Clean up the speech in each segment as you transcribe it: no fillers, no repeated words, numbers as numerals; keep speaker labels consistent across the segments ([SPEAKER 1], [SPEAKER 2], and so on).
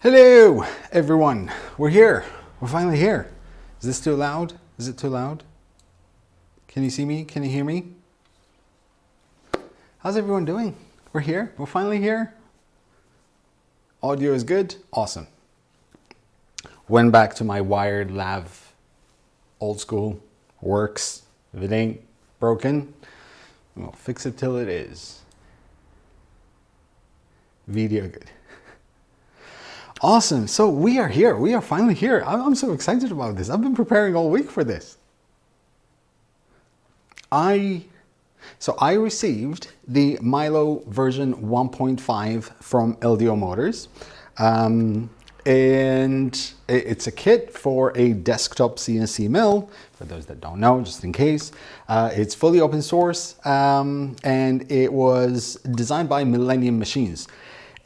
[SPEAKER 1] Hello, everyone. We're here. We're finally here. Is this too loud? Is it too loud? Can you see me? Can you hear me? How's everyone doing? We're here. We're finally here. Audio is good. Awesome. Went back to my wired lav. Old school. Works. If it ain't broken, we'll fix it till it is. Video good. Awesome. So we are here. We are finally here. I'm so excited about this. I've been preparing all week for this. I received the Milo version 1.5 from LDO Motors. And it's a kit for a desktop CNC mill. For those that don't know, just in case, it's fully open source, and it was designed by Millennium Machines.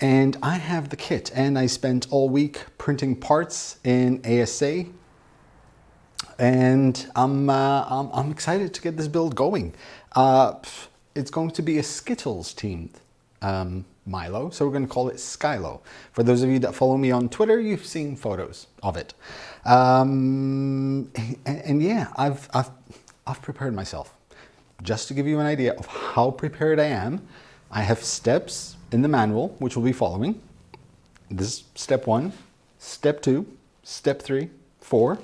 [SPEAKER 1] And I have the kit, and I spent all week printing parts in ASA, and I'm excited to get this build going. It's going to be a Skittles themed Milo, so we're going to call it Skylo. For those of you that follow me on Twitter, you've seen photos of it. And yeah, I've prepared myself. Just to give you an idea of how prepared I am, I have steps in the manual, which we'll be following. This is step 1, step 2, step 3, 4,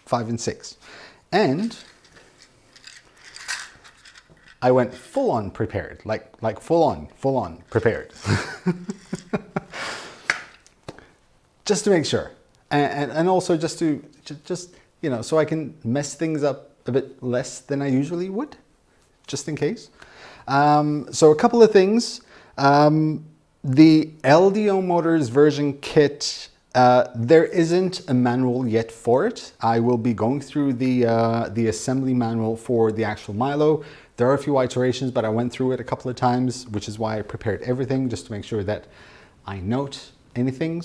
[SPEAKER 1] 5, and 6. And I went full on prepared, like full on prepared. Just to make sure. And also just you know, so I can mess things up a bit less than I usually would, just in case. So a couple of things. The LDO Motors version kit, there isn't a manual yet for it. I will be going through the assembly manual for the actual Milo. There are a few iterations, but I went through it a couple of times, which is why I prepared everything, just to make sure that I note anything.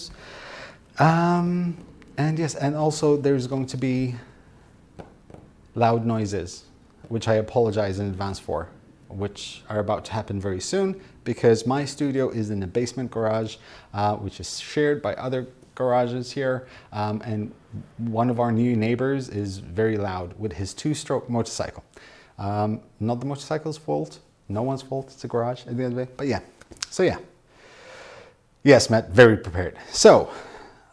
[SPEAKER 1] And yes, and also there's going to be loud noises, which I apologize in advance for, which are about to happen very soon, because my studio is in a basement garage, which is shared by other garages here. And one of our new neighbors is very loud with his 2-stroke motorcycle. Not the motorcycle's fault, no one's fault, it's a garage at the end of the day, but yeah. So yeah. Yes, Matt, very prepared. So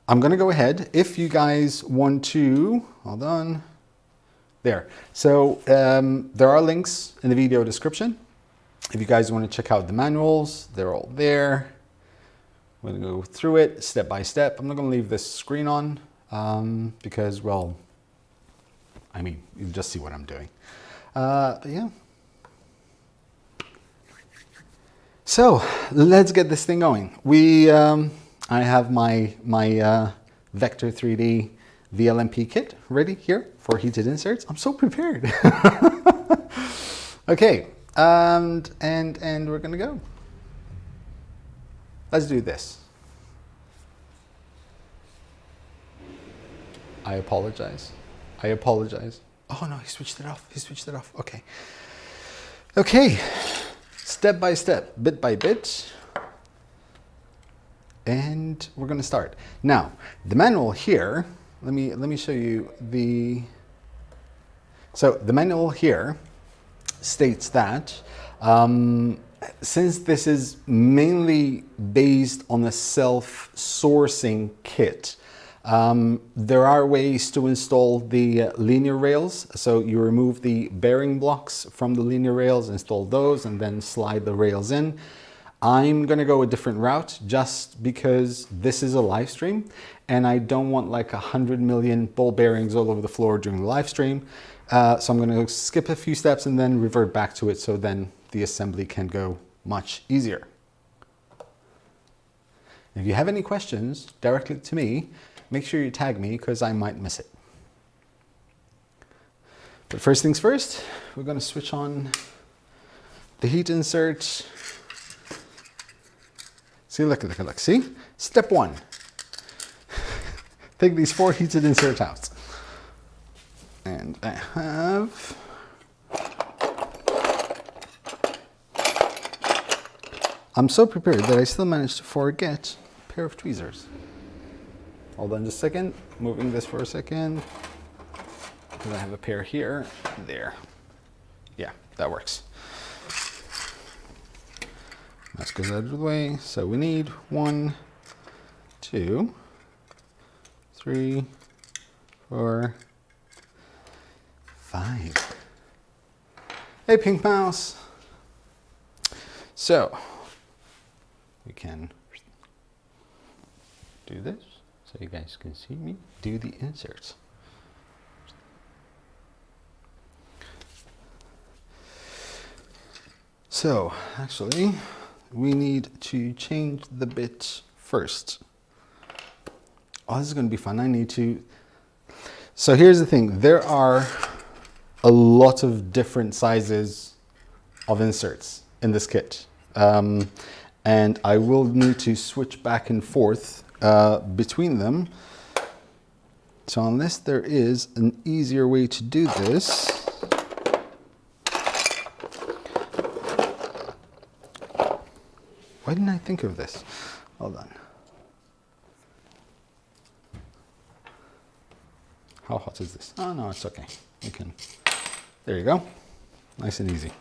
[SPEAKER 1] I'm gonna go ahead. If you guys want to, hold on. There. So there are links in the video description. If you guys want to check out the manuals, they're all there. We're going to go through it step by step. I'm not going to leave this screen on because, well, I mean, you just see what I'm doing. But yeah. So let's get this thing going. I have my Vector 3D VLMP kit ready here for heated inserts. I'm so prepared. Okay, and we're gonna go. Let's do this. I apologize. Oh no, he switched it off. Okay. Okay, step by step, bit by bit. And we're gonna start. Now, the manual here, let me show you so the manual here states that since this is mainly based on a self-sourcing kit, there are ways to install the linear rails. So you remove the bearing blocks from the linear rails, install those, and then slide the rails in. I'm gonna go a different route just because this is a live stream and I don't want like 100 million ball bearings all over the floor during the live stream. So I'm gonna skip a few steps and then revert back to it, so then the assembly can go much easier. If you have any questions directly to me, make sure you tag me because I might miss it. But first things first, we're gonna switch on the heat insert. See, look, see? Step 1. Take these 4 heated inserts out. And I have I'm so prepared that I still managed to forget a pair of tweezers. Hold on just a second. Moving this for a second. Because I have a pair here. There. Yeah, that works. That goes out of the way. So we need 1, 2, 3, 4, 5. Hey, Pink Mouse. So we can do this so you guys can see me do the inserts. So actually, we need to change the bit first. Oh, this is going to be fun. I need to. So here's the thing. There are a lot of different sizes of inserts in this kit. And I will need to switch back and forth between them. So unless there is an easier way to do this, why didn't I think of this? Hold on. How hot is this? Oh no, it's okay. We can. There you go. Nice and easy.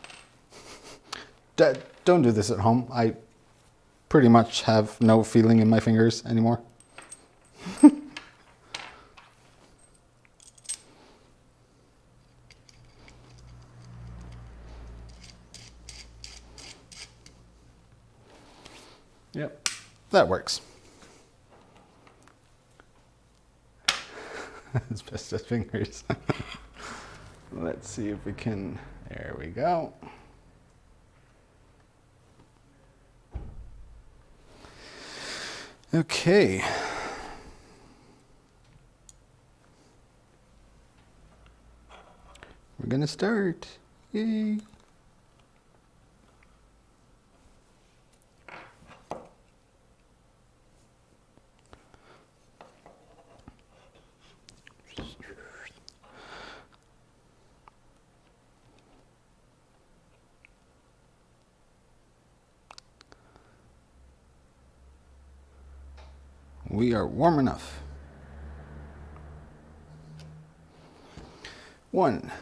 [SPEAKER 1] Don't do this at home. I pretty much have no feeling in my fingers anymore. Yep, that works. Asbestos fingers. Let's see if we can. There we go. Okay. We're gonna start. Yay. We are warm enough. 1.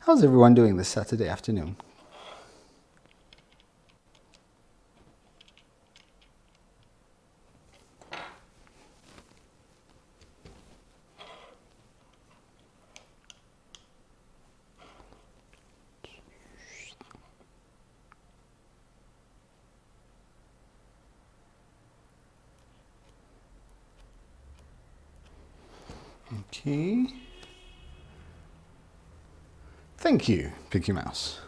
[SPEAKER 1] How's everyone doing this Saturday afternoon? Okay. Thank you, Pinky Mouse.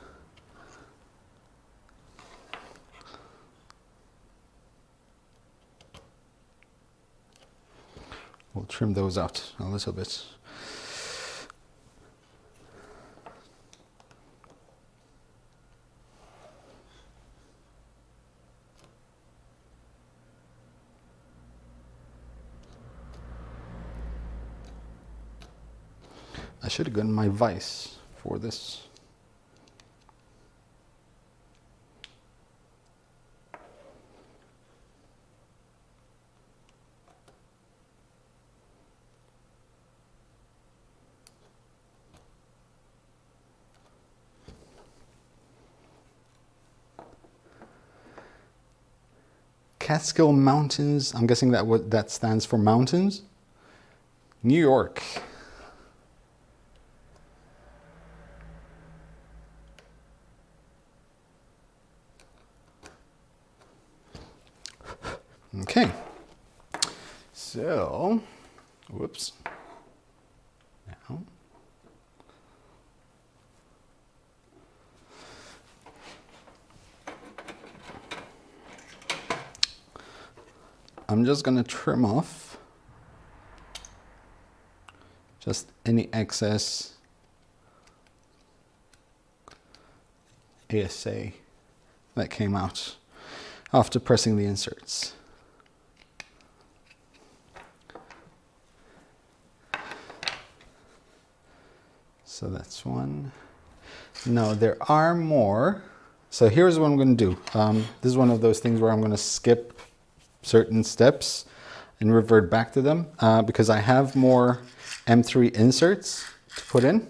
[SPEAKER 1] We'll trim those out a little bit. I should have gotten my vise for this. Catskill Mountains, I'm guessing that stands for mountains. New York. Okay, so, whoops, now, I'm just going to trim off just any excess ASA that came out after pressing the inserts. So that's one. No, there are more. So here's what I'm going to do. This is one of those things where I'm going to skip certain steps and revert back to them because I have more M3 inserts to put in,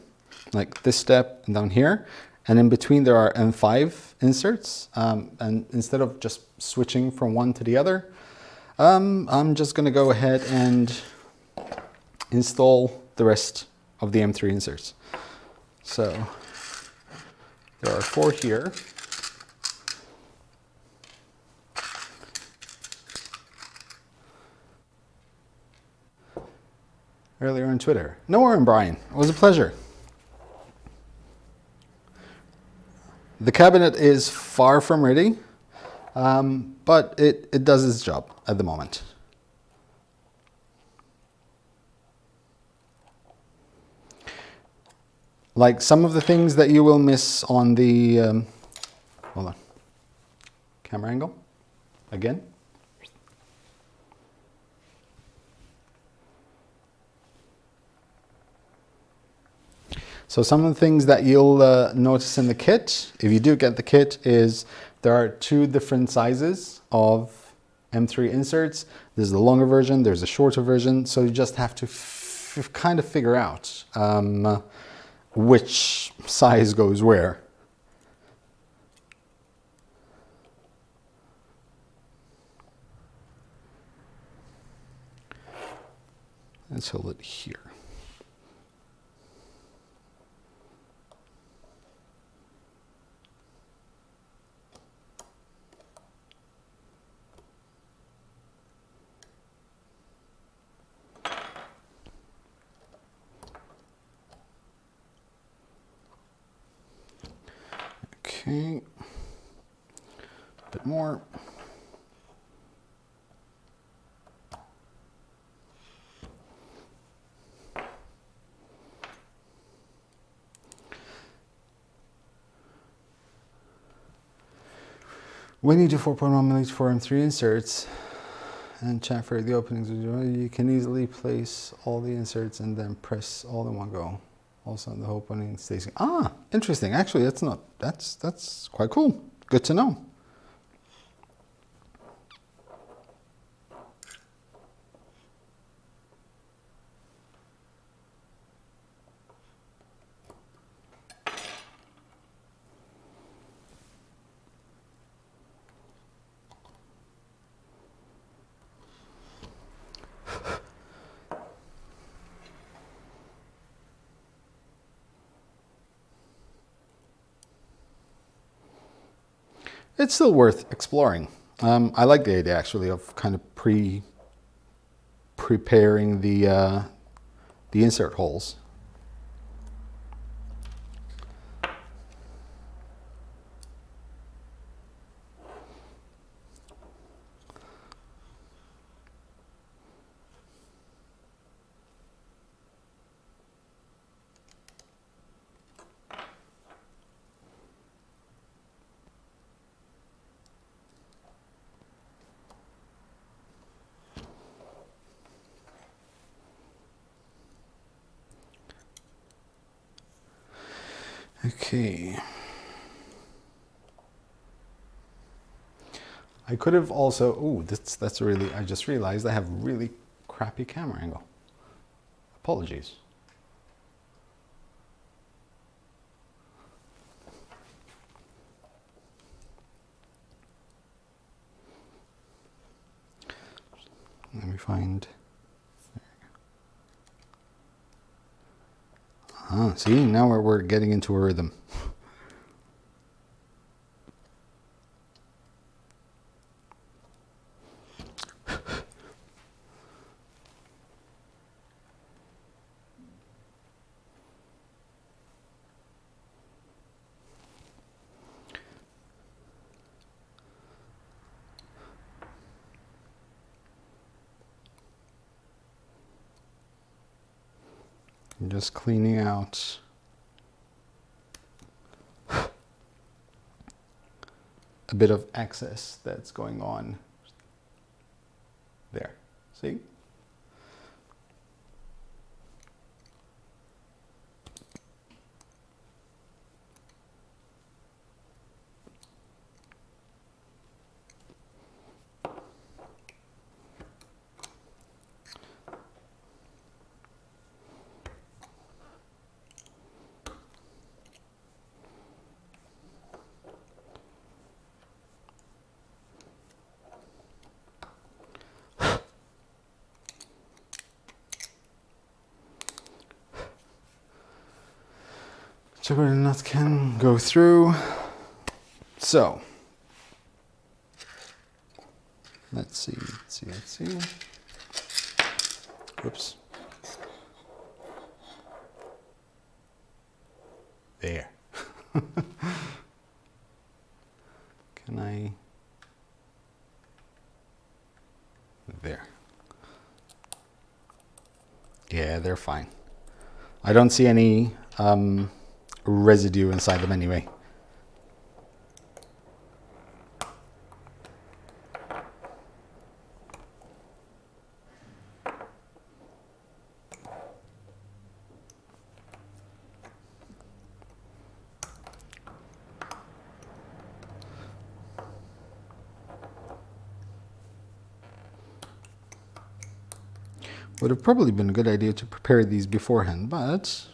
[SPEAKER 1] like this step and down here. And in between there are M5 inserts. And instead of just switching from one to the other, I'm just going to go ahead and install the rest of the M3 inserts. So there are 4 here. Earlier on Twitter. No worries, Brian. It was a pleasure. The cabinet is far from ready, but it does its job at the moment. Like some of the things that you will miss on the, hold on, camera angle, again. So some of the things that you'll notice in the kit, if you do get the kit, is there are 2 different sizes of M3 inserts. There's the longer version, there's a shorter version. So you just have to kind of figure out which size goes where. Let's hold it here. Okay, a bit more. When you do 4.1mm for M3 inserts and chamfer the openings, you can easily place all the inserts and then press all in one go. Also, the opening stays. Ah, interesting. Actually, that's quite cool. Good to know. It's still worth exploring. I like the idea actually of kind of preparing the insert holes. Okay. I could have also, oh, that's really, I just realized I have really crappy camera angle. Apologies. Let me find, see, now we're getting into a rhythm. I'm just cleaning out a bit of excess that's going on there. See? So the nuts can go through. So let's see. Whoops. There. Can I? There. Yeah, they're fine. I don't see any residue inside them anyway. Would have probably been a good idea to prepare these beforehand, but...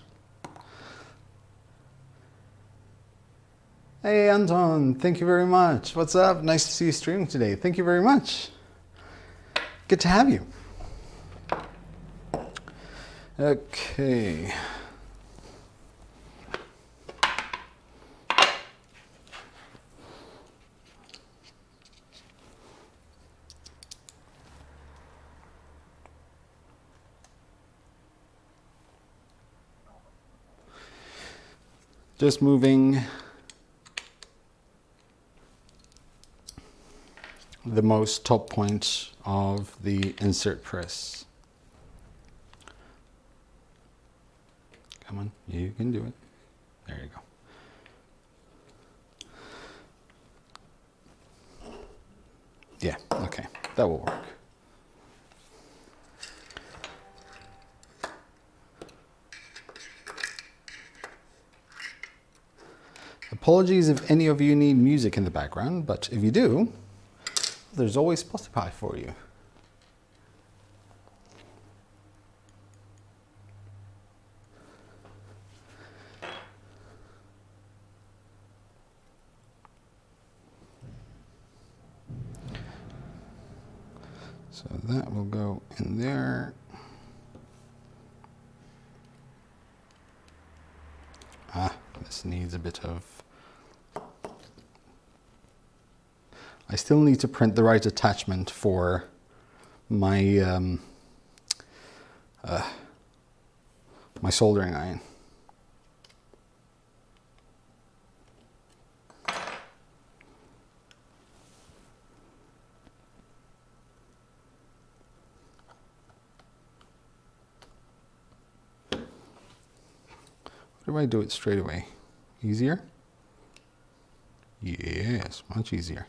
[SPEAKER 1] Hey Anton, thank you very much. What's up? Nice to see you streaming today. Thank you very much. Good to have you. Okay. Just moving the most top point of the insert press. Come on, you can do it. There you go. Yeah, okay, that will work. Apologies if any of you need music in the background, but if you do, there's always Spotify for you. So that will go in there. This needs a bit of... I still need to print the right attachment for my my soldering iron. What do I do it straight away? Easier? Yes, much easier.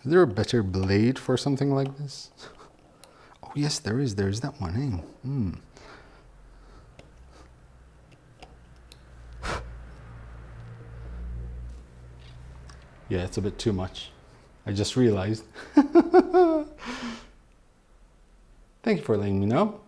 [SPEAKER 1] Is there a better blade for something like this? Oh yes, there is. There's that one, eh? Yeah, it's a bit too much. I just realized. Thank you for letting me know.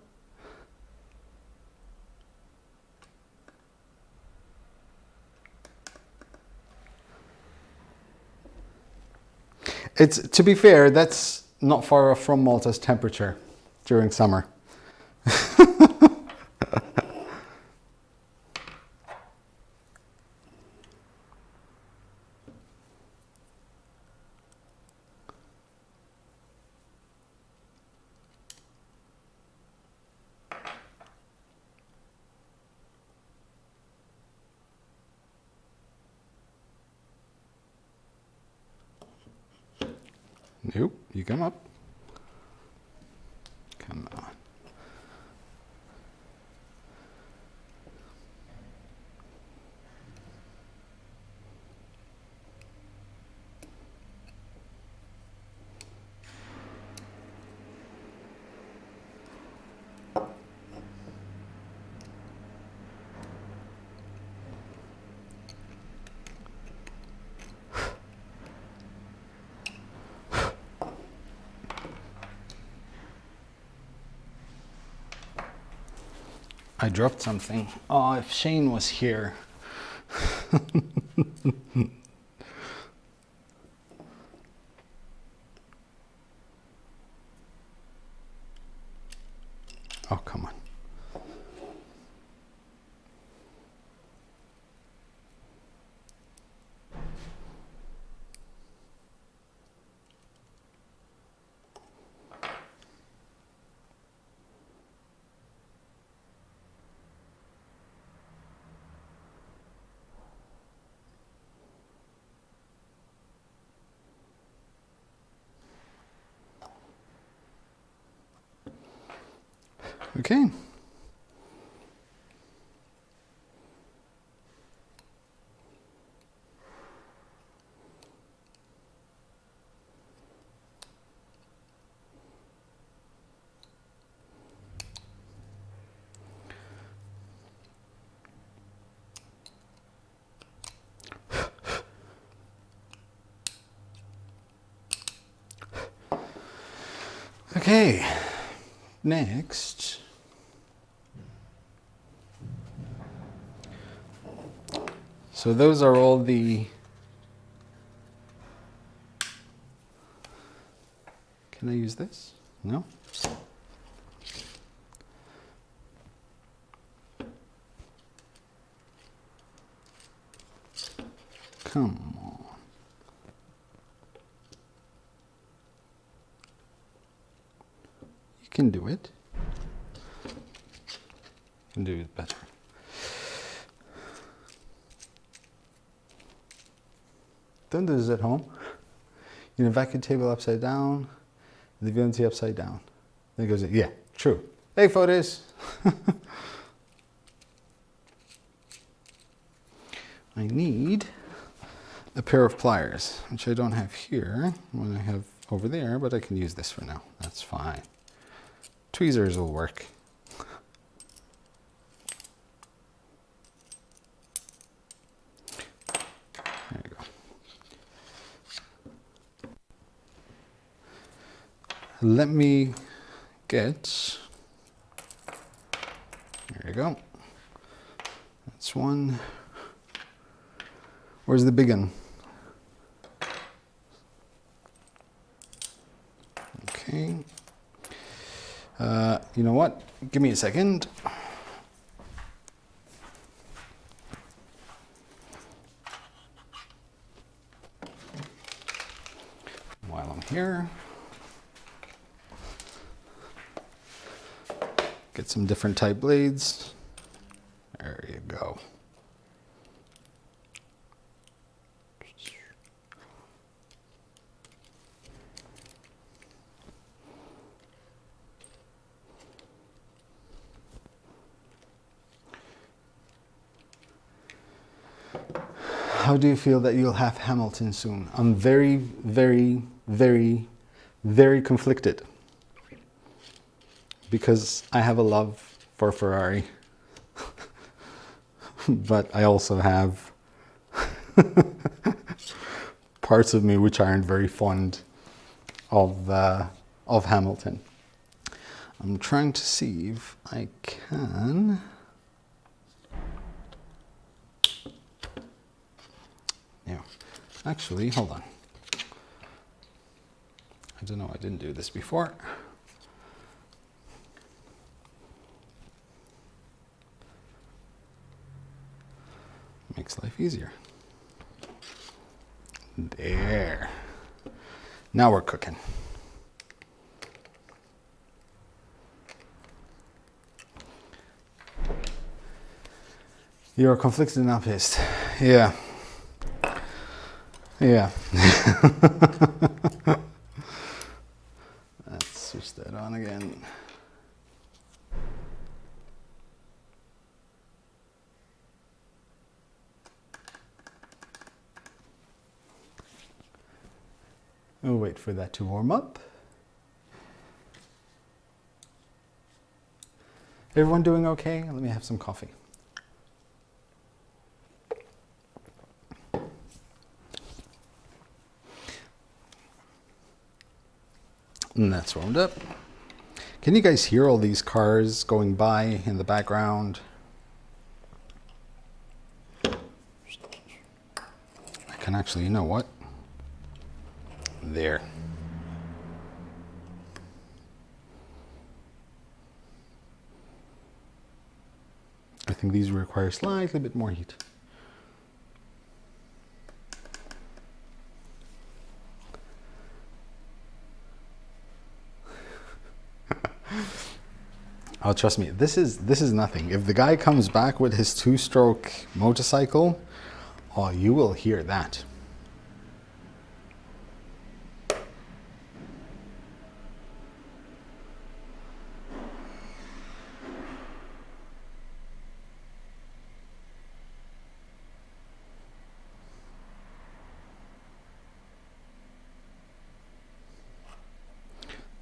[SPEAKER 1] It's, to be fair, that's not far off from Malta's temperature during summer. Nope, you come up. Come on. I dropped something. Oh, if Shane was here. Oh, come on. Okay. Okay, next. So those are all the, can I use this? No? Come on. You can do it. You can do it better. Don't do this at home. You know, vacuum table upside down, the VNC upside down. Then it goes, yeah, true. Hey, photos. I need a pair of pliers, which I don't have here. One I have over there, but I can use this for now. That's fine. Tweezers will work. There you go. Let me get, there you go. That's one. Where's the big one? Okay. You know what? Give me a second. While I'm here, get some different type blades. There you go. How do you feel that you'll have Hamilton soon? I'm very, very, very, very conflicted because I have a love for Ferrari, but I also have parts of me which aren't very fond of Hamilton. I'm trying to see if I can. Yeah, actually, hold on. I don't know, I didn't do this before. Makes life easier. There. Now we're cooking. You're conflicted and not pissed. Yeah. Yeah. Let's switch that on again. We'll wait for that to warm up. Everyone doing okay? Let me have some coffee. And that's warmed up. Can you guys hear all these cars going by in the background? I can actually, you know what? There. I think these require slightly bit more heat. Oh, trust me, this is nothing. If the guy comes back with his 2-stroke motorcycle, oh, you will hear that.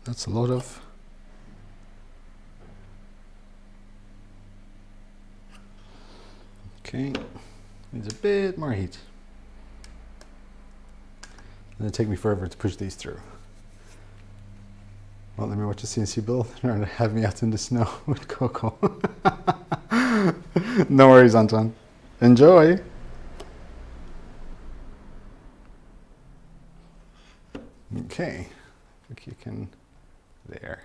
[SPEAKER 1] That's a lot of... Okay, needs a bit more heat. It'll take me forever to push these through. Well, let me watch a CNC build. Trying to have me out in the snow with Coco. No worries, Anton. Enjoy. Okay, I think you can... There.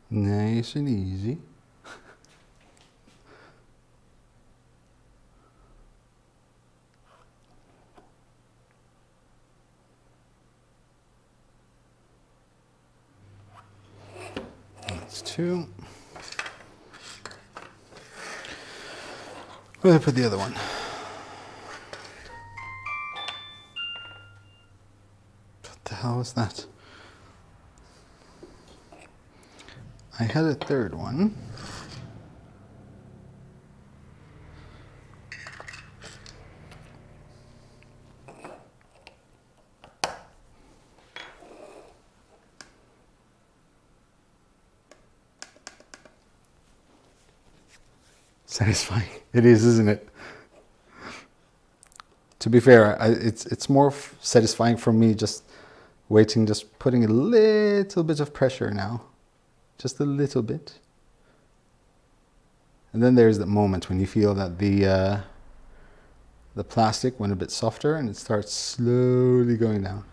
[SPEAKER 1] Nice and easy. That's 2. Where did I put the other one? What the hell was that? I had a 3rd one. Satisfying. It is, isn't it? To be fair, it's more satisfying for me just waiting, just putting a little bit of pressure now. Just a little bit. And then there's that moment when you feel that the plastic went a bit softer and it starts slowly going down.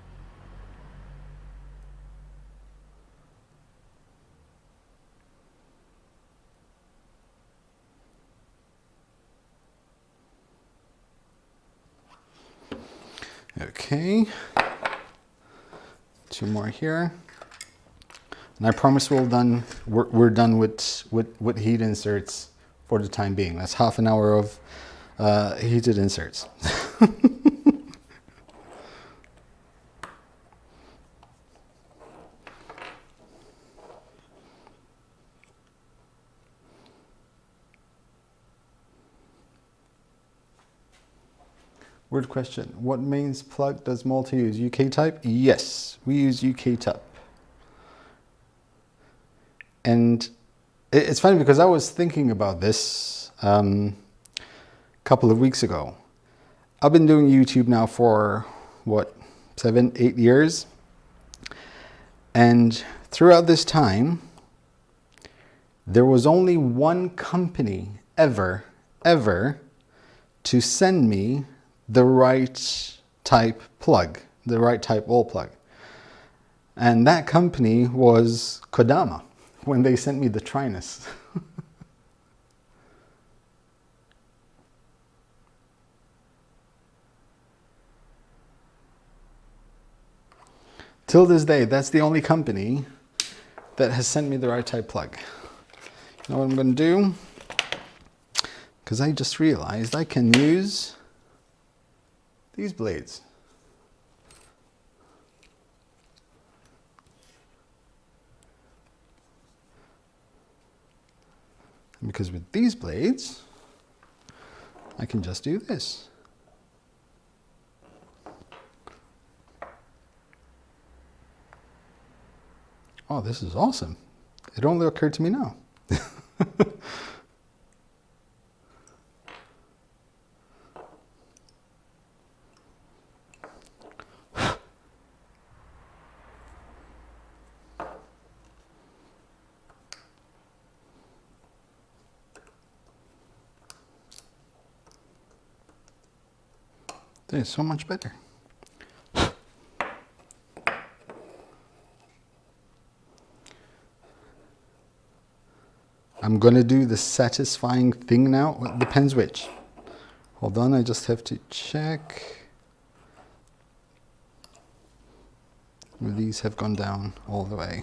[SPEAKER 1] Okay. 2 more here. And I promise we're done with heat inserts for the time being. That's half an hour of heated inserts. Weird question. What mains plug does Malta use? UK type? Yes, we use UK type. And it's funny because I was thinking about this a couple of weeks ago. I've been doing YouTube now for, what, 7, 8 years? And throughout this time, there was only one company ever to send me the right type plug, the right type wall plug. And that company was Kodama, when they sent me the Trinus. Till this day, that's the only company that has sent me the right type plug. You know what I'm going to do? Because I just realized I can use these blades. Because with these blades, I can just do this. Oh, this is awesome. It only occurred to me now. This is so much better. I'm going to do the satisfying thing now. Well, it depends which. Hold on, I just have to check. These have gone down all the way.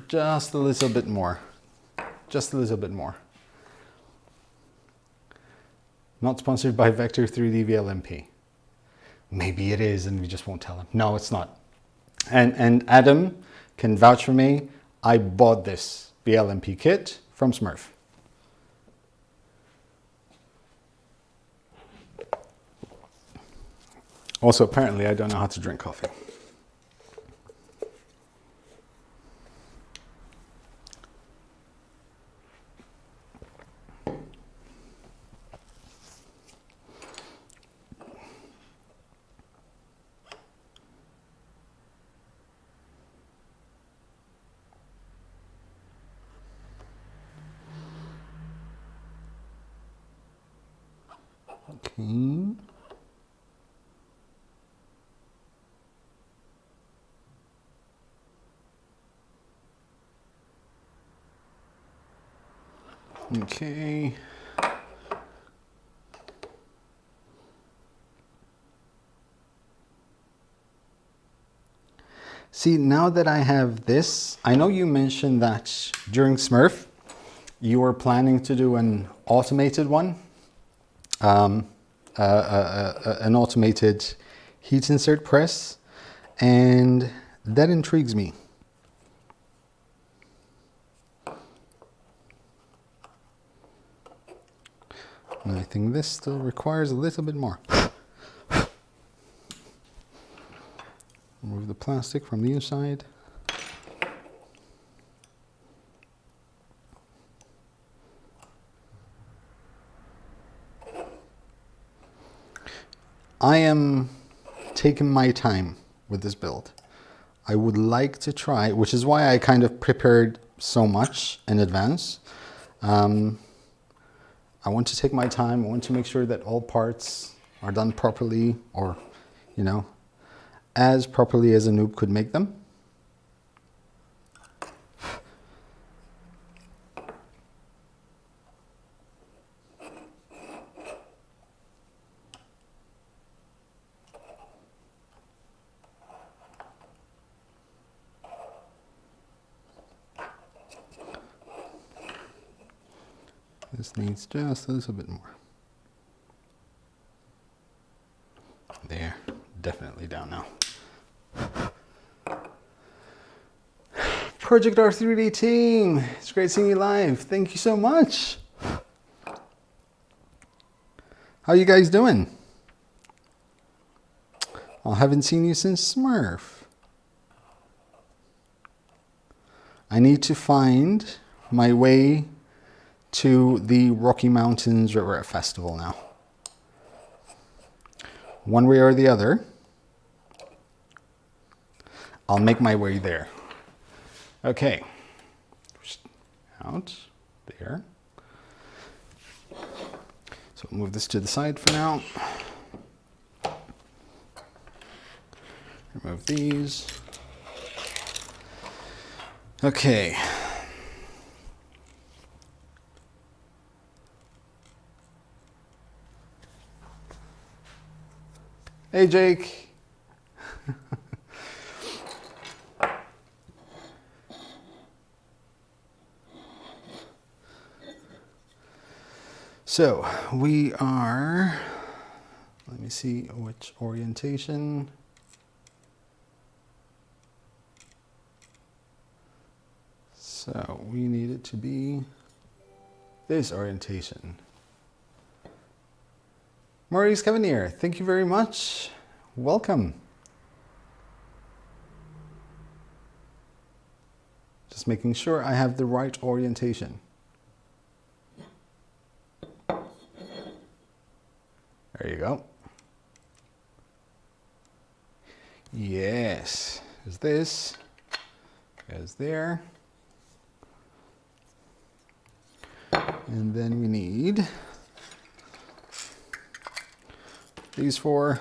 [SPEAKER 1] Just a little bit more. Just a little bit more. Not sponsored by Vector 3D VLMP. Maybe it is and we just won't tell him. No, it's not. And Adam can vouch for me. I bought this VLMP kit from Smurf. Also, apparently I don't know how to drink coffee. Okay. Okay. See, now that I have this, I know you mentioned that during Smurf, you were planning to do an automated one, an automated heat insert press, and that intrigues me. And I think this still requires a little bit more. Remove the plastic from the inside. I am taking my time with this build. I would like to try, which is why I kind of prepared so much in advance. I want to take my time. I want to make sure that all parts are done properly, or, you know, as properly as a noob could make them. This needs just a little bit more. There, definitely down now. Project R3D team, it's great seeing you live. Thank you so much. How you guys doing? I haven't seen you since Smurf. I need to find my way to the Rocky Mountains River Festival now. One way or the other, I'll make my way there. Okay, out there. So move this to the side for now. Remove these. Okay. Hey, Jake. So we are, let me see which orientation. So we need it to be this orientation. Maurice Cavanier, thank you very much. Welcome. Just making sure I have the right orientation. There you go. Yes, there's this, goes there. And then we need these four.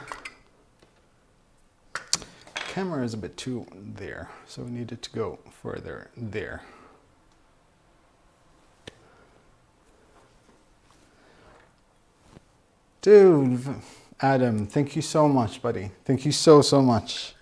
[SPEAKER 1] Camera is a bit too there, so we need it to go further there. Dude, Adam, thank you so much, buddy. Thank you so, so much.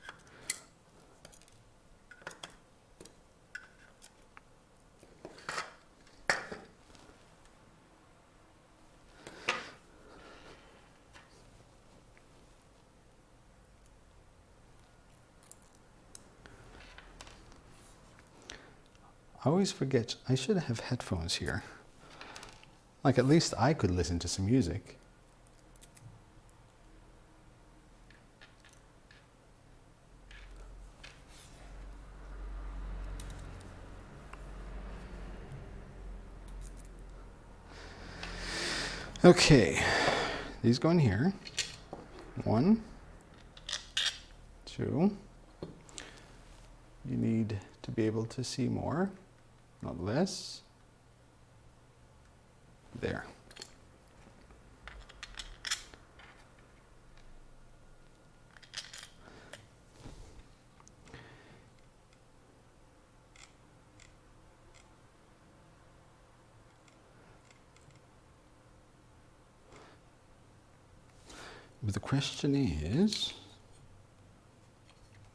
[SPEAKER 1] I always forget, I should have headphones here. Like, at least I could listen to some music. Okay, these go in here. 1, 2. You need to be able to see more, not less. There. But the question is,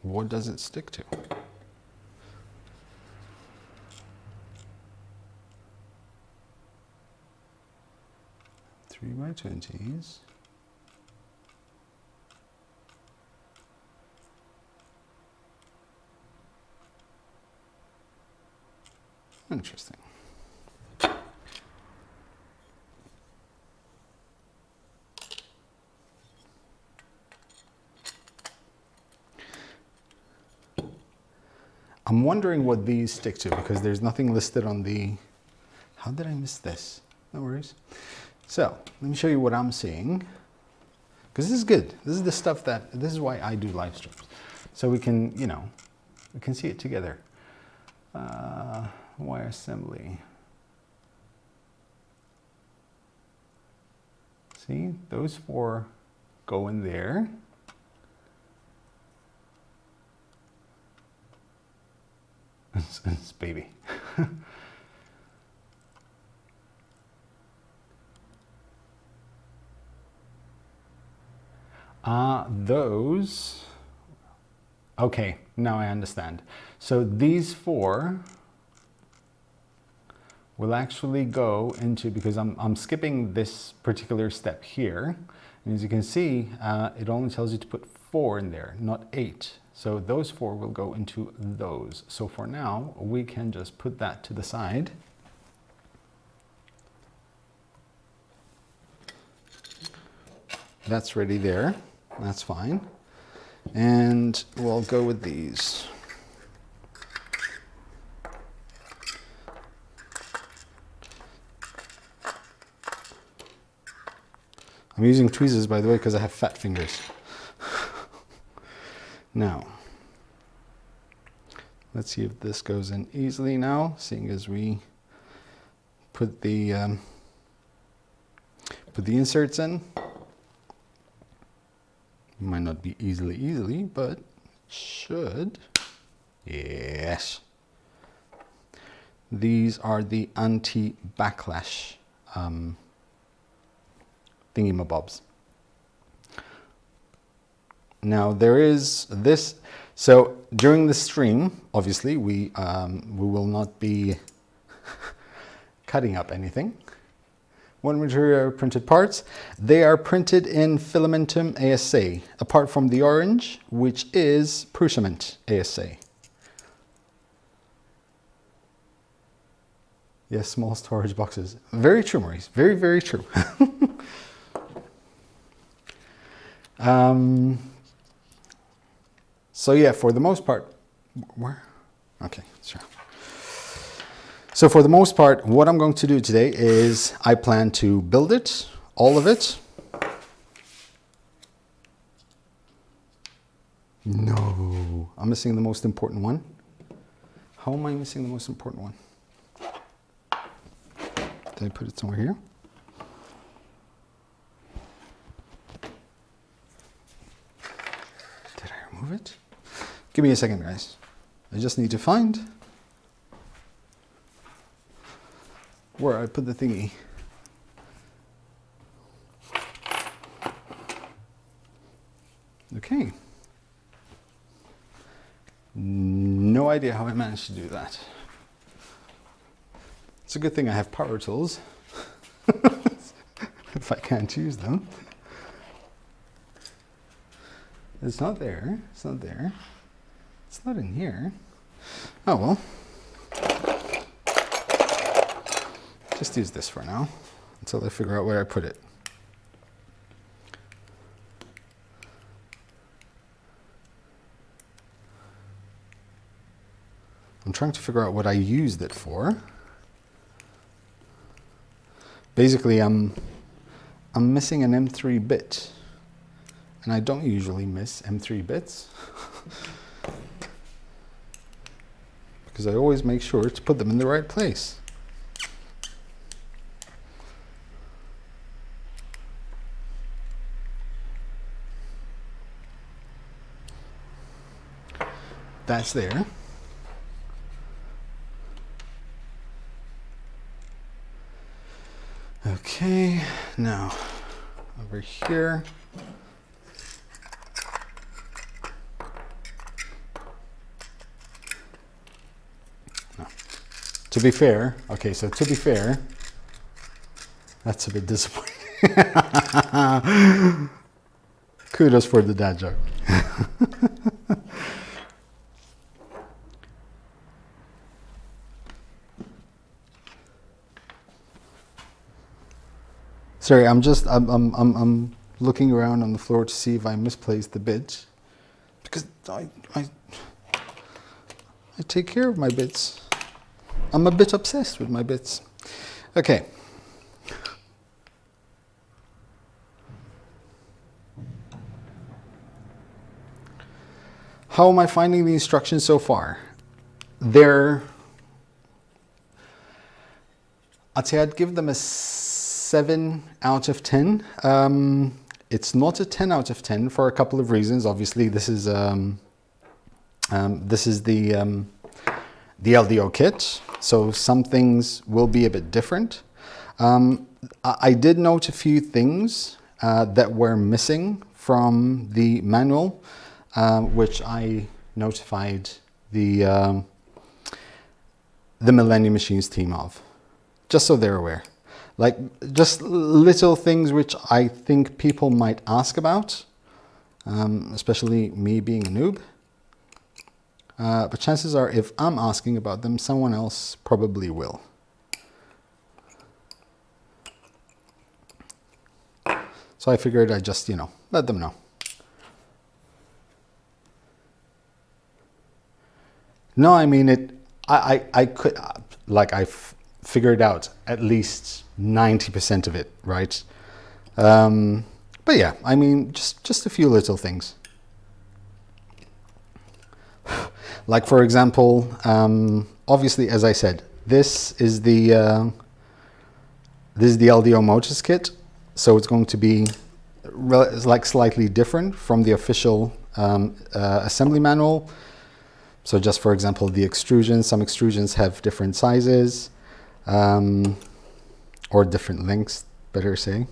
[SPEAKER 1] what does it stick to? Three by 20s. Interesting. I'm wondering what these stick to, because there's nothing listed on the... How did I miss this? No worries. So, let me show you what I'm seeing. Because this is good. This is the stuff that... This is why I do live streams. So we can, you know, we can see it together. Wire assembly. See, those four go in there. It's baby. Those, okay, now I understand. So these four will actually go into, because I'm skipping this particular step here. And as you can see, it only tells you to put 4 in there, not 8. So those 4 will go into those. So for now, we can just put that to the side. That's ready there. That's fine. And we'll go with these. I'm using tweezers, by the way, because I have fat fingers. Now, let's see if this goes in easily now, seeing as we put the inserts in. Might not be easily, but should. Yes. These are the anti-backlash thingamabobs. Now there is this, so during the stream, obviously we will not be cutting up anything, What material are printed parts? They are printed in Filamentum ASA, apart from the orange, which is Prusament ASA. Yes, small storage boxes. Very true, Maurice. Very, very true. So yeah, for the most part, where? Okay, sure. So for the most part, what I'm going to do today is I plan to build it, all of it. No, I'm missing the most important one. How am I missing the most important one? Did I put it somewhere here? Did I remove it? Give me a second, guys. I just need to find where I put the thingy. Okay. No idea how I managed to do that. It's a good thing I have power tools if I can't use them. It's not there. It's not there. It's not in here. Oh well. Just use this for now until I figure out where I put it. I'm trying to figure out what I used it for. Basically, I'm missing an M3 bit, and I don't usually miss M3 bits because I always make sure to put them in the right place. That's there. Okay, now over here. No. To be fair, okay, so to be fair, that's a bit disappointing. Kudos for the dad joke. Sorry, I'm looking around on the floor to see if I misplaced the bits, because I take care of my bits. I'm a bit obsessed with my bits. Okay. How am I finding the instructions so far? I'd say I'd give them a 7 out of 10. It's not a 10 out of 10 for a couple of reasons. Obviously, this is the LDO kit, so some things will be a bit different. I did note a few things that were missing from the manual, which I notified the Millennium Machines team of, just so they're aware. Like, just little things which I think people might ask about, especially me being a noob. But chances are, if I'm asking about them, someone else probably will. So I figured I'd just, let them know. No, I mean, I could, like, I've figured out at least 90% of it, right? But yeah, I mean, just a few little things. Like, for example, obviously, as I said, this is the LDO Motors kit, so it's going to be like slightly different from the official assembly manual. So just for example, the extrusions, some extrusions have different sizes, or different lengths, better say.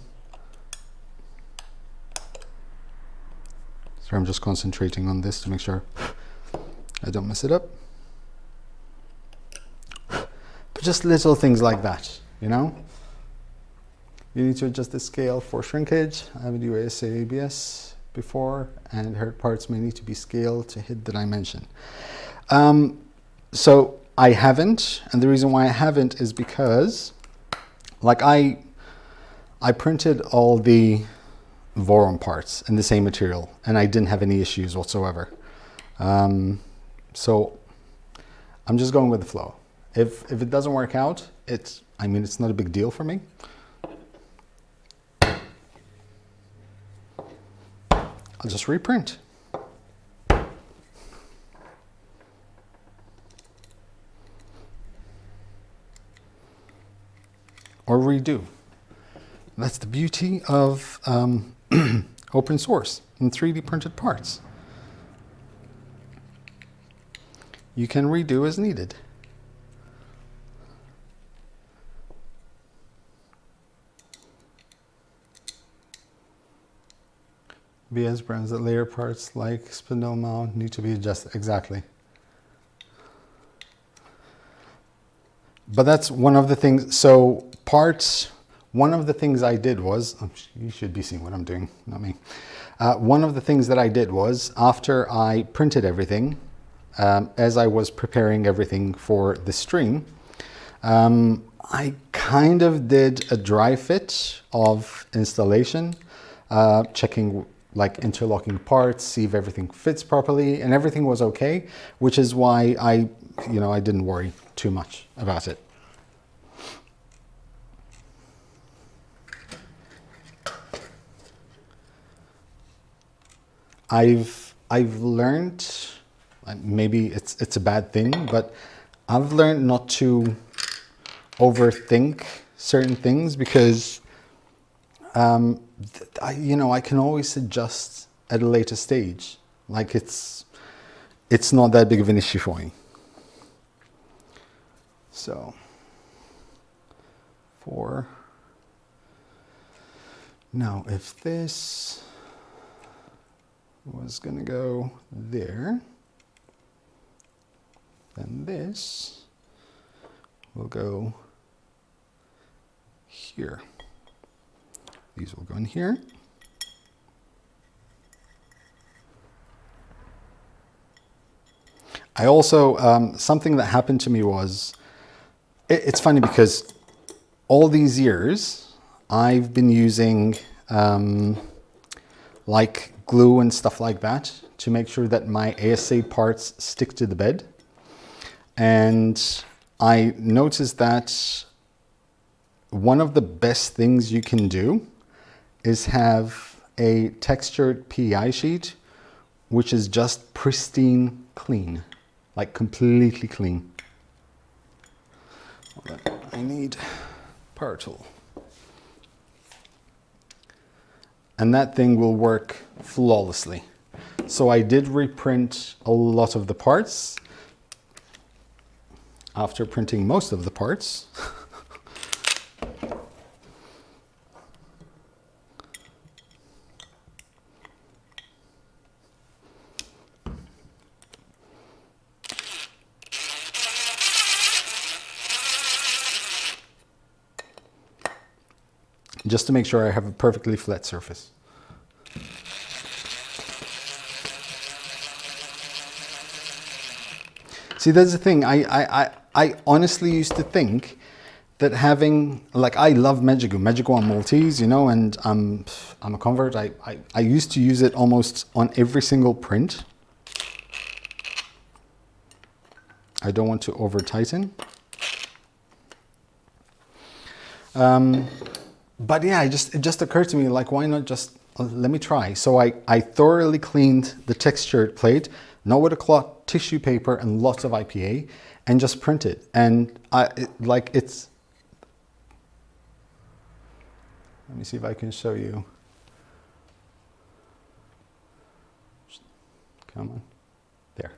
[SPEAKER 1] So I'm just concentrating on this to make sure I don't mess it up. But just little things like that, You need to adjust the scale for shrinkage. I have a USA ABS before, and hurt parts may need to be scaled to hit the dimension. So I haven't, and the reason why I haven't is because, like, I printed all the Voron parts in the same material, and I didn't have any issues whatsoever. So I'm just going with the flow. If it doesn't work out, it's not a big deal for me. I'll just reprint. Or redo. That's the beauty of open source and 3D printed parts. You can redo as needed. BS brands that layer parts like spindle mount need to be adjusted. Exactly. But that's one of the things. So parts, one of the things I did was, you should be seeing what I'm doing, not me. One of the things that I did was, after I printed everything, as I was preparing everything for the stream, I kind of did a dry fit of installation, checking like interlocking parts, see if everything fits properly, and everything was okay, which is why I didn't worry too much about it. I've learned, maybe it's a bad thing, but I've learned not to overthink certain things, because I can always adjust at a later stage. Like it's not that big of an issue for me. So now if this was going to go there, then this will go here. These will go in here. I also, something that happened to me was, it's funny because all these years I've been using like glue and stuff like that to make sure that my ASA parts stick to the bed. And I noticed that one of the best things you can do is have a textured PEI sheet, which is just pristine clean, like completely clean. I need power tool. And that thing will work flawlessly. So I did reprint a lot of the parts after printing most of the parts. Just to make sure I have a perfectly flat surface. See, that's the thing. I honestly used to think that having, like, I love Magigo on Maltese, and I'm a convert. I used to use it almost on every single print. I don't want to over tighten. But yeah, it just occurred to me, like, why not just, let me try. So I thoroughly cleaned the textured plate, not with a cloth, tissue paper and lots of IPA, and just printed. And let me see if I can show you. Come on, there.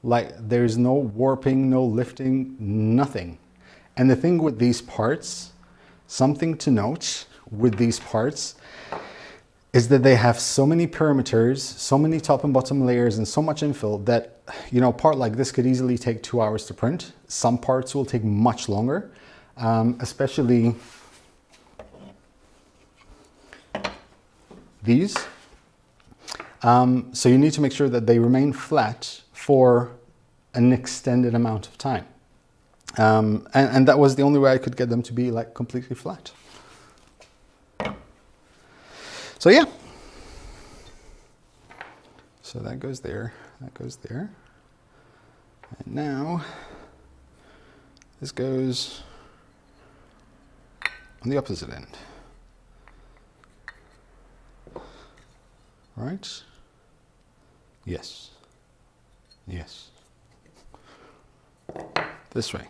[SPEAKER 1] Like, there's no warping, no lifting, nothing. And the thing with these parts, something to note with these parts, is that they have so many parameters, so many top and bottom layers, and so much infill that, a part like this could easily take 2 hours to print. Some parts will take much longer, especially, these. So you need to make sure that they remain flat for an extended amount of time. And that was the only way I could get them to be like completely flat. So yeah. So that goes there, that goes there. And now this goes on the opposite end. Right? Yes. Yes. This way.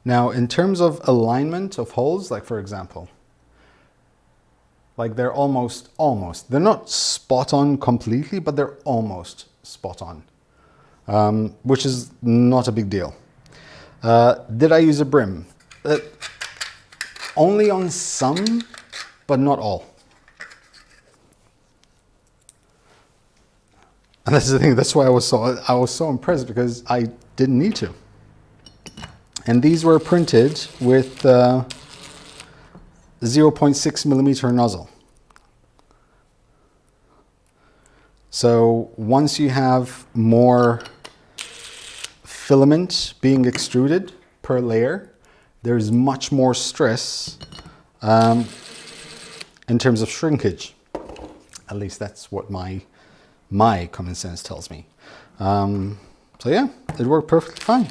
[SPEAKER 1] Now, in terms of alignment of holes, like for example, like they're almost, they're not spot on completely, but they're almost spot on, which is not a big deal. Did I use a brim? Only on some, but not all. And that's the thing, that's why I was so impressed, because I didn't need to. And these were printed with 0.6 millimeter nozzle. So once you have more filament being extruded per layer, there's much more stress in terms of shrinkage. At least that's what my common sense tells me. So yeah, it worked perfectly fine.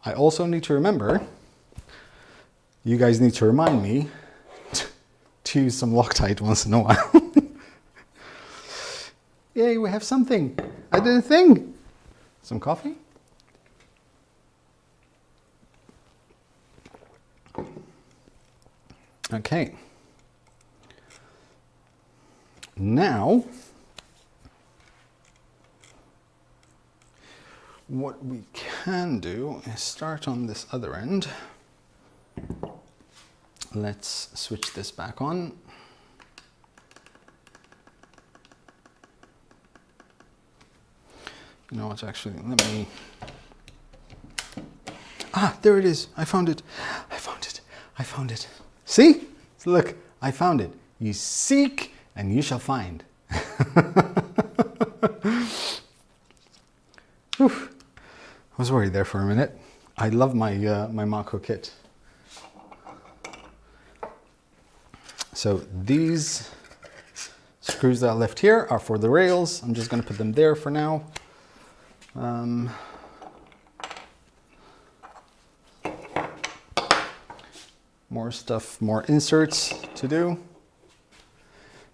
[SPEAKER 1] I also need to remember, you guys need to remind me to use some Loctite once in a while. Yay, we have something. I did a thing. Some coffee? Okay. Now, what we can do is start on this other end. Let's switch this back on. You know what, actually, let me... Ah, there it is. I found it. I found it. I found it. See? Look, I found it. You seek and you shall find. Whew. I was worried there for a minute. I love my my Mako kit. So these screws that I left here are for the rails. I'm just going to put them there for now. More stuff, more inserts to do.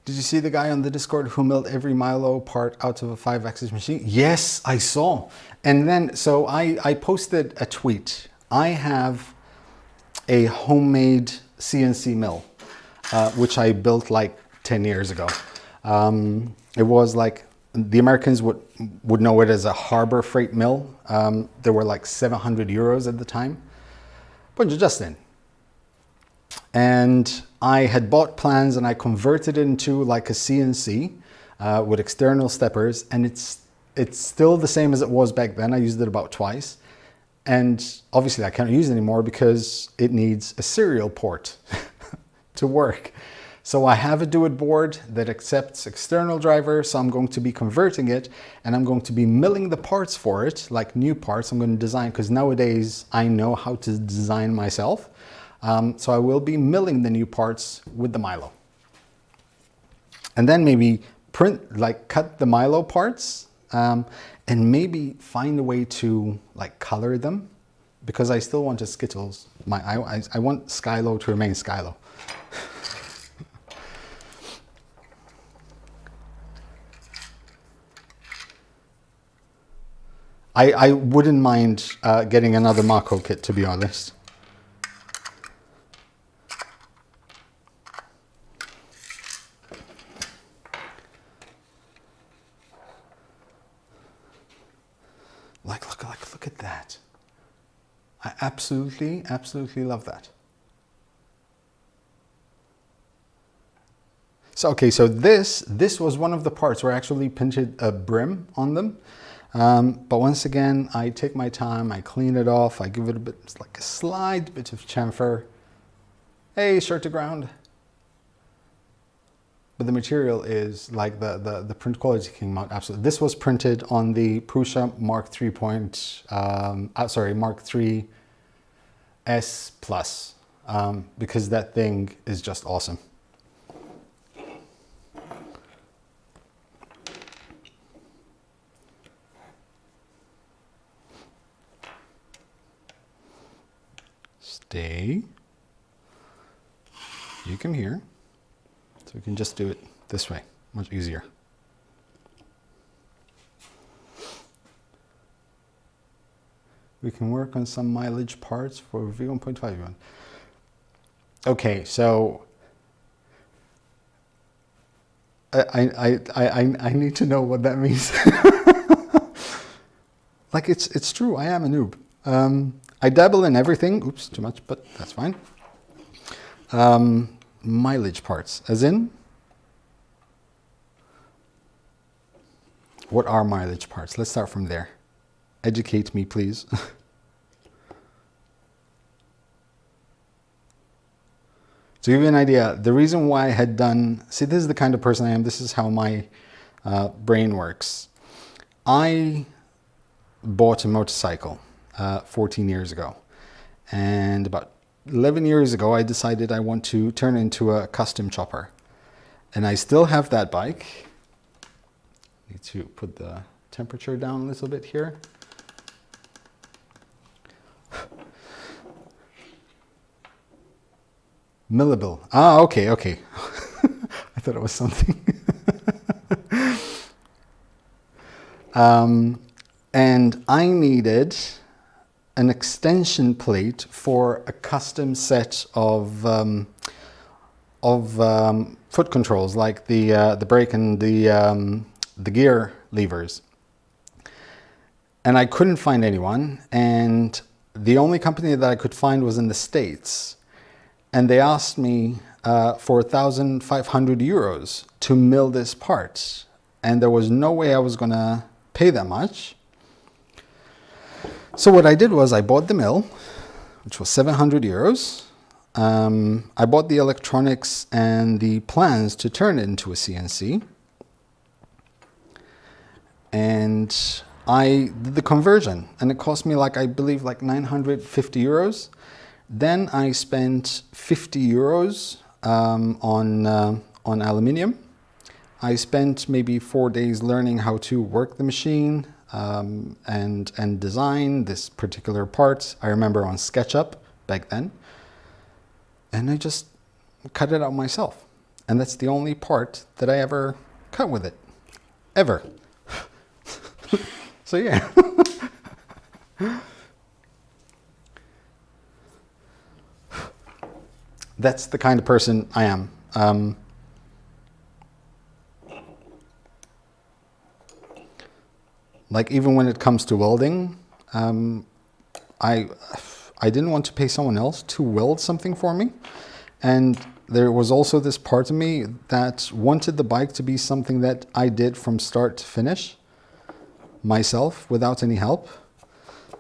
[SPEAKER 1] Did you see the guy on the Discord who milled every Milo part out of a 5-axis machine? Yes, I saw. And then, so I posted a tweet. I have a homemade CNC mill, which I built like 10 years ago. It was like, the Americans would know it as a Harbor Freight mill. They were like 700 euros at the time. Bunch of Justin. And I had bought plans and I converted it into like a CNC with external steppers, and it's still the same as it was back then. I used it about twice, and obviously I can't use it anymore because it needs a serial port to work. So I have a do-it board that accepts external drivers, so I'm going to be converting it, and I'm going to be milling the parts for it, like new parts I'm going to design, because nowadays I know how to design myself. So I will be milling the new parts with the Milo. And then maybe cut the Milo parts, and maybe find a way to like color them, because I still want a Skittles. I want Skylo to remain Skylo. I wouldn't mind getting another Mako kit, to be honest. Look at that. I absolutely love that. So, okay, so this was one of the parts where I actually painted a brim on them. But once again, I take my time, I clean it off, I give it a bit, like a slight bit of chamfer. Hey, shirt to ground. But the material is like the print quality came out absolutely. This was printed on the Prusa Mark 3 Mark 3 S Plus, because that thing is just awesome. Stay. You come here. So we can just do it this way, much easier. We can work on some mileage parts for V1.5. Okay, so I need to know what that means. Like it's true, I am a noob. I dabble in everything. Oops, too much, but that's fine. Mileage parts, as in? What are mileage parts? Let's start from there. Educate me, please. To give you an idea, the reason why I had done... See, this is the kind of person I am. This is how my brain works. I bought a motorcycle 14 years ago. And about 11 years ago, I decided I want to turn it into a custom chopper. And I still have that bike. Need to put the temperature down a little bit here. Millable. Ah, okay, okay. I thought it was something. And I needed an extension plate for a custom set of foot controls, like the brake and the gear levers. And I couldn't find anyone, and the only company that I could find was in the States. And they asked me for 1,500 euros to mill this part. And there was no way I was going to pay that much. So what I did was I bought the mill, which was 700 euros. I bought the electronics and the plans to turn it into a CNC. And I did the conversion, and it cost me I believe 950 euros. Then I spent 50 euros on aluminium. I spent maybe 4 days learning how to work the machine and design this particular part. I remember on SketchUp back then. And I just cut it out myself. And that's the only part that I ever cut with it. Ever. So yeah. That's the kind of person I am. Even when it comes to welding, I didn't want to pay someone else to weld something for me. And there was also this part of me that wanted the bike to be something that I did from start to finish myself without any help.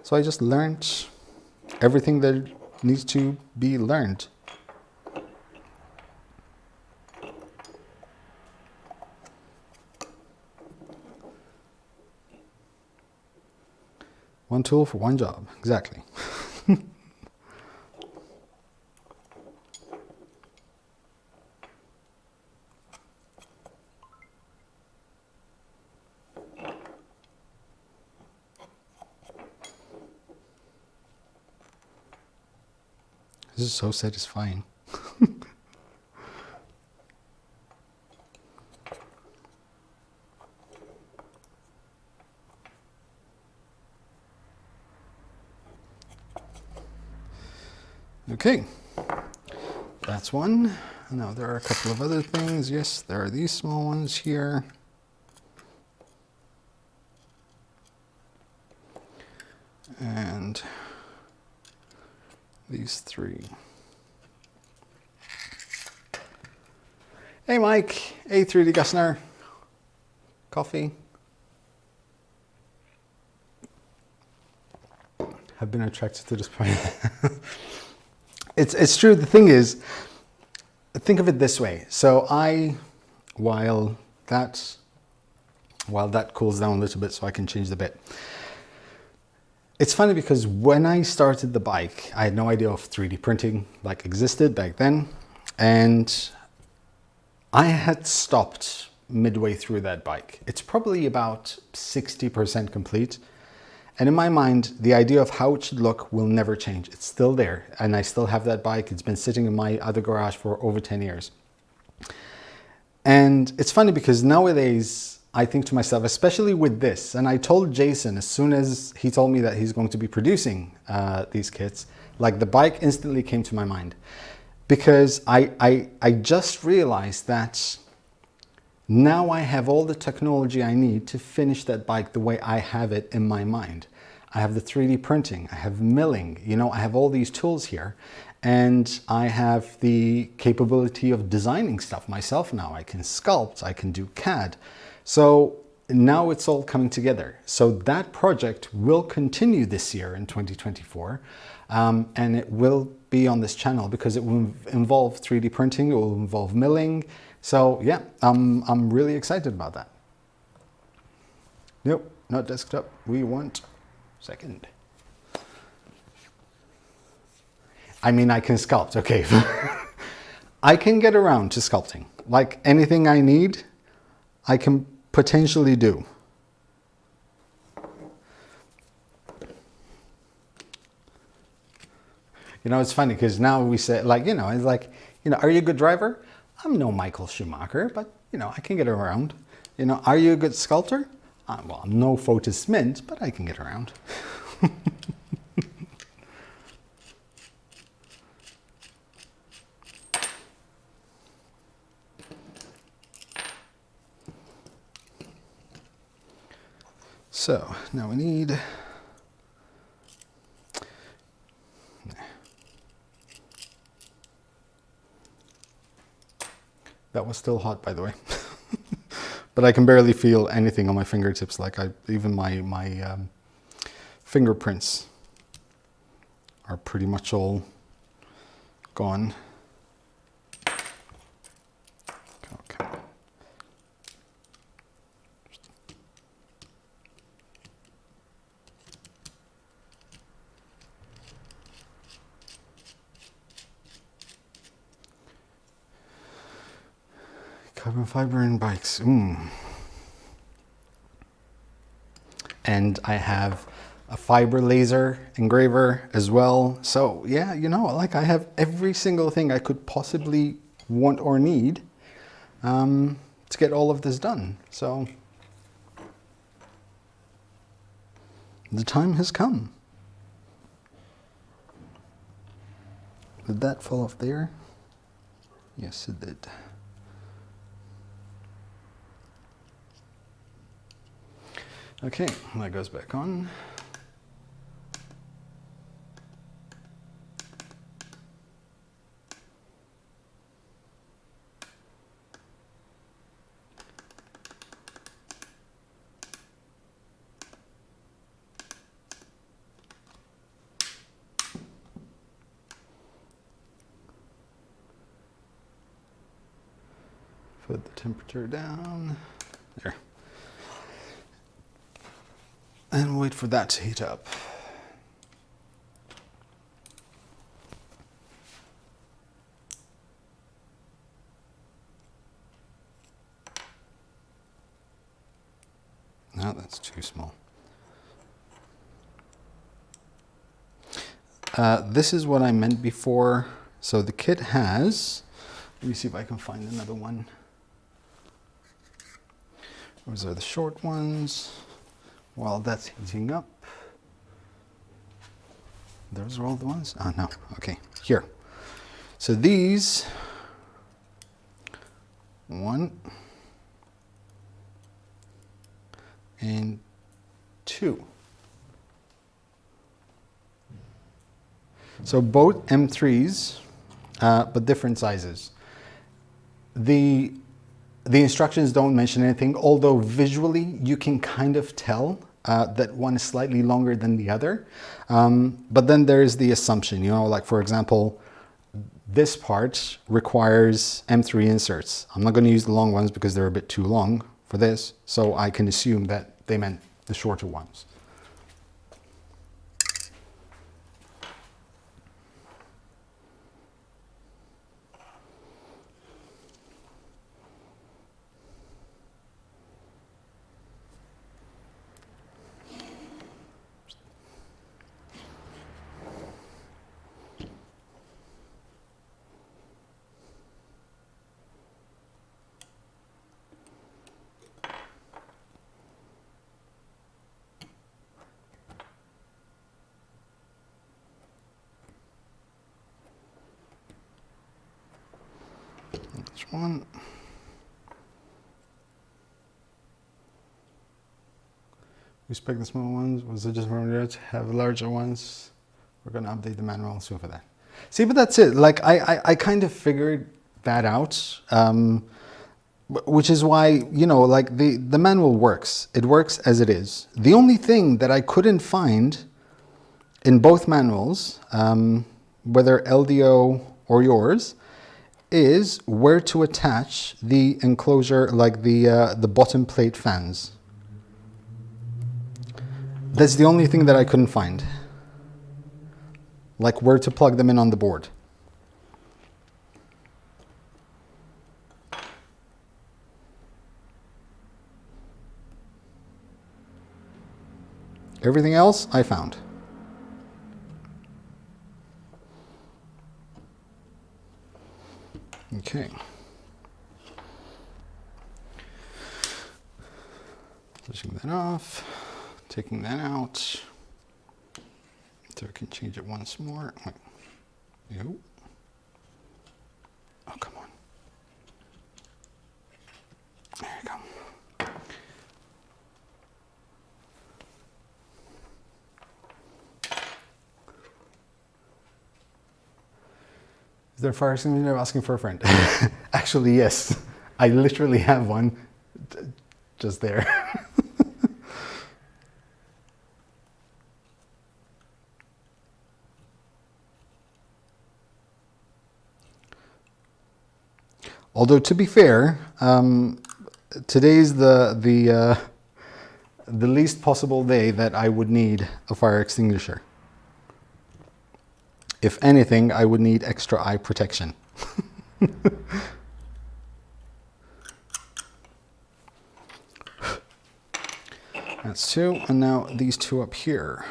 [SPEAKER 1] So I just learned everything that needs to be learned. One tool for one job, exactly. This is so satisfying. Okay, that's one. Now there are a couple of other things. Yes, there are these small ones here. And these three. Hey Mike, hey 3D Gusner. Coffee. Have been attracted to this point. It's true. The thing is, think of it this way. So while that cools down a little bit so I can change the bit. It's funny because when I started the bike, I had no idea if 3D printing like existed back then. And I had stopped midway through that bike. It's probably about 60% complete. And in my mind, the idea of how it should look will never change. It's still there. And I still have that bike. It's been sitting in my other garage for over 10 years. And it's funny because nowadays I think to myself, especially with this, and I told Jason as soon as he told me that he's going to be producing these kits, like the bike instantly came to my mind. Because I just realized that now I have all the technology I need to finish that bike the way I have it in my mind. I have the 3D printing, I have milling, you know, I have all these tools here, and I have the capability of designing stuff myself now. I can sculpt, I can do CAD. So now it's all coming together. So that project will continue this year in 2024, and it will be on this channel because it will involve 3D printing, it will involve milling. So yeah, I'm really excited about that. Nope, not desktop. We want second. I mean, I can sculpt, okay. I can get around to sculpting. Like anything I need, I can potentially do. You know, it's funny because now we say, like, you know, it's like, you know, are you a good driver? I'm no Michael Schumacher, but, you know, I can get around. You know, are you a good sculptor? Well, I'm no Fotis Mint, but I can get around. So now we need that was still hot, by the way, but I can barely feel anything on my fingertips. Like even my fingerprints are pretty much all gone. Okay. Carbon fiber in bikes. And I have a fiber laser engraver as well. So yeah, you know, like I have every single thing I could possibly want or need to get all of this done. So the time has come. Did that fall off there? Yes, it did. Okay, that goes back on. Put the temperature down. There. And wait for that to heat up. No, that's too small. This is what I meant before. So the kit has, let me see if I can find another one. Those are the short ones. While that's heating up, those are all the ones? Oh, no. Okay, here. So these, 1 and 2. So both M3s, but different sizes. The instructions don't mention anything, although visually you can kind of tell that one is slightly longer than the other. But then there's the assumption, you know, like for example, this part requires M3 inserts. I'm not going to use the long ones because they're a bit too long for this, so I can assume that they meant the shorter ones. Which one? We expect the small ones. Was it just remembered to have larger ones? We're going to update the manual soon for that. See, but that's it. Like I kind of figured that out, which is why, you know, like the manual works. It works as it is. The only thing that I couldn't find in both manuals, whether LDO or yours, is where to attach the enclosure, like the bottom plate fans. That's the only thing that I couldn't find. Like where to plug them in on the board. Everything else I found. Okay. Pushing that off, taking that out, so I can change it once more. No. Oh, come on. There you go. Is there a fire extinguisher? Asking for a friend. Actually, yes. I literally have one just there. Although to be fair, today's the least possible day that I would need a fire extinguisher. If anything, I would need extra eye protection. That's two, and now these two up here.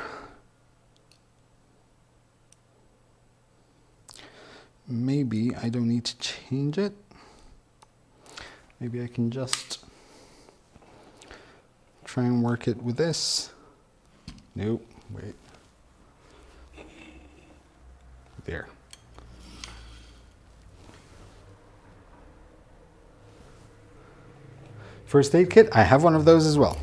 [SPEAKER 1] Maybe I don't need to change it. Maybe I can just try and work it with this. Nope, wait. There. First aid kit, I have one of those as well.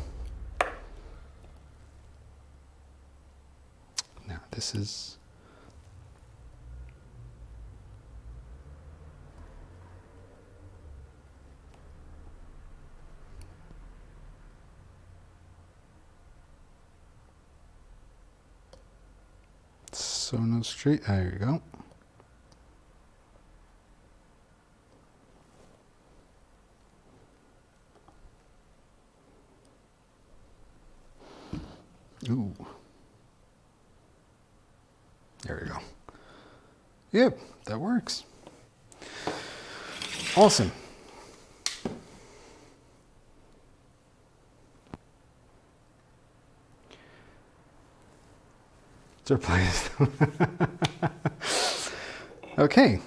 [SPEAKER 1] Now this is Sono Street, there you go. Ooh. There we go. Yep, that works. Awesome. Surprise. Okay,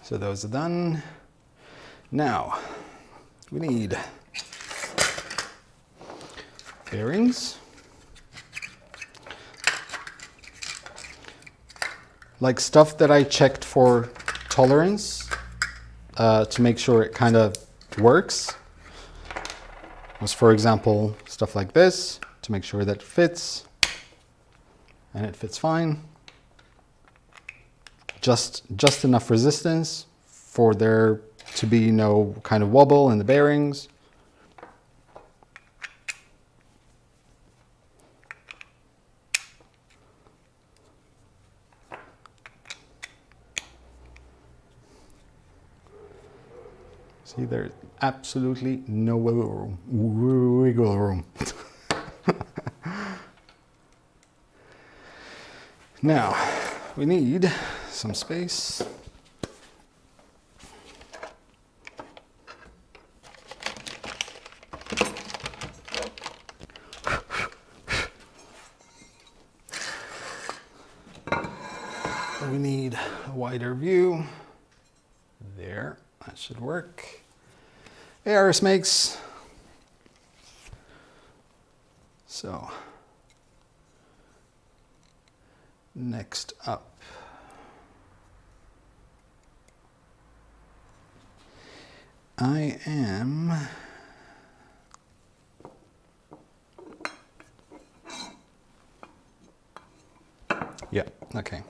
[SPEAKER 1] so those are done. Now we need bearings, like stuff that I checked for tolerance to make sure it kind of works. Was, for example, stuff like this to make sure that it fits. And it fits fine. Just enough resistance for their to be no kind of wobble in the bearings. See, there's absolutely no wiggle room. Now, we need some space. We need a wider view. There, that should work. ARS makes. So, next up, I am okay.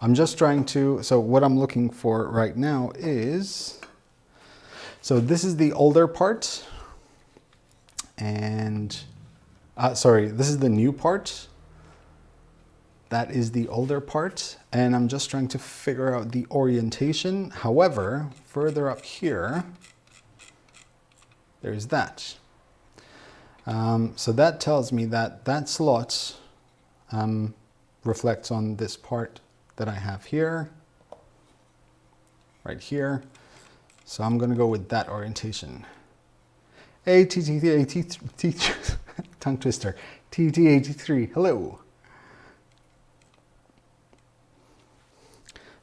[SPEAKER 1] I'm just trying to, so what I'm looking for right now is, so this is the older part, and, sorry, this is the new part. That is the older part, and I'm just trying to figure out the orientation. However, further up here, there's that. So that tells me that that slot reflects on this part that I have here, right here. So I'm going to go with that orientation. Tongue twister. TT83, hello.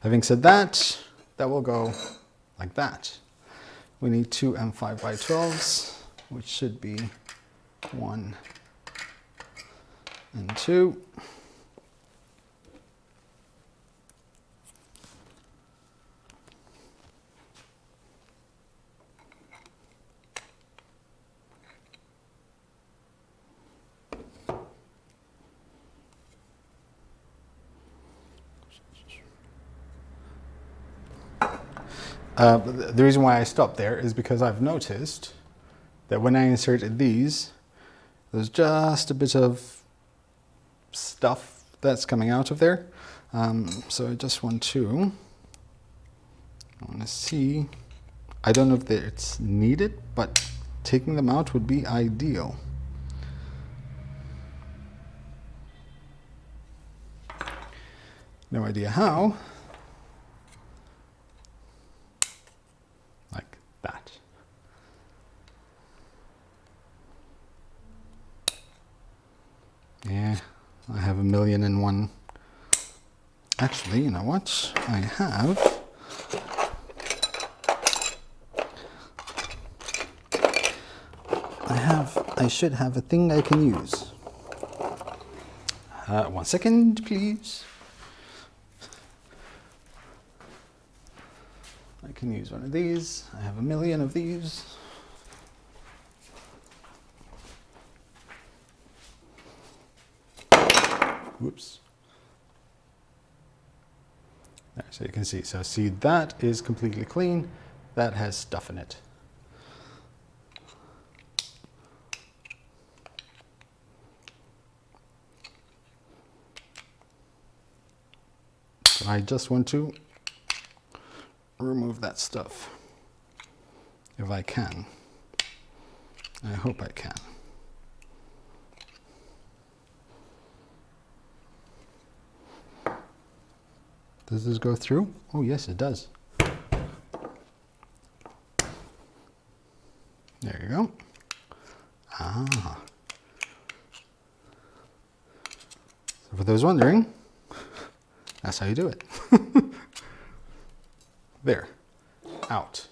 [SPEAKER 1] Having said that, that will go like that. We need two M5x12s, which should be 1 and 2. The reason why I stopped there is because I've noticed that when I inserted these, there's just a bit of stuff that's coming out of there. So I just want to see, I don't know if it's needed, but taking them out would be ideal. No idea how. Like that. Yeah, I have 1,000,001. Actually, you know what? I should have a thing I can use. 1 second, please. I can use one of these. I have 1,000,000 of these. Whoops. There, so you can see. So see, that is completely clean. That has stuff in it. So I just want to remove that stuff, if I can. I hope I can. Does this go through? Oh yes, it does. There you go. Ah. So for those wondering, that's how you do it. There, out.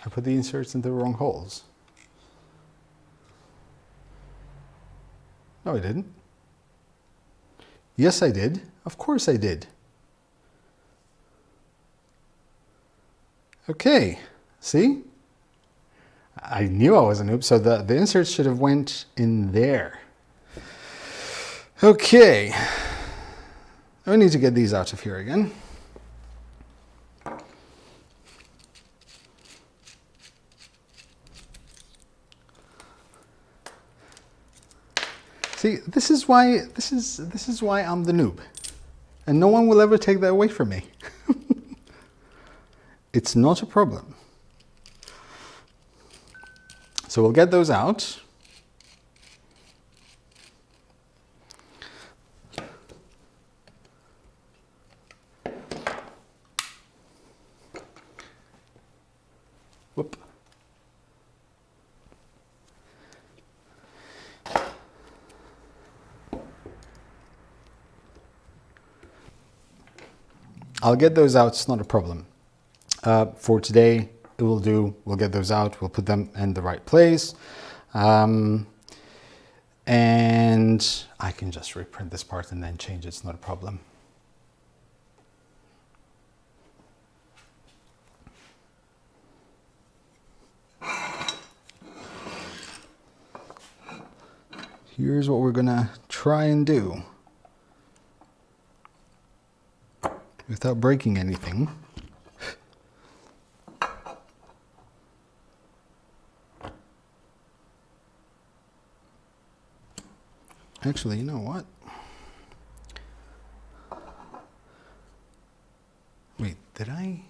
[SPEAKER 1] I put the inserts in the wrong holes. No, I didn't. Yes, I did. Of course I did. Okay, see? I knew I was a noob, so the inserts should have went in there. Okay. I need to get these out of here again. See, this is why I'm the noob. And no one will ever take that away from me. It's not a problem. So we'll get those out. Whoop. I'll get those out, it's not a problem. For today, it will do. We'll get those out, we'll put them in the right place. And I can just reprint this part and then change it, it's not a problem. Here's what we're gonna try and do without breaking anything. Actually, you know what? Wait, did I?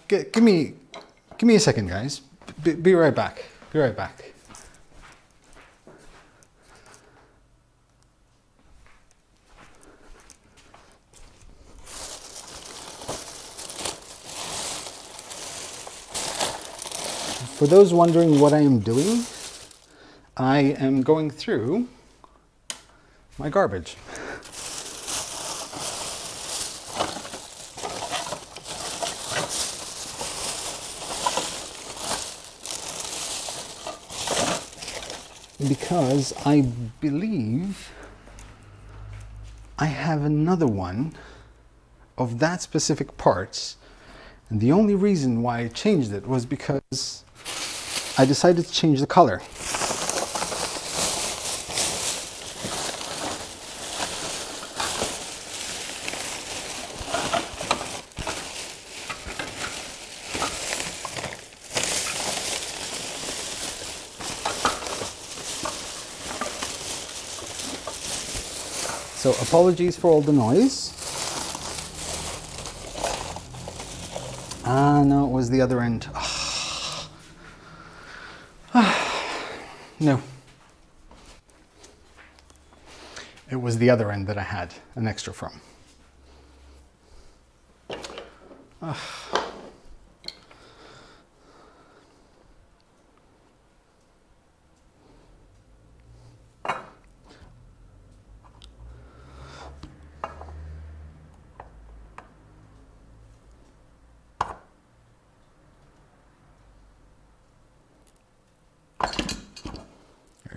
[SPEAKER 1] Give me a second, guys. Be right back. Be right back. For those wondering what I am doing, I am going through my garbage. Because I believe I have another one of that specific part, and the only reason why I changed it was because I decided to change the color. So apologies for all the noise. Ah, no, it was the other end. No. It was the other end that I had an extra from.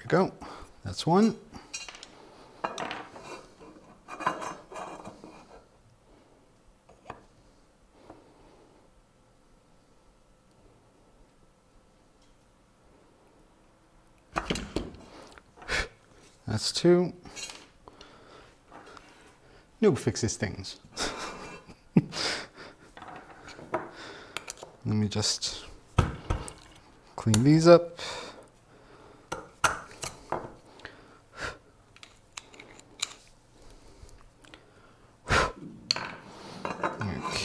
[SPEAKER 1] Go. That's one. That's two. Noob fixes things. Let me just clean these up.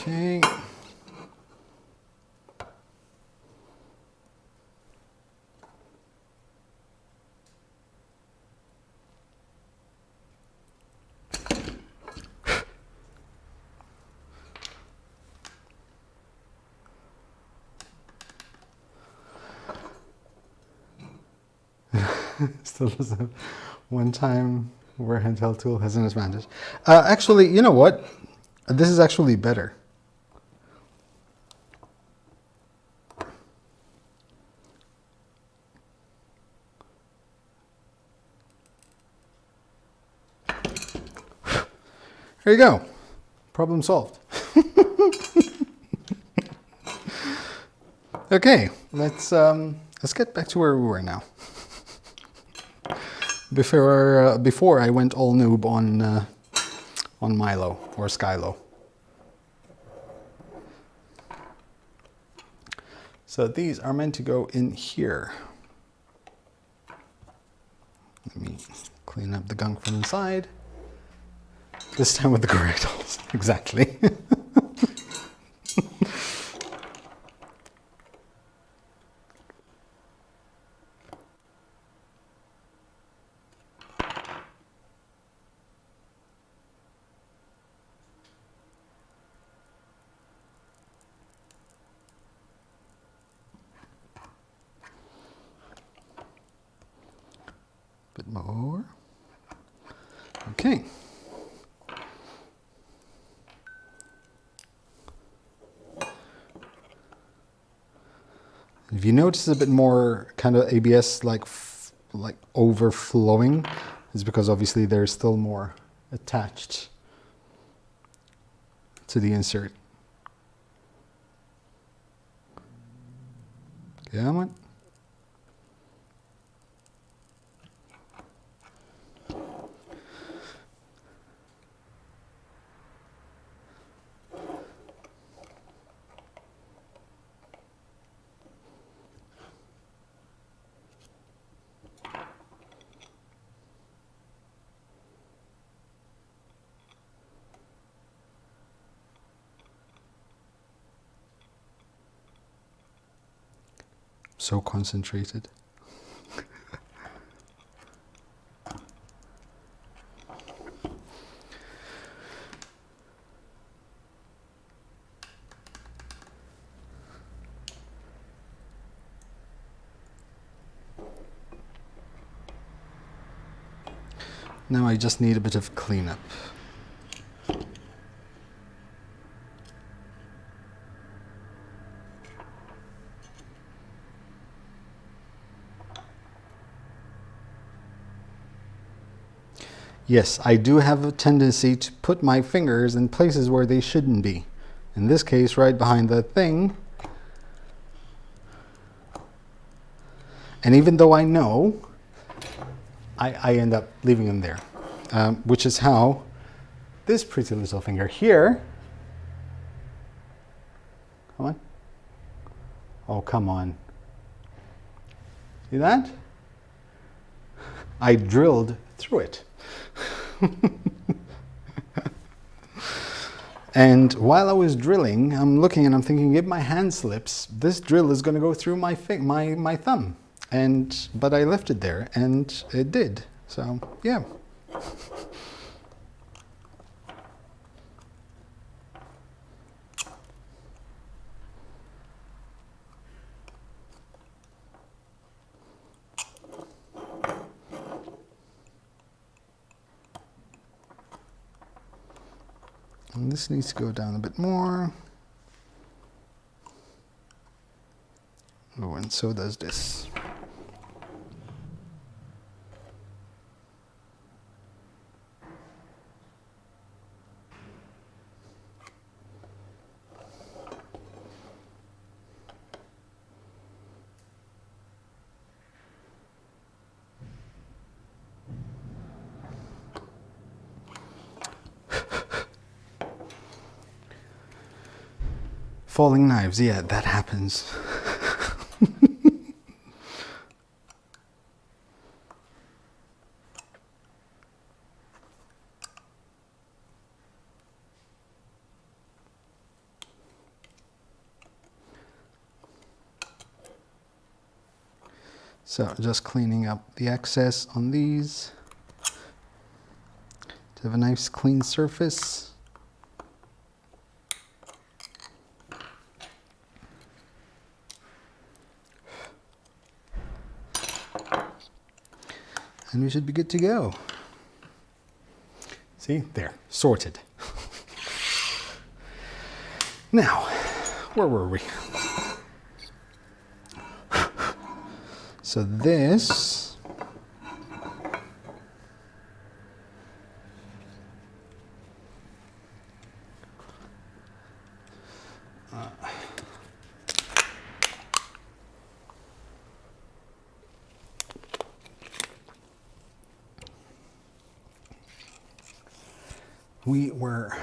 [SPEAKER 1] Okay. Still doesn't. One time where handheld tool has an advantage. Actually, you know what? This is actually better. There you go. Problem solved. Okay, let's get back to where we were now. before I went all noob on Milo or Skylo. So these are meant to go in here. Let me clean up the gunk from inside. This time with the correct holes, exactly. Bit more. Okay. If you notice a bit more kind of ABS like overflowing, it's because obviously there's still more attached to the insert. Come on. So concentrated. Now I just need a bit of cleanup. Yes, I do have a tendency to put my fingers in places where they shouldn't be. In this case, right behind that thing. And even though I know, I end up leaving them there. Which is how this pretty little finger here, come on. Oh, come on. See that? I drilled through it. And while I was drilling, I'm looking and I'm thinking, if my hand slips, this drill is going to go through my thumb. But I left it there, and it did. So yeah. And this needs to go down a bit more. Oh, and so does this. Falling knives, yeah, that happens. So just cleaning up the excess on these to have a nice clean surface. And we should be good to go. See, there, sorted. Now, where were we? So this, we were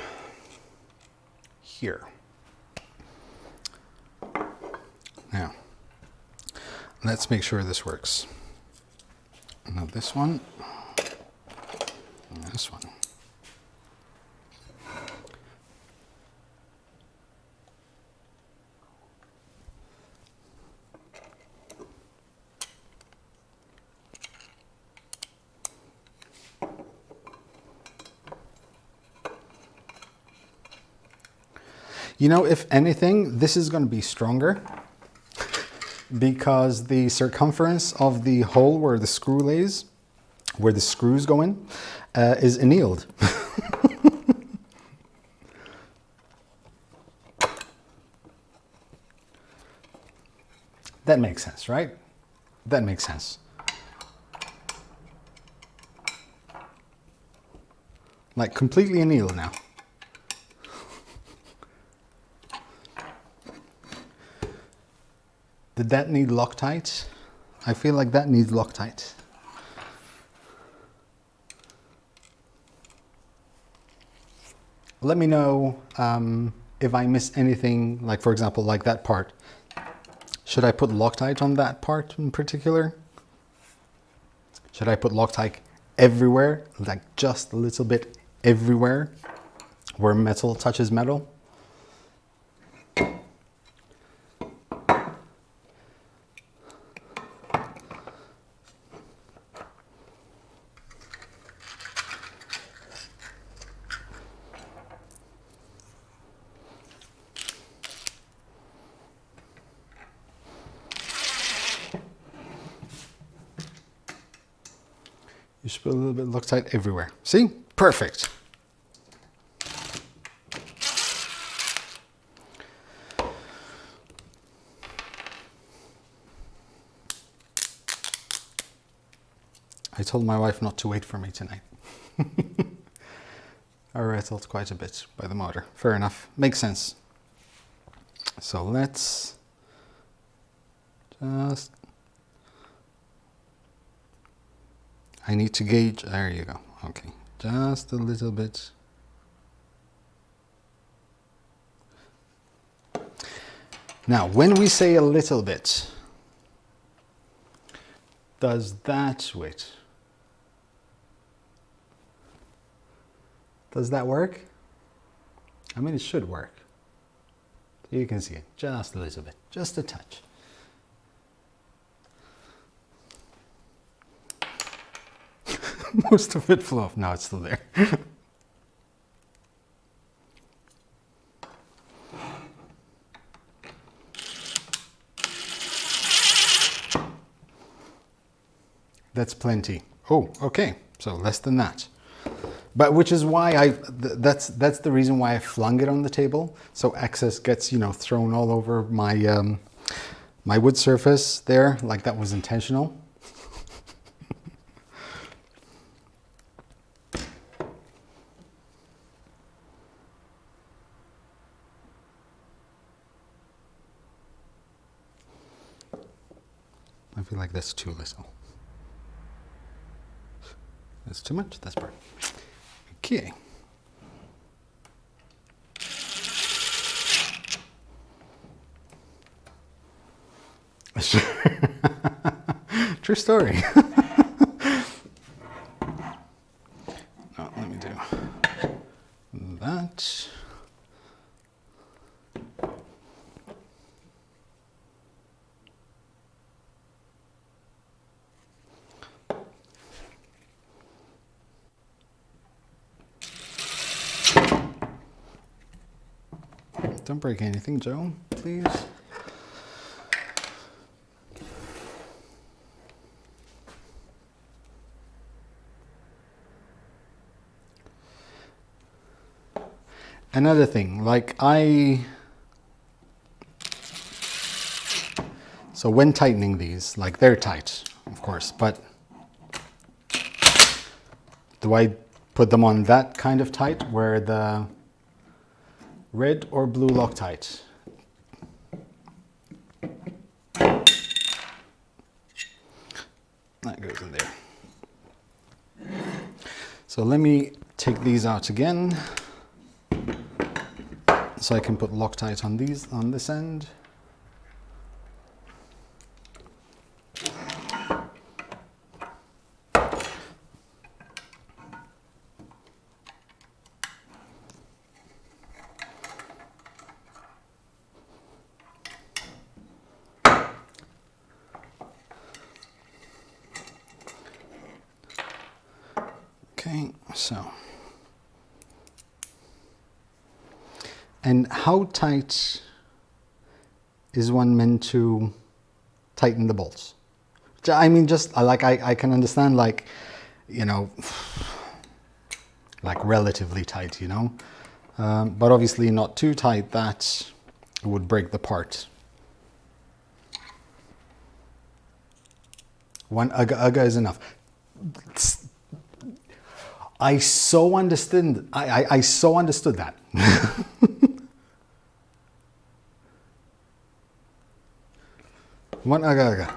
[SPEAKER 1] here. Now, let's make sure this works. Now this one, and this one. You know, if anything, this is going to be stronger because the circumference of the hole where the screw lays, where the screws go in, is annealed. That makes sense, right? That makes sense. Like completely annealed now. Did that need Loctite? I feel like that needs Loctite. Let me know if I miss anything, like for example, like that part. Should I put Loctite on that part in particular? Should I put Loctite everywhere, like just a little bit everywhere where metal touches metal? You should put a little bit of Loctite everywhere. See? Perfect. I told my wife not to wait for me tonight. I rattled quite a bit by the motor. Fair enough. Makes sense. So let's just... I need to gauge, there you go, okay, just a little bit. Now, when we say a little bit, does that work? I mean, it should work. You can see it, just a little bit, just a touch. Most of it flew off. No, it's still there. That's plenty. Oh, okay. So less than that. But which is why that's the reason why I flung it on the table. So excess gets, you know, thrown all over my my wood surface there, like that was intentional. I feel like that's too little. That's too much? That's perfect. Okay. True story. No, let me do that. Don't break anything, Joe, please. Another thing, like so when tightening these, like they're tight, of course, but do I put them on that kind of tight where the red or blue Loctite? That goes in there. So let me take these out again, so I can put Loctite on these on this end. Okay, so. And how tight is one meant to tighten the bolts? I mean, just like I can understand, like, you know, like relatively tight, you know, but obviously not too tight that it would break the part. One UGA is enough. I so understood. I so understood that. One UGA.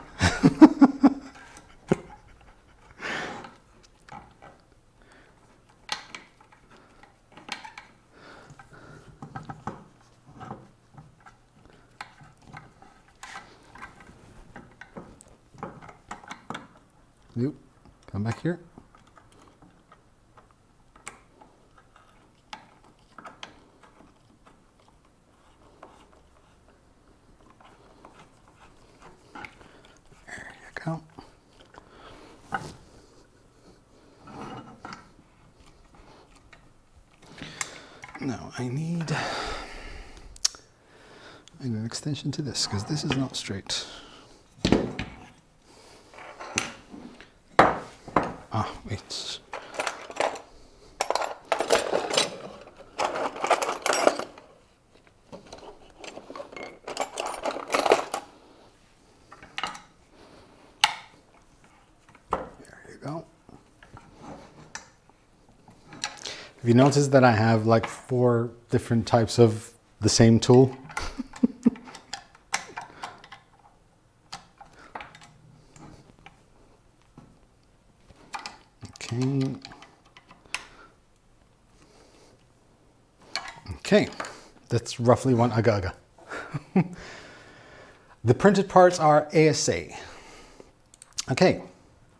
[SPEAKER 1] Nope. Come back here. There you go. Now I need an extension to this because this is not straight. Ah, wait. There you go. Have you noticed that I have like 4 different types of the same tool? Okay, that's roughly one UGA. The printed parts are ASA. Okay,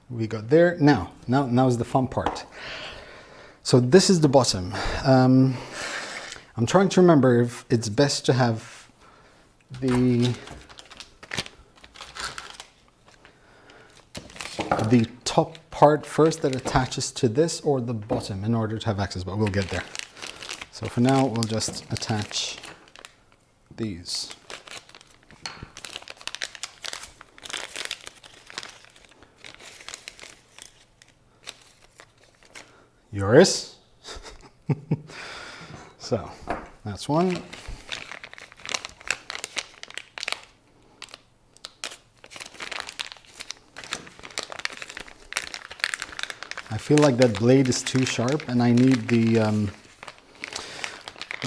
[SPEAKER 1] we got there. Now is the fun part. So this is the bottom. I'm trying to remember if it's best to have the top part first that attaches to this or the bottom in order to have access, but we'll get there. So for now, we'll just attach these. Yours. So that's one. I feel like that blade is too sharp and I need the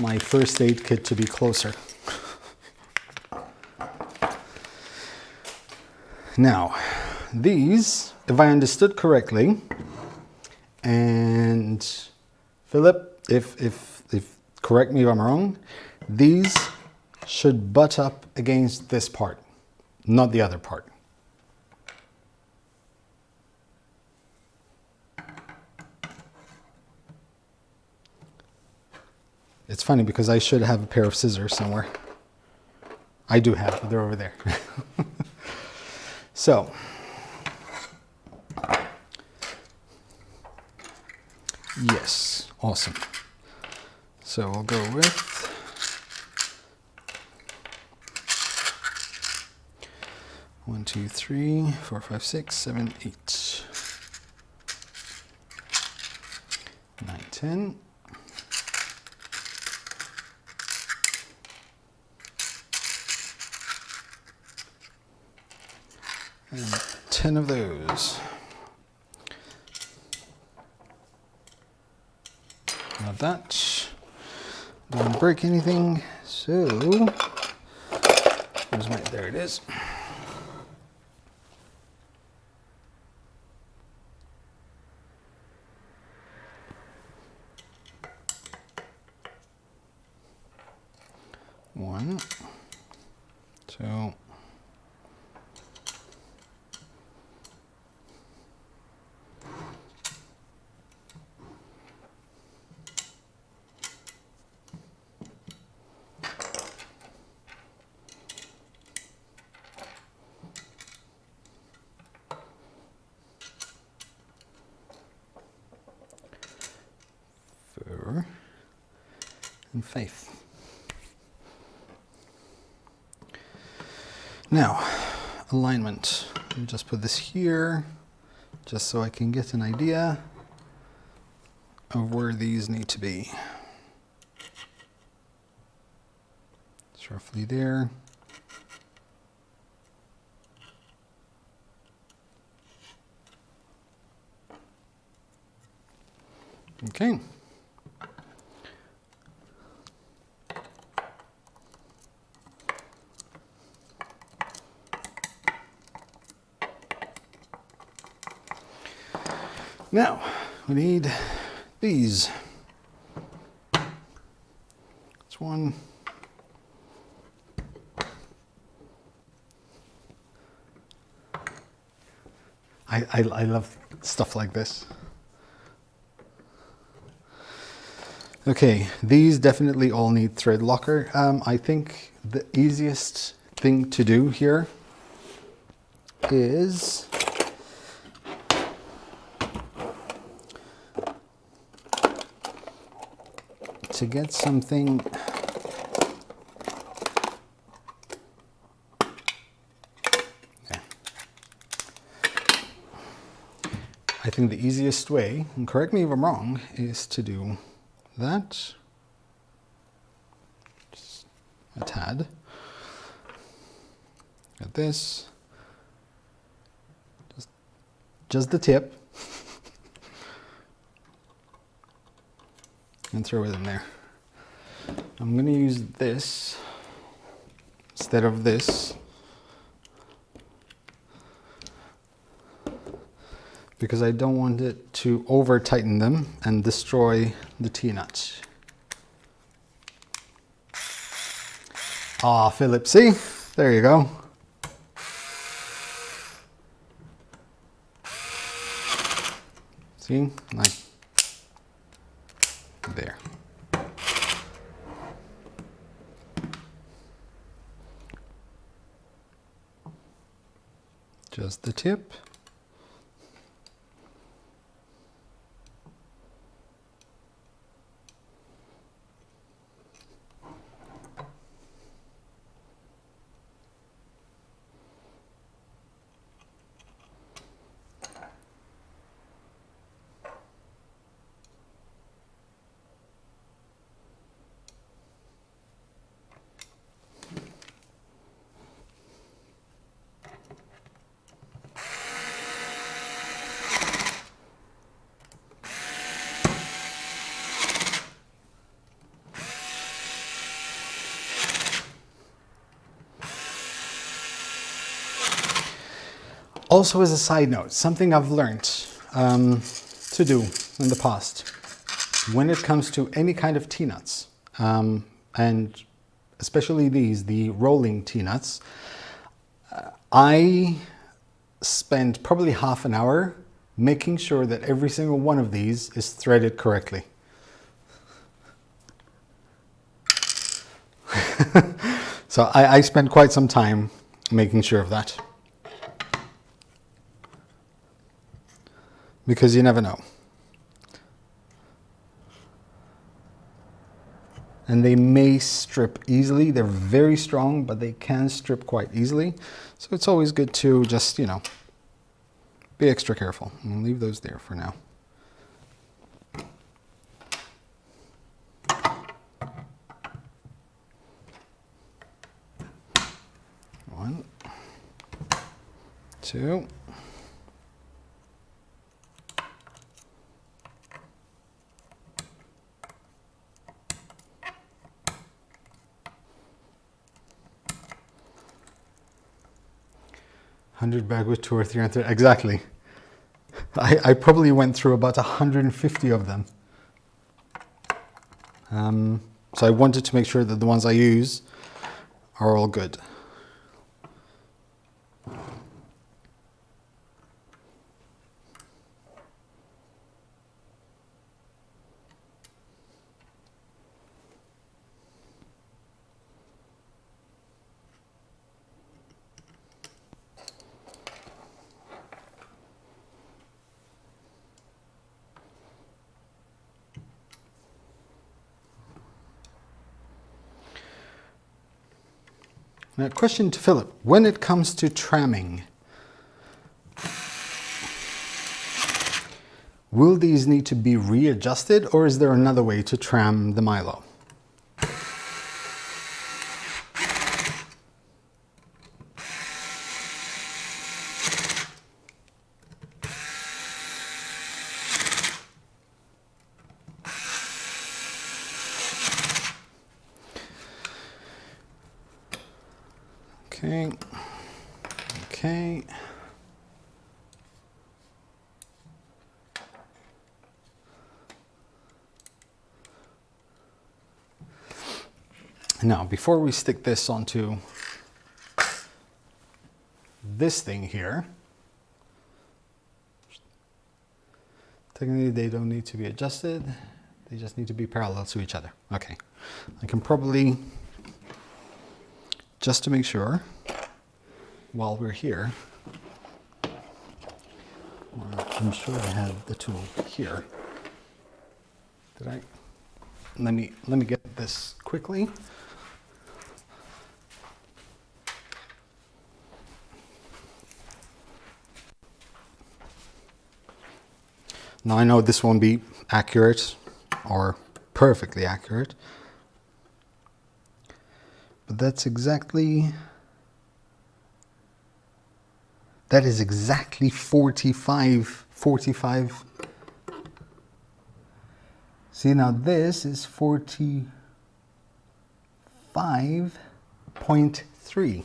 [SPEAKER 1] my first aid kit to be closer. Now, these, if I understood correctly, and Philip, if correct me if I'm wrong, these should butt up against this part, not the other part. It's funny because I should have a pair of scissors somewhere. I do have, but they're over there. So, yes, awesome. So we'll go with 1, 2, 3, 4, 5, 6, 7, 8, 9, 10. And 10 of those. Not that. Don't break anything. So, where's my, there it is. and faith. Now, alignment. Let me just put this here, just so I can get an idea of where these need to be. It's roughly there. Okay. Now, we need these. It's one. I love stuff like this. Okay, these definitely all need thread locker. I think the easiest thing to do here is to get something I think the easiest way, and correct me if I'm wrong, is to do that, just a tad, got this, just the tip, and throw it in there. I'm going to use this instead of this, because I don't want it to over tighten them and destroy the T-nuts. Ah, Philip, see? There you go. See, like there. Just the tip. Also, as a side note, something I've learned to do in the past, when it comes to any kind of T-nuts, and especially these, the rolling T-nuts, I spend probably half an hour making sure that every single one of these is threaded correctly. So I spend quite some time making sure of that. Because you never know. And they may strip easily. They're very strong, but they can strip quite easily. So it's always good to just, you know, be extra careful. And leave those there for now. One, two. Bag with 2 or 300, exactly. I probably went through about 150 of them. So I wanted to make sure that the ones I use are all good. Now, question to Philip. When it comes to tramming, will these need to be readjusted, or is there another way to tram the Milo? Okay. Okay. Now, before we stick this onto this thing here, technically they don't need to be adjusted. They just need to be parallel to each other. Okay. I can probably, just to make sure, while we're here, I'm sure I have the tool here. Did I? Let me get this quickly. Now I know this won't be accurate or perfectly accurate, but that is exactly 45. See, now this is 45.3.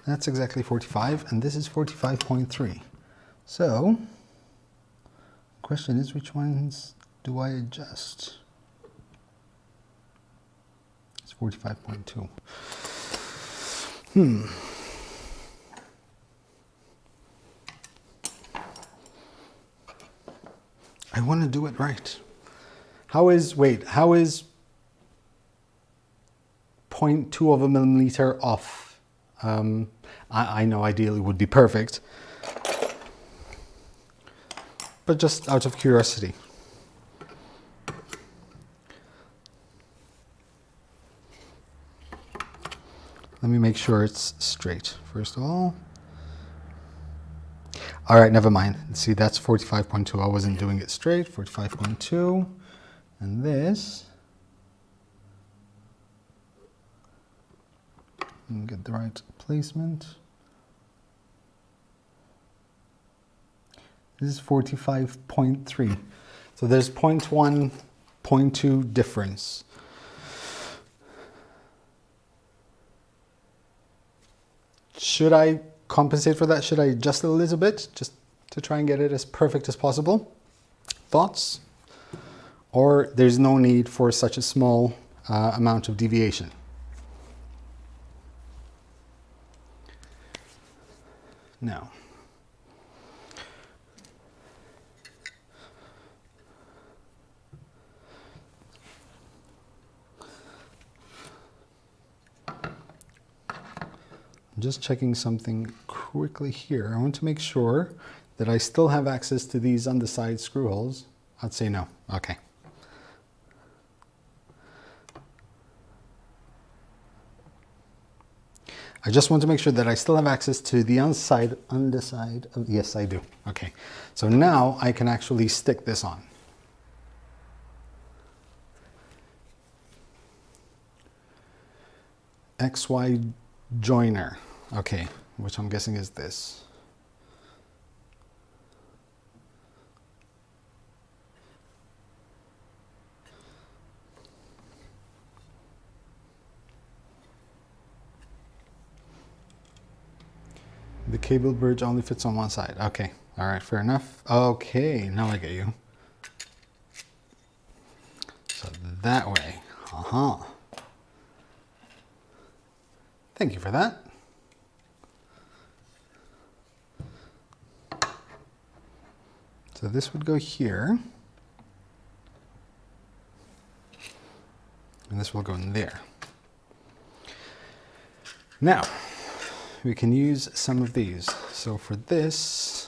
[SPEAKER 1] That's exactly 45, and this is 45.3. So, question is, which ones do I adjust? It's 45.2. I want to do it right. How is 0.2 of a millimeter off? I know ideally would be perfect, but just out of curiosity. Let me make sure it's straight, first of all. All right, never mind. See, that's 45.2. I wasn't doing it straight. 45.2. And this, let me get the right placement. This is 45.3. So there's 0.1, 0.2 difference. Should I compensate for that? Should I adjust it a little bit just to try and get it as perfect as possible? Thoughts? Or there's no need for such a small amount of deviation? Now, I'm just checking something quickly here. I want to make sure that I still have access to these underside screw holes. I'd say no. Okay. I just want to make sure that I still have access to the underside of, yes, I do. Okay. So now I can actually stick this on. XY joiner. Okay, which I'm guessing is this. The cable bridge only fits on one side. Okay, all right, fair enough. Okay, now I get you. So that way, Thank you for that. So this would go here. And this will go in there. Now, we can use some of these. So for this,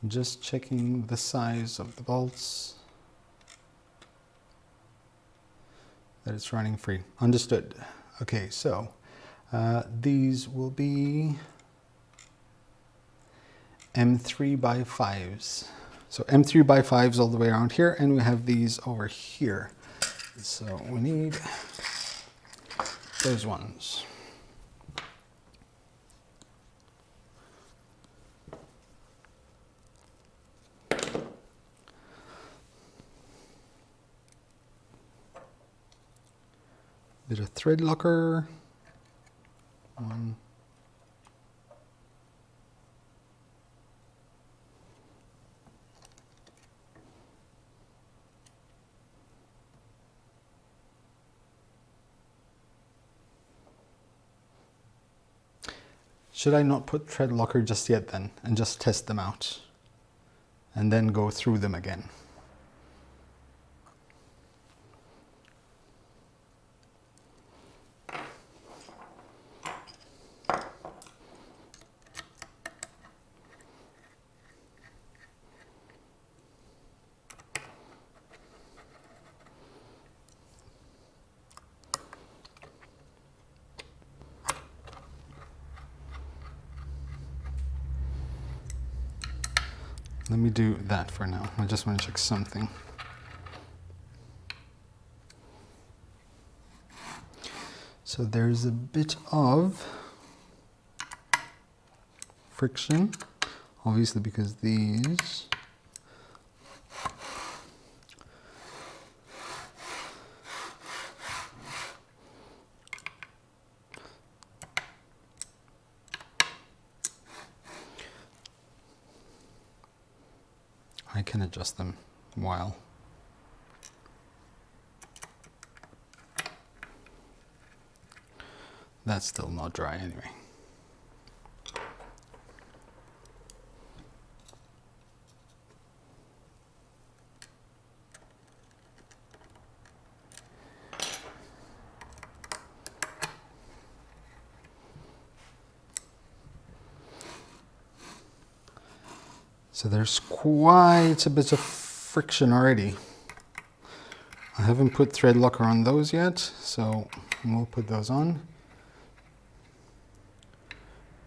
[SPEAKER 1] Just checking the size of the bolts, that it's running free. Understood. Okay, so these will be M3x5s. So M3x5s all the way around here, and we have these over here. So we need those ones. Bit of thread locker. One. Should I not put thread locker just yet then, and just test them out, and then go through them again? Let me do that for now. I just want to check something. So there's a bit of friction, obviously, because these I can adjust them while. That's still not dry anyway. So there's quite a bit of friction already. I haven't put thread locker on those yet, so we'll put those on.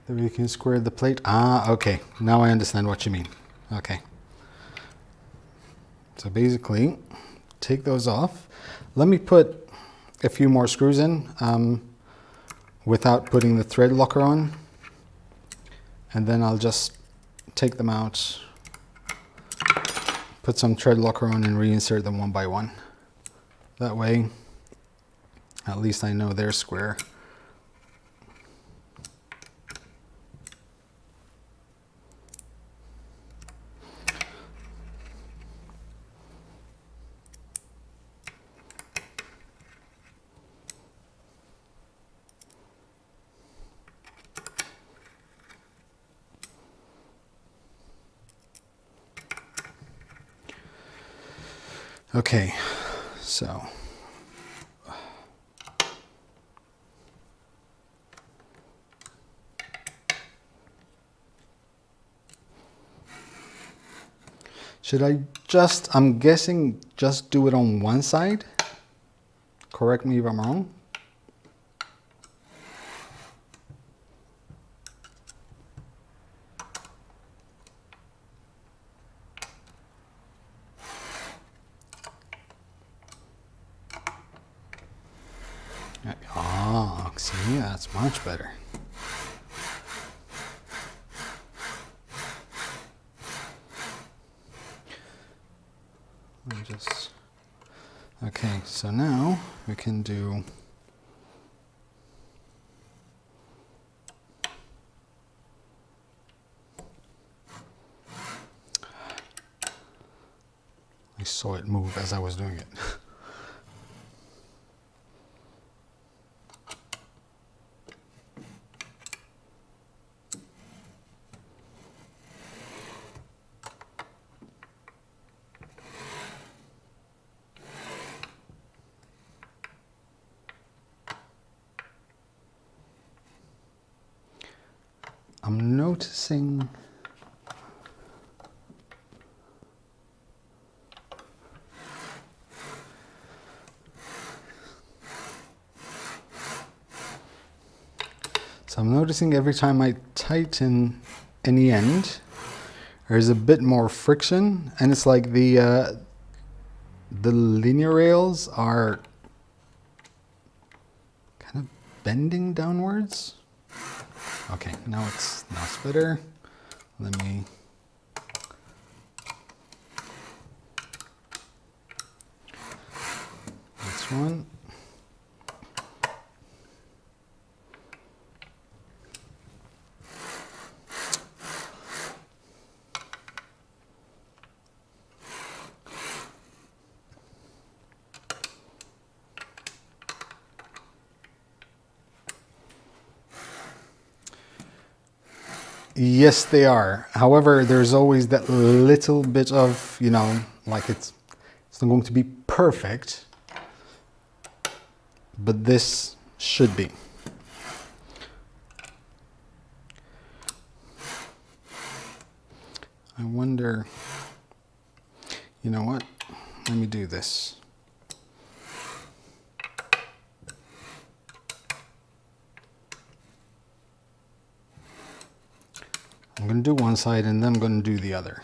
[SPEAKER 1] Then we can square the plate. Ah, okay. Now I understand what you mean. Okay. So basically, take those off. Let me put a few more screws in without putting the thread locker on. And then I'll just take them out, put some thread locker on, and reinsert them one by one. That way, at least I know they're square. Okay, so should I just, I'm guessing, just do it on one side? Correct me if I'm wrong. Ah, see, that's much better. Let me just, okay, so now we can do I saw it move as I was doing it. I'm noticing every time I tighten any end, there's a bit more friction, and it's like the linear rails are kind of bending downwards. Okay, now it's better. Let me this one. Yes, they are. However, there's always that little bit of, you know, like it's not going to be perfect, but this should be. I wonder, you know what? Let me do this. I'm going to do one side and then I'm going to do the other.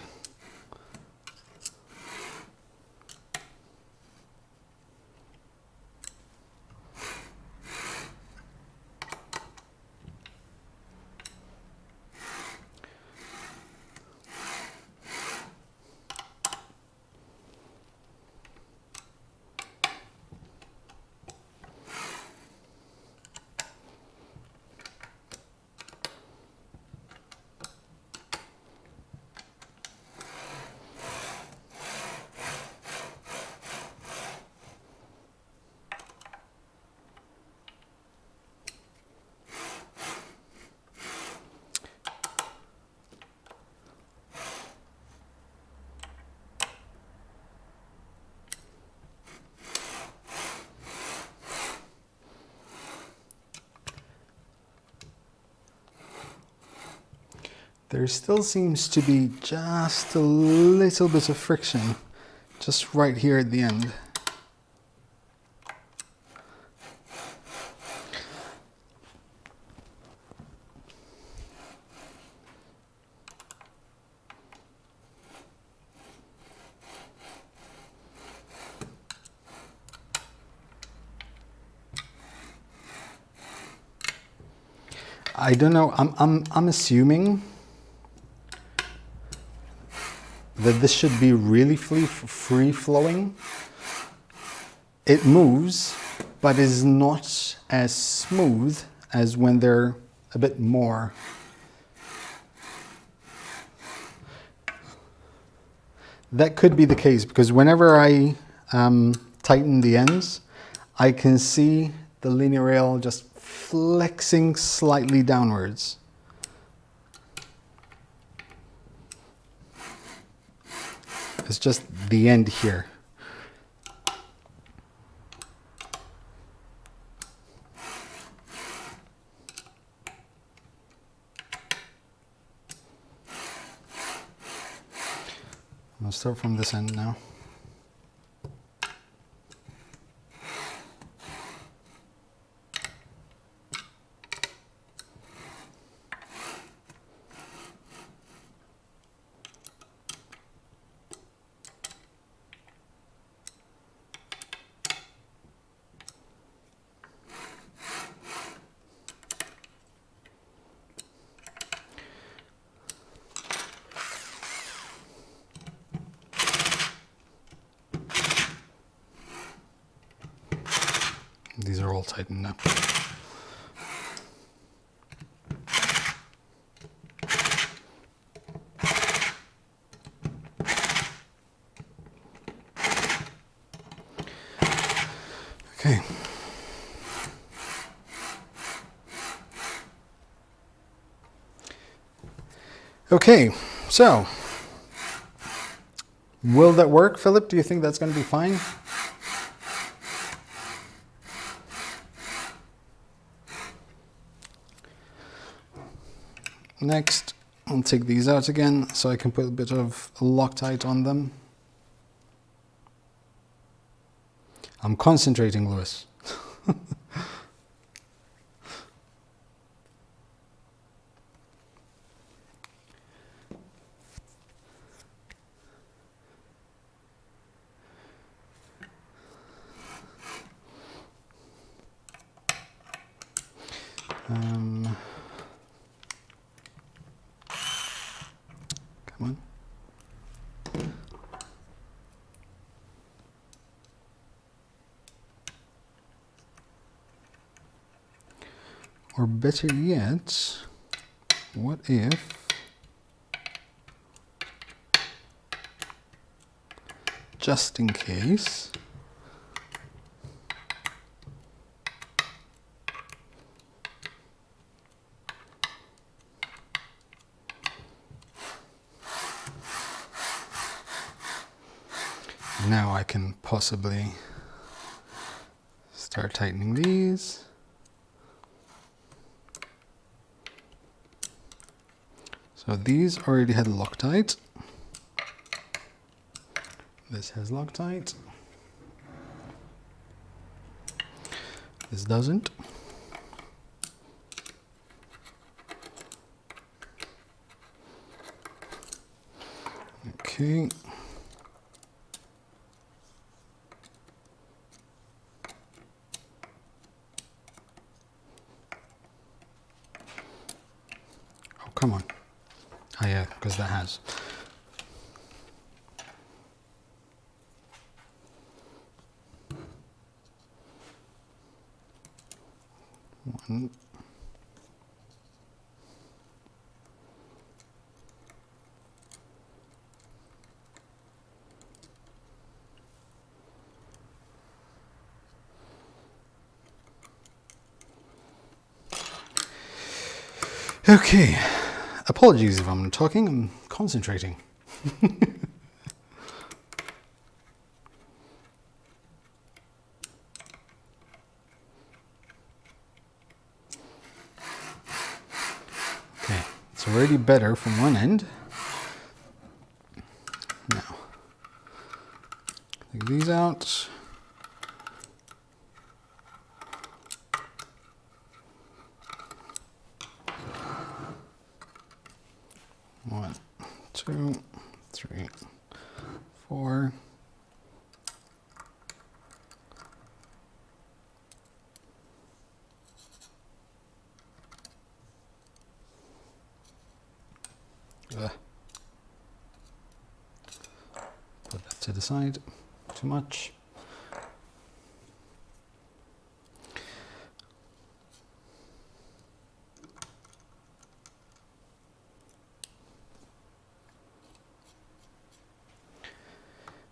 [SPEAKER 1] There still seems to be just a little bit of friction, just right here at the end. I don't know, I'm assuming that this should be really free flowing. It moves, but is not as smooth as when they're a bit more. That could be the case, because whenever I tighten the ends, I can see the linear rail just flexing slightly downwards. It's just the end here. I'll start from this end now. These are all tightened up. Okay. Okay, so will that work, Philip? Do you think that's going to be fine? Next, I'll take these out again so I can put a bit of Loctite on them. I'm concentrating, Lewis. Come on. Or better yet, what if just in case now I can possibly start tightening these. So these already had Loctite. This has Loctite. This doesn't. Okay. Oh, come on. Oh yeah, because that has. One. Okay. Apologies if I'm talking, I'm concentrating. Okay, it's already better from one end. Now, take these out. One, two, three, four. Put that to the side. Too much.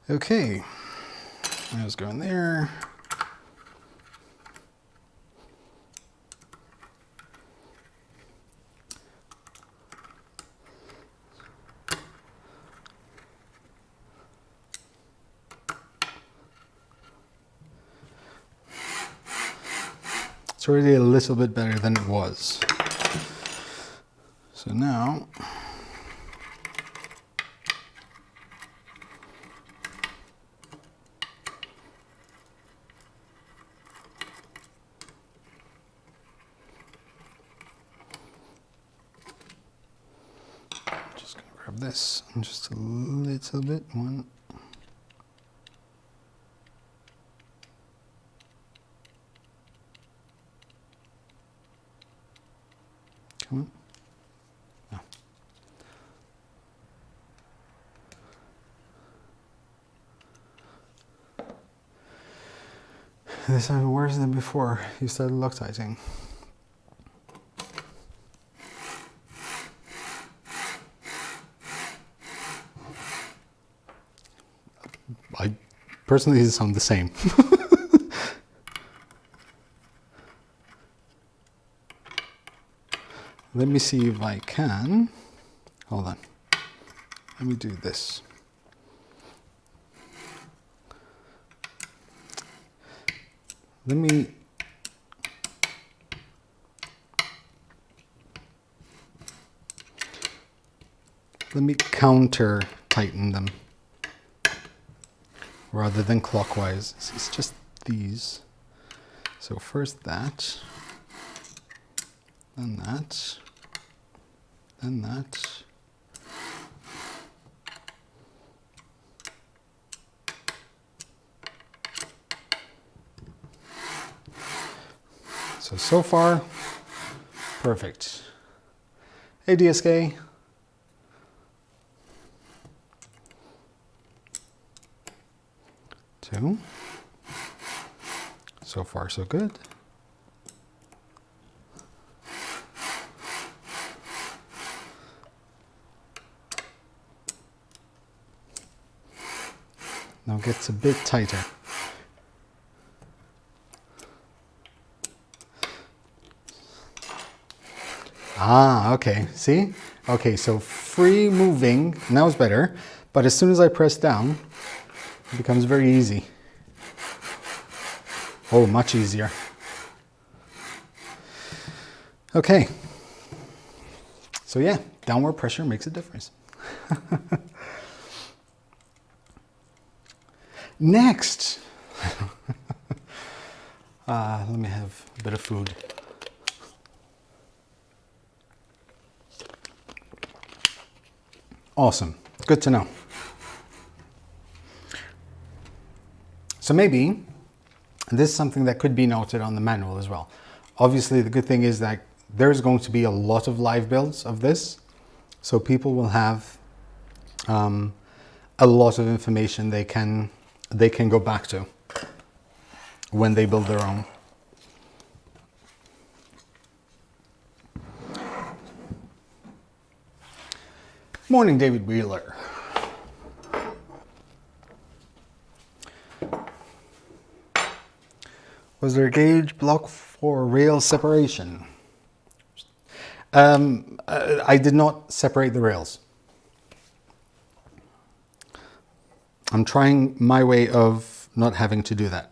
[SPEAKER 1] Okay, let's go in there. It's already a little bit better than it was. So now, just gonna grab this and just a little bit, one. Come on. No. This is worse than before you started Loctiting. I personally sound the same. Let me see if I can. Hold on. Let me do this. Let me let me counter tighten them rather than clockwise. It's just these. So first that, then that, then that. So far, perfect. ADSK. Two. So far, so good. Now it gets a bit tighter. Ah, okay, see? Okay, so free moving, now it's better, but as soon as I press down, it becomes very easy. Oh, much easier. Okay, so yeah, downward pressure makes a difference. Next, let me have a bit of food. Awesome, good to know. So maybe this is something that could be noted on the manual as well. Obviously, the good thing is that there's going to be a lot of live builds of this, so people will have a lot of information they can go back to when they build their own. Morning, David Wheeler. Was there a gauge block for rail separation? I did not separate the rails. I'm trying my way of not having to do that.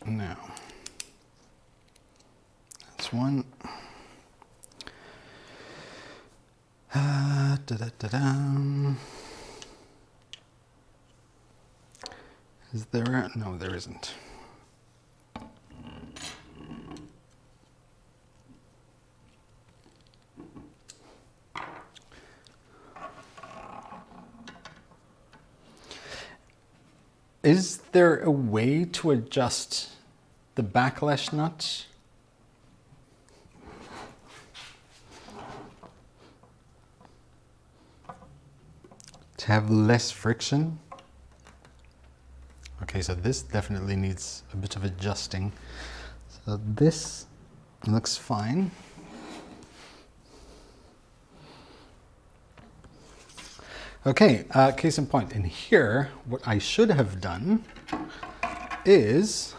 [SPEAKER 1] Now, that's one. Is there a, no, there isn't. Is there a way to adjust the backlash nut? To have less friction? Okay, so this definitely needs a bit of adjusting. So this looks fine. Okay, case in point, in here, what I should have done is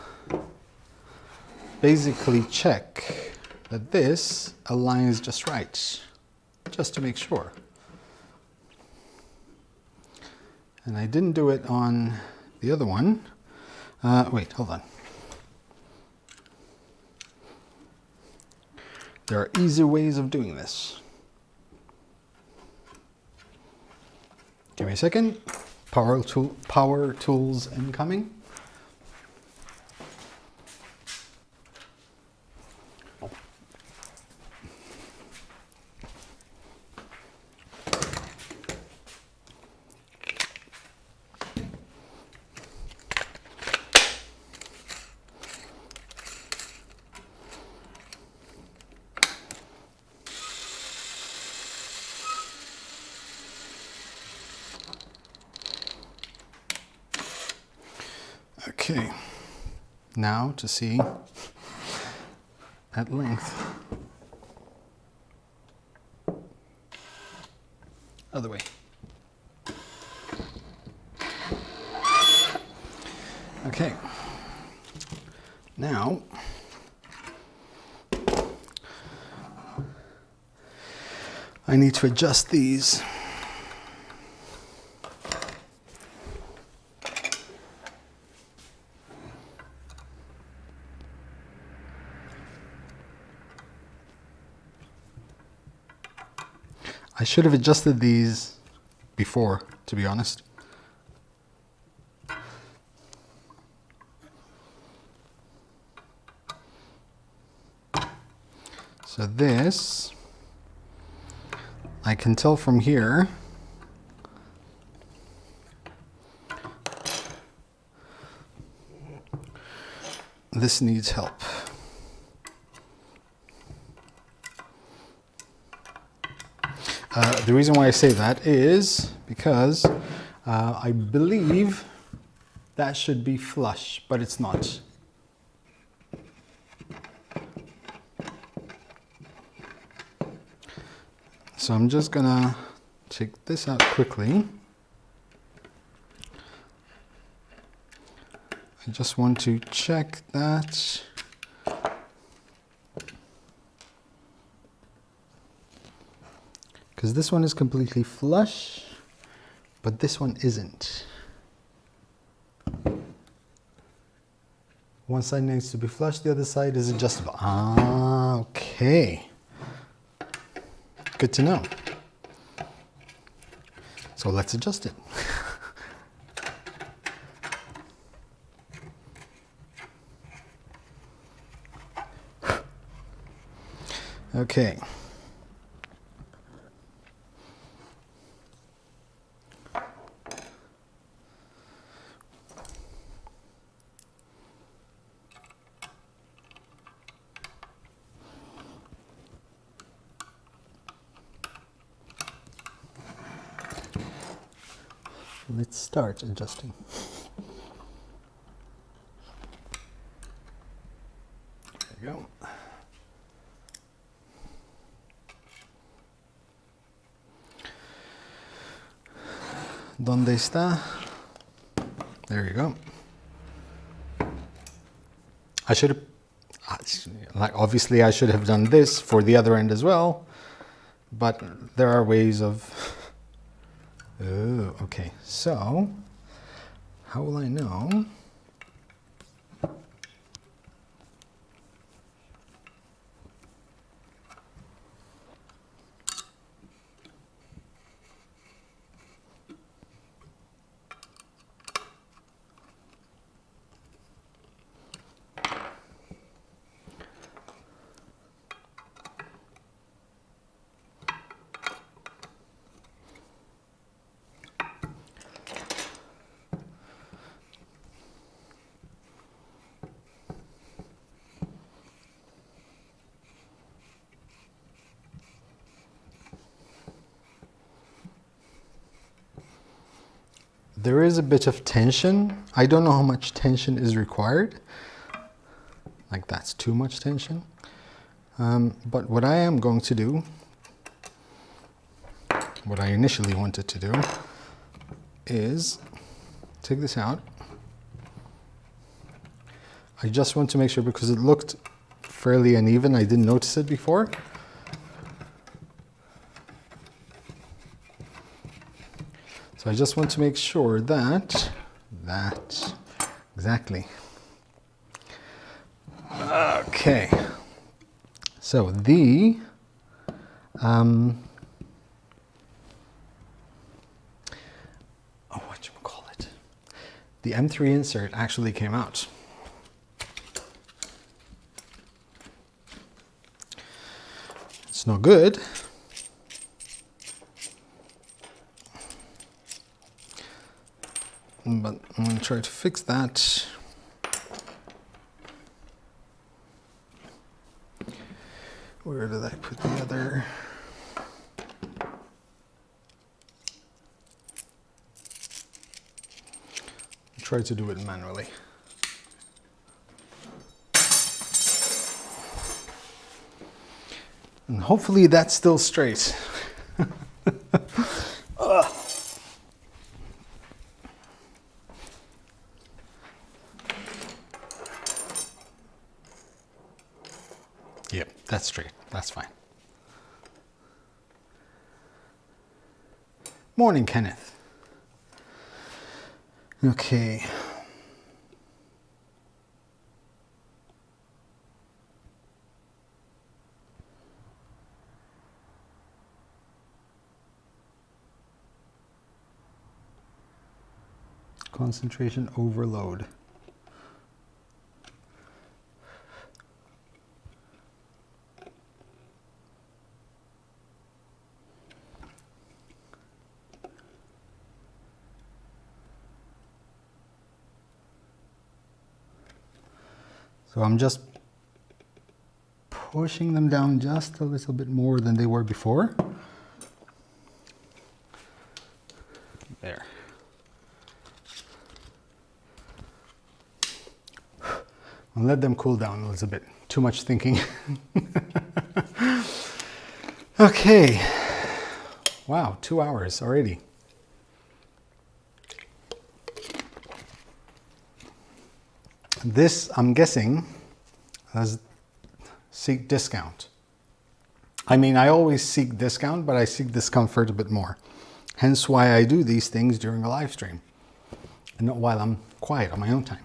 [SPEAKER 1] basically check that this aligns just right, just to make sure. And I didn't do it on the other one. Wait, hold on. There are easy ways of doing this. Give me a second. Power tools incoming. Okay, now to see at length. Other way. Okay, now I need to adjust these. I should have adjusted these before, to be honest. So this, I can tell from here, this needs help. The reason why I say that is because I believe that should be flush, but it's not. So I'm just gonna take this out quickly. I just want to check that. Because this one is completely flush, but this one isn't. One side needs to be flush, the other side is adjustable. Ah, okay. Good to know. So let's adjust it. Okay. Let's start adjusting. There you go. ¿Dónde está? There you go. I should have, like obviously I should have done this for the other end as well, but there are ways of, oh, okay. So, how will I know? There is a bit of tension. I don't know how much tension is required. Like that's too much tension. But what I am going to do, what I initially wanted to do, is take this out. I just want to make sure because it looked fairly uneven. I didn't notice it before. So I just want to make sure that, exactly. Okay. So the, whatchamacallit? The M3 insert actually came out. It's no good. But I'm going to try to fix that. Where did I put the other? Try to do it manually. And hopefully that's still straight. Yep, that's straight. That's fine. Morning, Kenneth. Okay. Concentration overload. So I'm just pushing them down just a little bit more than they were before. There. I'll let them cool down a little bit. Too much thinking. Okay. Wow, 2 hours already. This, I'm guessing, as seek discount. I mean, I always seek discount, but I seek discomfort a bit more. Hence why I do these things during a live stream and not while I'm quiet on my own time.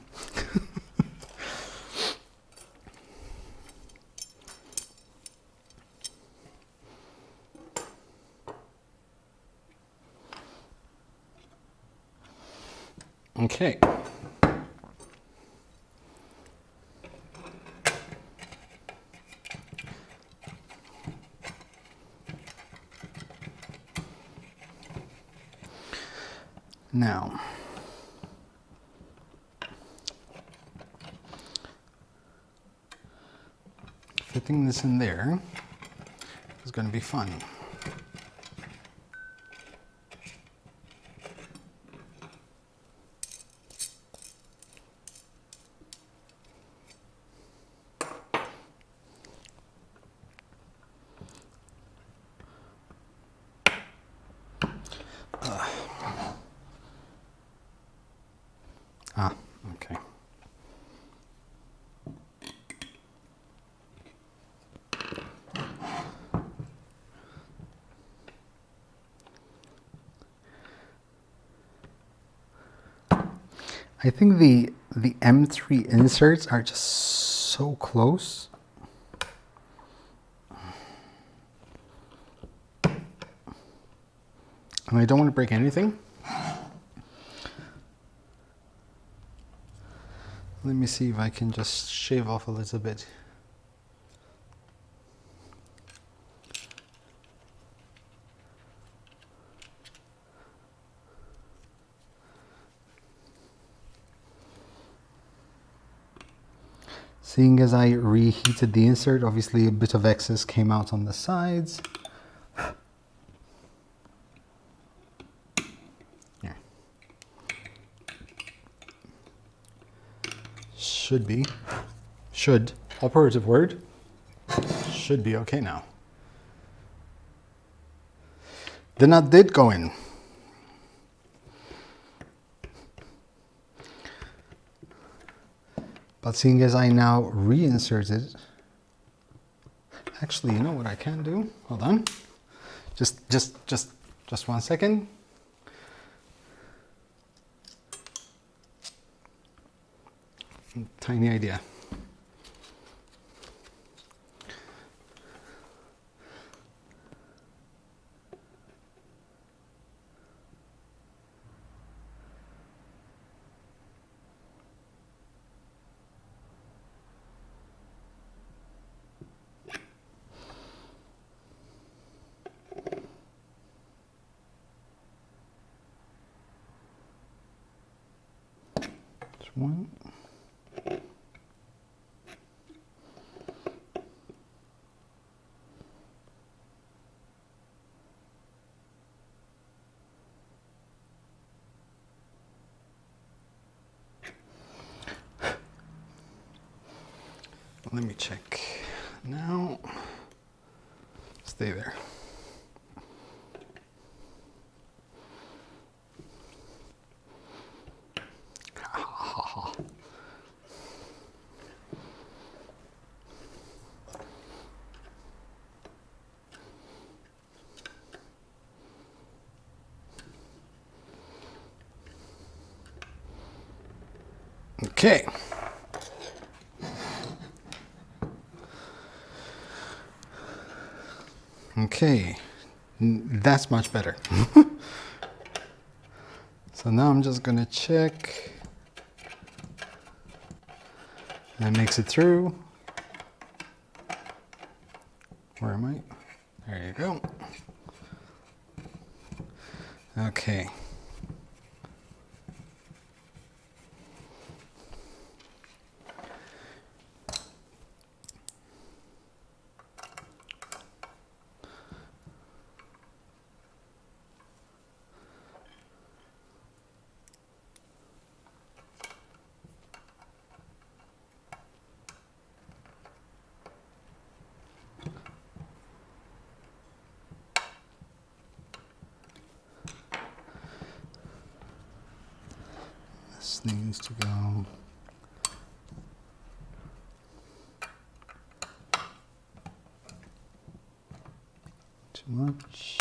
[SPEAKER 1] Okay. Now, fitting this in there is going to be fun. Okay. I think the M3 inserts are just so close. And I don't want to break anything. Let me see if I can just shave off a little bit. Seeing as I reheated the insert, obviously a bit of excess came out on the sides. Here. Operative word, should be okay now. The nut did go in. But seeing as I now reinserted, actually, you know what I can do? Hold on. Just 1 second. Tiny idea. One. Let me check now. Stay there. Okay. Okay, that's much better. So now I'm just going to check. That makes it through. Where am I? There you go. Okay. This needs to go. Too much.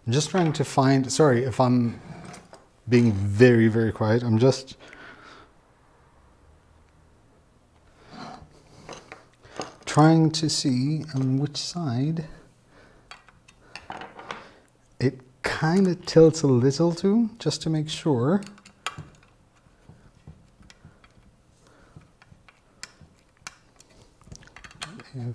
[SPEAKER 1] I'm just trying to find, sorry if I'm being very, very quiet. I'm just trying to see on which side it kind of tilts a little to, just to make sure. If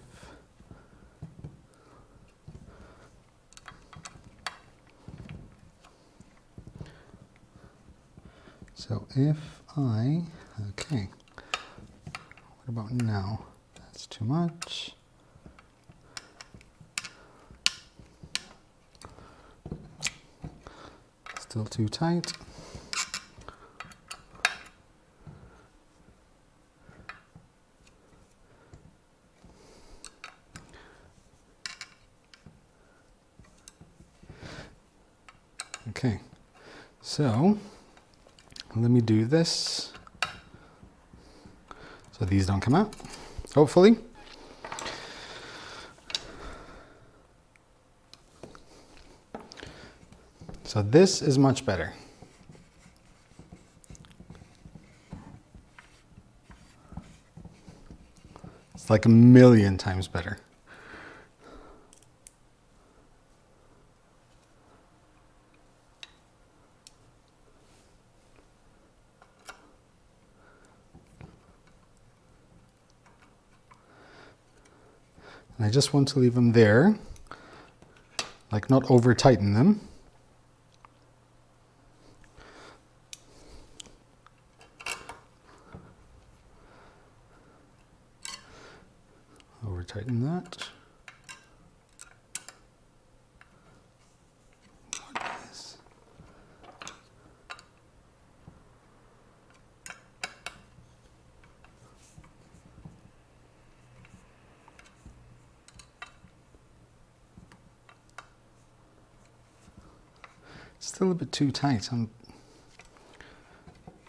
[SPEAKER 1] so, if I, okay, what about now? That's too much. Still too tight. Okay, so let me do this so these don't come out, hopefully. So this is much better. It's like a million times better. And I just want to leave them there, like not over tighten them. Over tighten that. What is? Still a bit too tight.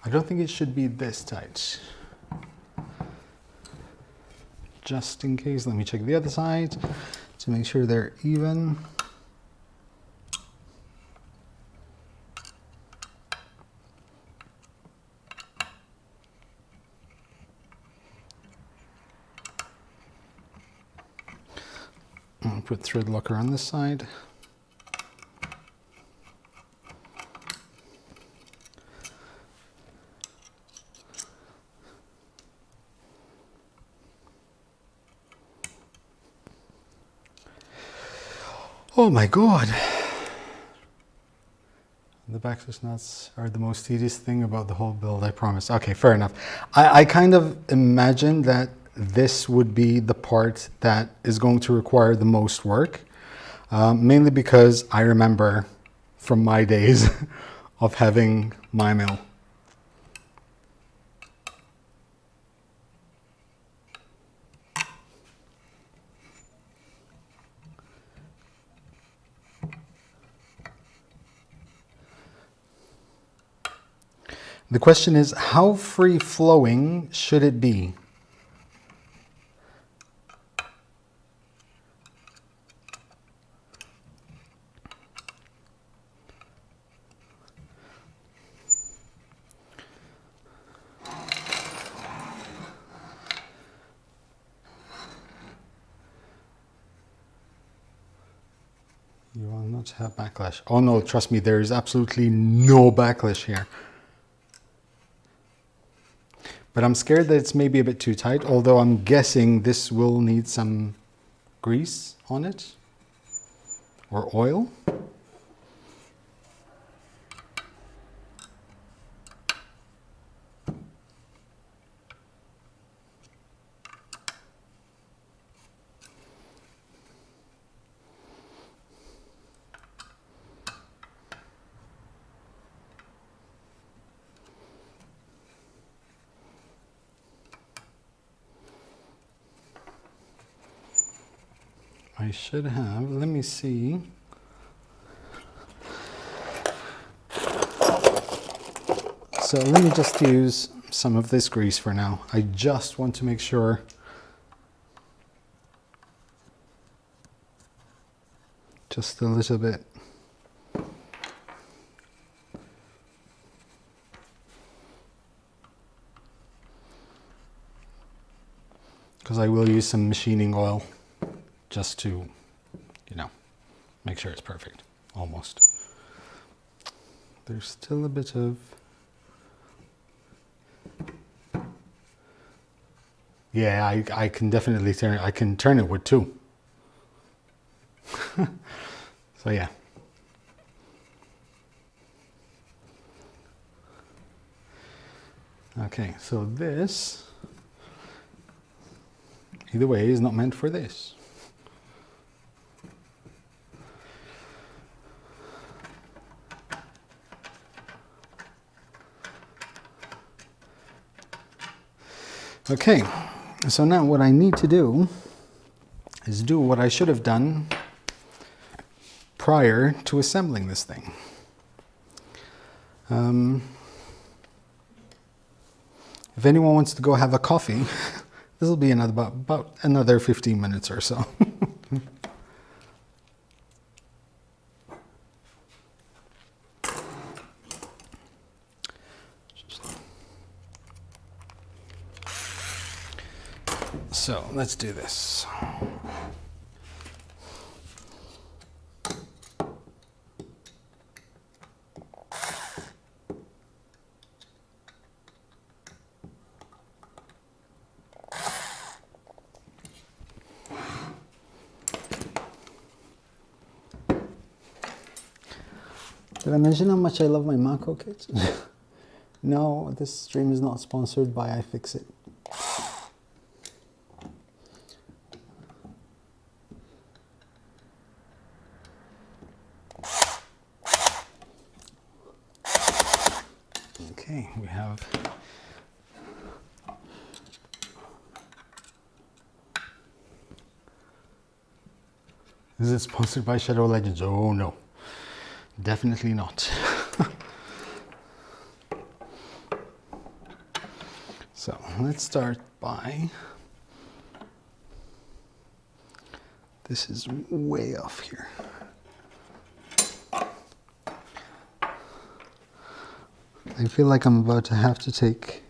[SPEAKER 1] I don't think it should be this tight. Just in case, let me check the other side to make sure they're even. I'll put thread locker on this side. Oh my God. The backslash nuts are the most tedious thing about the whole build, I promise. Okay, fair enough. I kind of imagined that this would be the part that is going to require the most work, mainly because I remember from my days of having my mill. The question is, how free-flowing should it be? not have backlash. Oh no, trust me, there is absolutely no backlash here. But I'm scared that it's maybe a bit too tight, although I'm guessing this will need some grease on it or oil. I should have, let me see. So let me just use some of this grease for now. I just want to make sure just a little bit. Because I will use some machining oil just to, you know, make sure it's perfect, almost. There's still a bit of, yeah, I can definitely turn it, I can turn it with two. So yeah. Okay, so this, either way, is not meant for this. Okay, so now what I need to do is do what I should have done prior to assembling this thing. If anyone wants to go have a coffee, this will be about another 15 minutes or so. So let's do this. Did I mention how much I love my Mako kits? No, this stream is not sponsored by iFixit. Okay, we have Is it sponsored by Shadow Legends? Oh no, definitely not. So let's start by, this is way off here. I feel like I'm about to have to take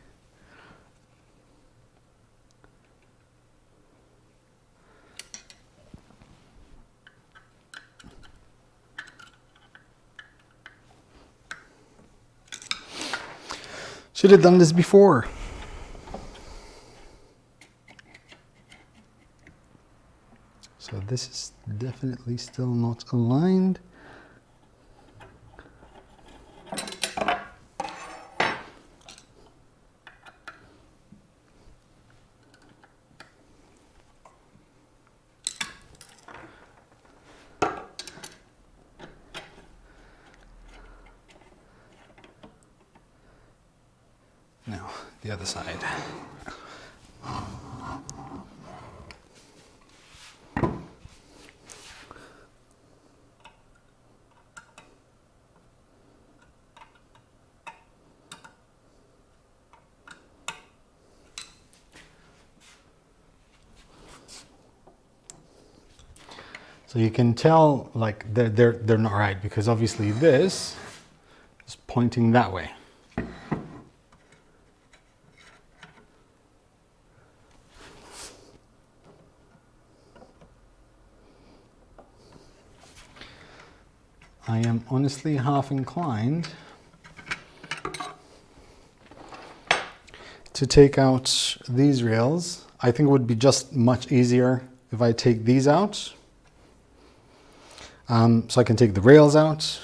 [SPEAKER 1] should have done this before. So this is definitely still not aligned. Now, the other side. So you can tell, like, they're not right, because obviously this is pointing that way. honestly half inclined to take out these rails. I think it would be just much easier if I take these out. So I can take the rails out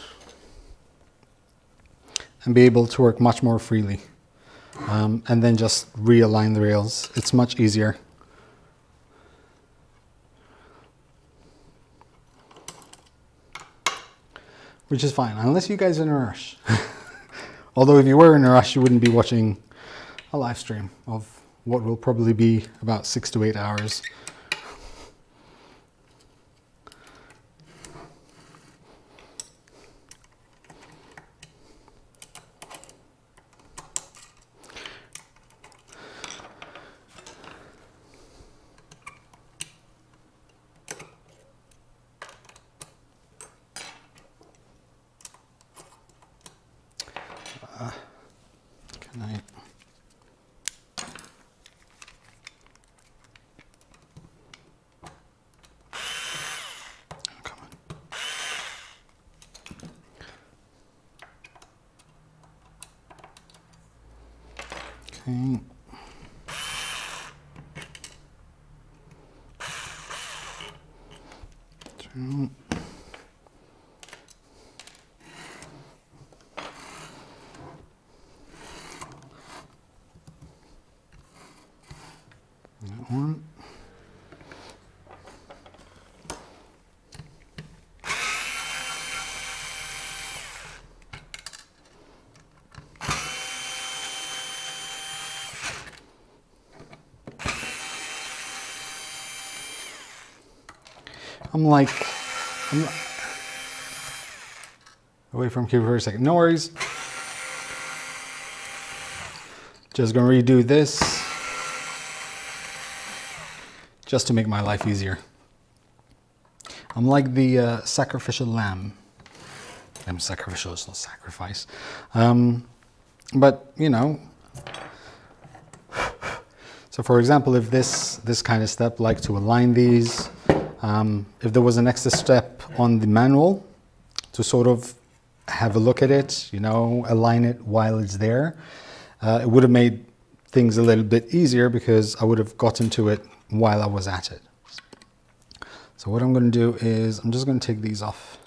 [SPEAKER 1] and be able to work much more freely. And then just realign the rails. It's much easier. Which is fine, unless you guys are in a rush. Although if you were in a rush, you wouldn't be watching a live stream of what will probably be about 6 to 8 hours. Can I? Come on. Okay. Two. That one. I'm away from here for a second. No worries. Just gonna redo this just to make my life easier. I'm like the sacrificial lamb. I'm sacrificial, it's not sacrifice. But you know, so for example, if this kind of step, like to align these, if there was an extra step on the manual to sort of have a look at it, you know, align it while it's there, it would have made things a little bit easier because I would have gotten to it while I was at it. So what I'm going to do is I'm just going to take these off.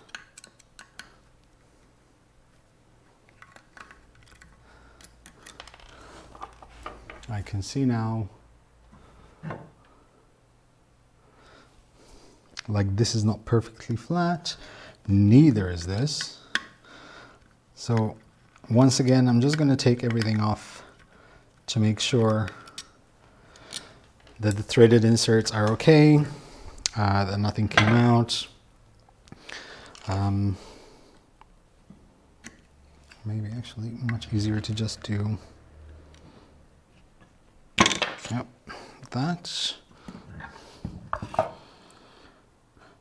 [SPEAKER 1] I can see now, like this is not perfectly flat, neither is this. So once again, I'm just going to take everything off to make sure that the threaded inserts are okay, that nothing came out. Maybe actually much easier to just do, yep, that.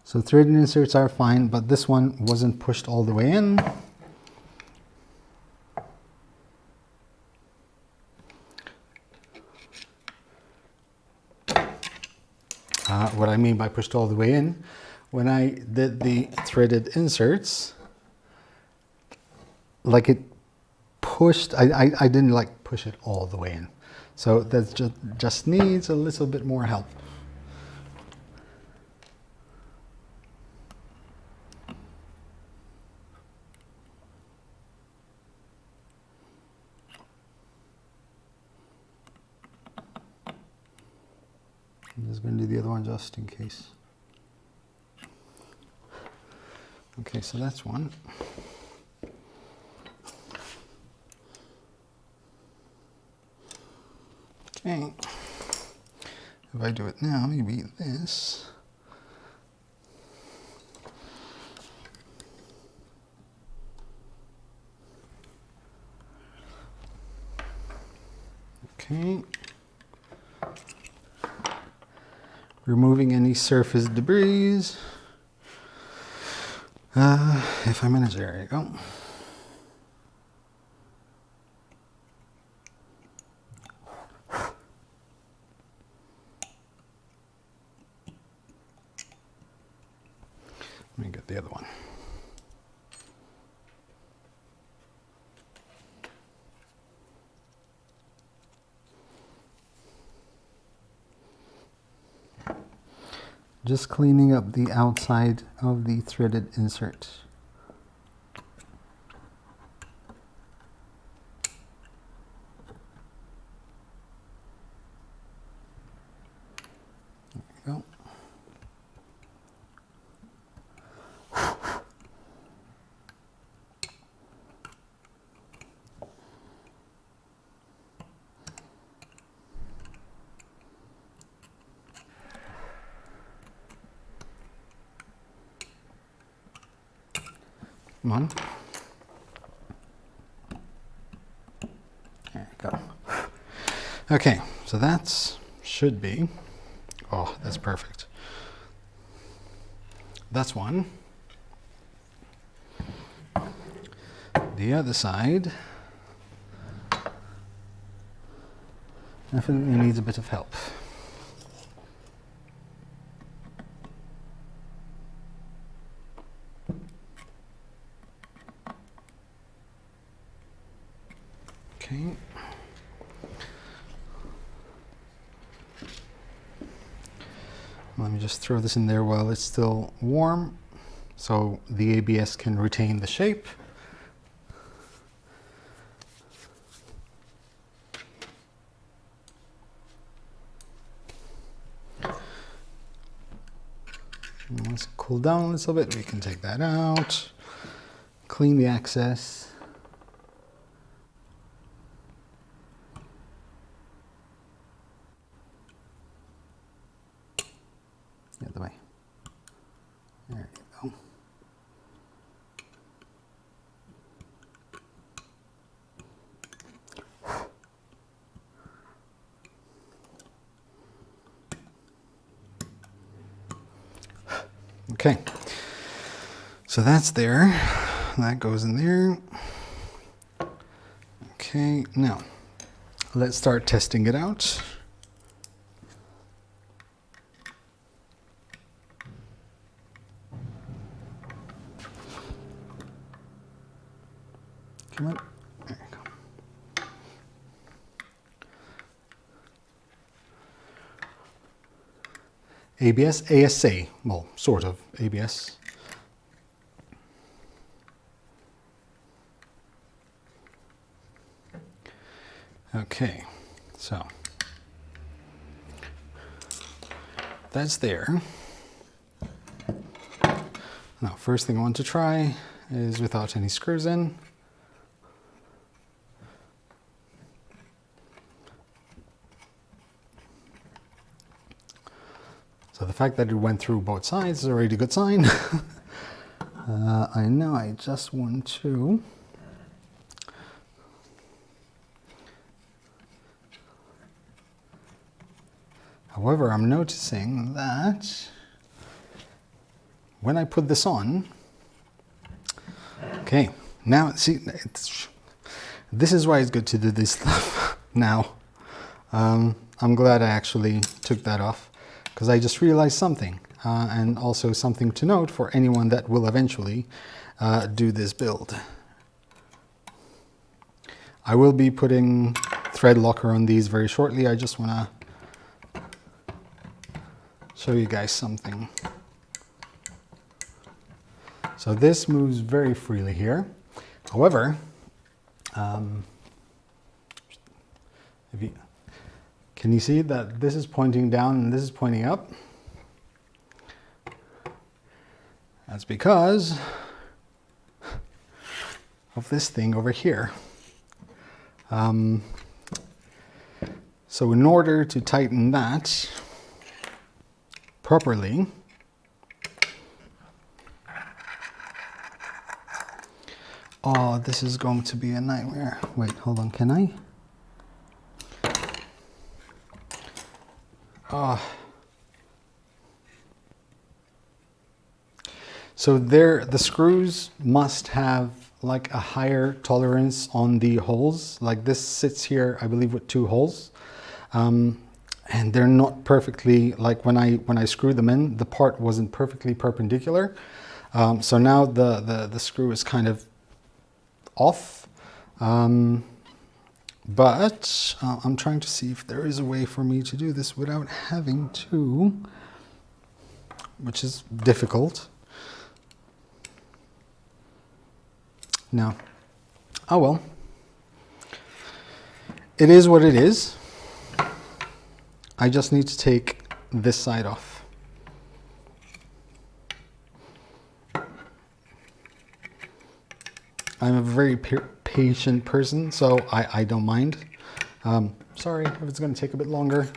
[SPEAKER 1] So threaded inserts are fine, but this one wasn't pushed all the way in. What I mean by pushed all the way in, when I did the threaded inserts, like it pushed, I didn't like push it all the way in. So that just needs a little bit more help. I'm just going to do the other one just in case. Okay, so that's one. Okay, if I do it now, maybe this. Okay. Removing any surface debris. If I manage, there you go. Let me get the other one. Just cleaning up the outside of the threaded insert. There we go. Come on. There you go. Okay, so that should be, oh, that's perfect. That's one. The other side definitely needs a bit of help. Okay. Let me just throw this in there while it's still warm so the ABS can retain the shape. And once it cools down a little bit, we can take that out, clean the excess. The other way. There you go. Okay, so that's there. That goes in there. Okay, now let's start testing it out. Come on. There you go. ABS, ASA, well, sort of ABS. Okay, so that's there. Now, first thing I want to try is without any screws in. So the fact that it went through both sides is already a good sign. I know I just want to however, I'm noticing that when I put this on, okay, now see, this is why it's good to do this stuff now. I'm glad I actually took that off, because I just realized something, and also something to note for anyone that will eventually do this build. I will be putting thread locker on these very shortly. I just want to show you guys something. So this moves very freely here. However, can you see that this is pointing down and this is pointing up? That's because of this thing over here. So in order to tighten that properly, oh, this is going to be a nightmare. Wait, hold on, can I? Oh. So there, the screws must have like a higher tolerance on the holes. Like this sits here, I believe, with 2 holes. And they're not perfectly, like when I screwed them in, the part wasn't perfectly perpendicular. So now the screw is kind of off. But I'm trying to see if there is a way for me to do this without having to which is difficult. No. Oh well. It is what it is. I just need to take this side off. I'm a very patient person, so I don't mind. Sorry if it's going to take a bit longer.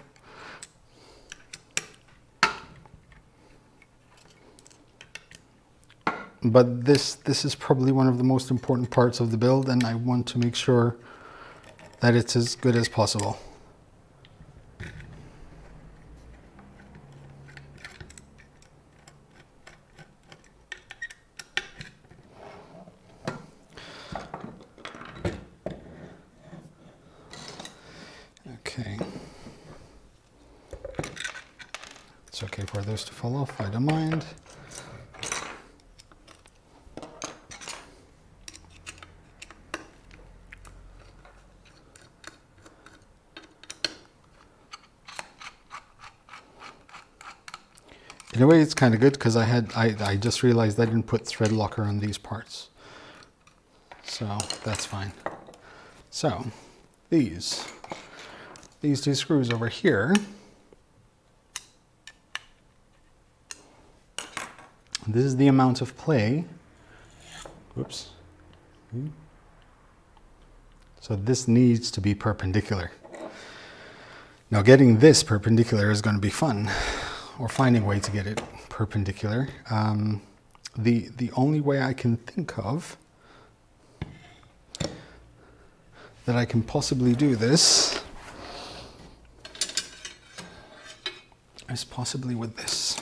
[SPEAKER 1] But this is probably one of the most important parts of the build, and I want to make sure that it's as good as possible. Okay. It's okay for those to fall off, I don't mind. In a way, it's kind of good because I just realized I didn't put thread locker on these parts. So that's fine. So these two screws over here, this is the amount of play. Whoops. So this needs to be perpendicular. Now getting this perpendicular is going to be fun. Or finding a way to get it perpendicular. The only way I can think of that I can possibly do this is possibly with this.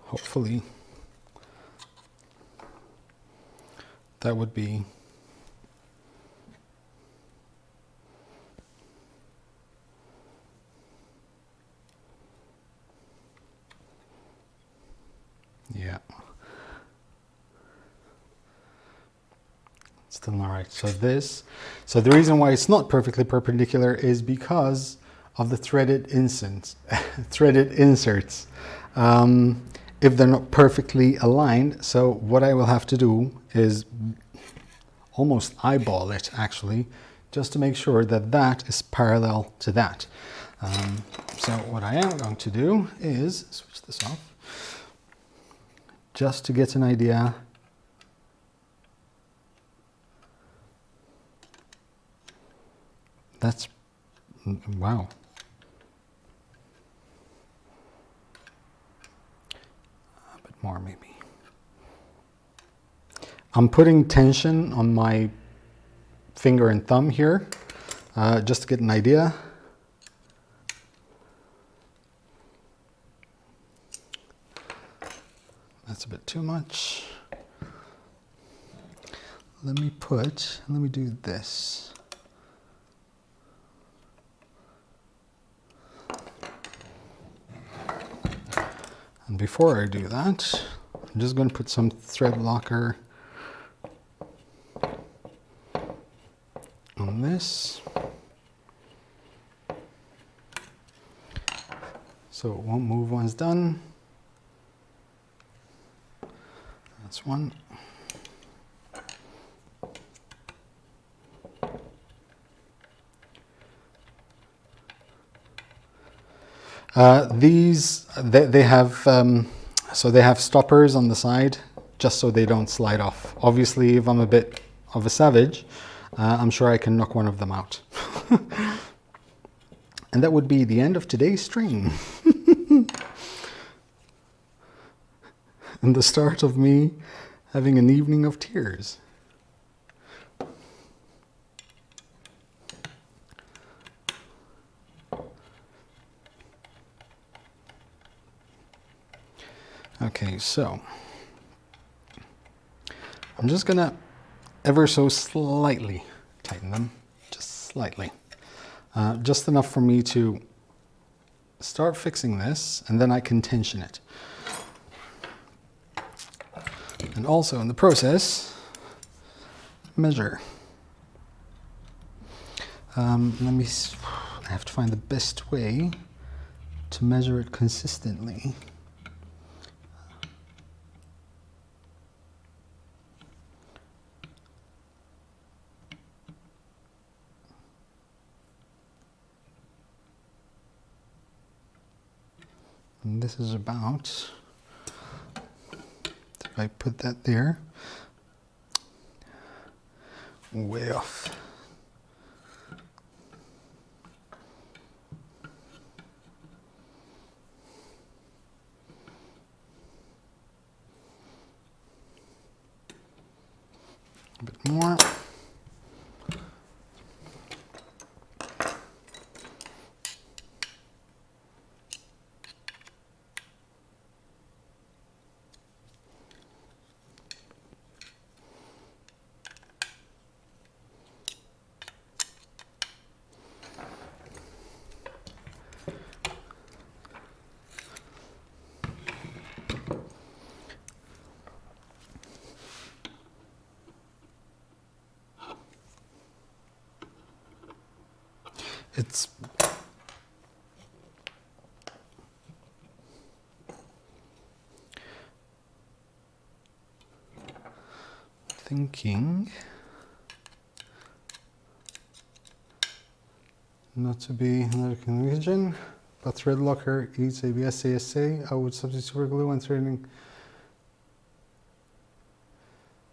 [SPEAKER 1] Hopefully that would be still not right. So the reason why it's not perfectly perpendicular is because of the threaded inserts. If they're not perfectly aligned, so what I will have to do is almost eyeball it actually, just to make sure that that is parallel to that. So what I am going to do is switch this off, just to get an idea. That's, wow. A bit more maybe. I'm putting tension on my finger and thumb here, just to get an idea. That's a bit too much. Let me do this. And before I do that, I'm just going to put some thread locker on this, so it won't move once done. That's one. These they have so they have stoppers on the side just so they don't slide off. Obviously, if I'm a bit of a savage, I'm sure I can knock one of them out. And that would be the end of today's stream. And the start of me having an evening of tears. Okay, so I'm just gonna ever so slightly tighten them, just slightly. Just enough for me to start fixing this, and then I can tension it. And also in the process, measure. I have to find the best way to measure it consistently. And this is about, if I put that there, way off. A bit more. It's thinking not to be another confusion, but thread locker eats ABS ASA. I would substitute super glue when threading.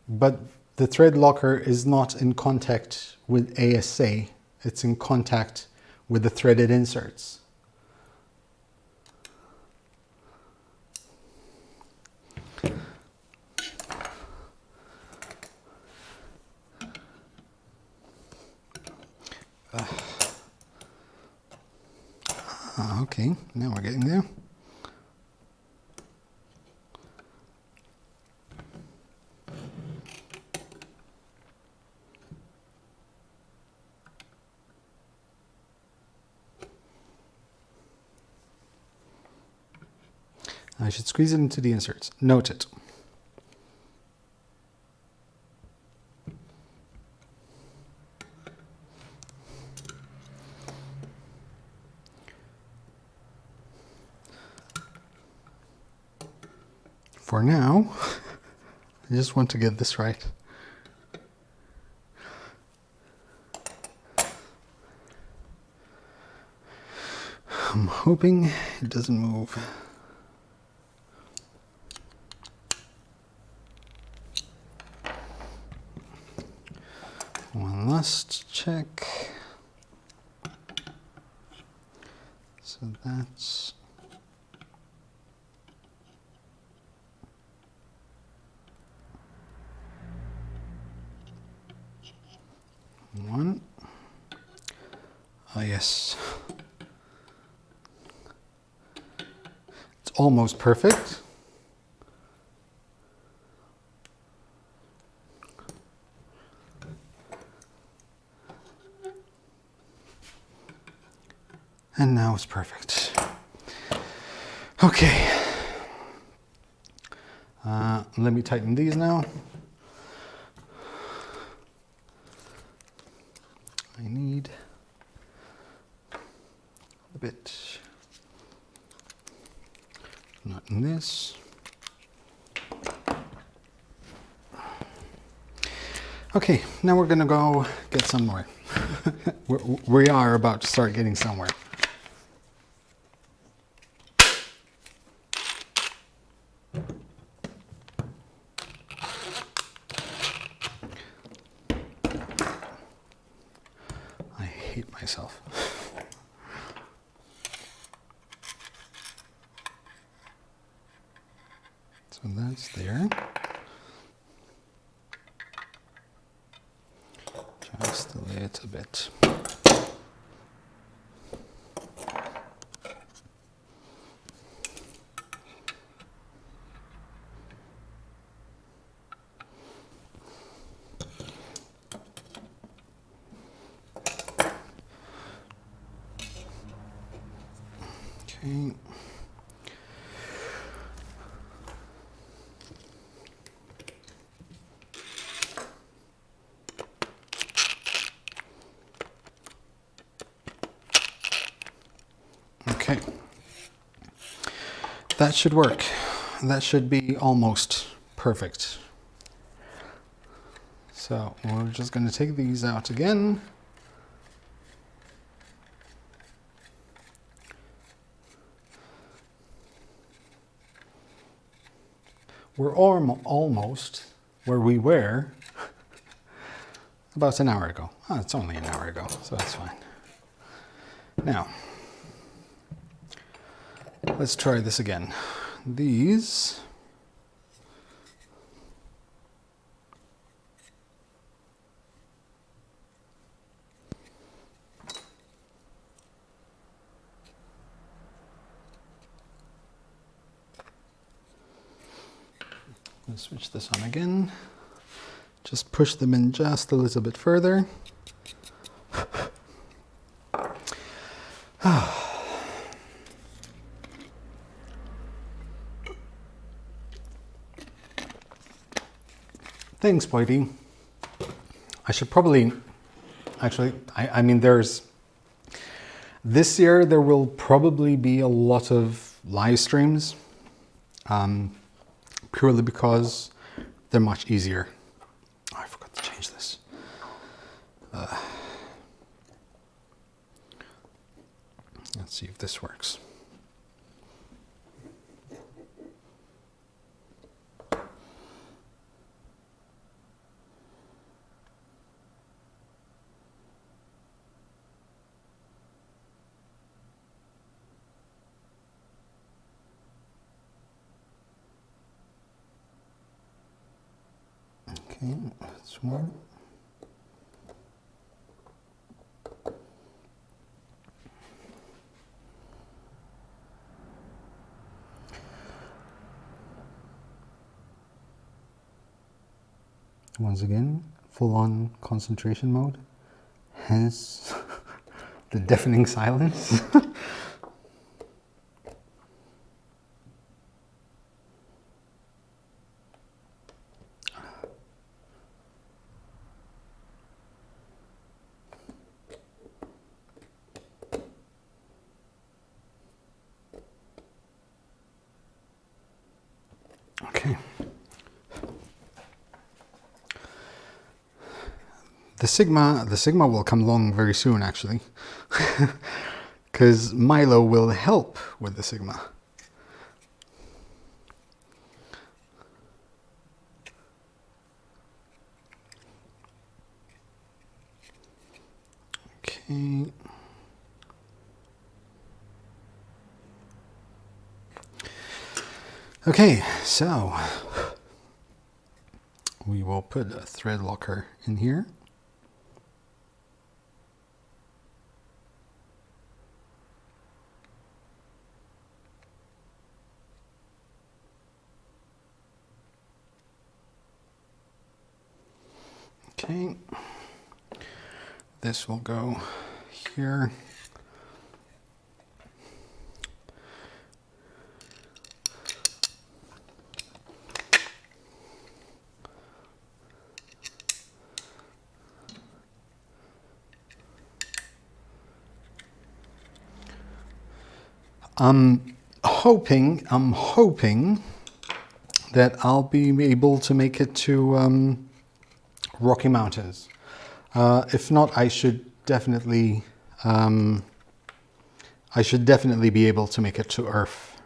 [SPEAKER 1] But the thread locker is not in contact with ASA. It's in contact with the threaded inserts. Okay, now we're getting there. I should squeeze it into the inserts. Note it. For now, I just want to get this right. I'm hoping it doesn't move. One last check. So that's one. Oh yes. It's almost perfect. And now it's perfect. Okay. Let me tighten these now. I need a bit, not in this. Okay, now we're gonna go get somewhere. We are about to start getting somewhere. I hate myself. So that's there. Just a little bit. Okay. Okay. That should work. That should be almost perfect. So we're just going to take these out again. We're almost where we were about an hour ago. Oh, it's only an hour ago, so that's fine. Now, let's try this again. These let's switch this on again. Just push them in just a little bit further. Thanks, Whitey. I should probably, actually, I mean, this year there will probably be a lot of live streams, purely because they're much easier. Oh, I forgot to change this. Let's see if this works. Okay, that's one. Once again, full-on concentration mode, hence the deafening silence. Okay. The Sigma will come along very soon, actually, because Milo will help with the Sigma. Okay. Okay, so we will put a thread locker in here. Okay, this will go here. I'm hoping that I'll be able to make it to Rocky Mountains. If not, I should definitely be able to make it to Earth.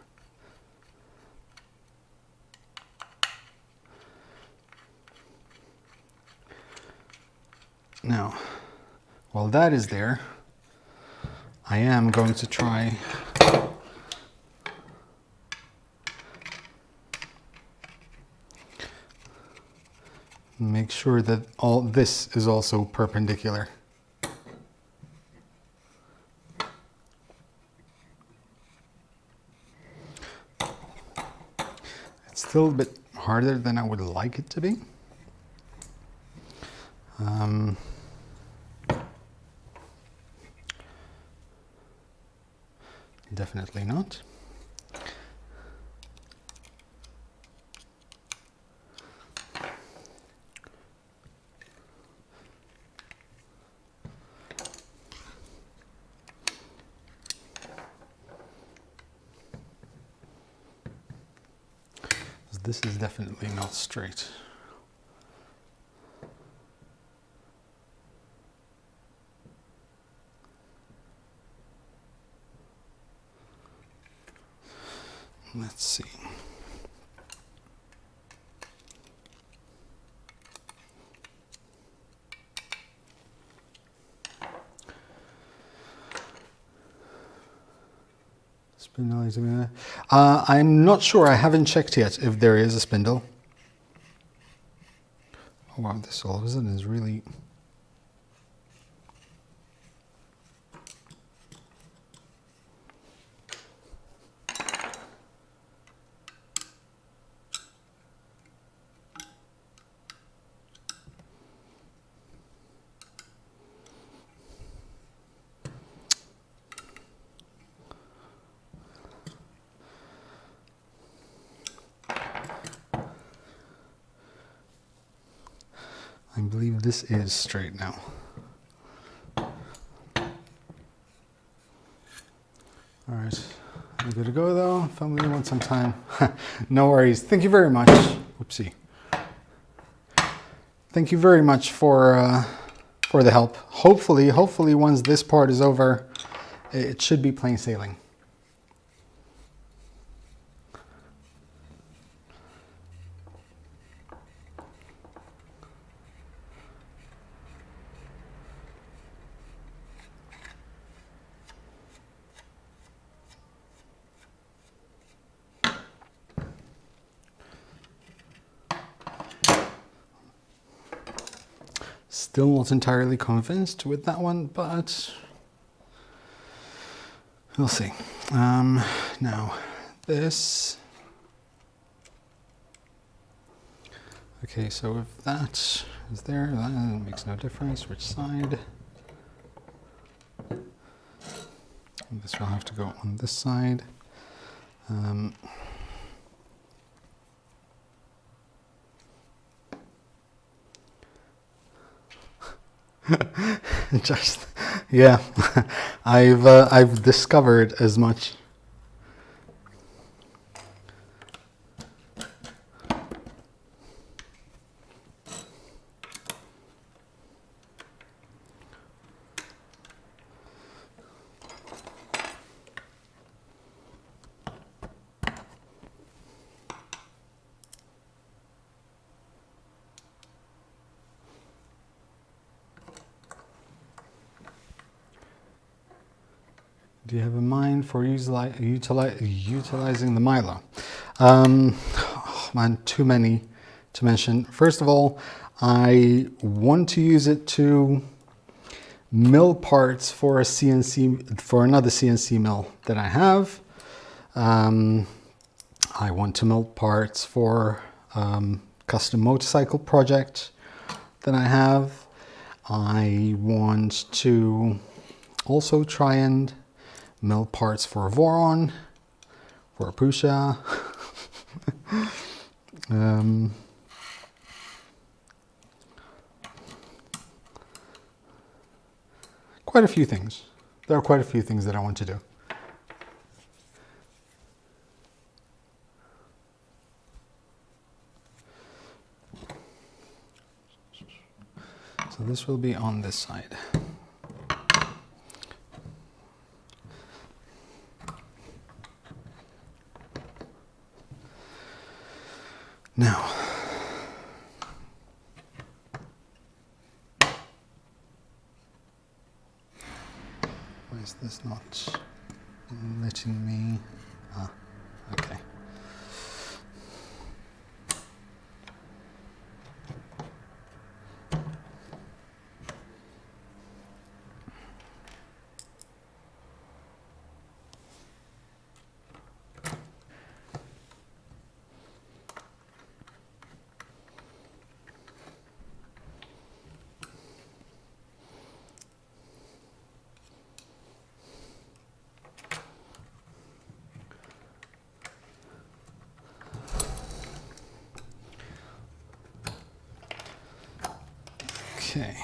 [SPEAKER 1] Now, while that is there, I am going to try make sure that all this is also perpendicular. It's still a bit harder than I would like it to be. Definitely not. this is definitely not straight. Let's see. Spindle. I'm not sure. I haven't checked yet if there is a spindle. Oh wow, this all of a sudden is really... I believe this is straight now. All right, we're good to go though. Family wants some time. No worries. Thank you very much. Whoopsie. Thank you very much for the help. Hopefully once this part is over, it should be plain sailing. Still not entirely convinced with that one, but we'll see. Now, this... Okay, so if that is there, that makes no difference which side. And this will have to go on this side. Just, yeah, I've discovered as much. Do you have a mind for utilizing the Milo? Oh man, too many to mention. First of all, I want to use it to mill parts for a CNC, for another CNC mill that I have. I want to mill parts for custom motorcycle project that I have. I want to also try and mill parts for a Voron, for a Pusha. Quite a few things. There are quite a few things that I want to do. So this will be on this side. Now, why is this not letting me? Ah, okay. Okay.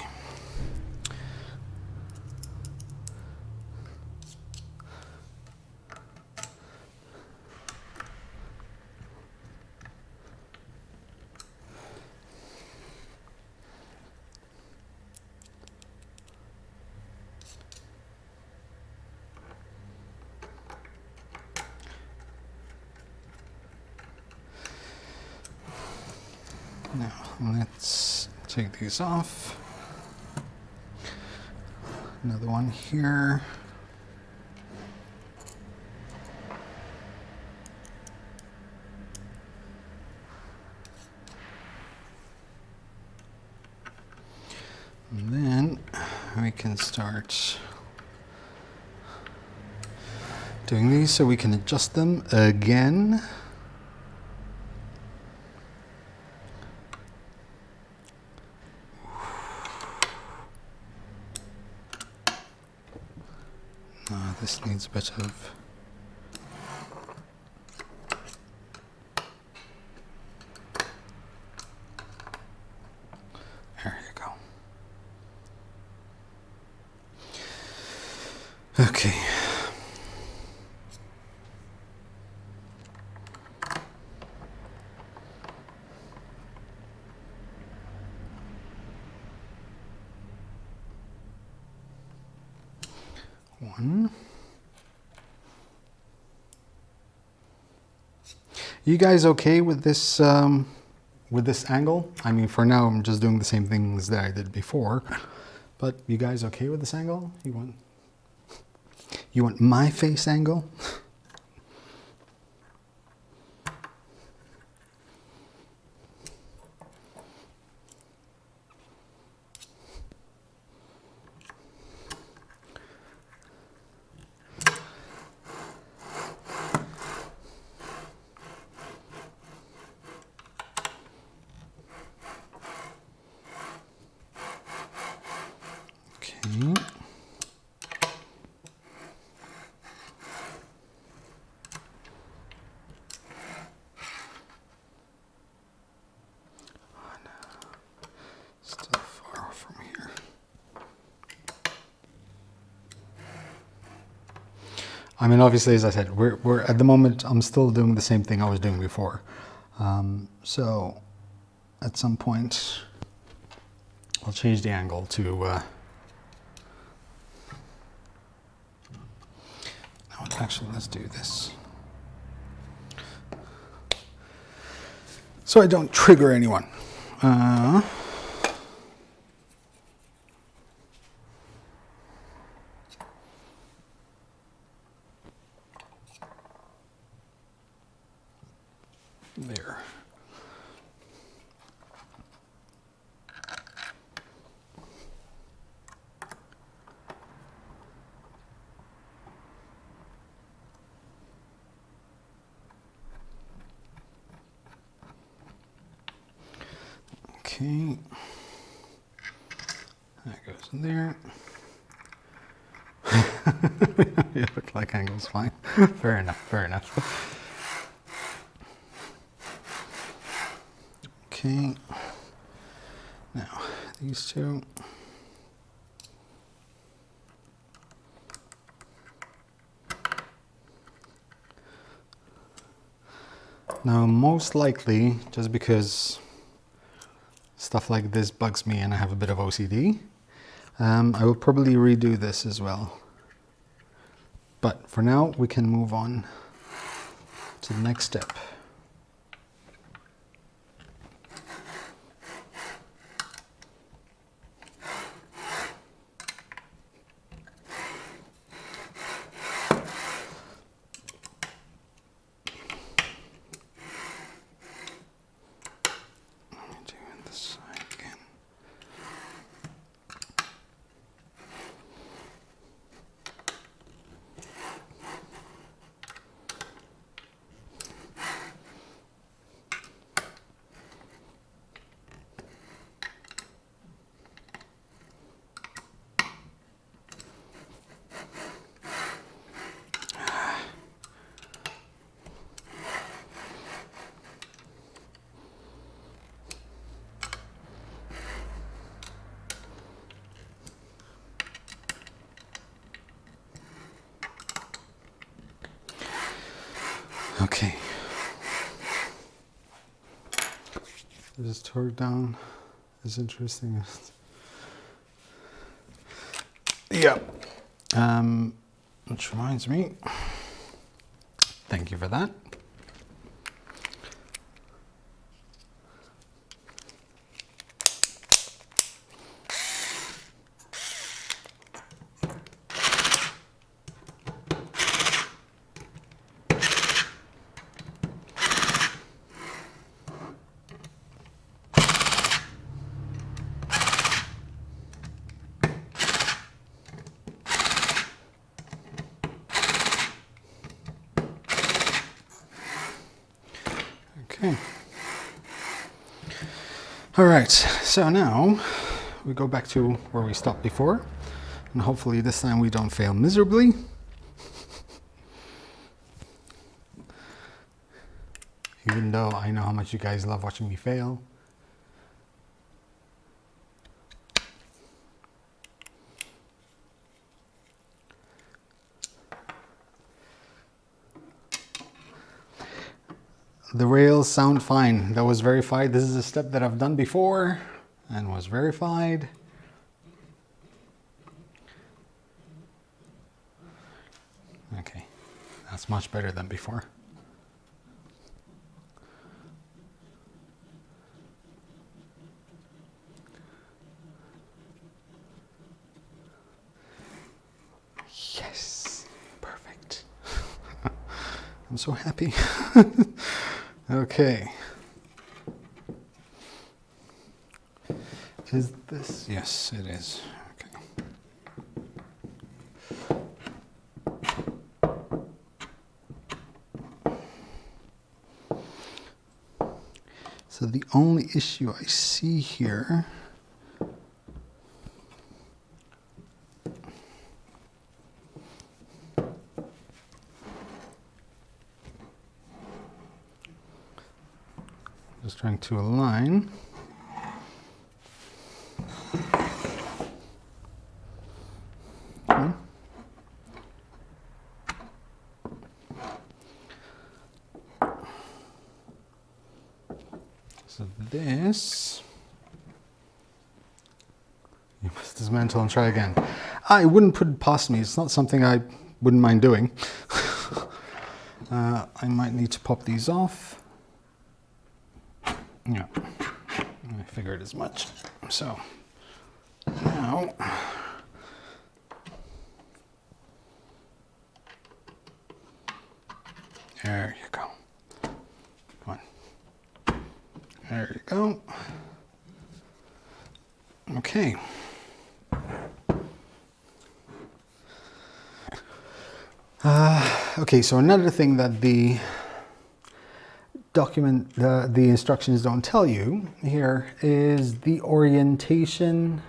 [SPEAKER 1] Let's take these off. Another one here. And then we can start doing these so we can adjust them again. This needs a bit of there you go. Okay. One. You guys okay with this angle? I mean, for now, I'm just doing the same things that I did before. But you guys okay with this angle? You want my face angle? Okay. Still far from here. I mean, obviously, as I said, we're at the moment, I'm still doing the same thing I was doing before. So at some point, I'll change the angle to, no, actually, let's do this. So I don't trigger anyone. There. Okay. That goes in there. You look like angle's fine. Fair enough, fair enough. Okay, now these two. Now, most likely, just because stuff like this bugs me and I have a bit of OCD, I will probably redo this as well. But for now, we can move on to the next step. Okay. This torque down is interesting. Yeah. Which reminds me, thank you for that. Okay. All right, so now we go back to where we stopped before, and hopefully this time we don't fail miserably. Even though I know how much you guys love watching me fail. The rails sound fine. That was verified. This is a step that I've done before and was verified. Okay, that's much better than before. Yes, perfect. I'm so happy. Okay. Is this? Yes, it is. So the only issue I see here just trying to align. Okay. So this, you must dismantle and try again. I wouldn't put it past me. It's not something I wouldn't mind doing. I might need to pop these off. Yeah, I figured as much. So now, there you go. Come on. There you go. Okay. Okay, so another thing that the document, the instructions don't tell you here is the orientation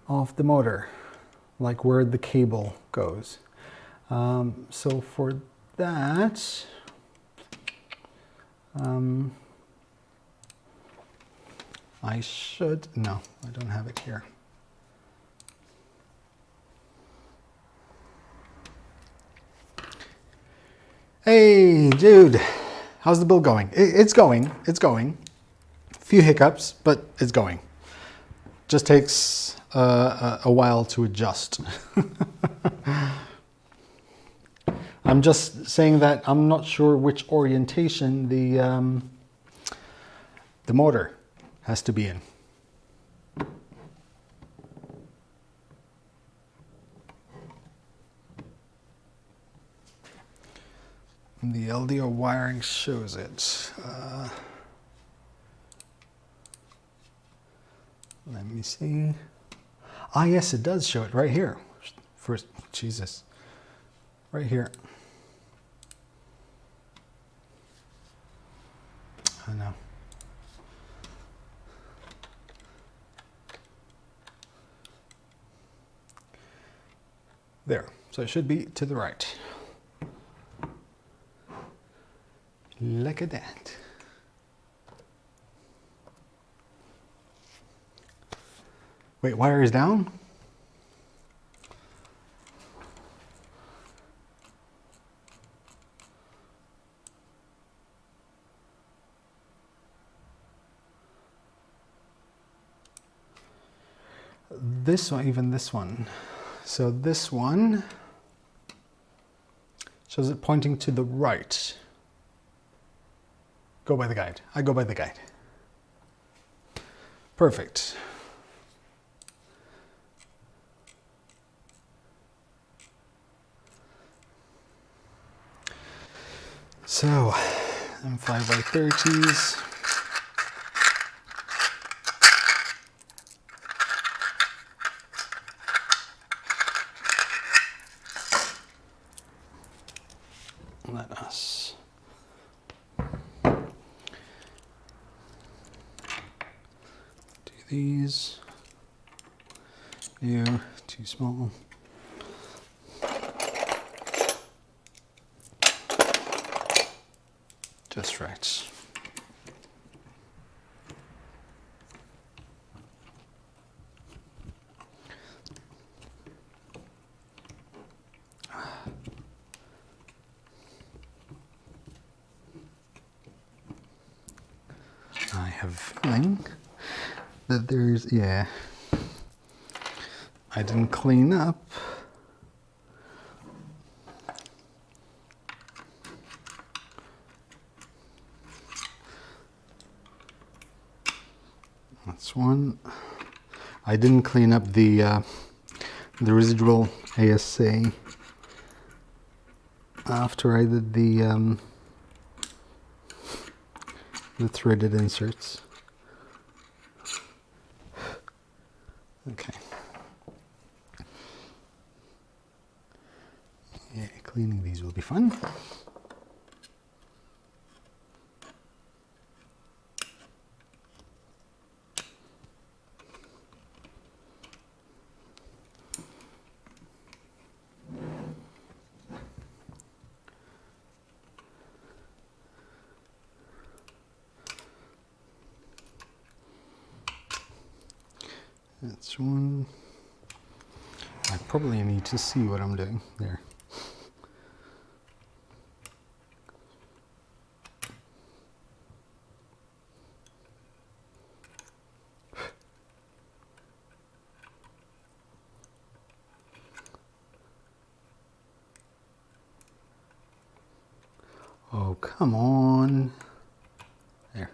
[SPEAKER 1] of the motor, like where the cable goes. So for that, I should, no, I don't have it here. Hey, dude, how's the build going? It's going. A few hiccups, but it's going. Just takes a while to adjust. I'm just saying that I'm not sure which orientation the motor has to be in. The LDO wiring shows it. Let me see. Ah, yes, it does show it right here. First, Jesus, right here. I know. There. So it should be to the right. Look at that. Wait, wire is down? This one, even this one. So this one shows it pointing to the right. Go by the guide. I go by the guide. Perfect. So, M5x30s. Let us these. Ew, too small. Just right. I have a feeling that there's, yeah, I didn't clean up. That's one. I didn't clean up the residual ASA after I did the threaded inserts. Okay. Yeah, cleaning these will be fun. That's one. I probably need to see what I'm doing there. Oh, come on. There.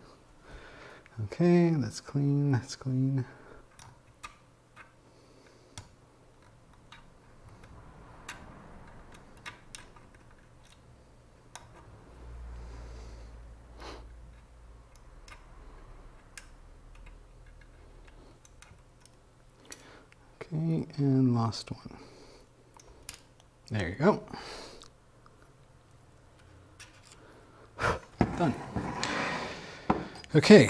[SPEAKER 1] Okay, that's clean, that's clean. Okay, and last one. There you go. Done. Okay.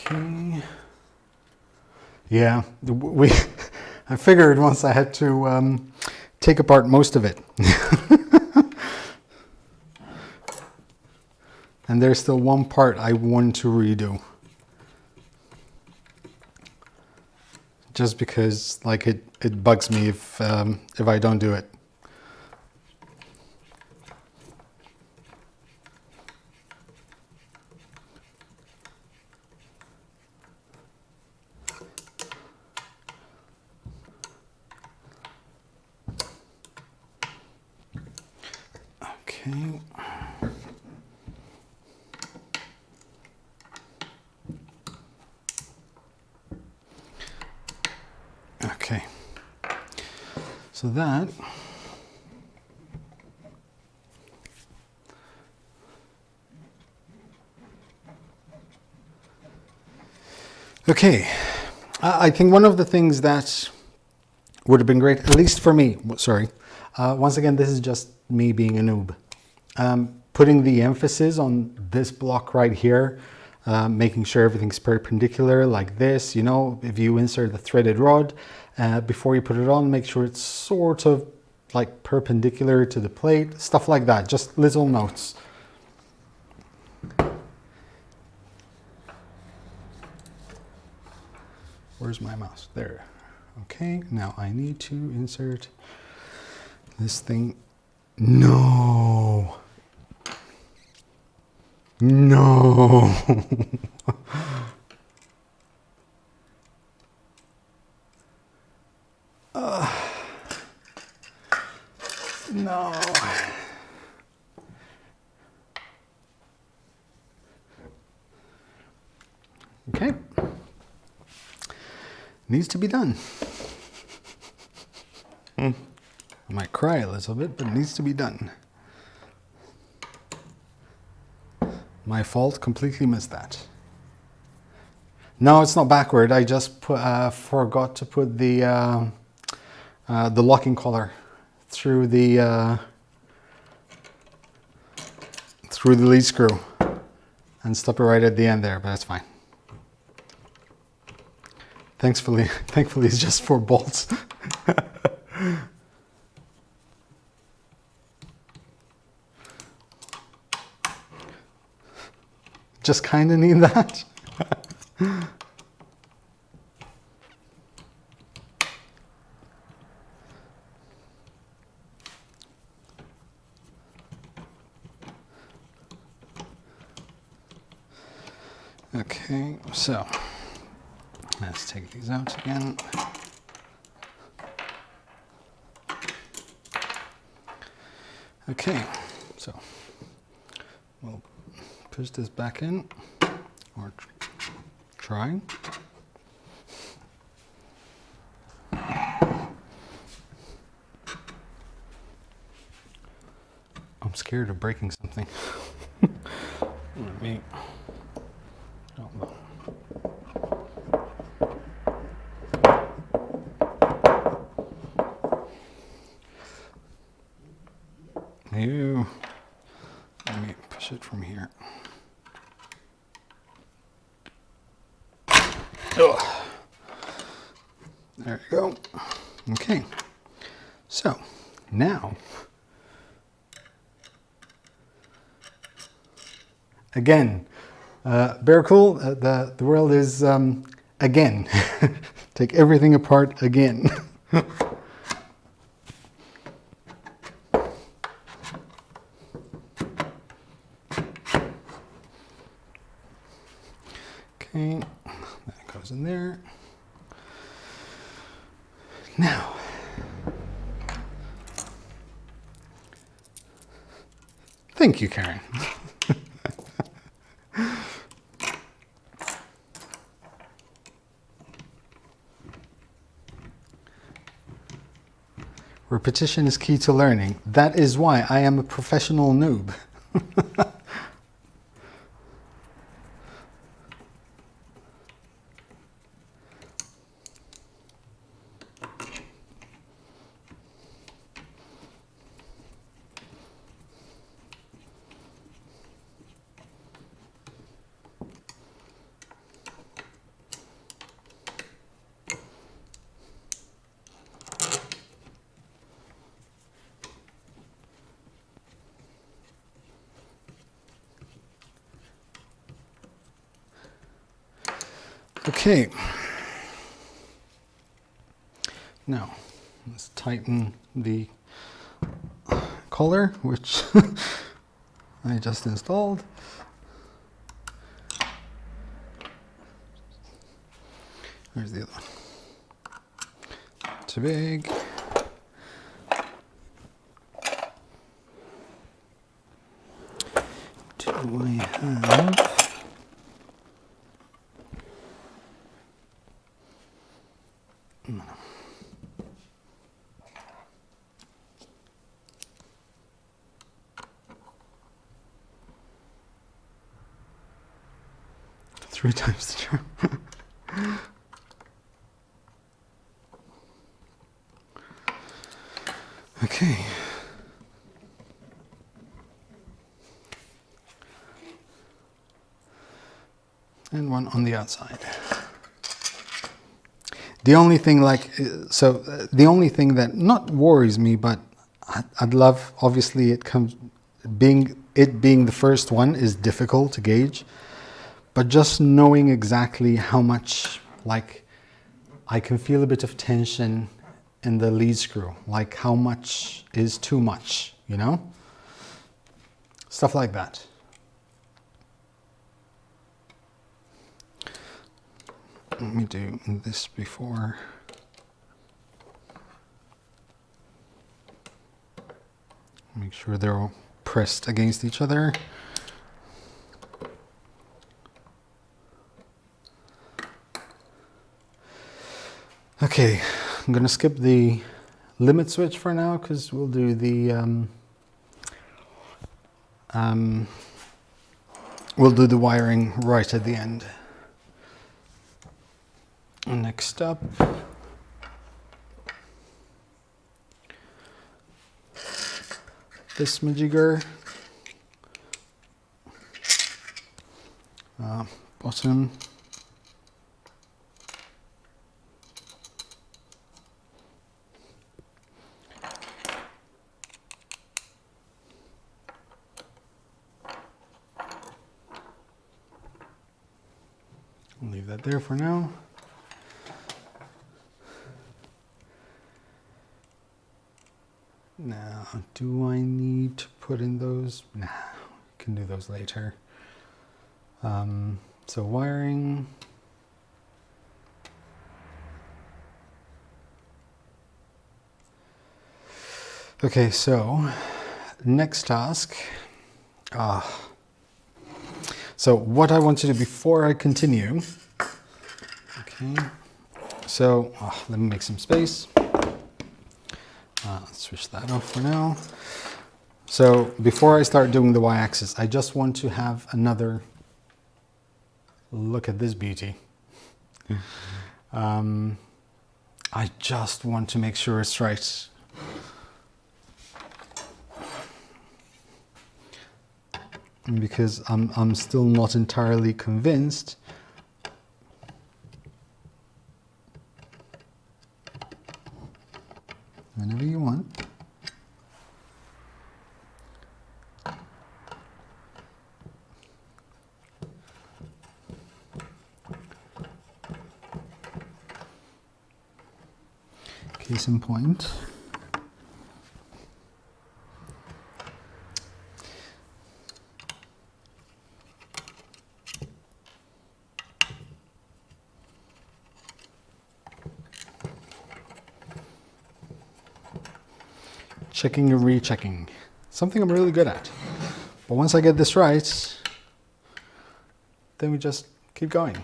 [SPEAKER 1] Okay. Yeah, I figured once I had to take apart most of it. And there's still one part I want to redo. Just because like it bugs me if I don't do it. Okay. Okay. So that okay. I think one of the things that would have been great, at least for me, sorry, once again, this is just me being a noob. Putting the emphasis on this block right here, making sure everything's perpendicular like this, you know, if you insert the threaded rod, before you put it on, make sure it's sort of like perpendicular to the plate, stuff like that, just little notes. Where's my mouse? There. Okay, now I need to insert this thing. No. No. No. Okay. Needs to be done. I might cry a little bit, but it needs to be done. My fault, completely missed that. No, it's not backward. I just forgot to put the locking collar through the lead screw and stop it right at the end there, but that's fine. Thankfully, it's just 4 bolts. Just kind of need that. Okay, so let's take these out again. Okay, so we'll push this back in, or try. I'm scared of breaking something. Let me. Oh, no. Let me push it from here. Oh. There you go. Okay. So now, again, bear cool. The world is again. Take everything apart again. Okay, that goes in there. Now, thank you, Karen. Repetition is key to learning. That is why I am a professional noob. Okay, now let's tighten the collar, which I just installed. Where's the other one? Too big. Do I have? Three times the charm. Okay. And one on the outside. The only thing the only thing that not worries me, but I'd love, obviously it being the first one is difficult to gauge, but just knowing exactly how much, like, I can feel a bit of tension in the lead screw, like how much is too much, you know? Stuff like that. Let me do this before. Make sure they're all pressed against each other. Okay, I'm gonna skip the limit switch for now because we'll do the wiring right at the end. Next up, this majigger, bottom, I'll leave that there for now. Now, do I need to put in those? Nah, can do those later. So wiring. Okay, so next task. So what I want to do before I continue. Okay, so let me make some space. Let's switch that off for now. So before I start doing the y-axis, I just want to have another look at this beauty. I just want to make sure it's right. Because I'm still not entirely convinced. Whenever you want. Case in point. Checking and rechecking. Something I'm really good at. But once I get this right, then we just keep going.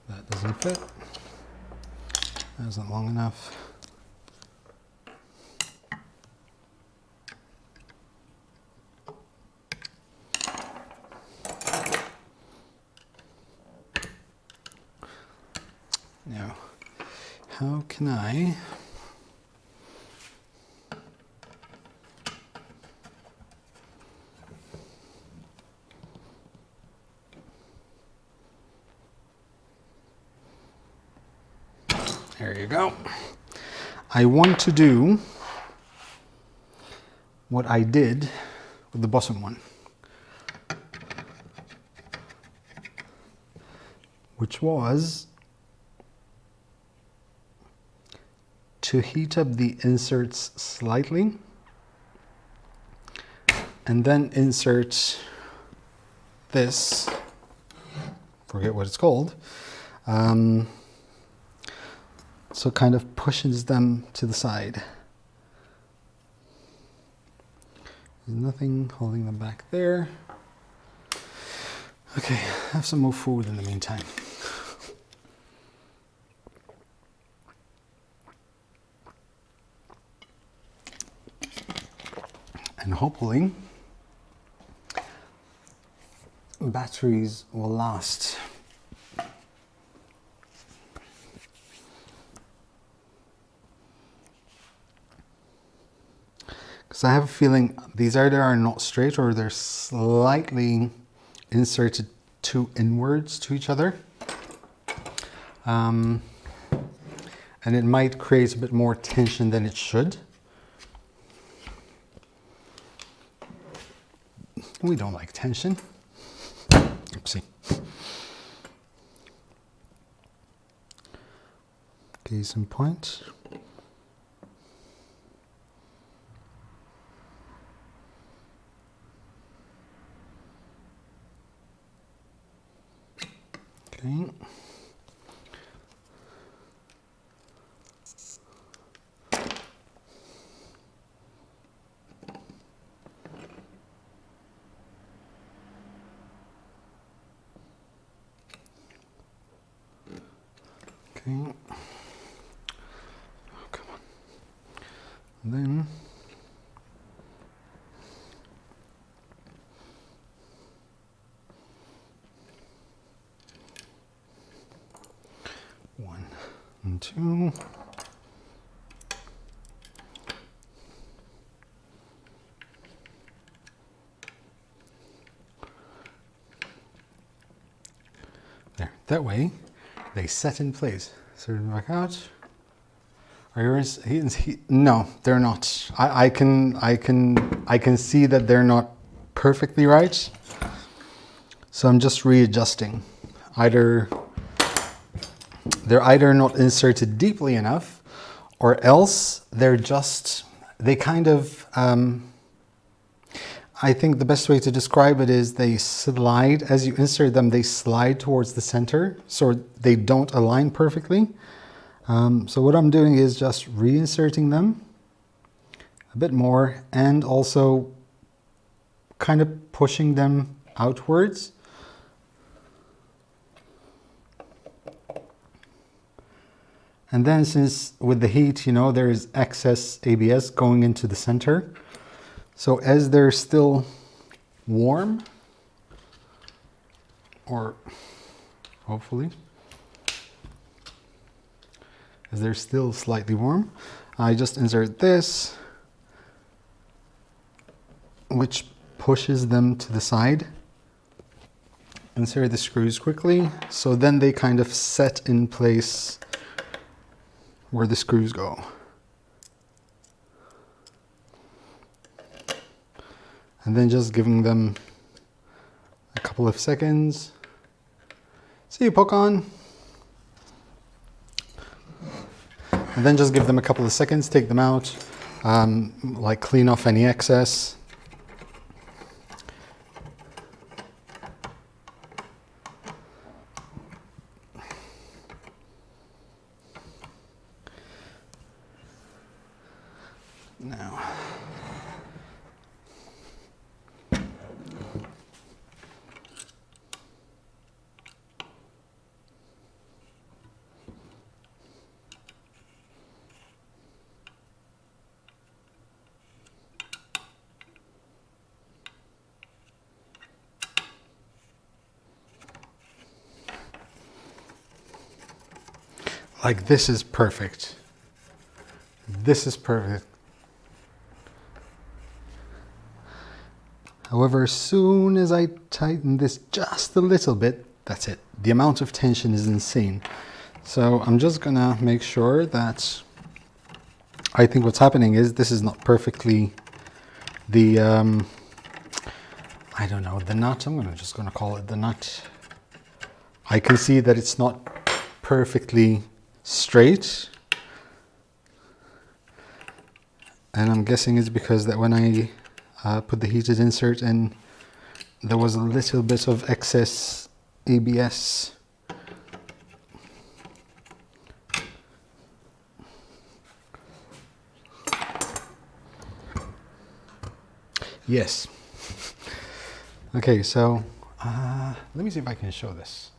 [SPEAKER 1] That doesn't fit. That isn't long enough. Now, how can I there you go. I want to do what I did with the bottom one, which was to heat up the inserts slightly and then insert this, forget what it's called, so it kind of pushes them to the side. There's nothing holding them back there. Okay, have some more food in the meantime. And hopefully batteries will last. Because I have a feeling these either are not straight or they're slightly inserted too inwards to each other. And it might create a bit more tension than it should. We don't like tension. Oopsie. Case in point. Okay. Okay. Oh, come on. And then one and two. There. That way, they set in place. So back out. Are yours? No, they're not. I can see that they're not perfectly right. So I'm just readjusting. They're either not inserted deeply enough, or else they kind of. I think the best way to describe it is they slide, as you insert them, they slide towards the center, so they don't align perfectly. So what I'm doing is just reinserting them a bit more and also kind of pushing them outwards. And then since with the heat, there is excess ABS going into the center. So as they're still warm, or hopefully, as they're still slightly warm, I just insert this, which pushes them to the side. Insert the screws quickly, so then they kind of set in place where the screws go. And then just giving them a couple of seconds. So you poke on. And then just give them a couple of seconds, take them out, like clean off any excess. Now, like this is perfect. This is perfect. However, as soon as I tighten this just a little bit, that's it. The amount of tension is insane. So I'm just gonna make sure that I think what's happening is this is not perfectly the, I don't know, the nut. I'm just gonna call it the nut. I can see that it's not perfectly straight. And I'm guessing it's because that when I put the heated insert in, there was a little bit of excess ABS. Yes. Okay, so let me see if I can show this.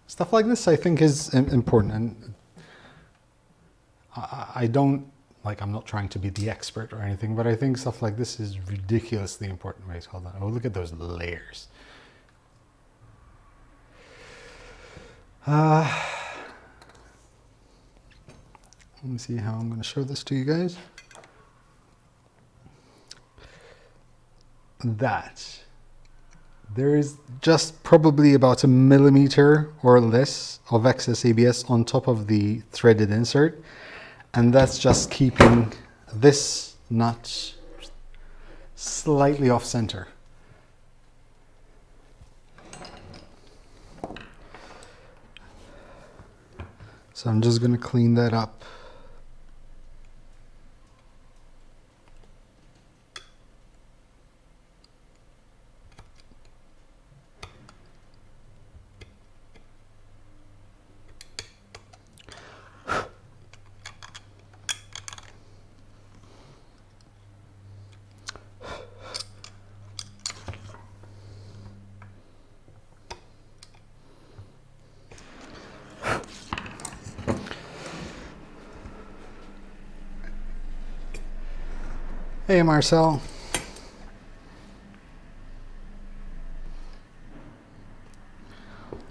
[SPEAKER 1] Stuff like this I think is important, and I don't, I'm not trying to be the expert or anything, but I think stuff like this is ridiculously important. Wait, hold on. Oh, look at those layers. Let me see how I'm going to show this to you guys. There is just probably about 1 millimeter or less of excess ABS on top of the threaded insert. And that's just keeping this nut slightly off center. So I'm just going to clean that up. Hey, Marcel.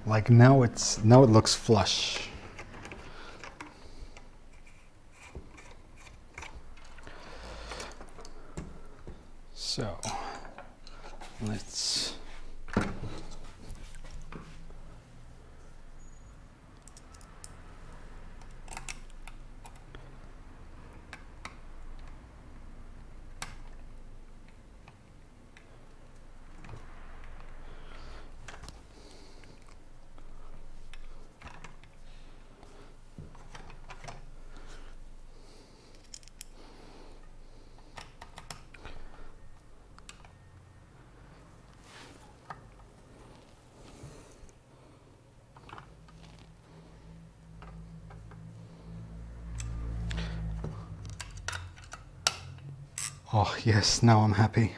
[SPEAKER 1] Like now it looks flush. So let's oh yes, now I'm happy.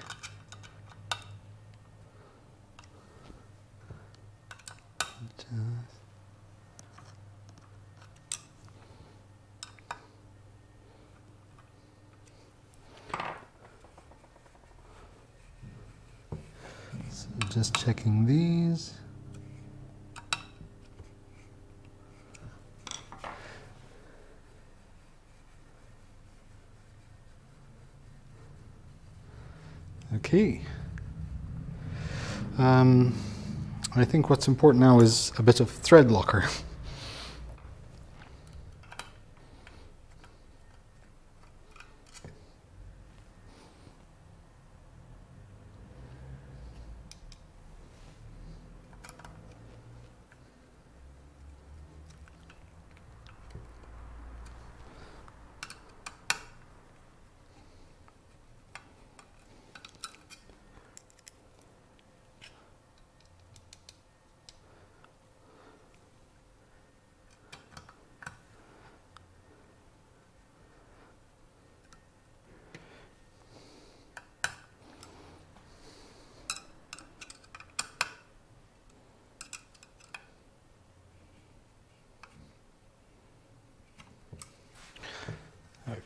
[SPEAKER 1] So just checking these. Okay. I think what's important now is a bit of thread locker.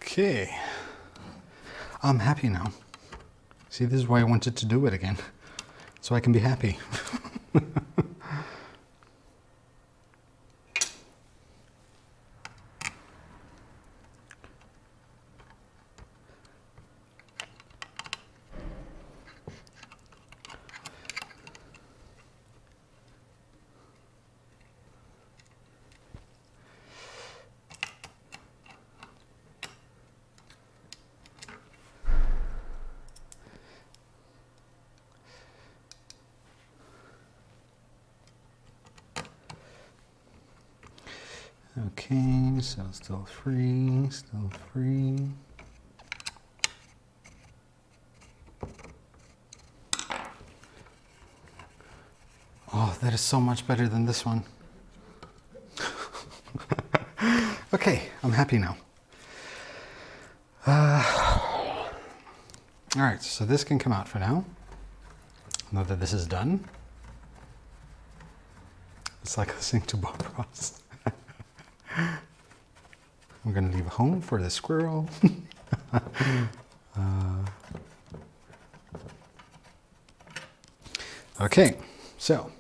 [SPEAKER 1] Okay, I'm happy now. See, this is why I wanted to do it again, so I can be happy. Okay, so still free, still free. Oh, that is so much better than this one. Okay, I'm happy now. All right, so this can come out for now. Now that this is done. It's like listening to Bob Ross. I'm gonna leave a home for the squirrel. Okay, so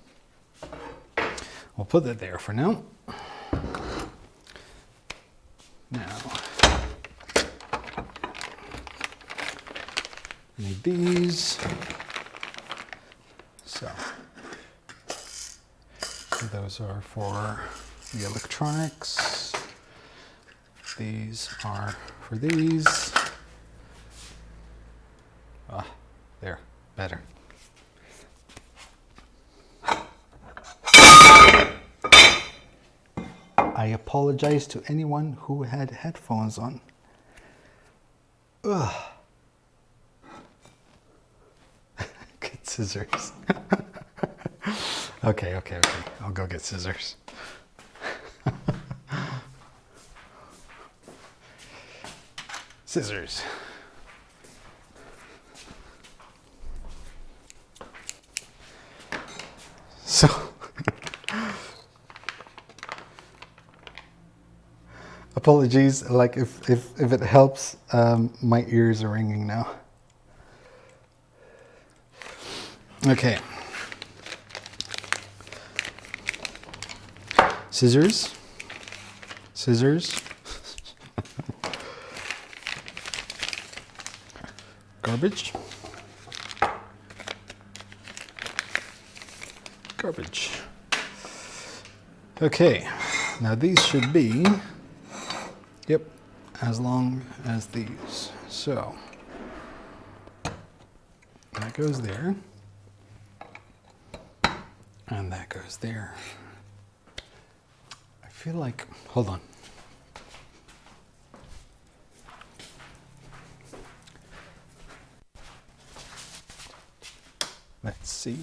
[SPEAKER 1] we'll put that there for now. Now, need these. So those are for the electronics. These are for these. Ah, there, better. I apologize to anyone who had headphones on. Ugh. Get scissors. Okay. I'll go get scissors. Scissors. So, apologies, like if it helps, my ears are ringing now. Okay. Scissors. Scissors. Garbage. Garbage. Okay, now these should be, yep, as long as these. So, that goes there, and that goes there. I feel like, hold on. Let's see.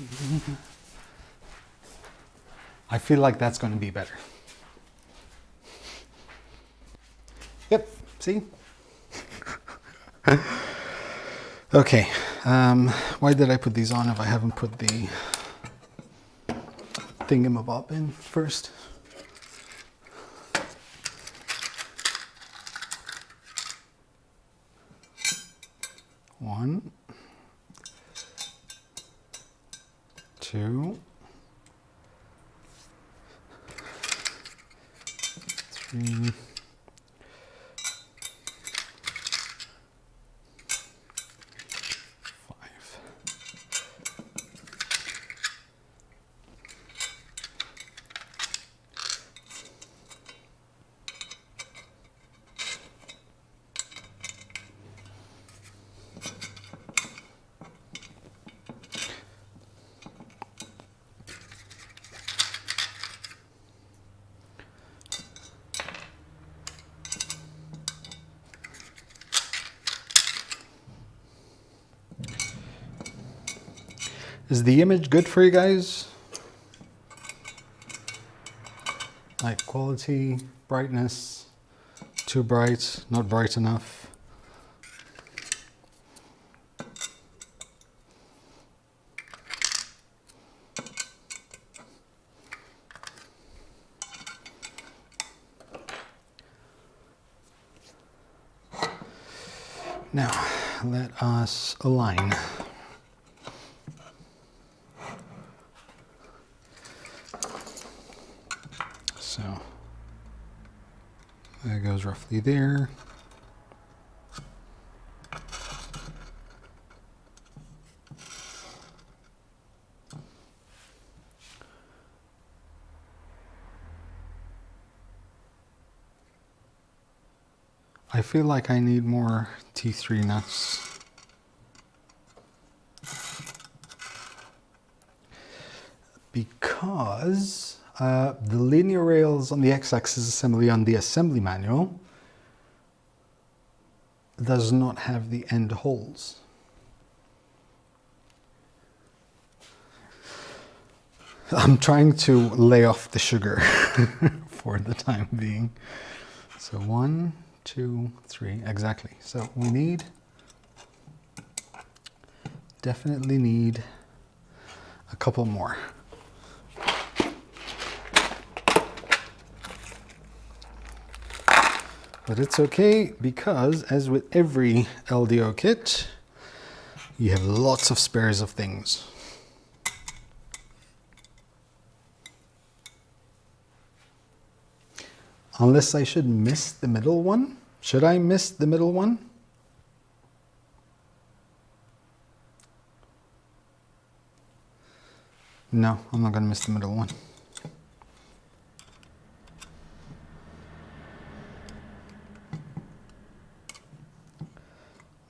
[SPEAKER 1] I feel like that's going to be better. Yep, see? Okay, why did I put these on if I haven't put the thingamabob in first? One, two, three, five. Is the image good for you guys? Like quality, brightness, too bright, not bright enough. Now, let us align. So that goes roughly there. I feel like I need more T3 nuts. Because the linear rails on the X-axis assembly on the assembly manual does not have the end holes. I'm trying to lay off the sugar for the time being. So 1, 2, 3, exactly. So we need, definitely need a couple more. But it's okay because, as with every LDO kit, you have lots of spares of things. Unless I should miss the middle one. Should I miss the middle one? No, I'm not going to miss the middle one.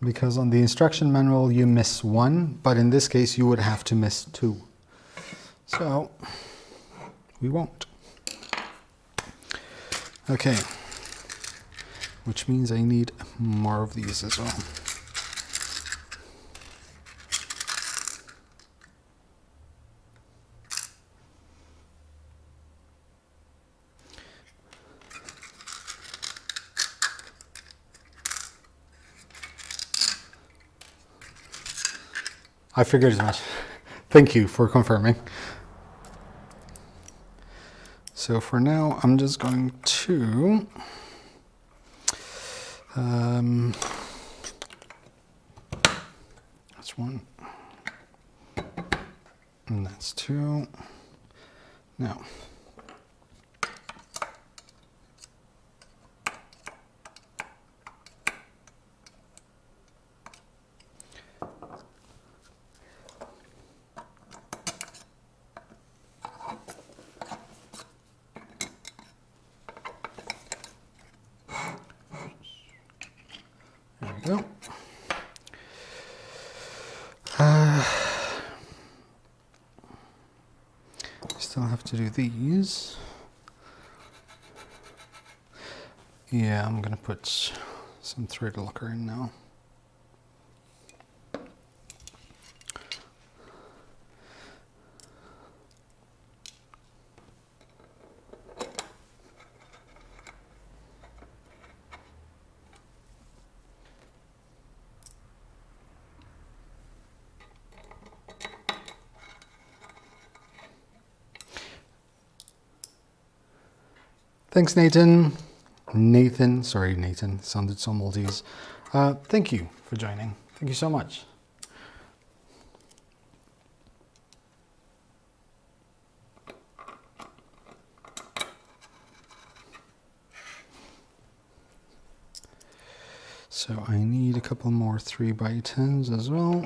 [SPEAKER 1] Because on the instruction manual you miss one, but in this case you would have to miss two. So we won't. Okay, which means I need more of these as well. I figured as much. Thank you for confirming. So for now, I'm just going to that's one. And that's 2. Now, there we go. Still have to do these. Yeah, I'm gonna put some thread locker in now. Thanks, Nathan. Sorry, Nathan, sounded so Maltese. Thank you for joining. Thank you so much. So I need a couple more 3x10s as well.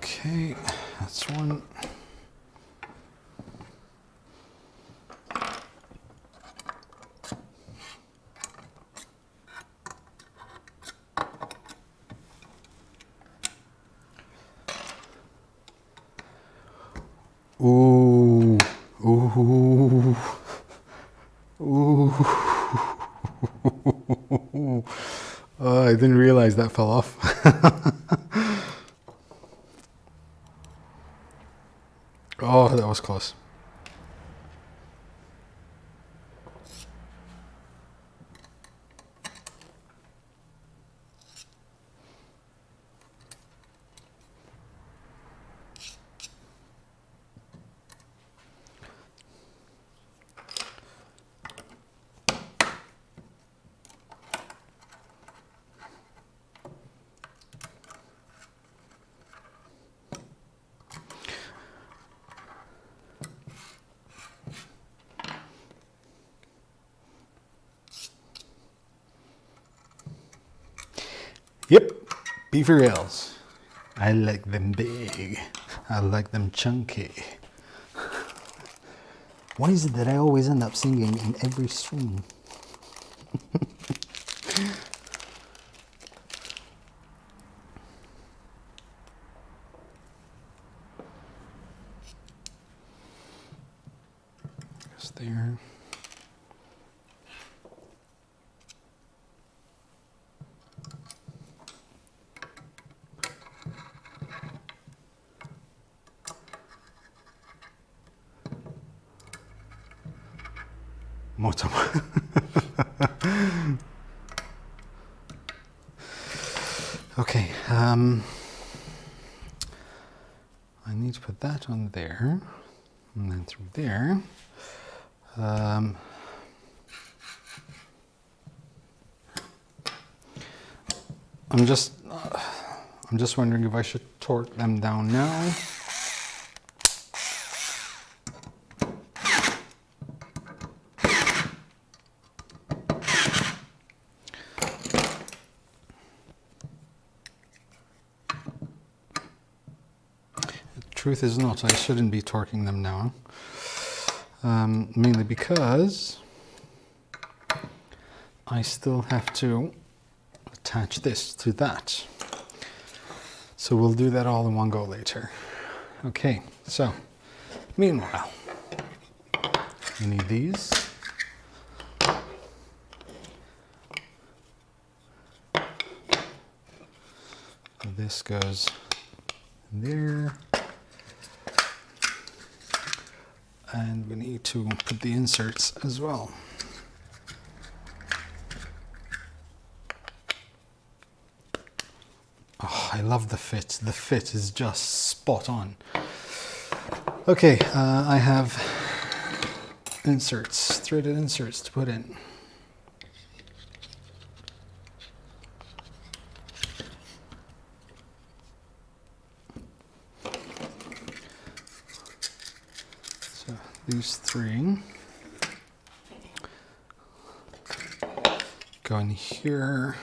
[SPEAKER 1] Okay, that's one. Ooh, ooh, ooh. Oh, I didn't realize that fell off. Oh, that was close. Yep, beefy rails. I like them big. I like them chunky. Why is it that I always end up singing in every stream? Just there. Moto. Okay, I need to put that on there, and then through there. I'm just wondering if I should torque them down now. Truth is not, I shouldn't be torquing them now, mainly because I still have to attach this to that. So we'll do that all in one go later. Okay, so meanwhile, you need these. This goes there. And we need to put the inserts as well. Oh, I love the fit. The fit is just spot on. Okay, I have inserts, threaded inserts to put in. So these three go in here.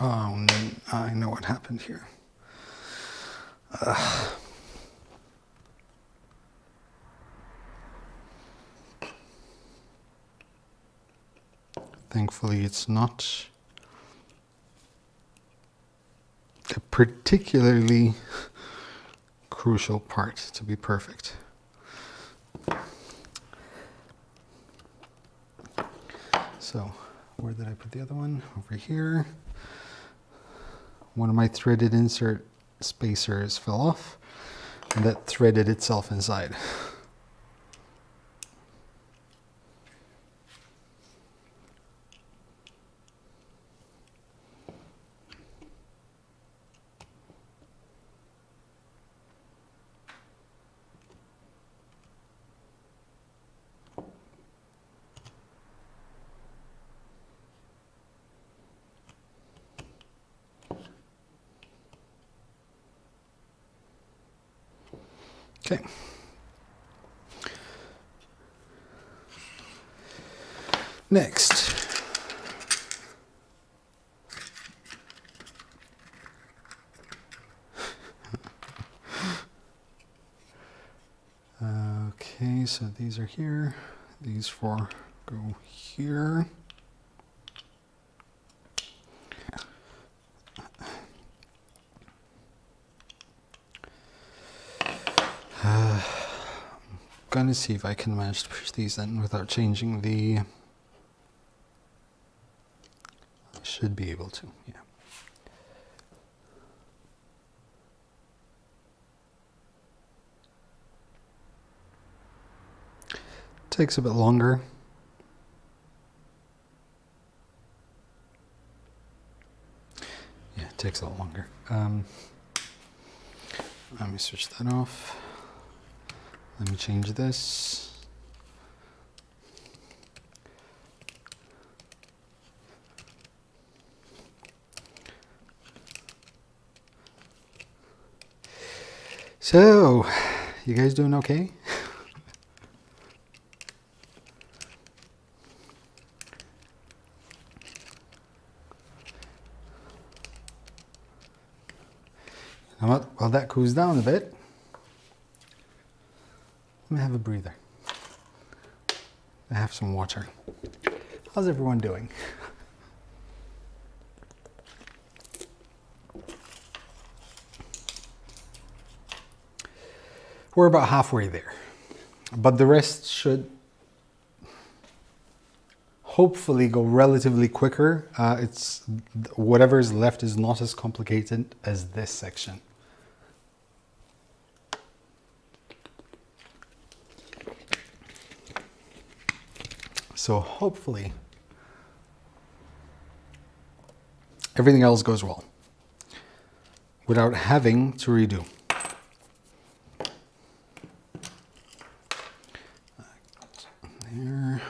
[SPEAKER 1] Oh, I know what happened here. Thankfully, it's not a particularly crucial part to be perfect. So, where did I put the other one? Over here. One of my threaded insert spacers fell off, and that threaded itself inside. Okay. Next. Okay, so these are here. These four go here. I'm gonna see if I can manage to push these in without changing the... I should be able to, yeah. Takes a bit longer. Yeah, it takes a lot longer. Let me switch that off. Let me change this. So, you guys doing okay? You know what? While that cools down a bit, let me have a breather. I have some water. How's everyone doing? We're about halfway there, but the rest should hopefully go relatively quicker. It's whatever's left is not as complicated as this section. So hopefully everything else goes well without having to redo. There.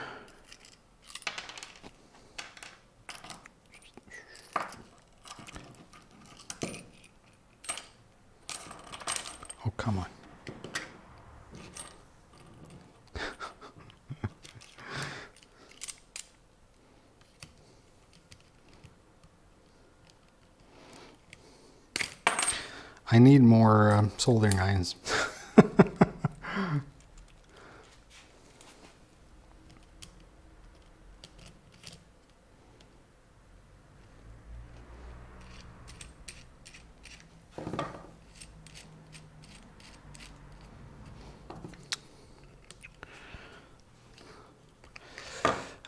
[SPEAKER 1] Oh, come on. I need more soldering irons.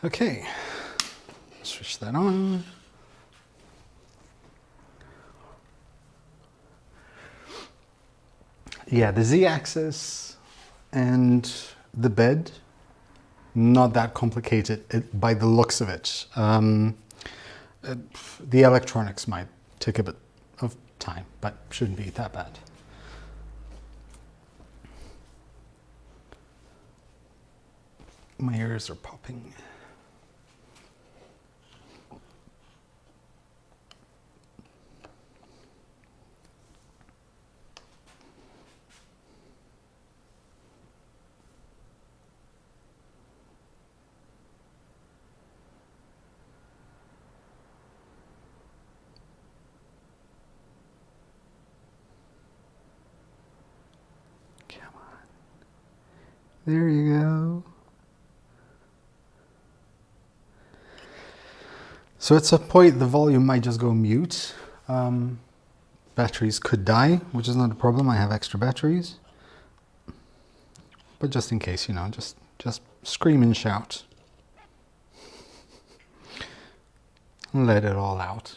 [SPEAKER 1] Okay, switch that on. Yeah, the Z-axis and the bed, not that complicated by the looks of it. The electronics might take a bit of time, but shouldn't be that bad. My ears are popping. Come on. There you go. So at some point the volume might just go mute. Batteries could die, which is not a problem. I have extra batteries. But just in case, you know, just scream and shout. Let it all out.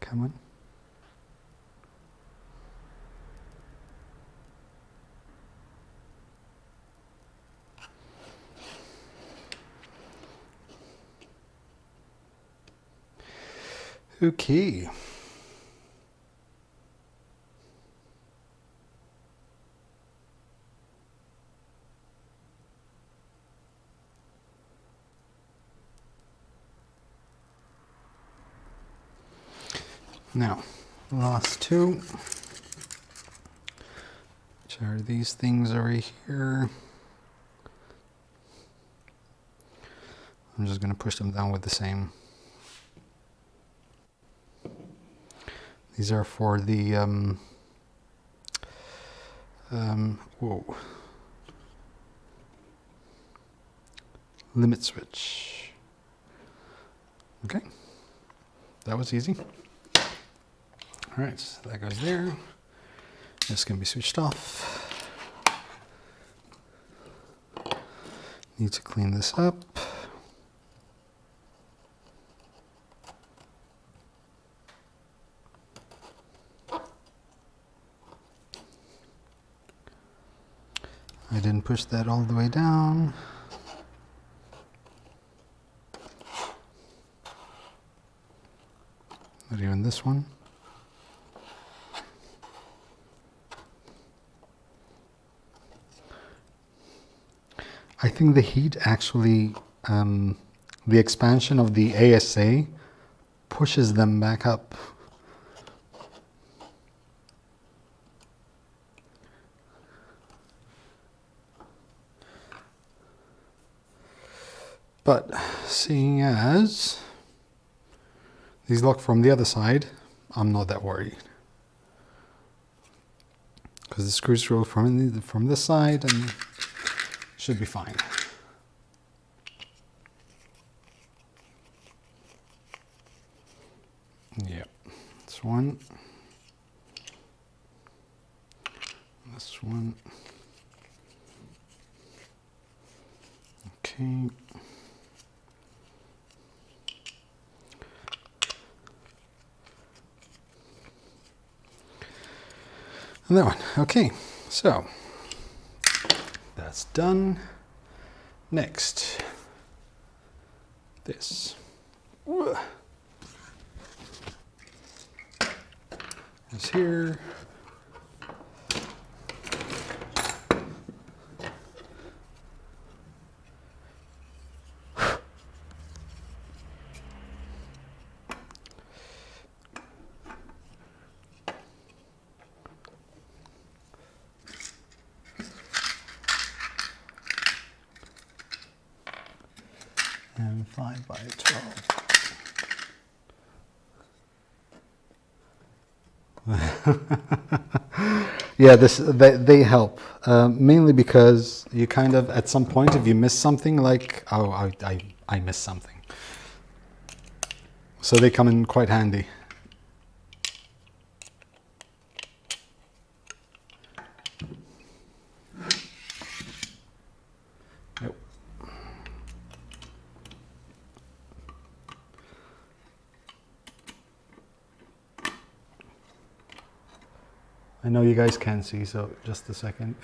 [SPEAKER 1] Come on. Okay. Now, last two, which are these things over here. I'm just going to push them down with the same. These are for the whoa, limit switch. Okay, that was easy. All right, so that goes there. This can be switched off. Need to clean this up. I didn't push that all the way down. Not even this one. I think the heat actually, the expansion of the ASA pushes them back up. But seeing as these lock from the other side, I'm not that worried. Because the screws roll from this side and should be fine. Yep, this one. This one. Okay. And that one. Okay, so that's done. Next, this. Is here. 5 by 12. Yeah, they help, mainly because you kind of, at some point, if you miss something, like, oh, I missed something. So they come in quite handy. Yep. I know you guys can see, so just a second.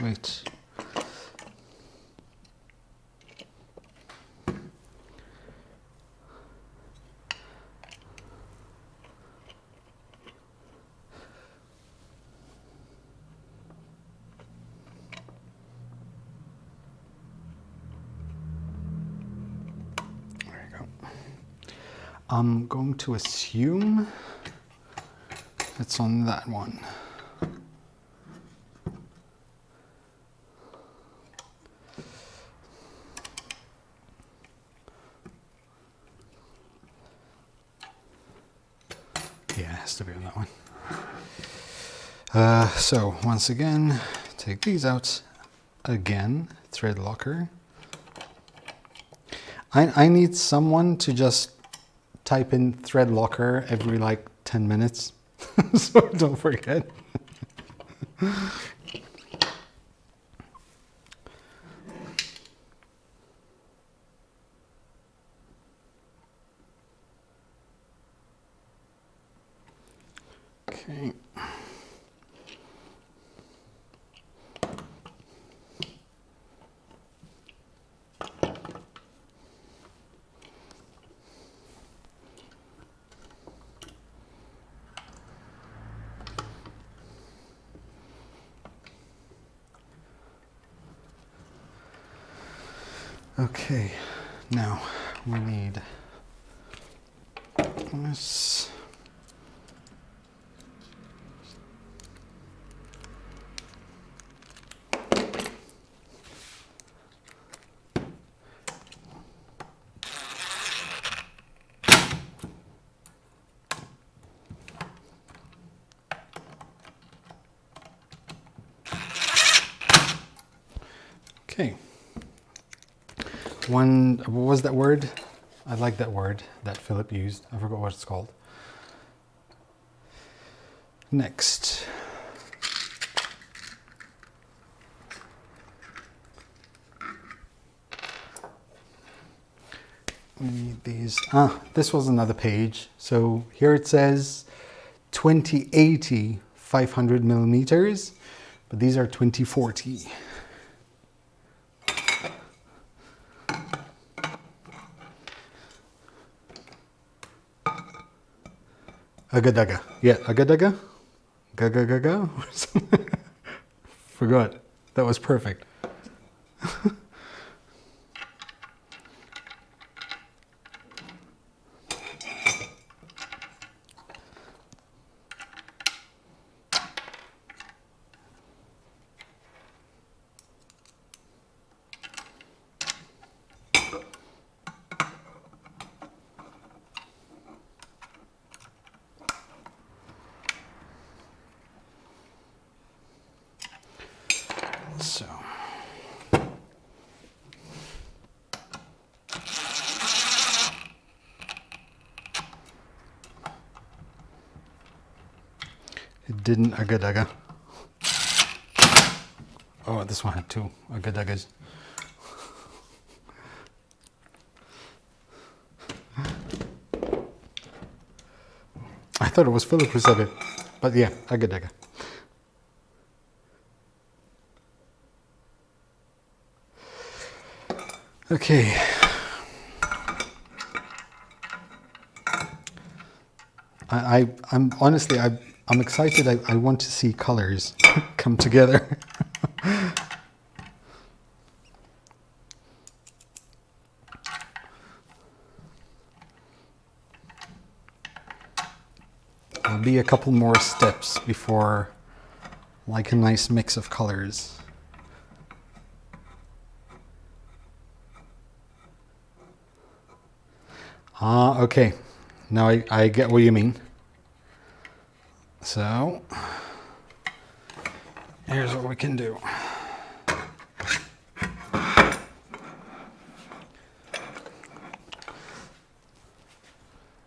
[SPEAKER 1] Wait. There you go. I'm going to assume it's on that one. Yeah, it has to be on that one. So once again, take these out again, thread locker. I need someone to just type in thread locker every like 10 minutes. So don't forget. Okay. Okay, now we need this. Okay. What was that word? I like that word that Philip used. I forgot what it's called. Next. We need these. This was another page. So here it says 2080 500 millimeters, but these are 2040. Agadaga. Yeah, agadaga. Gaga gaga. Forgot. That was perfect. So. It didn't agadaga. Oh, this one had two agadagas. I thought it was Philip who said it, but yeah, agadaga. Okay. I'm honestly, I'm excited. I want to see colors come together. There'll be a couple more steps before, like, a nice mix of colors. Ah, okay. Now I get what you mean. So, here's what we can do.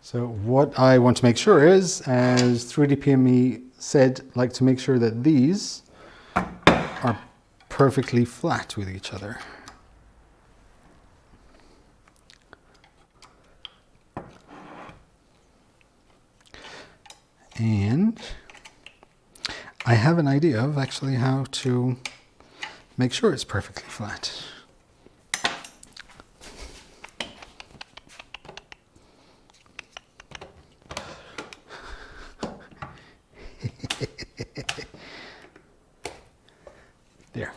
[SPEAKER 1] So what I want to make sure is, as 3D said, like to make sure that these are perfectly flat with each other. And I have an idea of actually how to make sure it's perfectly flat. There.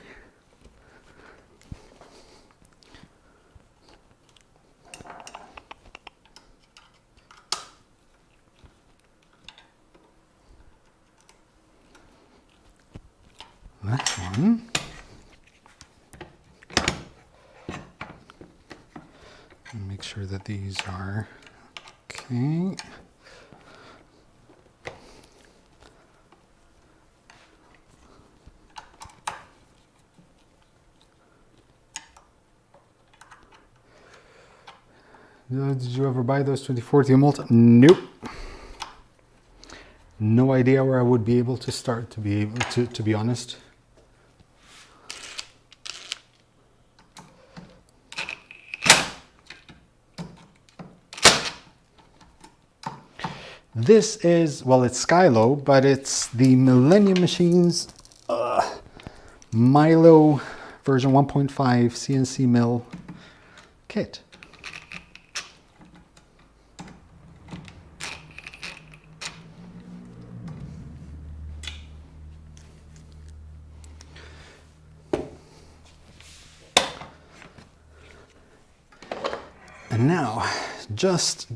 [SPEAKER 1] That one. Make sure that these are okay. Did you ever buy those 2040 Multi? Nope. No idea where I would be able to start, to be honest. This is, well, it's Skylo, but it's the Millennium Machines Milo version 1.5 CNC mill kit. And now, just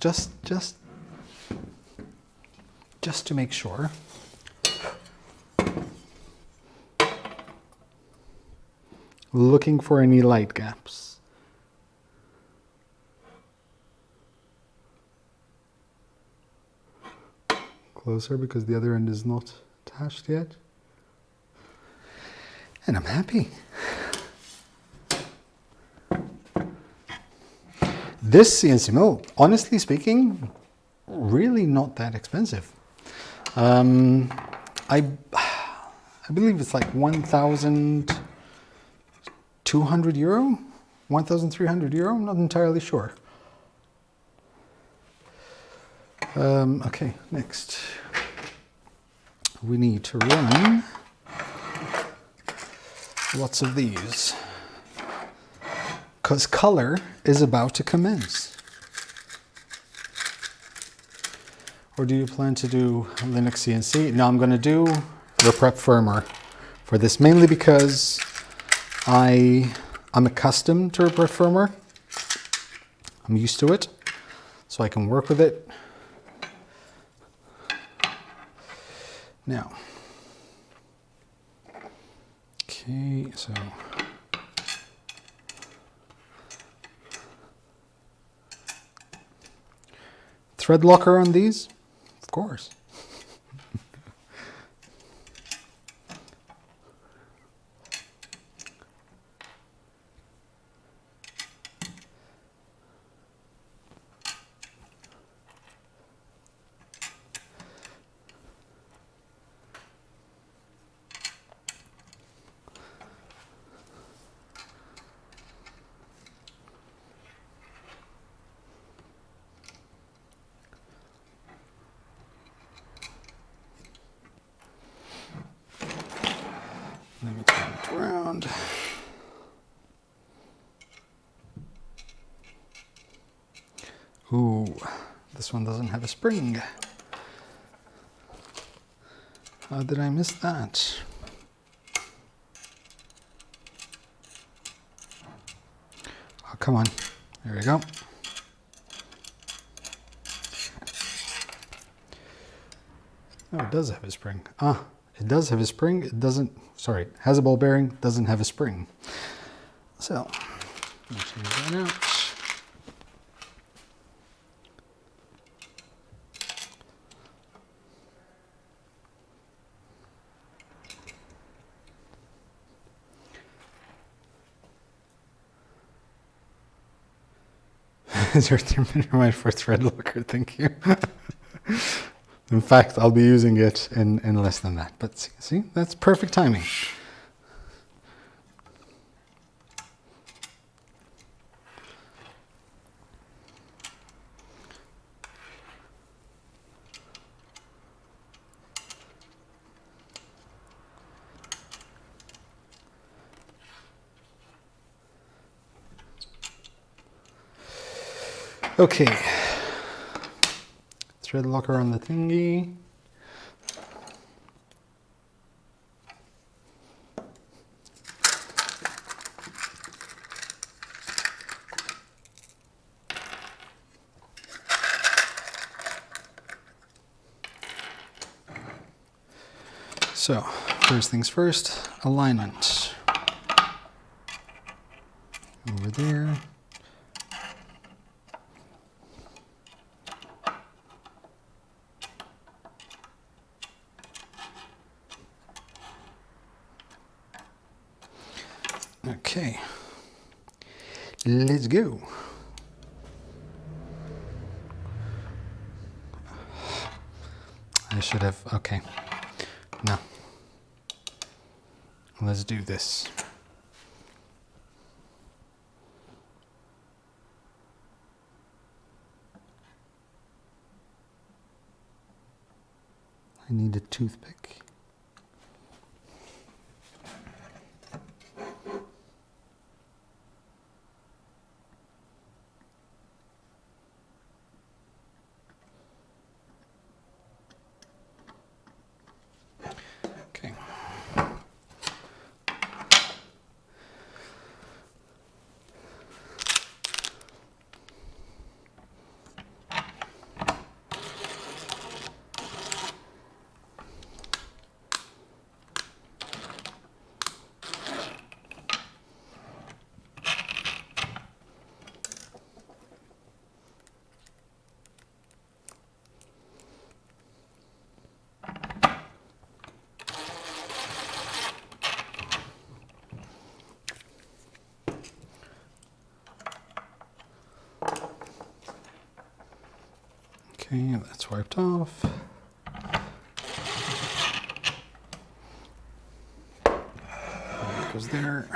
[SPEAKER 1] to make sure, looking for any light gaps. Closer, because the other end is not attached yet. And I'm happy. This CNC mill, honestly speaking, really not that expensive. I believe it's like 1,200 euro, 1,300 euro. I'm not entirely sure. Okay, next we need to run lots of these, because color is about to commence. Or do you plan to do Linux CNC? No, I'm going to do the prep firmware for this, mainly because I'm accustomed to prep firmware. I'm used to it, so I can work with it. Now, okay, so thread locker on these, of course. Let me turn it around. Ooh, this one doesn't have a spring. How did I miss that? Oh, come on. There we go. Oh, it does have a spring. Ah, it does have a spring. It doesn't, sorry, it has a ball bearing, doesn't have a spring. So, I'll change that out. 0.0 for thread locker, thank you. In fact, I'll be using it in less than that. But see, that's perfect timing. Okay, thread locker on the thingy. So, first things first, alignment. Over there. Okay, let's go. I should have, okay, no. Let's do this. I need a toothpick. Okay. Okay, that's wiped off. That goes there.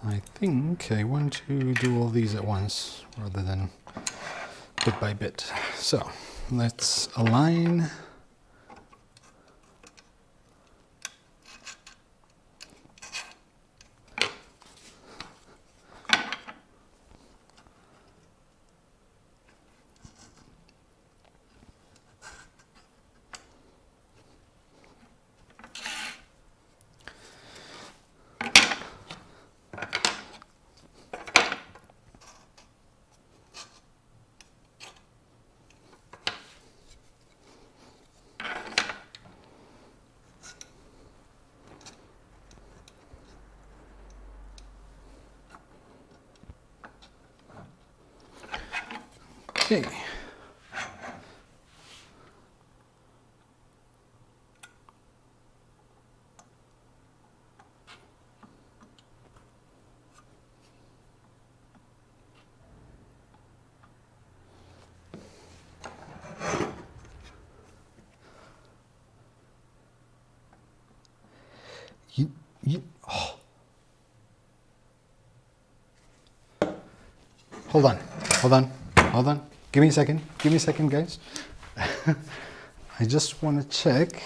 [SPEAKER 1] I think I want to do all these at once rather than bit by bit. So let's align. Okay. Oh. Hold on. Give me a second, guys. I just want to check.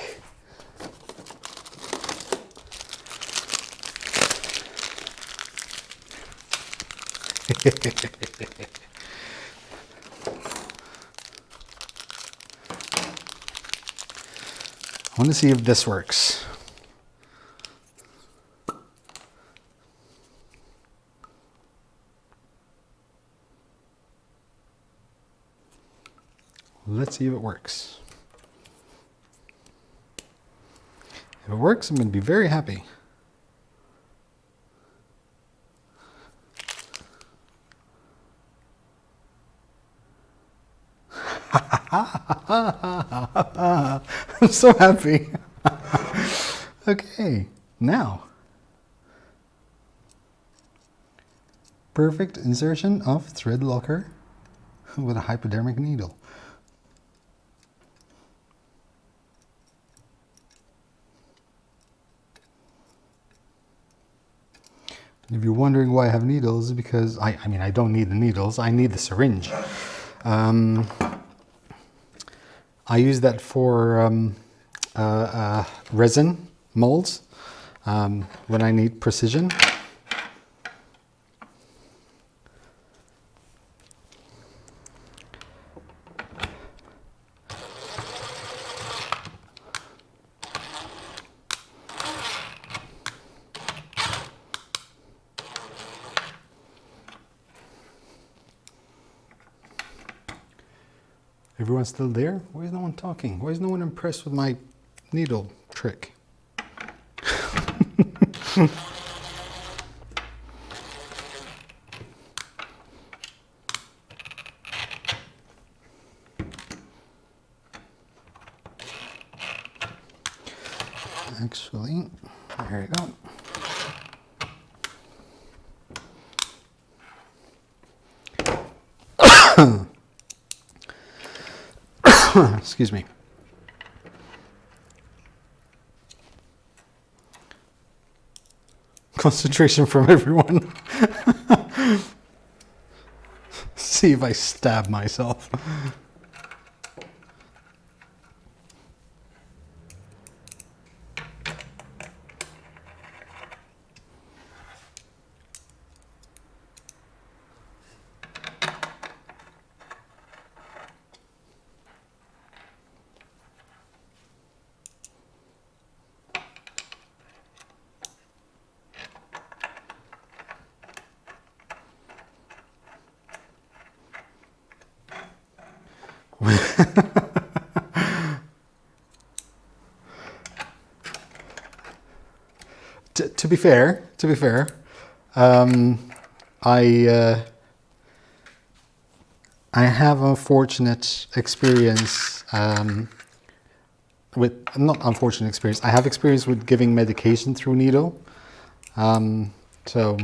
[SPEAKER 1] I want to see if this works. Let's see if it works. If it works, I'm going to be very happy. I'm so happy. Okay, now. Perfect insertion of thread locker with a hypodermic needle. If you're wondering why I have needles, because I mean, I don't need the needles, I need the syringe. I use that for resin molds when I need precision. Everyone's still there? Why is no one talking? Why is no one impressed with my needle trick? Actually, there you go. Excuse me. Concentration from everyone. See if I stab myself. To be fair, I have unfortunate experience with, not unfortunate experience, I have experience with giving medication through needle. So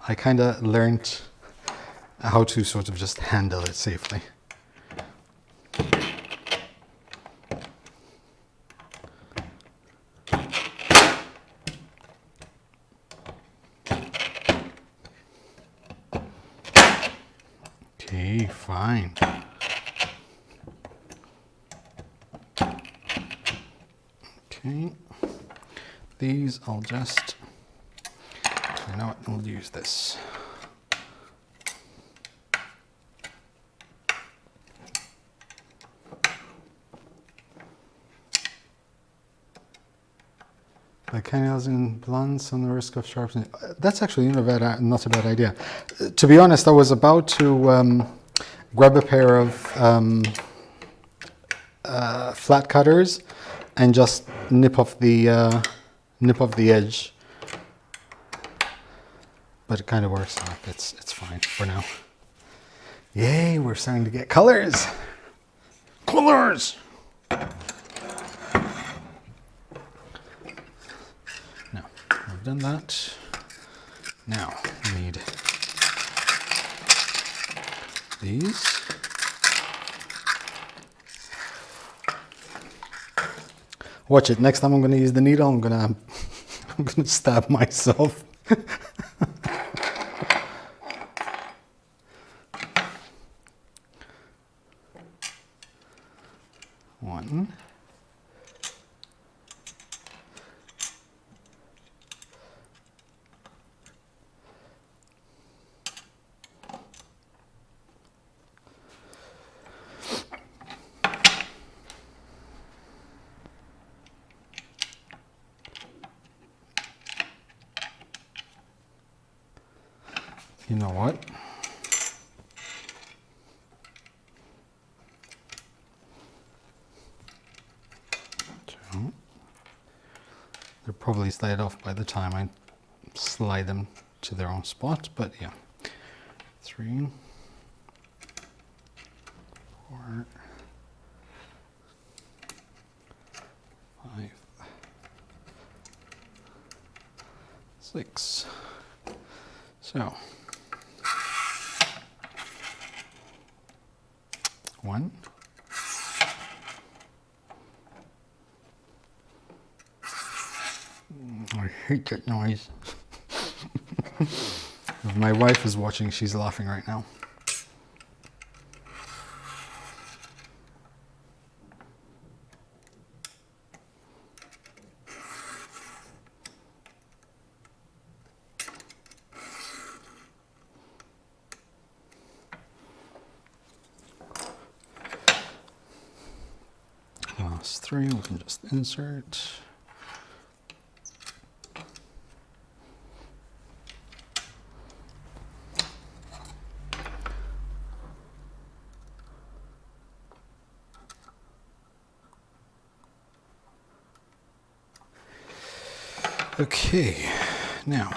[SPEAKER 1] I kind of learned how to sort of just handle it safely. Okay, fine. Okay, these I'll just, you know what, we'll use this. Like canals and blunts on the risk of sharpening. That's actually not a bad idea. To be honest, I was about to grab a pair of flat cutters and just nip off the edge. But it kind of works. Like it's fine for now. Yay! We're starting to get colors. Colors. Done that. Now we need these. Watch it. Next time I'm going to use the needle, I'm going to stab myself. One. You know what? So, they'll probably slide off by the time I slide them to their own spot, but yeah. 3. 4, 5, 6. So 1, 'I hate that noise. If my wife is watching, she's laughing right now. Last 3, we can just insert. Okay, now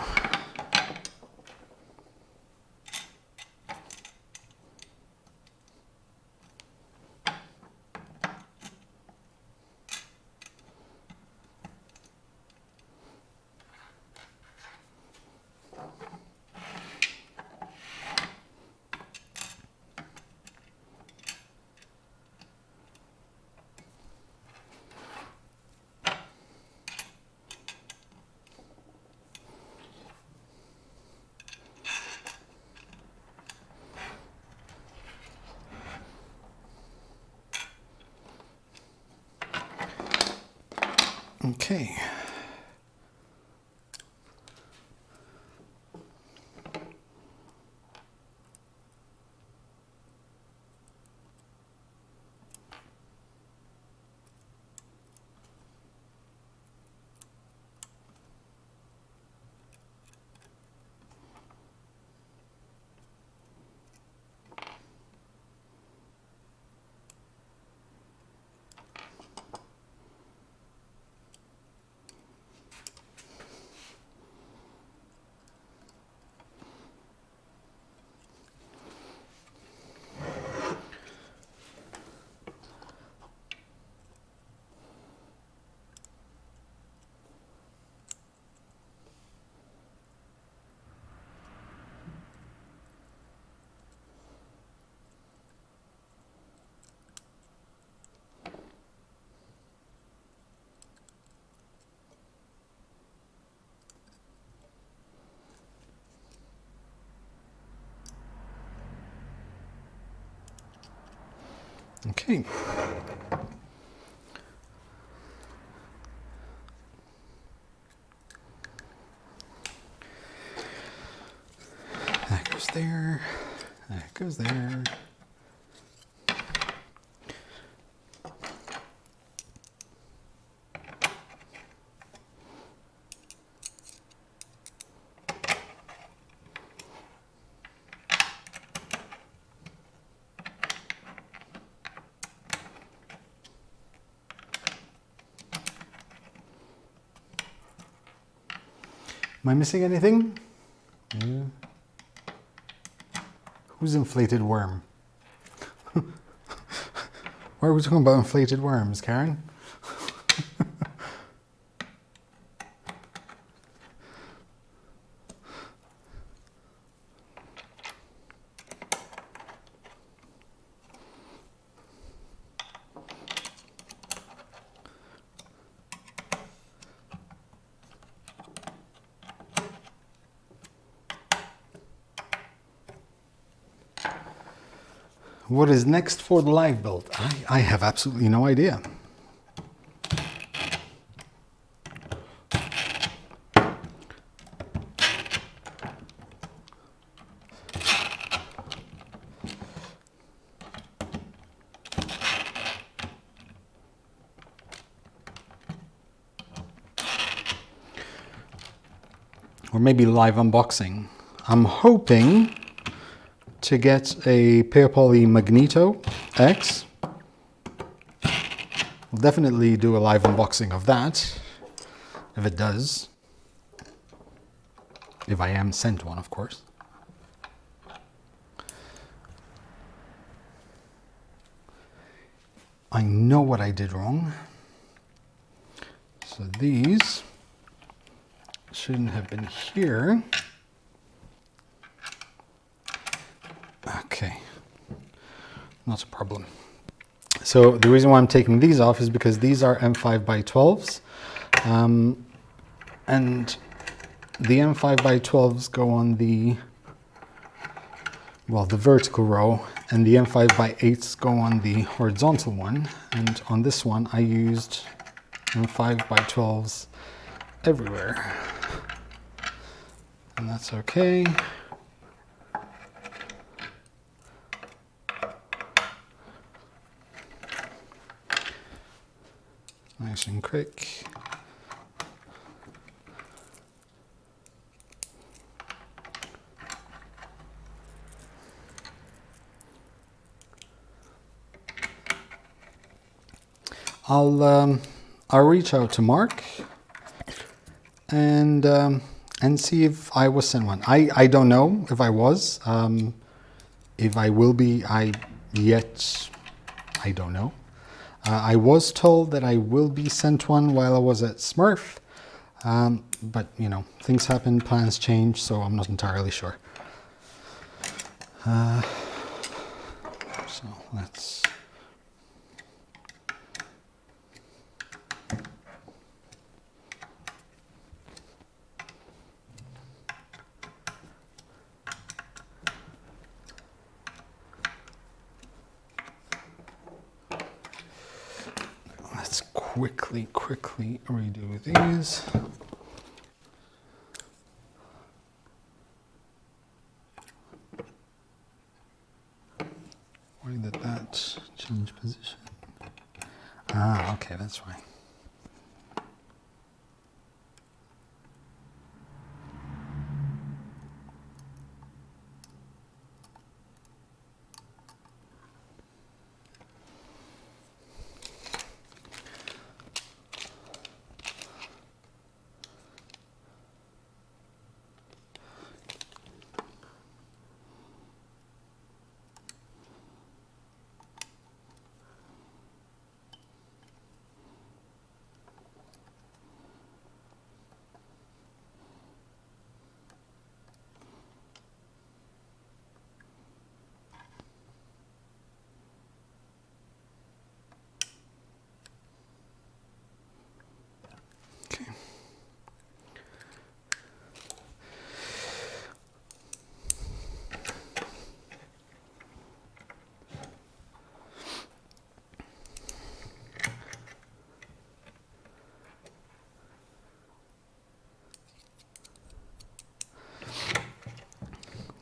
[SPEAKER 1] okay. Okay. That goes there. That goes there. Am I missing anything? Yeah. Who's inflated worm? Why are we talking about inflated worms, Karen? What is next for the live build? I have absolutely no idea. Or maybe live unboxing. I'm hoping to get a Pair Poly Magneto X. We'll definitely do a live unboxing of that, if it does. If I am sent one, of course. I know what I did wrong. So these shouldn't have been here. Okay, not a problem. So the reason why I'm taking these off is because these are M5 by 12s. And the M5 by 12s go on the, well, the vertical row, and the M5 by 8s go on the horizontal one. And on this one, I used M5 by 12s everywhere. And that's okay. Nice and quick. I'll reach out to Mark and see if I was sent one. I don't know if I was. If I will be, I don't know. I was told that I will be sent one while I was at Smurf, but you know, things happen, plans change, so I'm not entirely sure. So let's. Let's quickly redo these. Why did that change position? Ah, okay, that's why.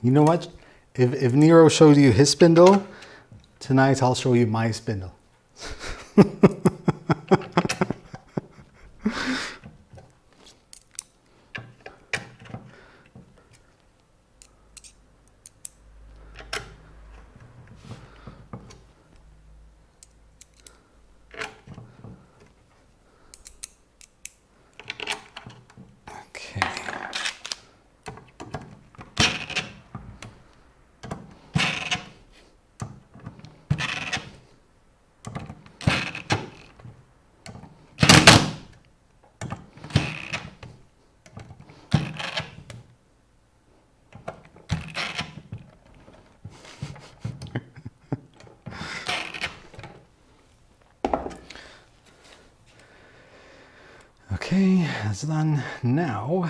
[SPEAKER 1] You know what? If Nero showed you his spindle, tonight I'll show you my spindle. Okay. Okay, that's done. Now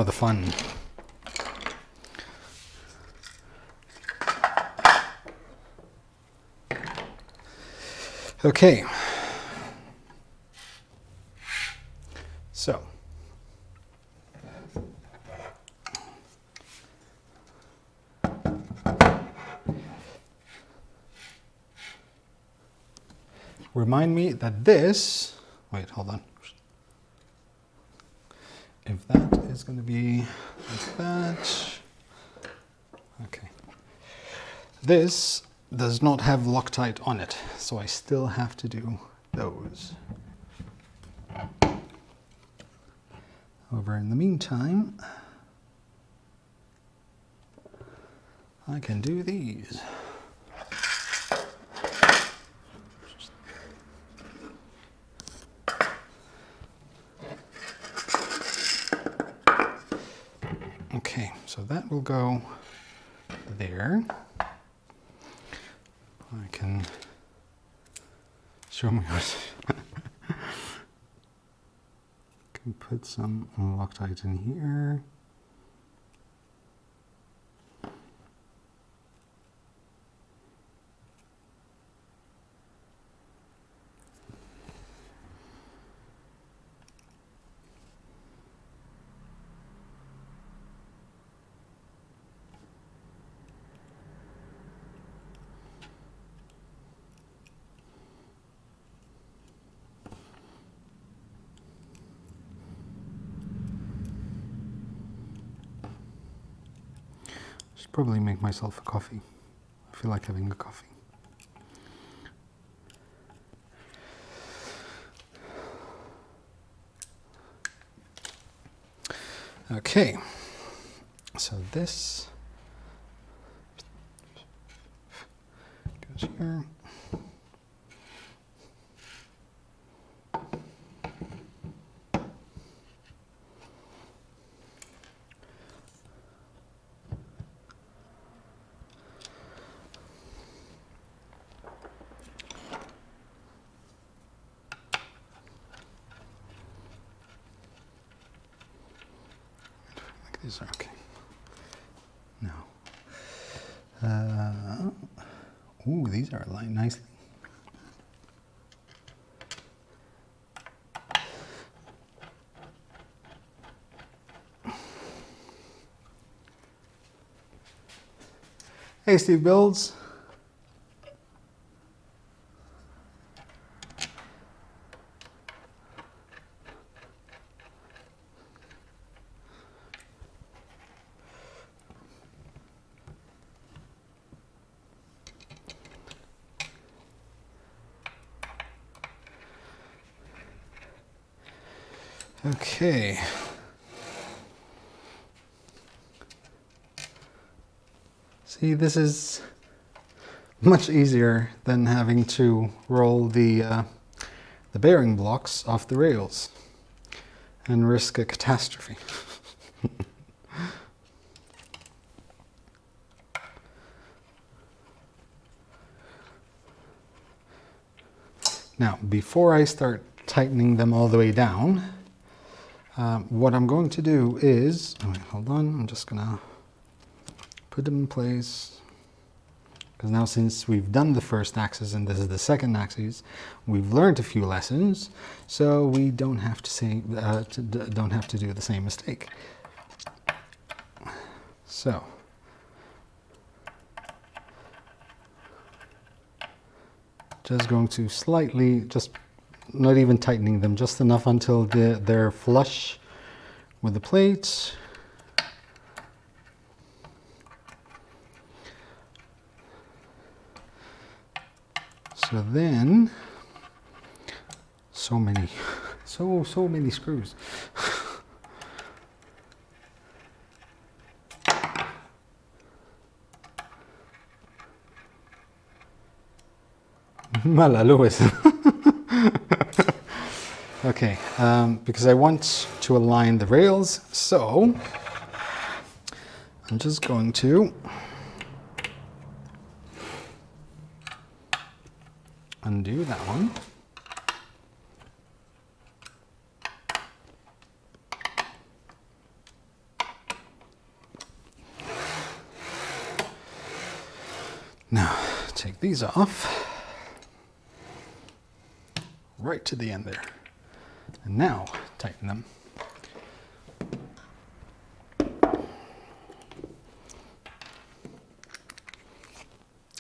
[SPEAKER 1] the fun. Okay. So. Remind me that this, wait, hold on. If that is going to be like that, okay. This does not have Loctite on it, so I still have to do those. Over in the meantime, I can do these. Okay, so that will go there. I can show me what. Can put some Loctite in here. Should probably make myself a coffee. I feel like having a coffee. Okay, so this goes here. These are okay. Now, ooh, these are aligned nicely. Hey, Steve Builds. Okay. See, this is much easier than having to roll the bearing blocks off the rails and risk a catastrophe. Now, before I start tightening them all the way down, what I'm going to do is, hold on, I'm just gonna put them in place. Because now, since we've done the first axis and this is the second axis, we've learned a few lessons, so we don't have to say don't have to do the same mistake. So, just going to slightly, just not even tightening them, just enough until they're flush with the plates. So then, so many screws. Mala Lewis. Okay, because I want to align the rails, so I'm just going to undo that one. Now, take these off. Right to the end there. And now, tighten them.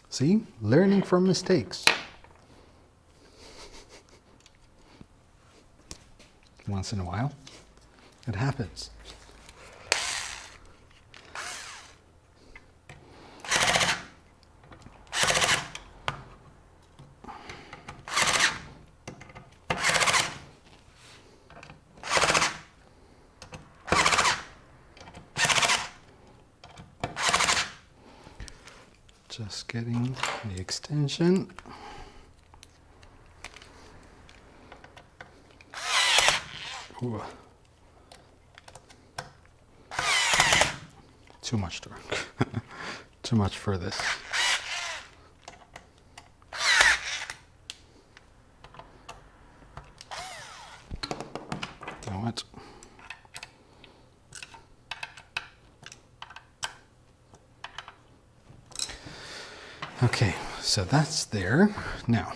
[SPEAKER 1] See? Learning from mistakes. Once in a while. It happens. Just getting the extension. Ooh. Too much torque. Too much for this. You know what? Okay, so that's there. Now,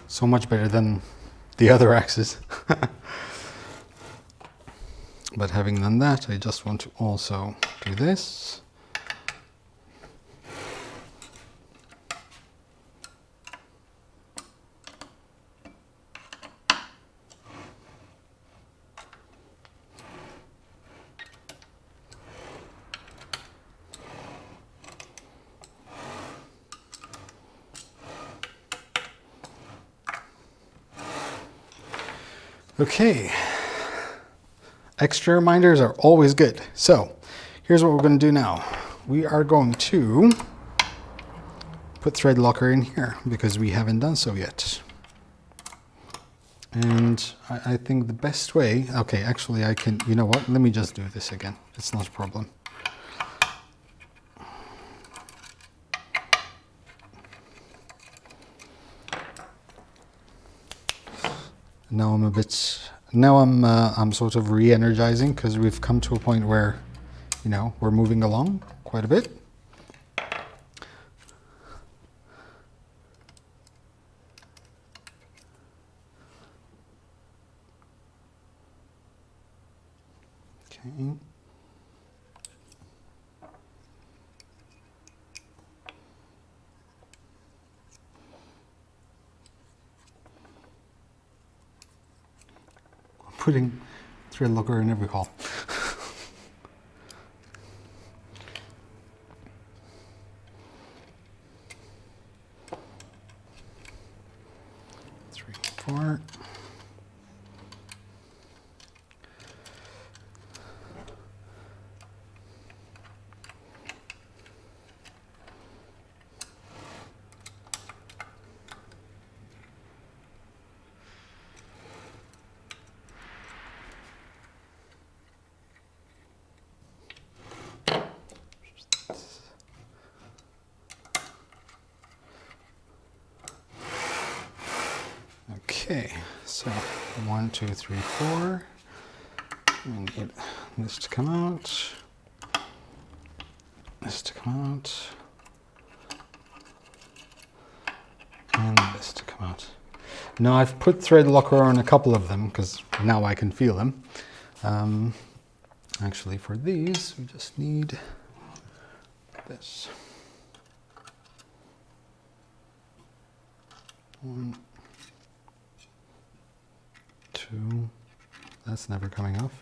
[SPEAKER 1] so much better than the other axes. But having done that, I just want to also do this. Okay, extra reminders are always good. So here's what we're going to do now. We are going to put thread locker in here because we haven't done so yet. And I think the best way, okay, actually I can, you know what, let me just do this again. It's not a problem. Now I'm sort of re-energizing because we've come to a point where, you know, we're moving along quite a bit. Okay. Putting thread locker in every hole. 3, 4. Okay, so 1, 2, 3, 4. We need this to come out, this to come out, and this to come out. Now I've put thread locker on a couple of them because now I can feel them. Actually, for these, we just need this. 1, 2, that's never coming off.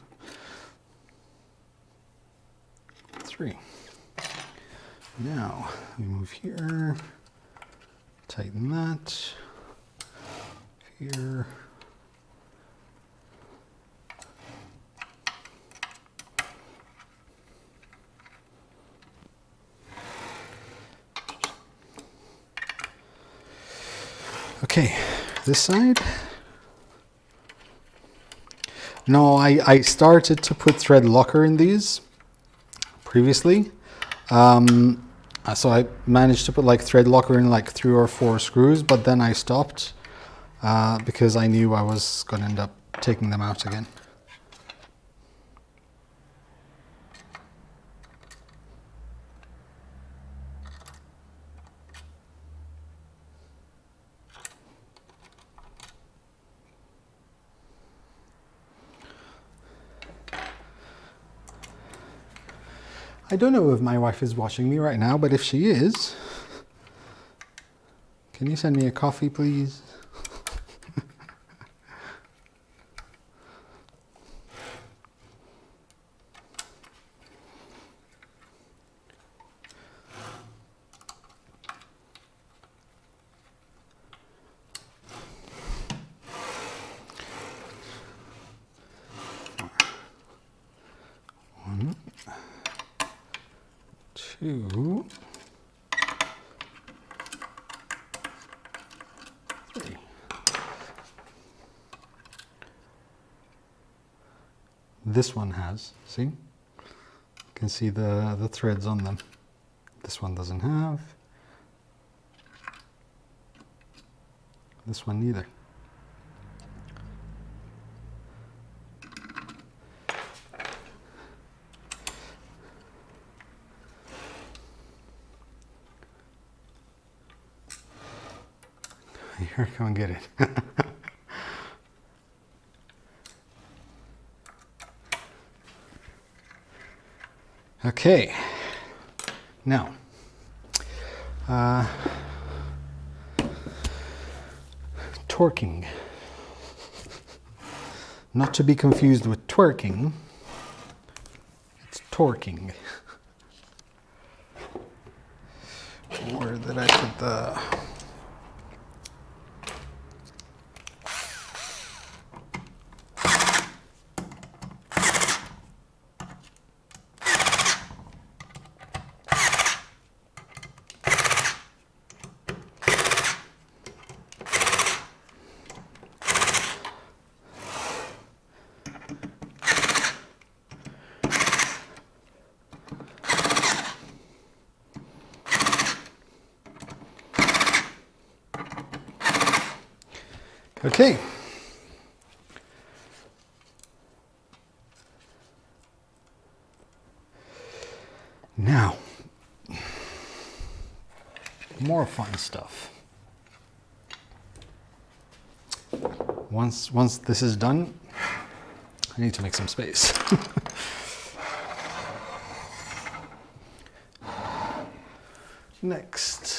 [SPEAKER 1] 3. Now we move here, tighten that, here. Okay, this side. No, I started to put thread locker in these previously. So I managed to put like thread locker in like 3 or 4 screws, but then I stopped because I knew I was going to end up taking them out again. I don't know if my wife is watching me right now, but if she is, can you send me a coffee, please? One, two, three. This one has, see? You can see the threads on them. This one doesn't have. This one neither. Here, come and get it. Okay, now, torquing. Not to be confused with twerking, it's torquing. Where did I put the... Okay. Now, more fun stuff. Once this is done, I need to make some space. Next.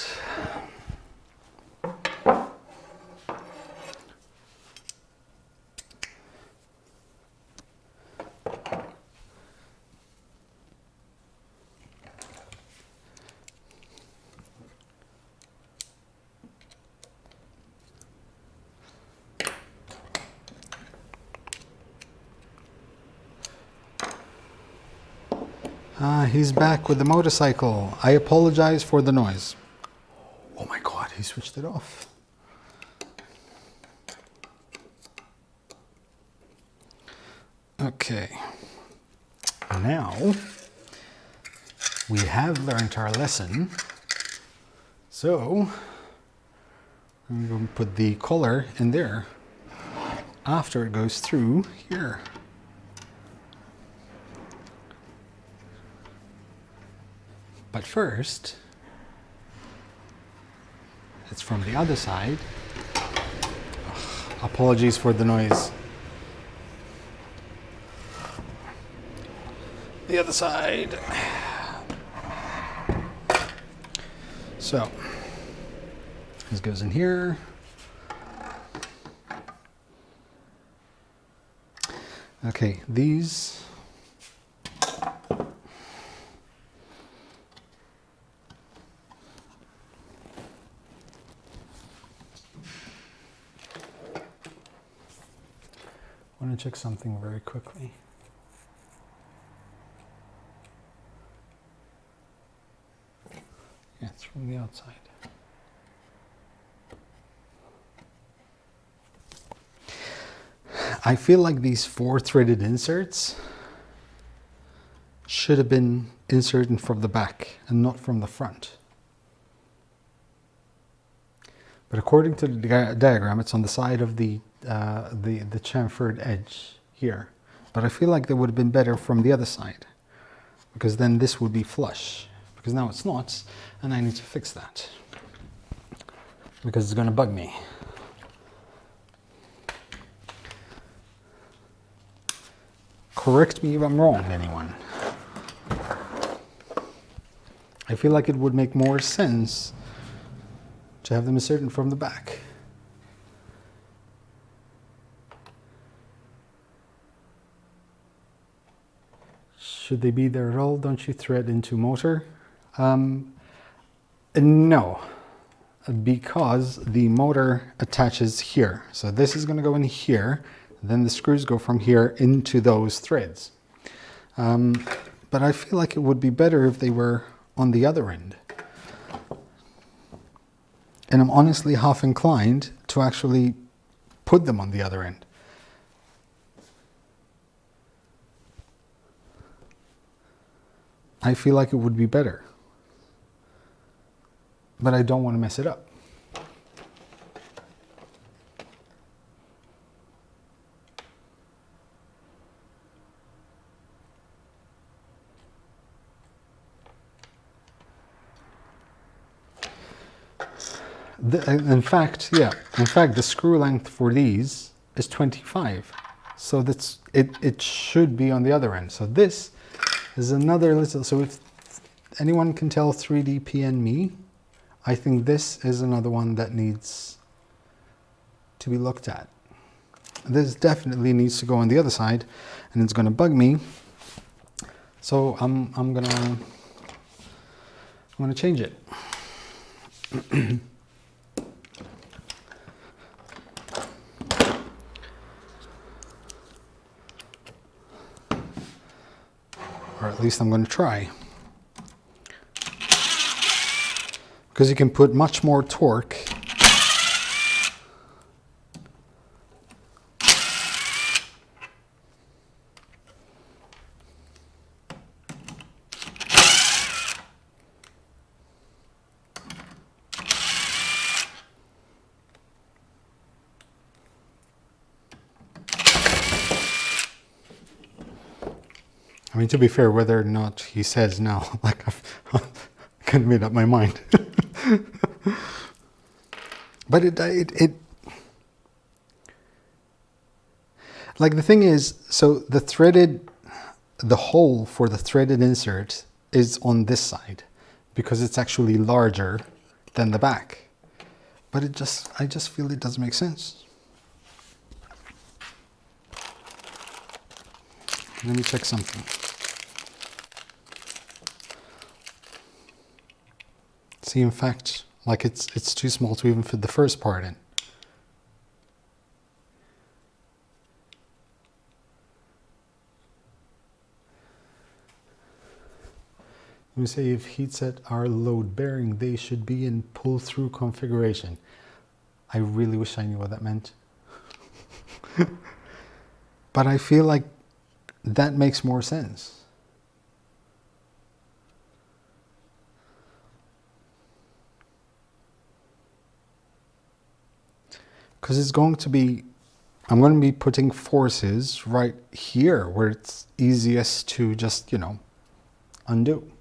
[SPEAKER 1] He's back with the motorcycle. I apologize for the noise. Oh my God, he switched it off. Okay. Now, we have learned our lesson. So, I'm going to put the collar in there after it goes through here. But first, it's from the other side. Ugh, apologies for the noise. The other side. So, this goes in here. Okay, these. I want to check something very quickly. Yeah, it's from the outside. I feel like these 4-threaded inserts should have been inserted from the back and not from the front. But according to the diagram, it's on the side of the chamfered edge here. But I feel like they would have been better from the other side, because then this would be flush. Because now it's not, and I need to fix that, because it's going to bug me. Correct me if I'm wrong, anyone. I feel like it would make more sense to have them inserted from the back. Should they be there at all? Don't you thread into motor? No, because the motor attaches here. So this is going to go in here, then the screws go from here into those threads. But I feel like it would be better if they were on the other end. And I'm honestly half inclined to actually put them on the other end. I feel like it would be better. But I don't want to mess it up. In fact, the screw length for these is 25. So that's it should be on the other end. So this is another little, so if anyone can tell 3DPN me, I think this is another one that needs to be looked at. This definitely needs to go on the other side, and it's going to bug me. So I'm gonna change it. Or at least I'm going to try. Because you can put much more torque I mean, to be fair, whether or not he says no, like I've kind of made up my mind. But it like the thing is, so the hole for the threaded insert is on this side because it's actually larger than the back. But I just feel it doesn't make sense. Let me check something. See, in fact, like it's too small to even fit the first part in. Let me say if heatset are load bearing, they should be in pull through configuration. I really wish I knew what that meant. But I feel like that makes more sense. Because it's going to be, I'm going to be putting forces right here where it's easiest to just, you know, undo.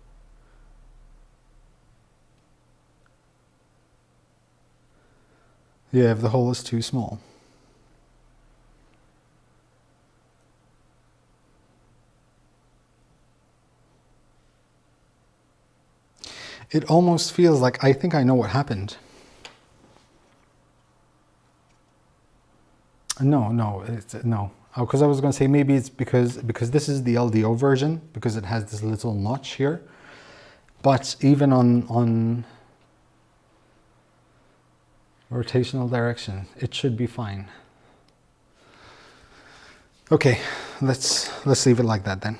[SPEAKER 1] Yeah, if the hole is too small. It almost feels like I think I know what happened. No. Oh, because I was going to say maybe it's because this is the LDO version, because it has this little notch here. But even on rotational direction, it should be fine. Okay, let's leave it like that then.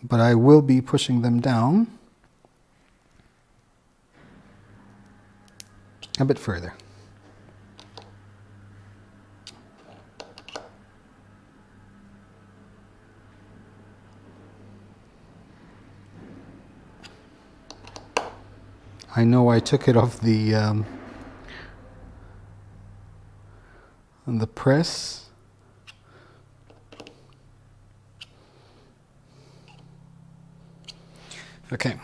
[SPEAKER 1] But I will be pushing them down a bit further. I know I took it off the press. Okay.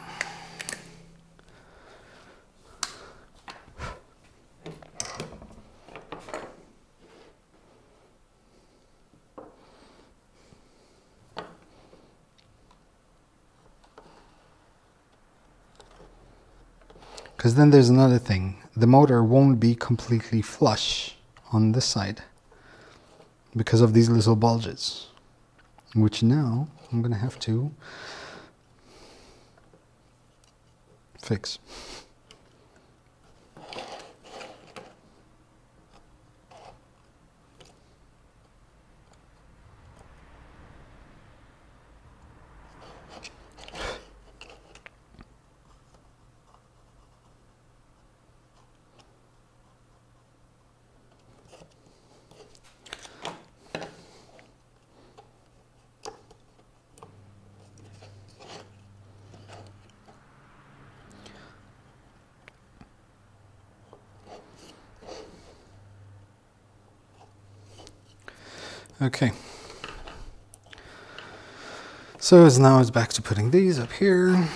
[SPEAKER 1] because then there's another thing. The motor won't be completely flush on this side because of these little bulges, which now I'm going to have to fix. Okay, so now it's back to putting these up here.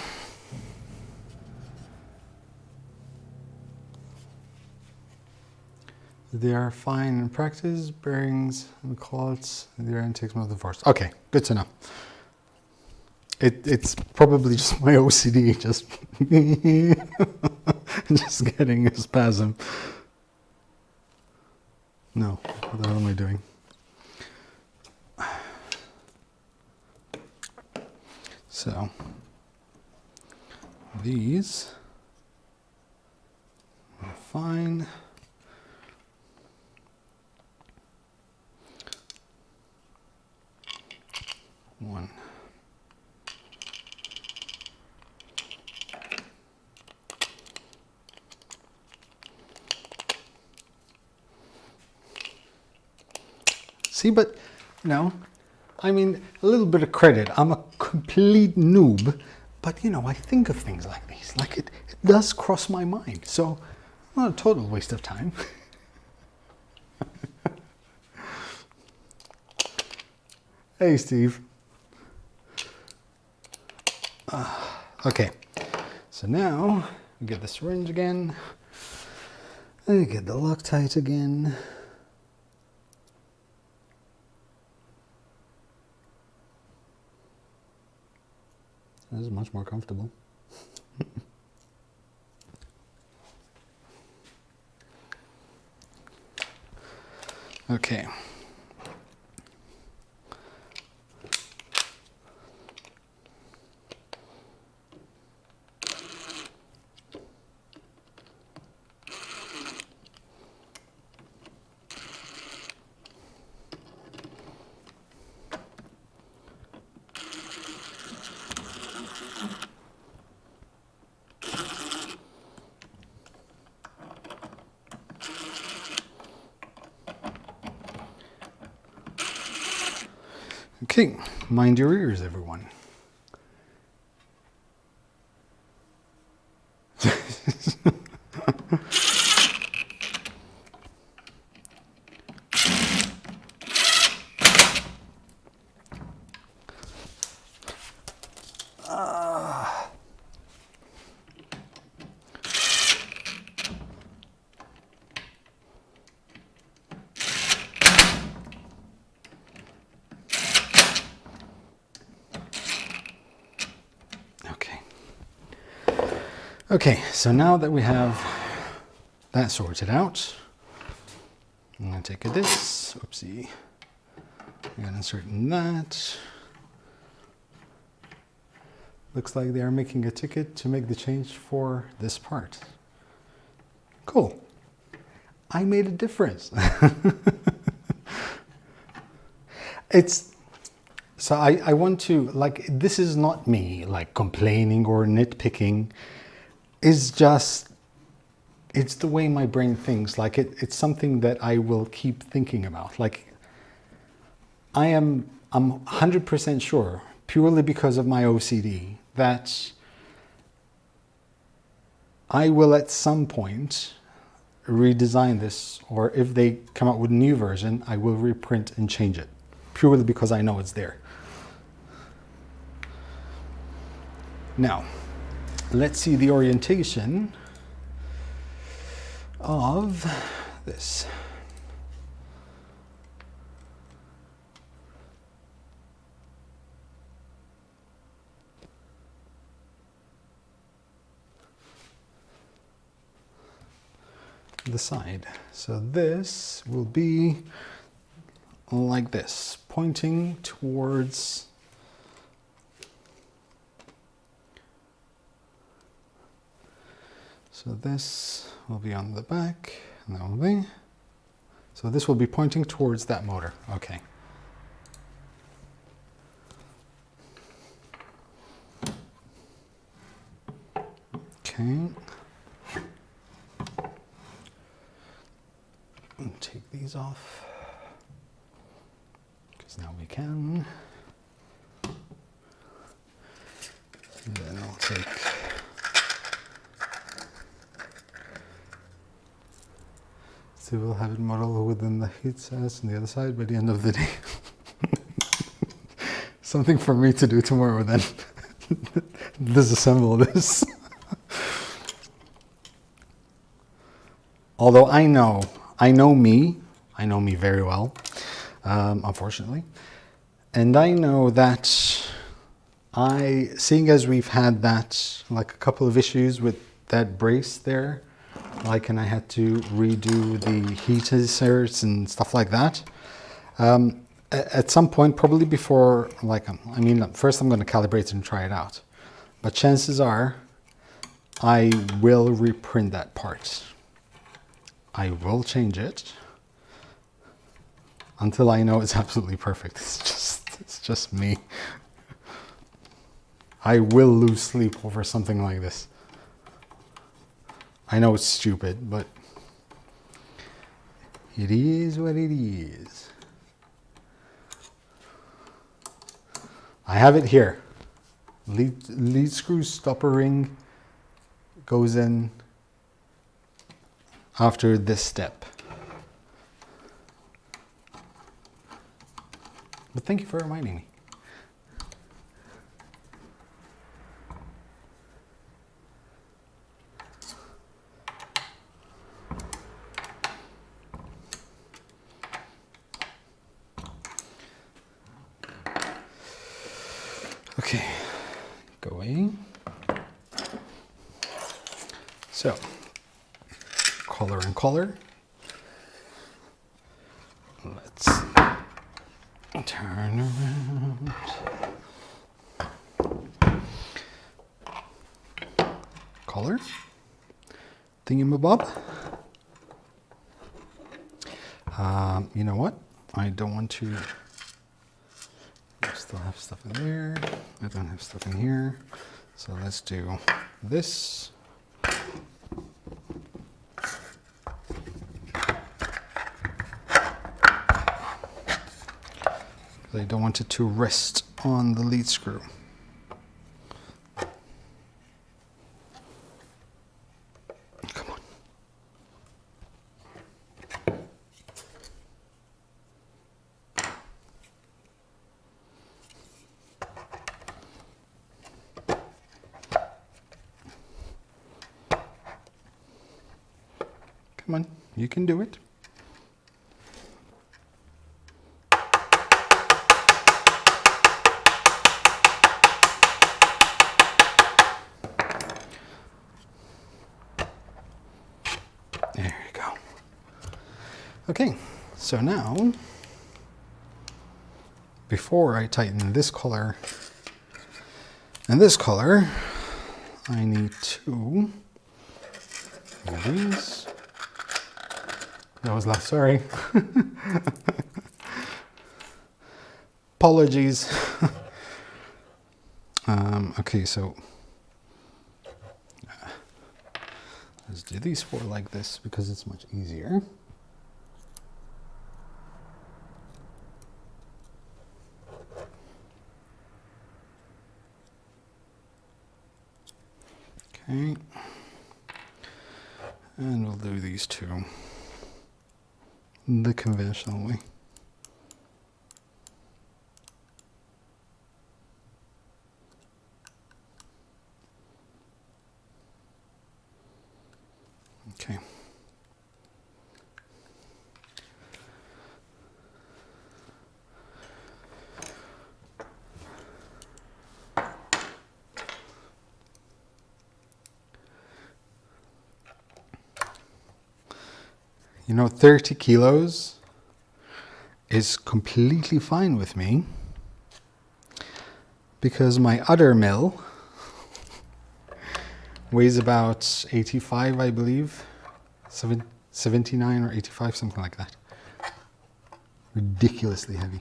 [SPEAKER 1] They are fine in practice, bearings and collots, their intakes most of the force. Okay, good to know. It's probably just my OCD, just getting a spasm. No, what the hell am I doing? So these are fine. One. See, but you know, I mean, a little bit of credit. I'm a complete noob, but you know, I think of things like these. Like it does cross my mind. So, not a total waste of time. Hey, Steve. Okay, so now we get the syringe again. And get the Loctite again. This is much more comfortable. Okay. Okay, mind your ears, everyone. Okay, so now that we have that sorted out, I'm going to take this, oopsie, I'm going to insert in that. Looks like they are making a ticket to make the change for this part. Cool. I made a difference. So I want to, like, this is not me, like, complaining or nitpicking. It's just, it's the way my brain thinks. Like, it's something that I will keep thinking about. Like, I'm 100% sure, purely because of my OCD, that I will at some point redesign this, or if they come out with a new version, I will reprint and change it, purely because I know it's there. Now, let's see the orientation of this. the side. So this will be like this, pointing towards so this will be on the back, and that will be, so this will be pointing towards that motor. Okay. Okay. And take these off, because now we can. And then I'll take so we'll have it modeled within the heat source on the other side by the end of the day. Something for me to do tomorrow then. Disassemble this. Although I know me very well, unfortunately. And I know that seeing as we've had that, like a couple of issues with that brace there, like, and I had to redo the heat inserts and stuff like that. At some point, probably before, like, I mean, first I'm going to calibrate it and try it out. But chances are, I will reprint that part. I will change it until I know it's absolutely perfect. It's just me. I will lose sleep over something like this. I know it's stupid, but it is what it is. I have it here. Lead screw stopper ring goes in after this step. But thank you for reminding me. Okay, going. So, color and color. Let's turn around. Color. Thingamabob. You know what? I don't want to. I still have stuff in there. I don't have stuff in here. So let's do this. I don't want it to rest on the lead screw. Come on. Come on, you can do it. There you go. Okay, so now, before I tighten this color and this color, I need to move these. That was last, sorry. Apologies. Okay, so let's do these four like this because it's much easier. Okay, and we'll do these two the conventional way. Okay. You know, 30 kilos is completely fine with me because my other mill weighs about 85, I believe, 79 or 85, something like that. Ridiculously heavy.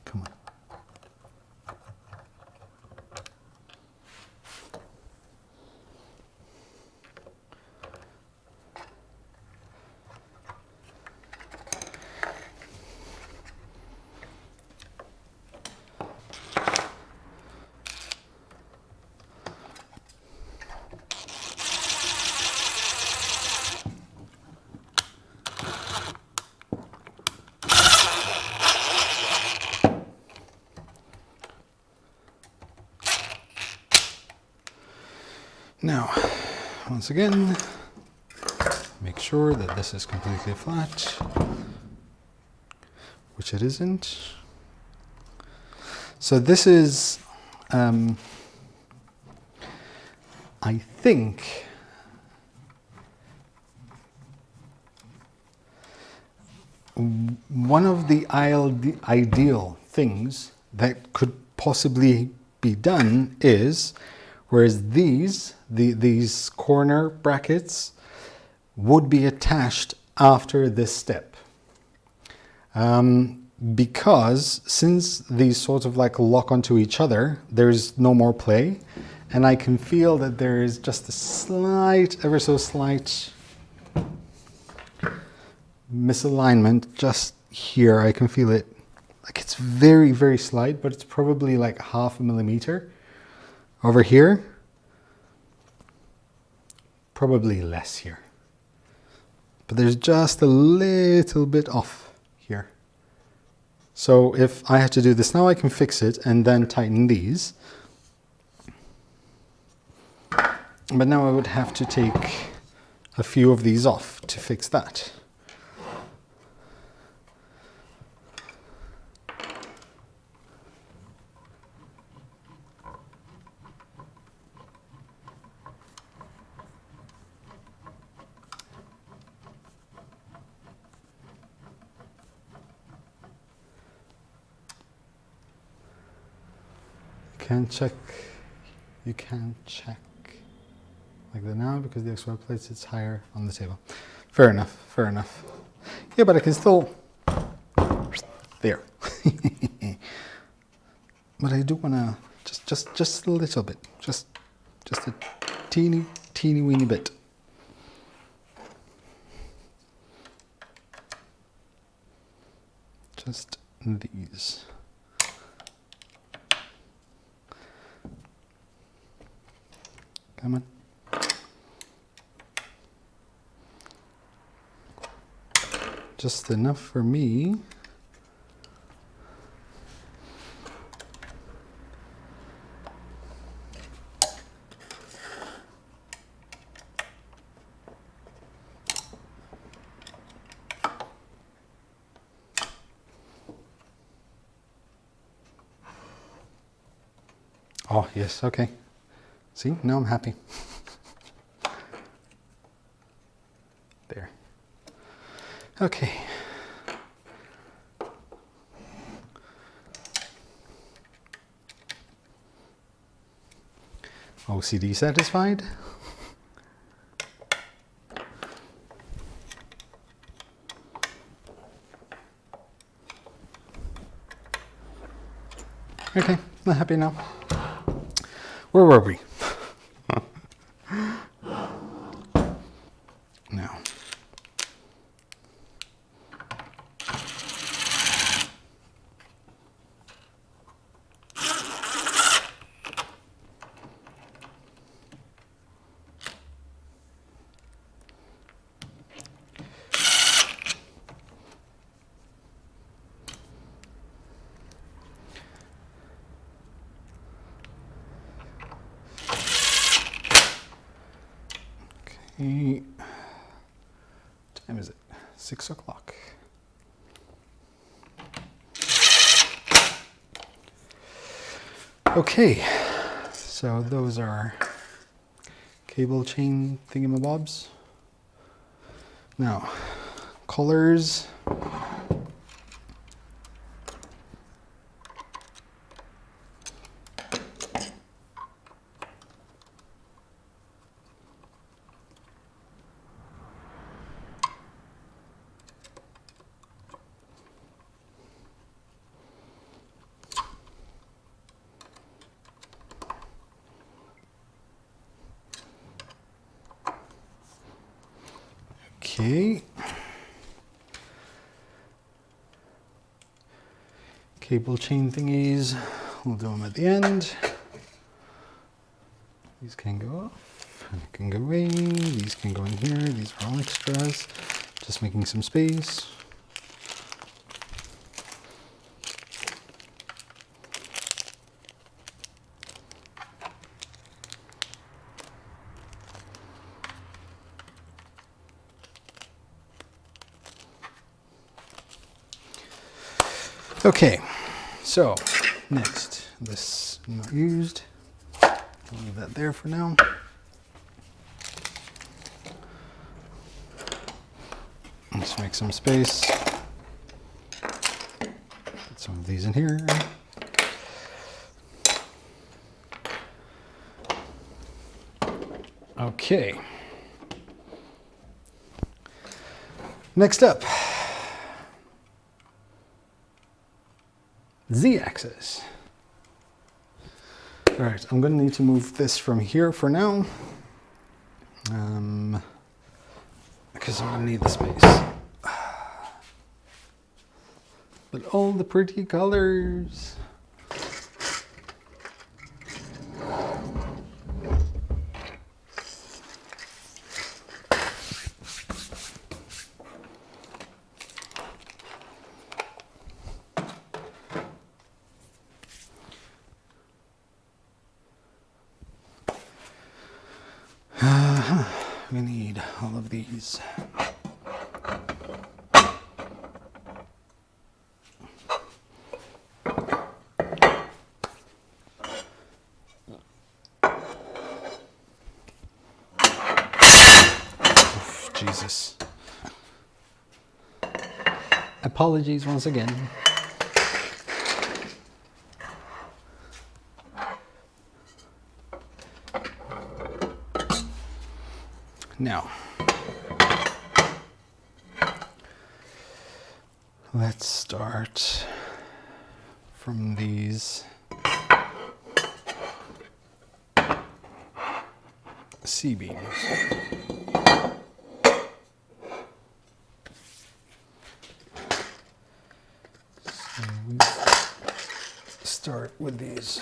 [SPEAKER 1] Come on. Now, once again, make sure that this is completely flat, which it isn't. So this is, I think, one of the ideal things that could possibly be done is, whereas these corner brackets would be attached after this step. Because since these sort of like lock onto each other, there's no more play. And I can feel that there is just a slight, ever so slight misalignment just here. I can feel it. Like it's very, very slight, but it's probably like 0.5 millimeter. Over here, probably less here. But there's just a little bit off here. So if I had to do this now, I can fix it and then tighten these. But now I would have to take a few of these off to fix that. You can check like that now because the XY plate sits higher on the table. Fair enough, fair enough. Yeah, but I can still, there. But I do want to just a little bit, just a teeny weeny bit. Just these. Come on. Just enough for me. Oh, yes, okay. See, now I'm happy. There. Okay. OCD satisfied? Okay, I'm happy now. Where were we? Now. What time is it? 6 o'clock. Okay, so those are cable chain thingamabobs. Now, colors. Okay. Cable chain thingies, we'll do them at the end. These can go off, can go away, these can go in here, these are all extras. Just making some space. Okay, so next, this not used. I'll leave that there for now. Let's make some space. Put some of these in here. Okay. Next up. Z-axis. All right, I'm going to need to move this from here for now, because I'm going to need the space. But all the pretty colors. We need all of these. Oof, Jesus. Apologies once again. Now, let's start from these C-beams. So we start with these.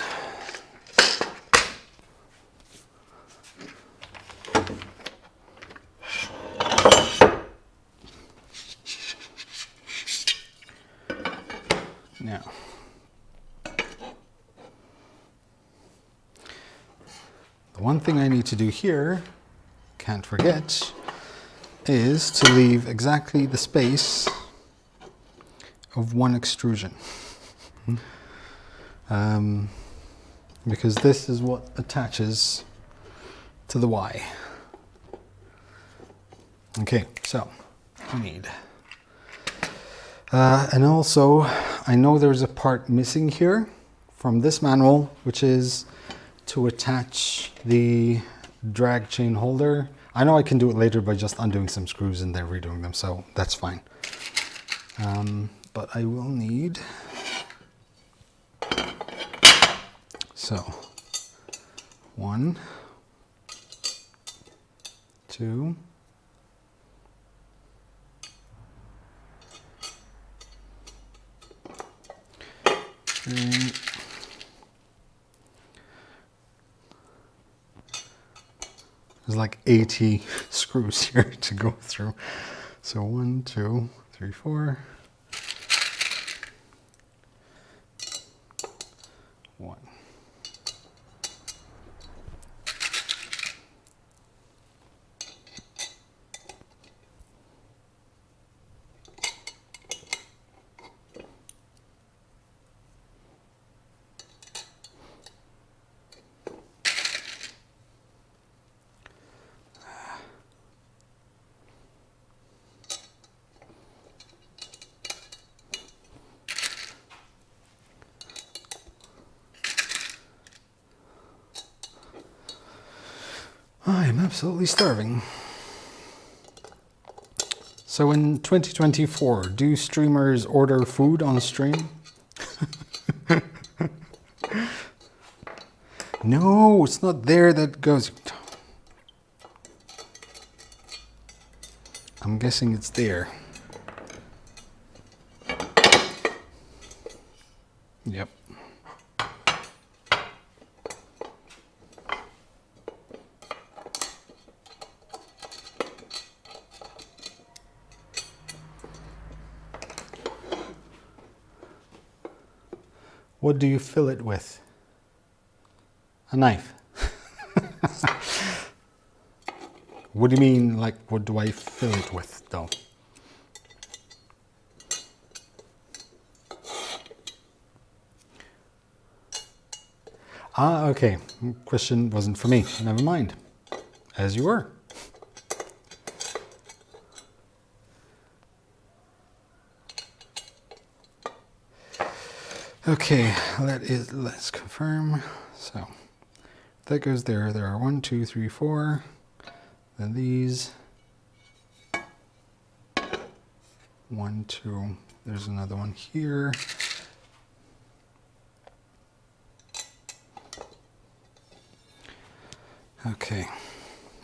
[SPEAKER 1] Now, the one thing I need to do here, can't forget, is to leave exactly the space of one extrusion. Because this is what attaches to the Y. Okay, so we need. And also, I know there's a part missing here from this manual, which is to attach the drag chain holder. I know I can do it later by just undoing some screws and then redoing them, so that's fine. But I will need, so 1, 2, 3, there's like 80 screws here to go through. So 1, 2, 3, 4. 1. absolutely starving. So in 2024, do streamers order food on stream? No, it's not there that goes. I'm guessing it's there. Yep. What do you fill it with? A knife. What do you mean, like, what do I fill it with, though? Ah, okay. Question wasn't for me. Never mind. As you were. Okay, let's confirm. So that goes there. There are 1, 2, 3, 4. Then these. 1, 2. There's another one here. Okay.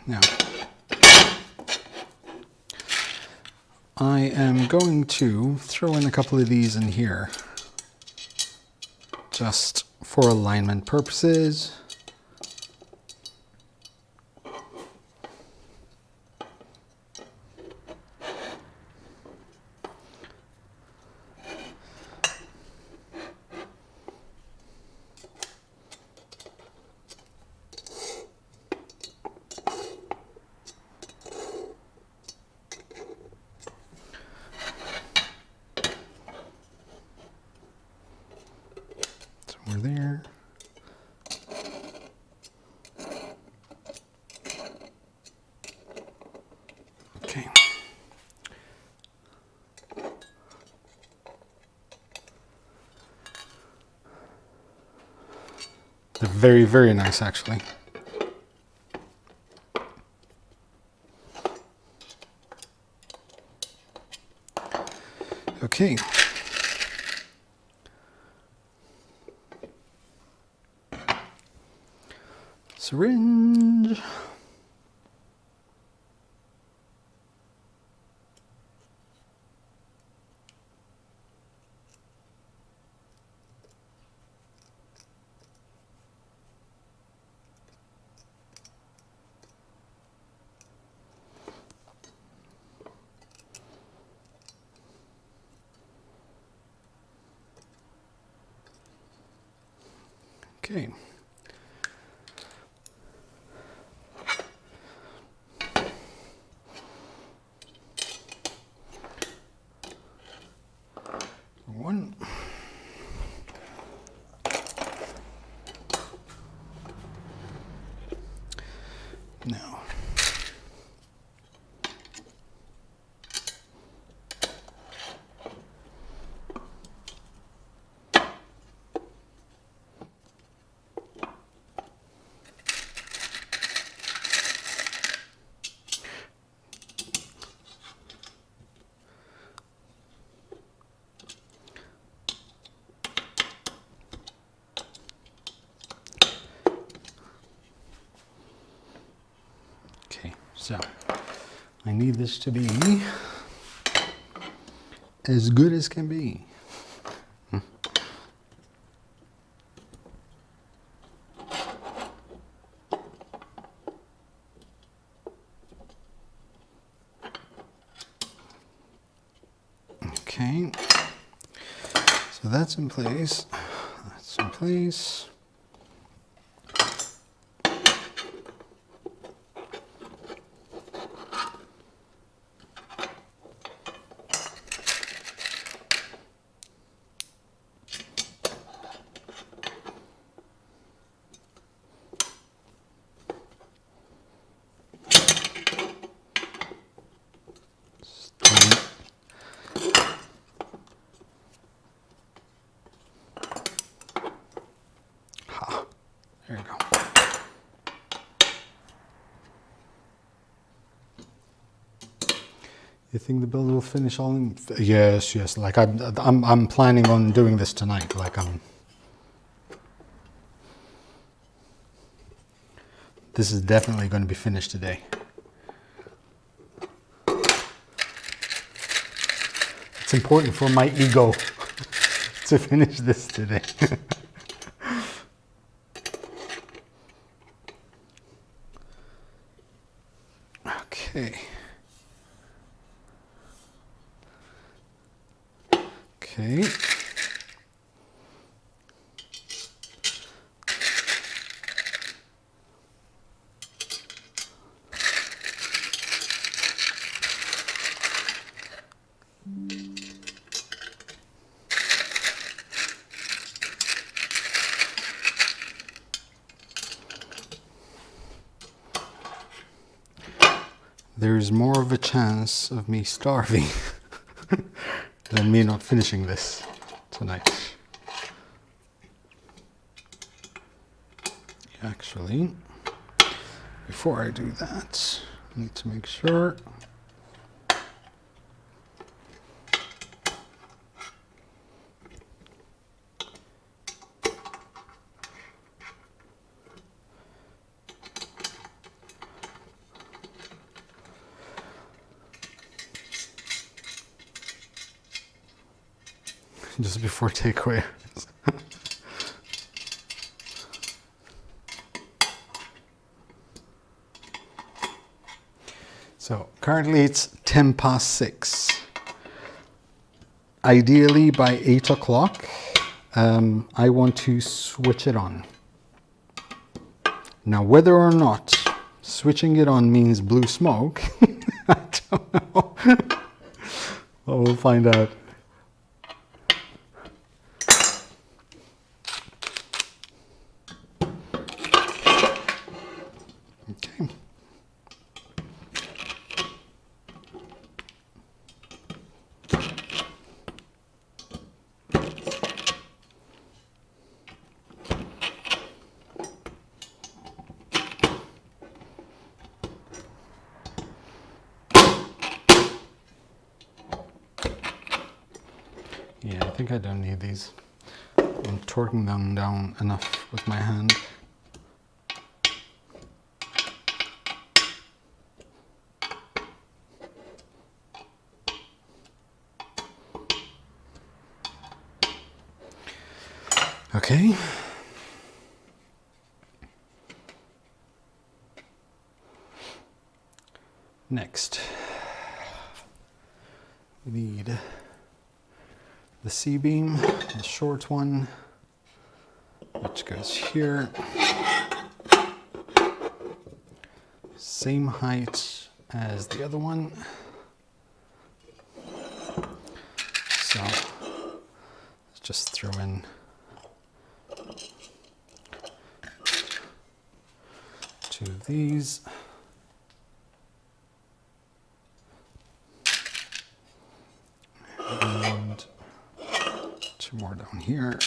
[SPEAKER 1] Now I am going to throw in a couple of these in here, just for alignment purposes. There. Okay. They're very, very nice, actually. Okay. Syringe. Okay. One. Now. So I need this to be as good as can be. Okay, so that's in place. That's in place. You think the build will finish all in? Yes, yes. Like I'm planning on doing this tonight. Like this is definitely going to be finished today. It's important for my ego to finish this today. Okay. Okay. There's more of a chance of me starving than me not finishing this tonight. Actually, before I do that, I need to make sure just before takeaway. So currently it's 10 past 6. Ideally by 8 o'clock, I want to switch it on. Now whether or not switching it on means blue smoke, I don't know. Well, we'll find out. Okay. Yeah, I think I don't need these. I'm torquing them down enough with my hand. Okay. Next, we need the C-beam, the short one, which goes here. Same height as the other one. So let's just throw in two of these. And two more down here.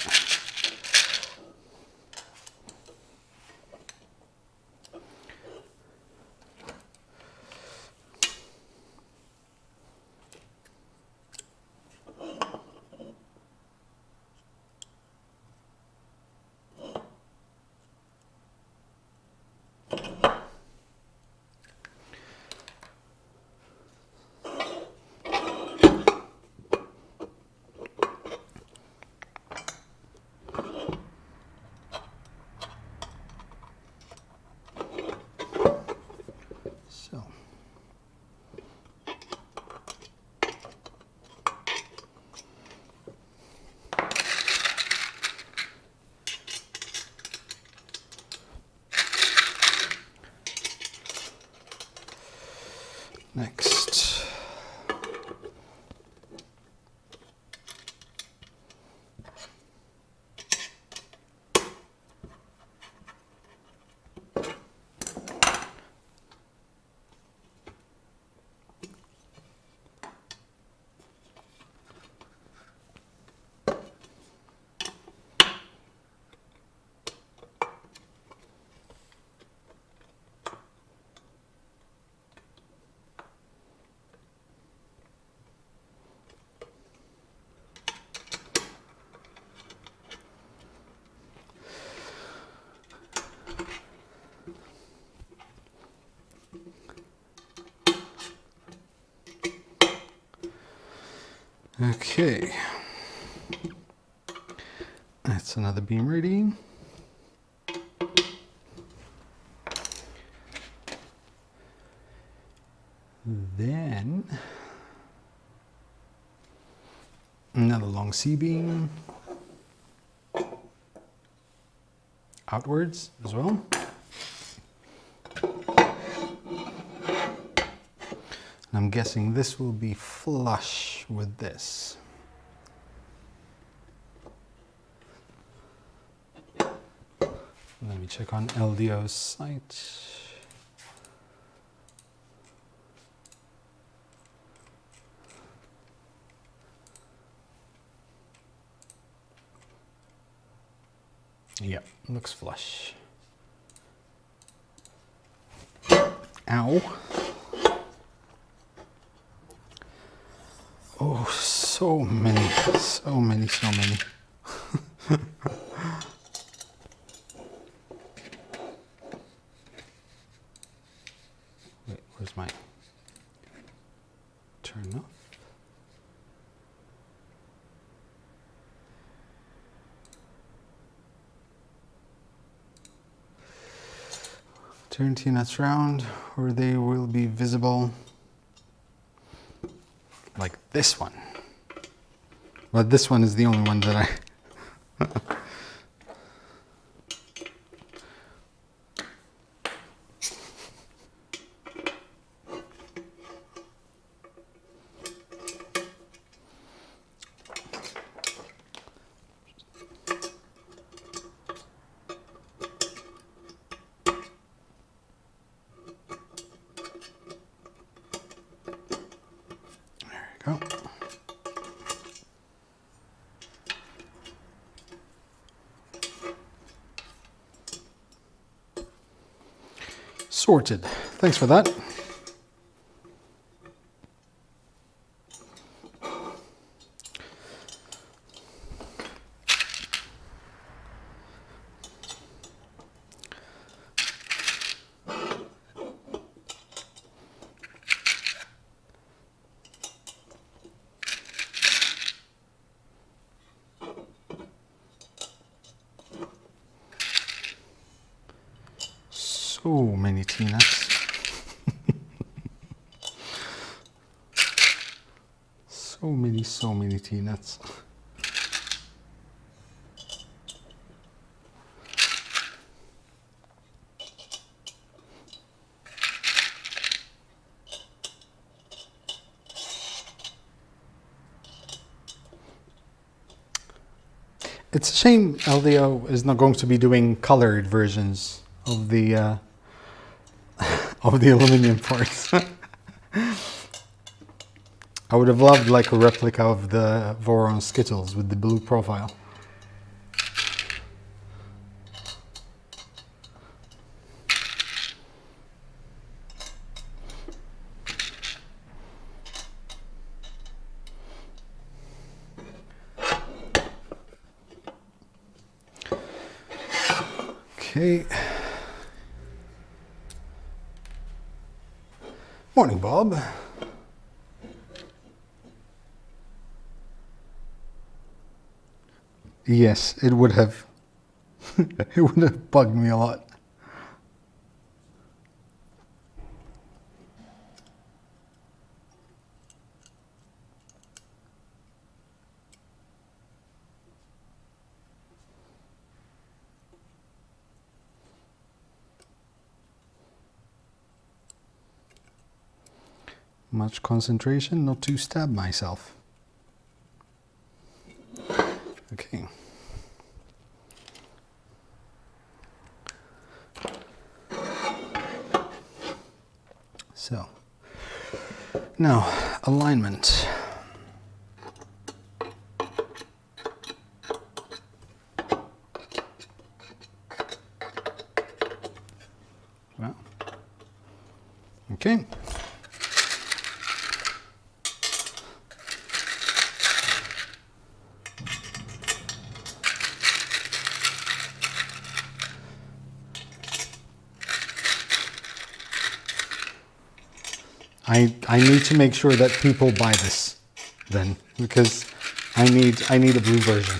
[SPEAKER 1] So next, Okay. That's another beam ready. Then another long C-beam outwards as well. And I'm guessing this will be flush with this. Let me check on LDO's site. Yep, looks flush. Ow. Oh, so many. Wait, where's my turn off? Turn T-nuts round, or they will be visible like this one. But this one is the only one that I... Go. Sorted. Thanks for that. So many T-nuts. So many T-nuts. It's a shame LDO is not going to be doing colored versions of the aluminum parts. I would have loved like a replica of the Voron Skittles with the blue profile. Okay. Morning, Bob. Yes, it would have. It would have bugged me a lot. Much concentration, not to stab myself. Okay. So, now alignment. Well, okay. I need to make sure that people buy this. then, because I need a blue version.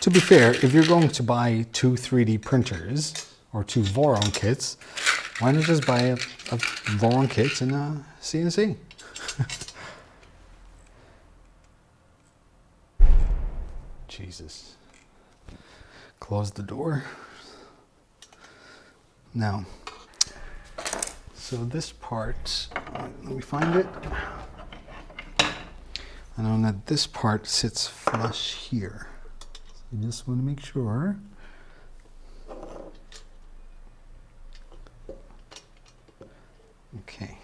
[SPEAKER 1] To be fair, if you're going to buy two 3D printers or two Voron kits, why not just buy a Voron kit and a CNC? Jesus. Close the door. Now, so this part, let me find it. I know that this part sits flush here. So I just want to make sure. Okay.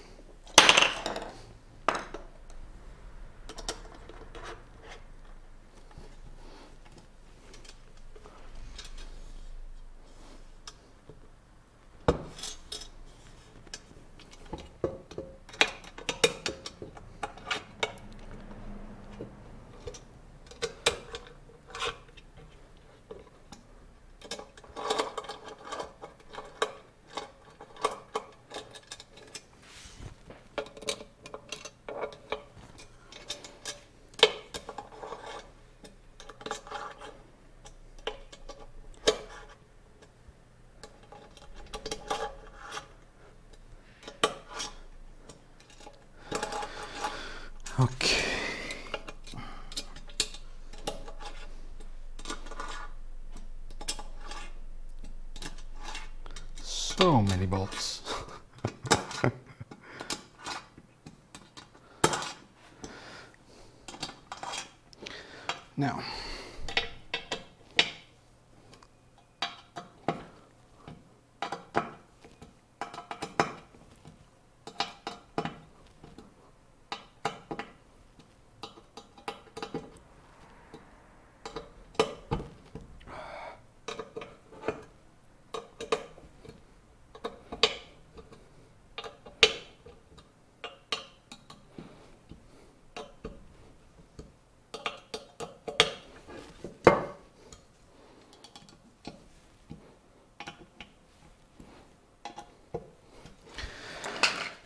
[SPEAKER 1] Okay. So many bolts. Now,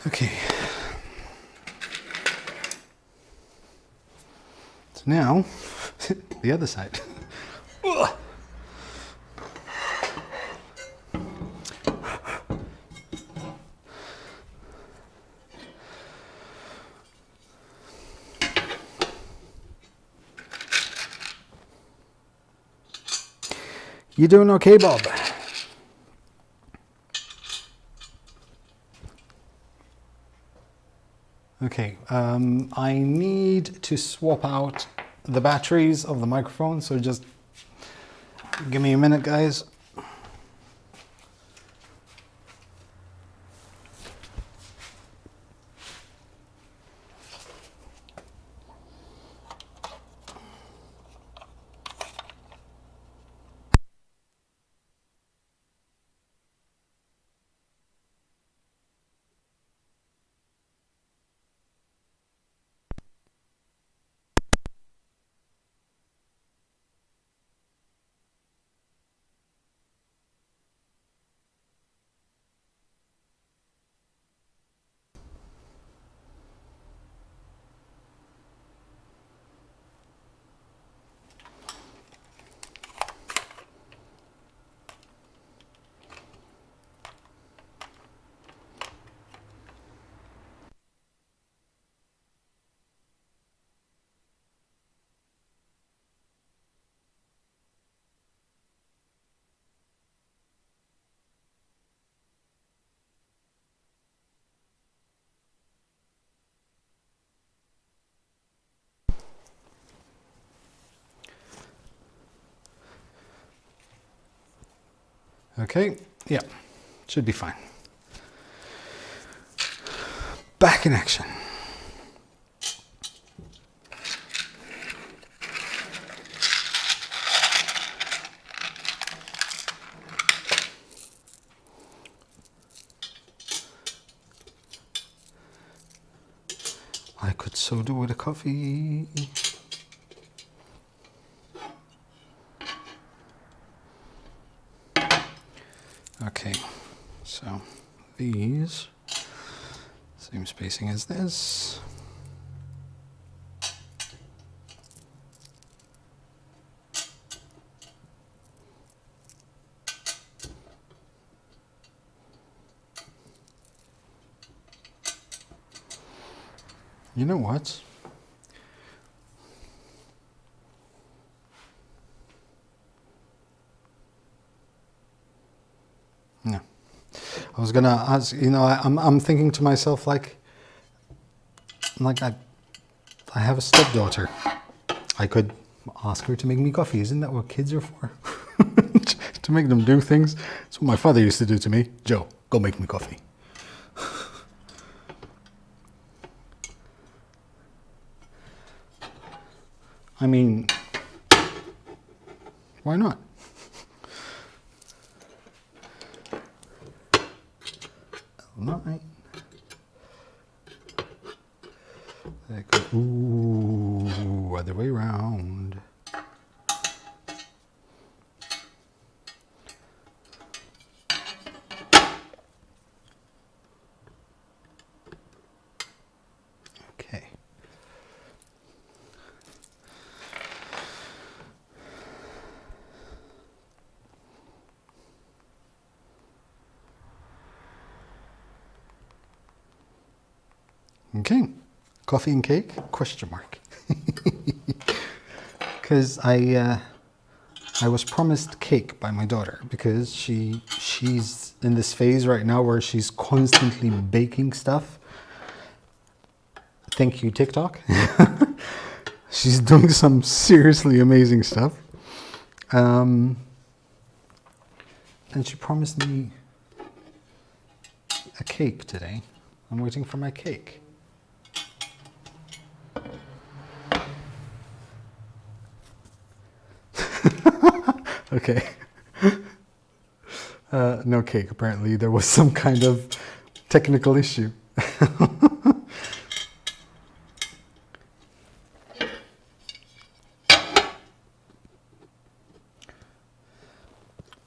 [SPEAKER 1] okay. So now, the other side. You doing okay, Bob? Okay, I need to swap out the batteries of the microphone, so just give me a minute, guys. Okay, yeah, should be fine. Back in action. I could so do with a coffee. So these, same spacing as this. You know what? No. I was gonna ask, you know, I'm thinking to myself like I have a stepdaughter. I could ask her to make me coffee. Isn't that what kids are for? To make them do things. That's what my father used to do to me. Joe, go make me coffee. I mean, why not? Right. Ooh, other way around. Okay. Okay, coffee and cake? Question mark. Because I was promised cake by my daughter because she's in this phase right now where she's constantly baking stuff. Thank you, TikTok. She's doing some seriously amazing stuff. And she promised me a cake today. I'm waiting for my cake. Okay. No cake, apparently. There was some kind of technical issue.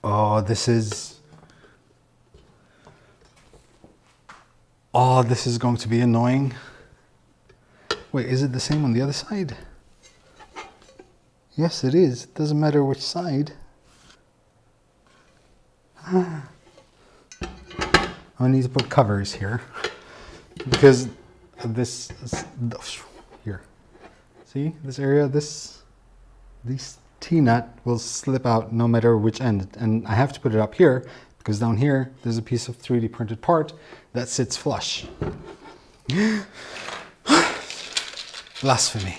[SPEAKER 1] Oh, this is going to be annoying. Wait, is it the same on the other side? Yes, it is. It doesn't matter which side. I need to put covers here because this here. See this area? This T-nut will slip out no matter which end, and I have to put it up here because down here there's a piece of 3D printed part that sits flush. Blasphemy.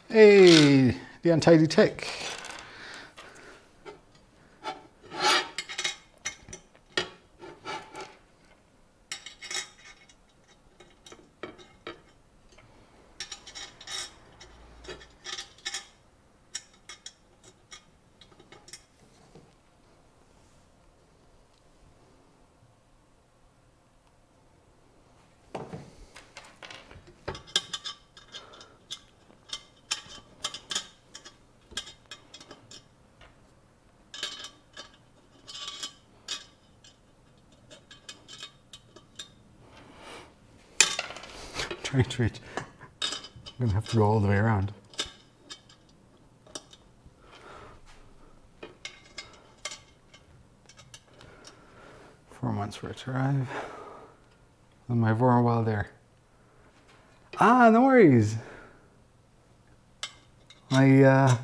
[SPEAKER 1] Hey, the untidy tech. Trying to reach. I'm gonna have to go all the way around. Four months for it to arrive. And my Vora while there. Ah, no worries. I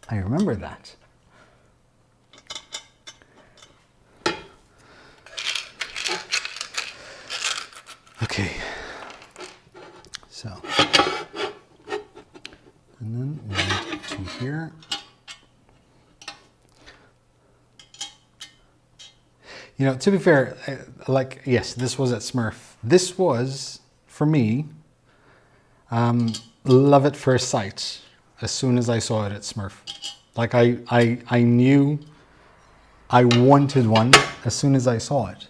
[SPEAKER 1] remember that. Okay, so, and then one, two here. You know, to be fair, like, yes, this was at Smurf. This was, for me, love at first sight as soon as I saw it at Smurf. Like, I knew I wanted one as soon as I saw it.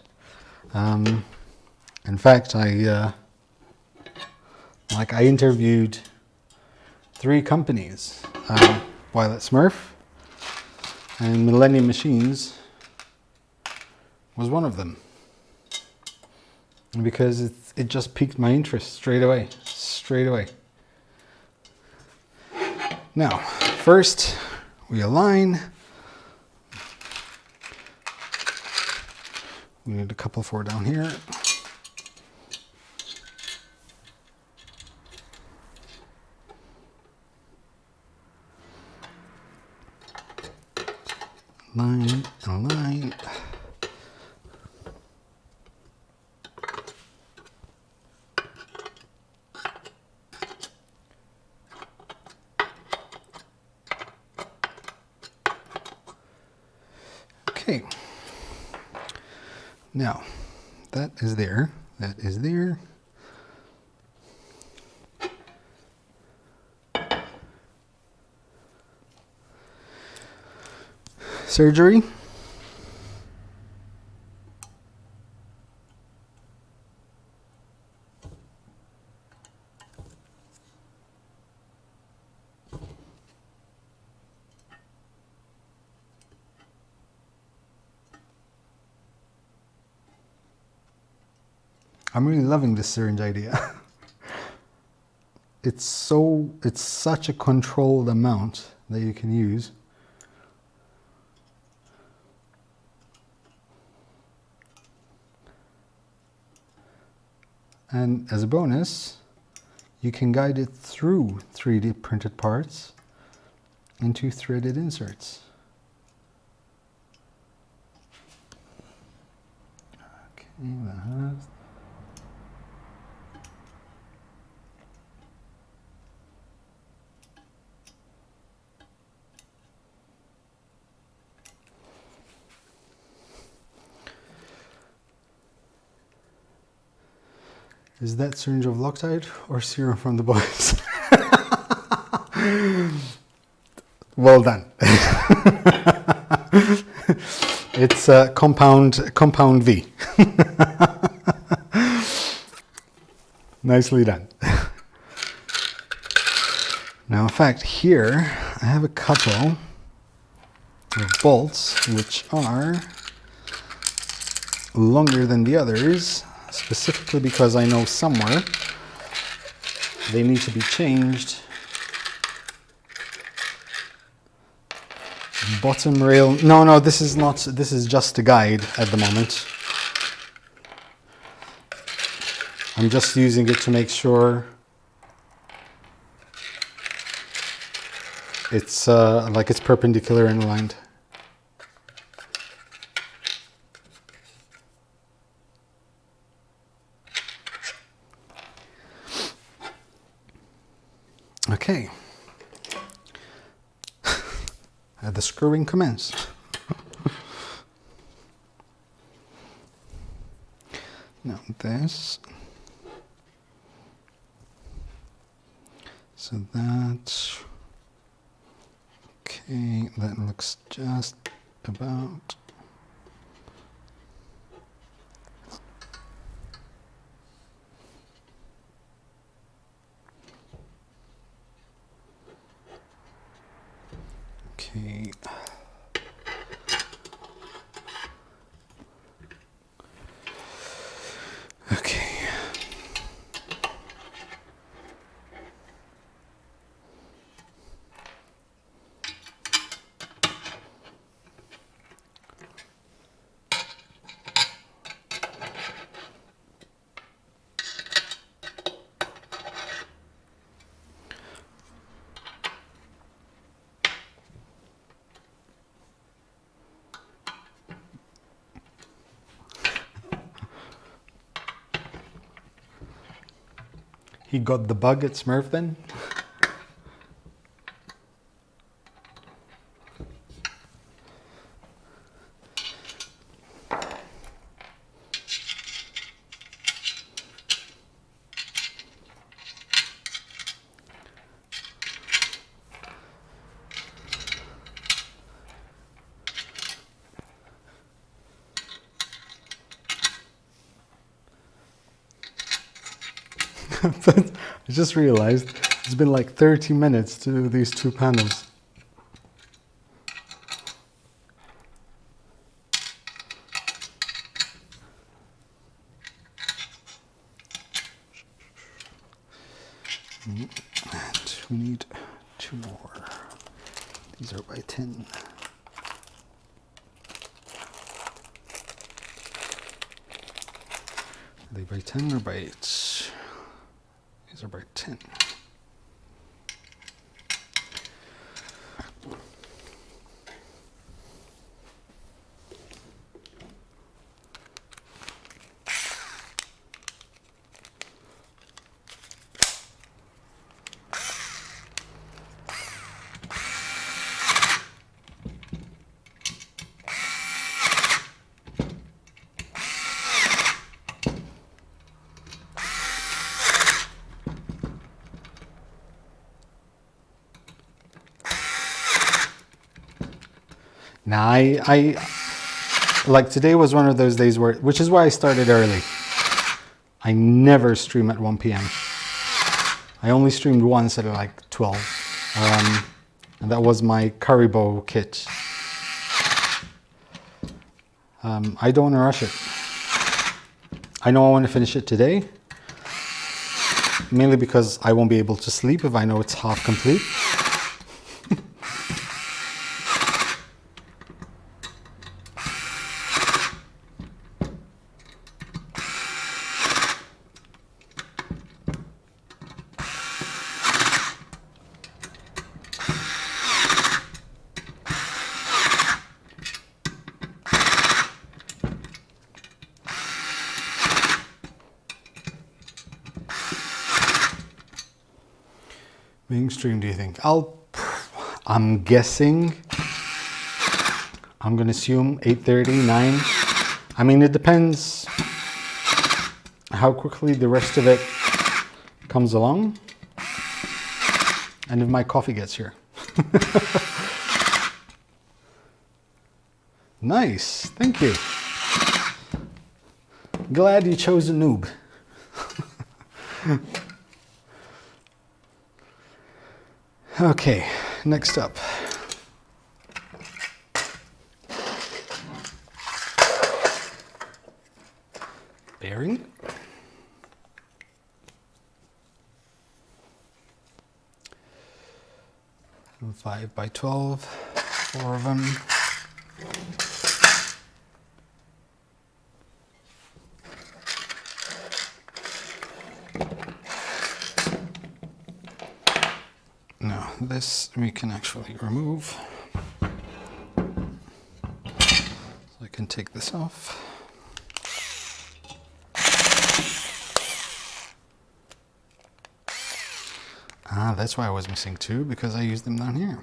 [SPEAKER 1] In fact, I interviewed 3 companies while at Smurf. And Millennium Machines was one of them. Because it just piqued my interest straight away. Now, first we align. We need a couple for down here. Line, align. Okay. Now, that is there. That is there. Surgery. I'm really loving this syringe idea. It's such a controlled amount that you can use. And as a bonus, you can guide it through 3D printed parts into threaded inserts. Okay, that has. Is that syringe of Loctite or serum from the boys? Well done. It's compound V. Nicely done. Now, in fact, here I have a couple of bolts which are longer than the others. Specifically because I know somewhere they need to be changed. Bottom rail, no, this is not, this is just a guide at the moment. I'm just using it to make sure it's like it's perpendicular and aligned. Okay, the screwing commenced. Now this, so that, okay, that looks just about. Okay. Okay. He got the bug at Smurf then? But I just realized it's been like 30 minutes to do these two panels. And we need 2 more. These are by 10. Are they by 10 or by 8? These are by 10. Now, I like today was one of those days where, which is why I started early. I never stream at 1 p.m. I only streamed once at like 12. And that was my curry bowl kit. I don't want to rush it. I know I want to finish it today, mainly because I won't be able to sleep if I know it's half complete. Being streamed, do you think? I'm guessing, I'm gonna assume 8:30, 9. I mean, it depends how quickly the rest of it comes along and if my coffee gets here. Nice, thank you. Glad you chose a noob. Okay, next up. Bearing. And 5 by 12, 4 of them. Now this we can actually remove. So I can take this off. Ah, that's why I was missing 2, because I used them down here.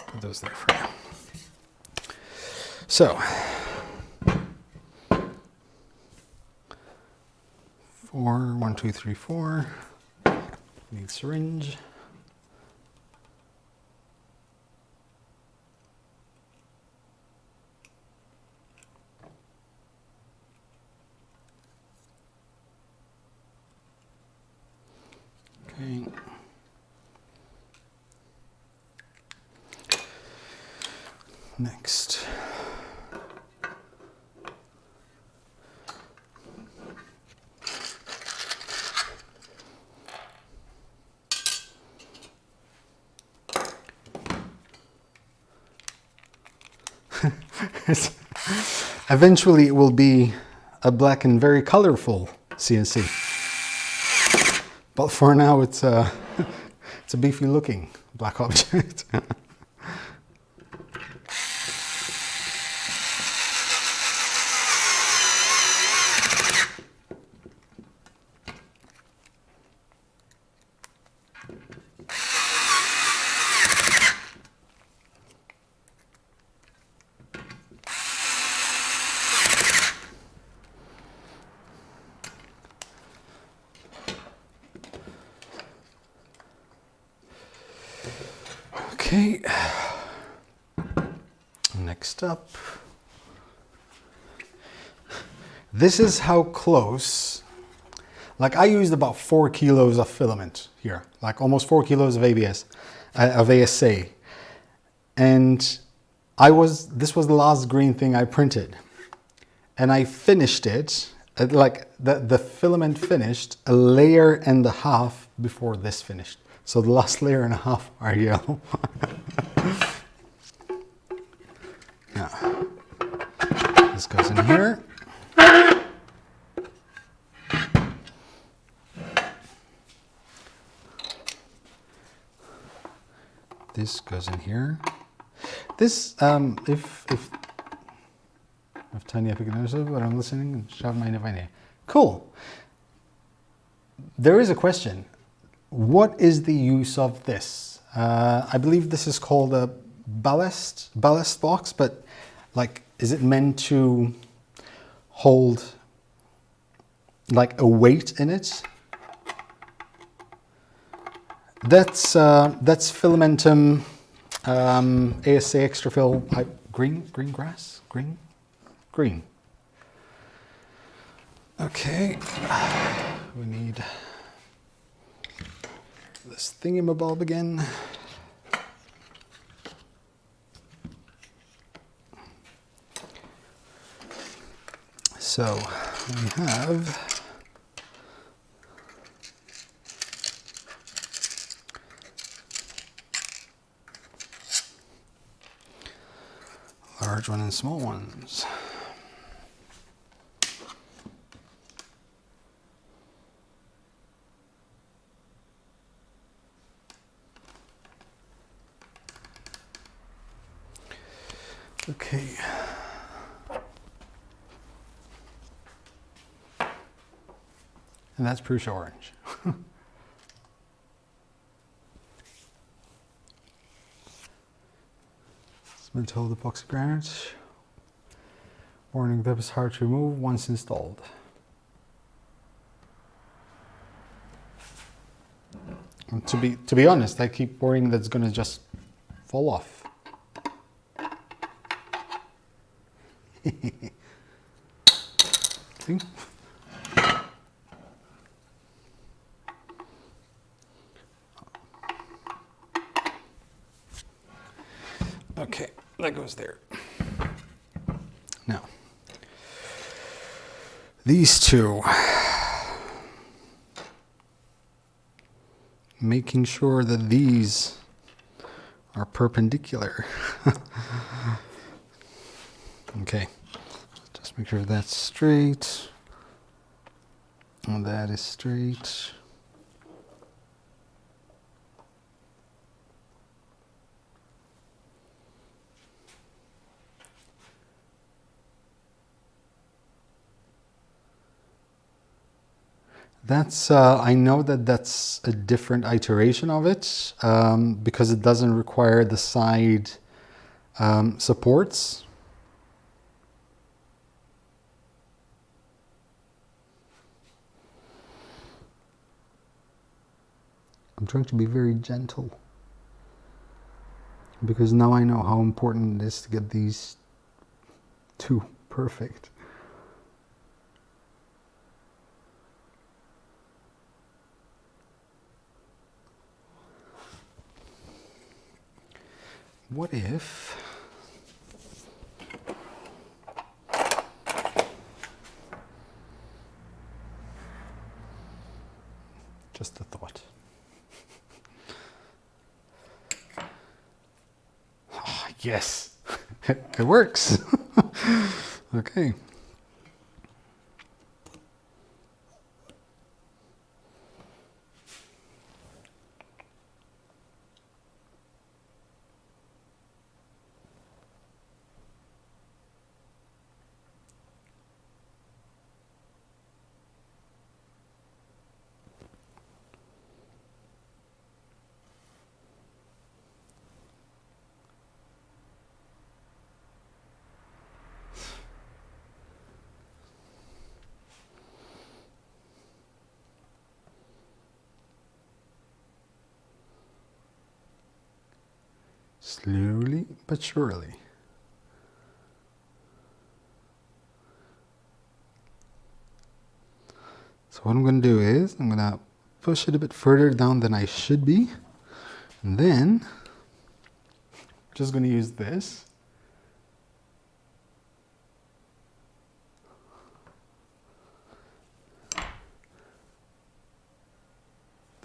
[SPEAKER 1] Put those there for now. So, 4, 1, 2, 3, 4. Need syringe. Okay. Next. Eventually it will be a black and very colorful CNC. But for now it's a beefy looking black object. Okay, next up, this is how close, like I used about 4 kilos of filament here, like almost 4 kilos of ABS, of ASA, and this was the last green thing I printed, and I finished it, like the filament finished a layer and a half before this finished. So the last layer and a half are yellow. Now, this goes in here. This goes in here. This, if tiny epic notices, but I'm listening and shout my name. Cool. There is a question. What is the use of this? I believe this is called a ballast box, but like, is it meant to hold like a weight in it? That's Filamentum ASA extra fill green grass. Okay, we need this thingamabob again. So we have large one and small ones. Okay. And that's Prusa orange. Mental epoxy granite. Warning, that is hard to remove once installed. And to be honest, I keep worrying that's gonna just fall off. See? Okay, that goes there. Now, these two, making sure that these are perpendicular. Okay, just make sure that's straight, and that is straight. That's, I know that that's a different iteration of it because it doesn't require the side supports. I'm trying to be very gentle because now I know how important it is to get these two perfect. What if just a thought. Oh, yes, it works. Okay. Slowly but surely. So what I'm going to do is I'm going to push it a bit further down than I should be, and then I'm just going to use this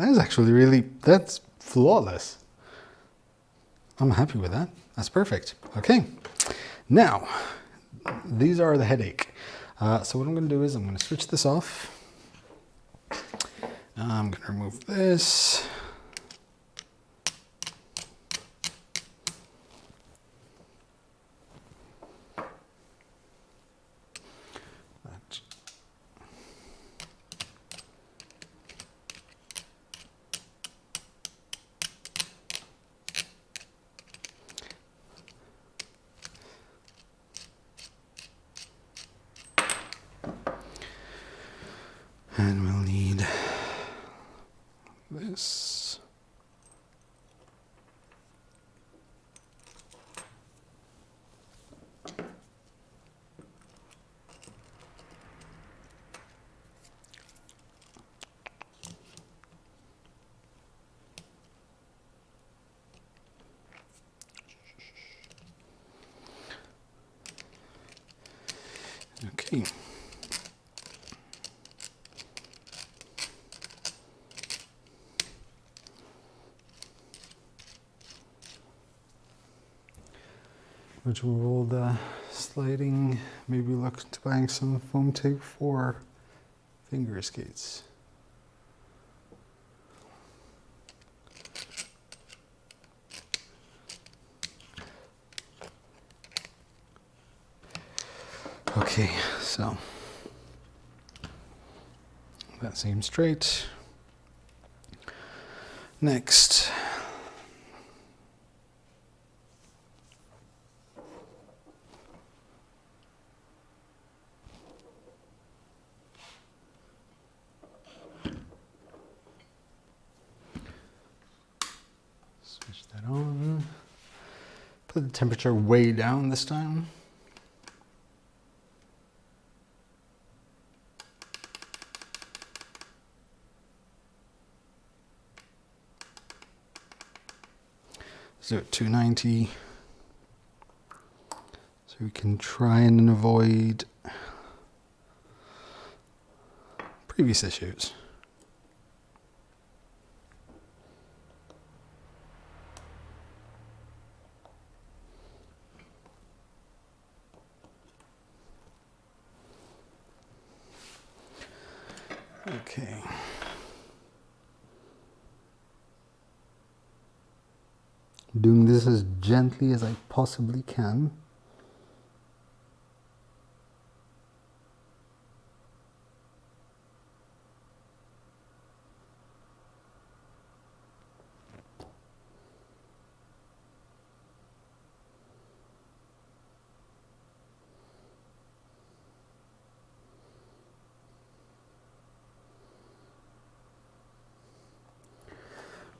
[SPEAKER 1] That is actually really, that's flawless. I'm happy with that. That's perfect. Okay, now these are the headache. So what I'm going to do is I'm going to switch this off. I'm going to remove this. And we'll need this. Okay. Which will roll the sliding, maybe look to buying some foam tape for finger skates. Okay, so that seems straight. Next. Switch that on. Put the temperature way down this time. Let's do it 290. So we can try and avoid previous issues. Okay. Doing this as gently as I possibly can.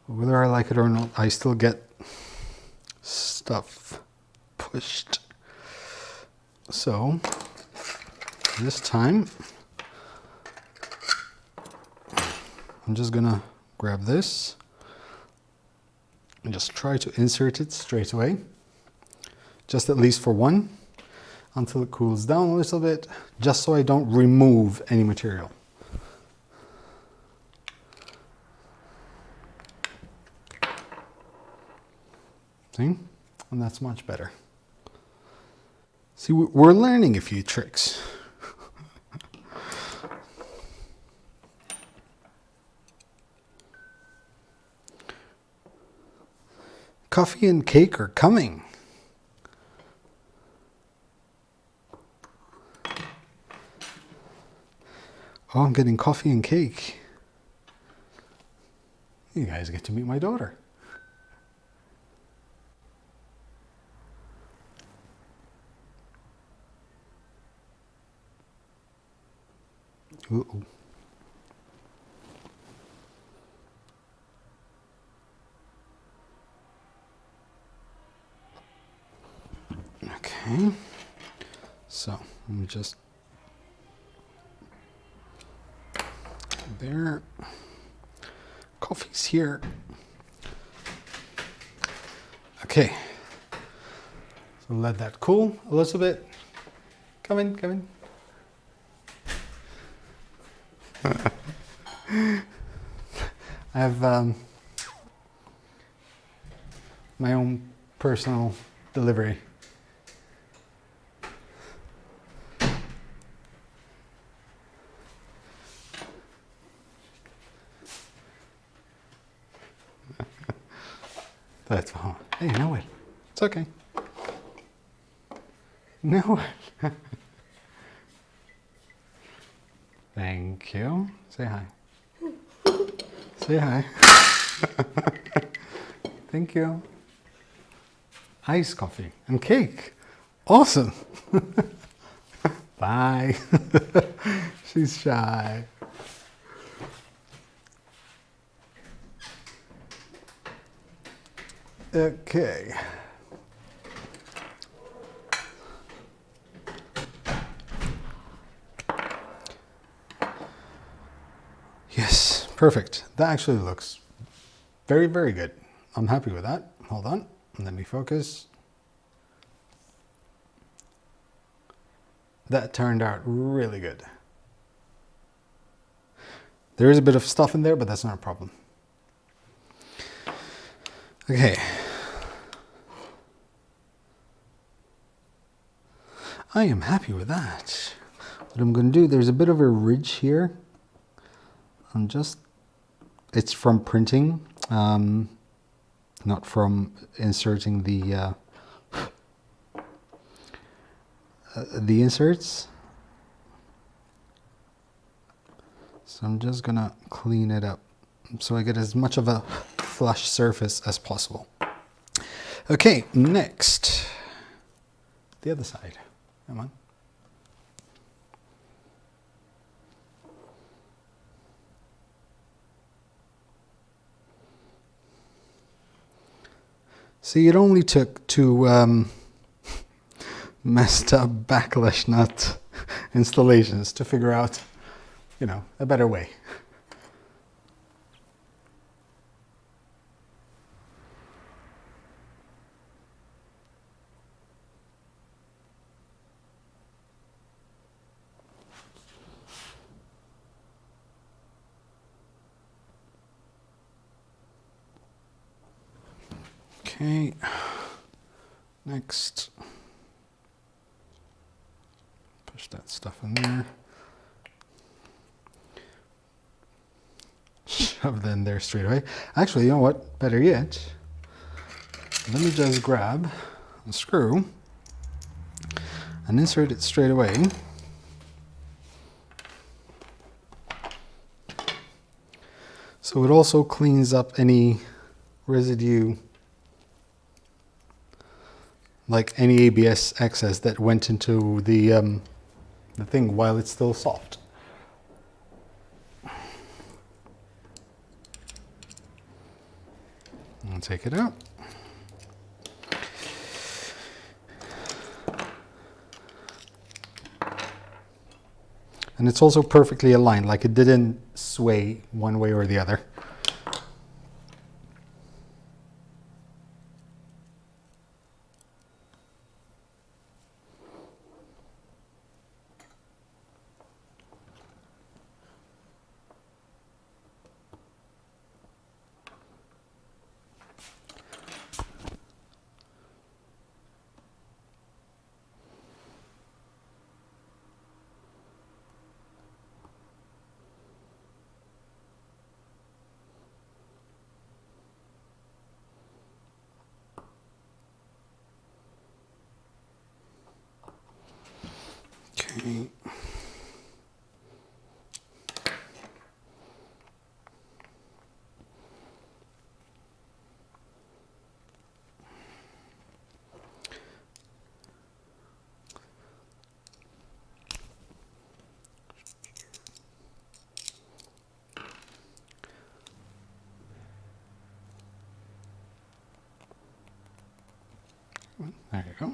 [SPEAKER 1] Whether I like it or not, I still get stuff pushed. So this time I'm just gonna grab this and just try to insert it straight away, just at least for one, until it cools down a little bit, just so I don't remove any material. See? And that's much better. See, we're learning a few tricks. Coffee and cake are coming. Oh, I'm getting coffee and cake. You guys get to meet my daughter. Uh-oh. Okay, so let me just there. Coffee's here. Okay, so let that cool a little bit. Come in, come in. I I have my own personal delivery. That's fine. Hey, you know what? It's okay. No. Thank you. Say hi. Say hi. Thank you. Iced coffee and cake. Awesome. Bye. She's shy. Okay. Yes, perfect. That actually looks very, very good. I'm happy with that. Hold on, let me focus. That turned out really good. There is a bit of stuff in there, but that's not a problem. Okay. I am happy with that. What I'm going to do, there's a bit of a ridge here. It's from printing, not from inserting the inserts. So I'm just gonna clean it up so I get as much of a flush surface as possible. Okay, next, the other side. Come on. See, it only took two messed up backlash nut installations to figure out, you know, a better way. Okay, next, push that stuff in there, shove that in there straight away. Actually, you know what, better yet, let me just grab a screw and insert it straight away. So it also cleans up any residue, like any ABS excess that went into the thing while it's still soft. I'll take it out. And it's also perfectly aligned, like it didn't sway one way or the other. Okay. There you go.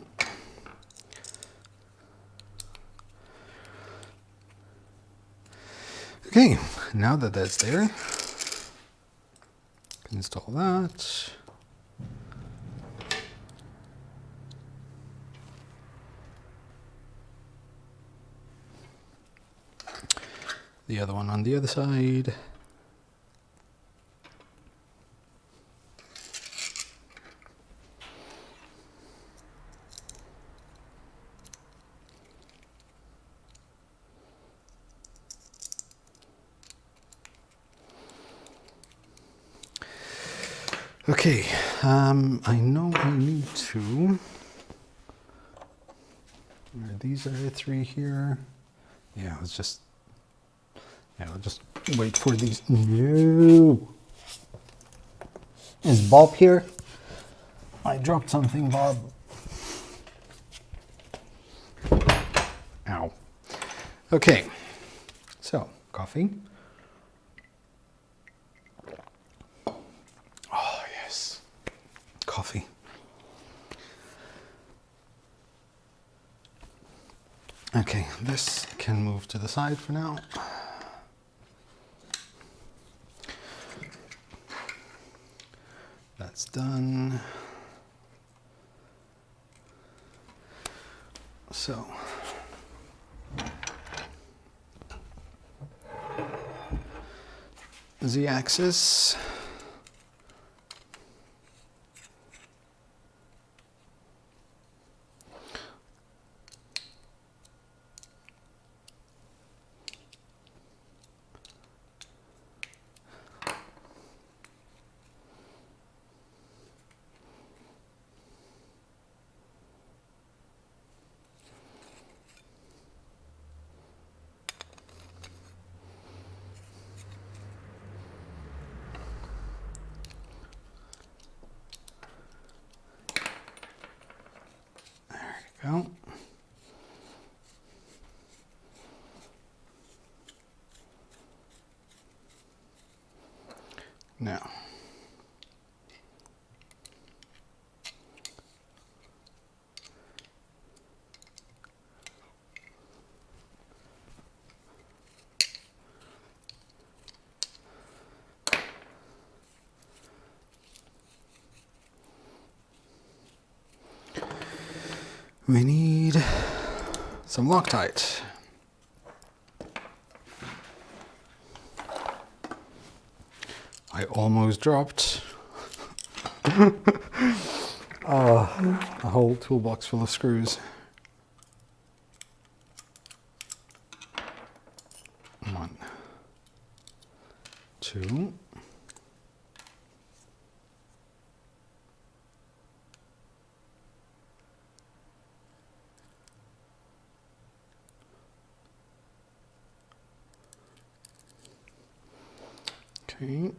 [SPEAKER 1] Okay, now that that's there, I can install that. The other one on the other side. Okay, I know I need to. These are the three here. Yeah, let's just. Yeah, I'll just wait for these. No. Is Bob here? I dropped something, Bob. Ow. Okay, so coffee. Oh, yes. Coffee. Okay, this can move to the side for now. That's done. So, Z-axis. Go. Now, we need some Loctite. I almost dropped a whole toolbox full of screws. One, two. Okay.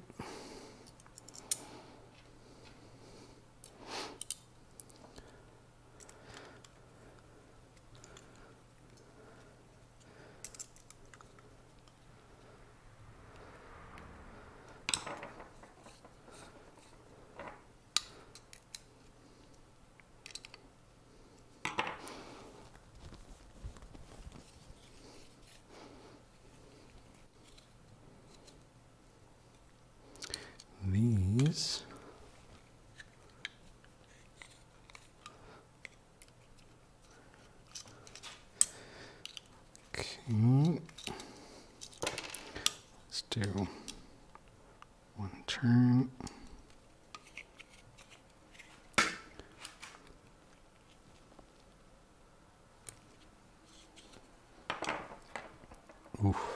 [SPEAKER 1] These okay. Let's do one turn. Oof.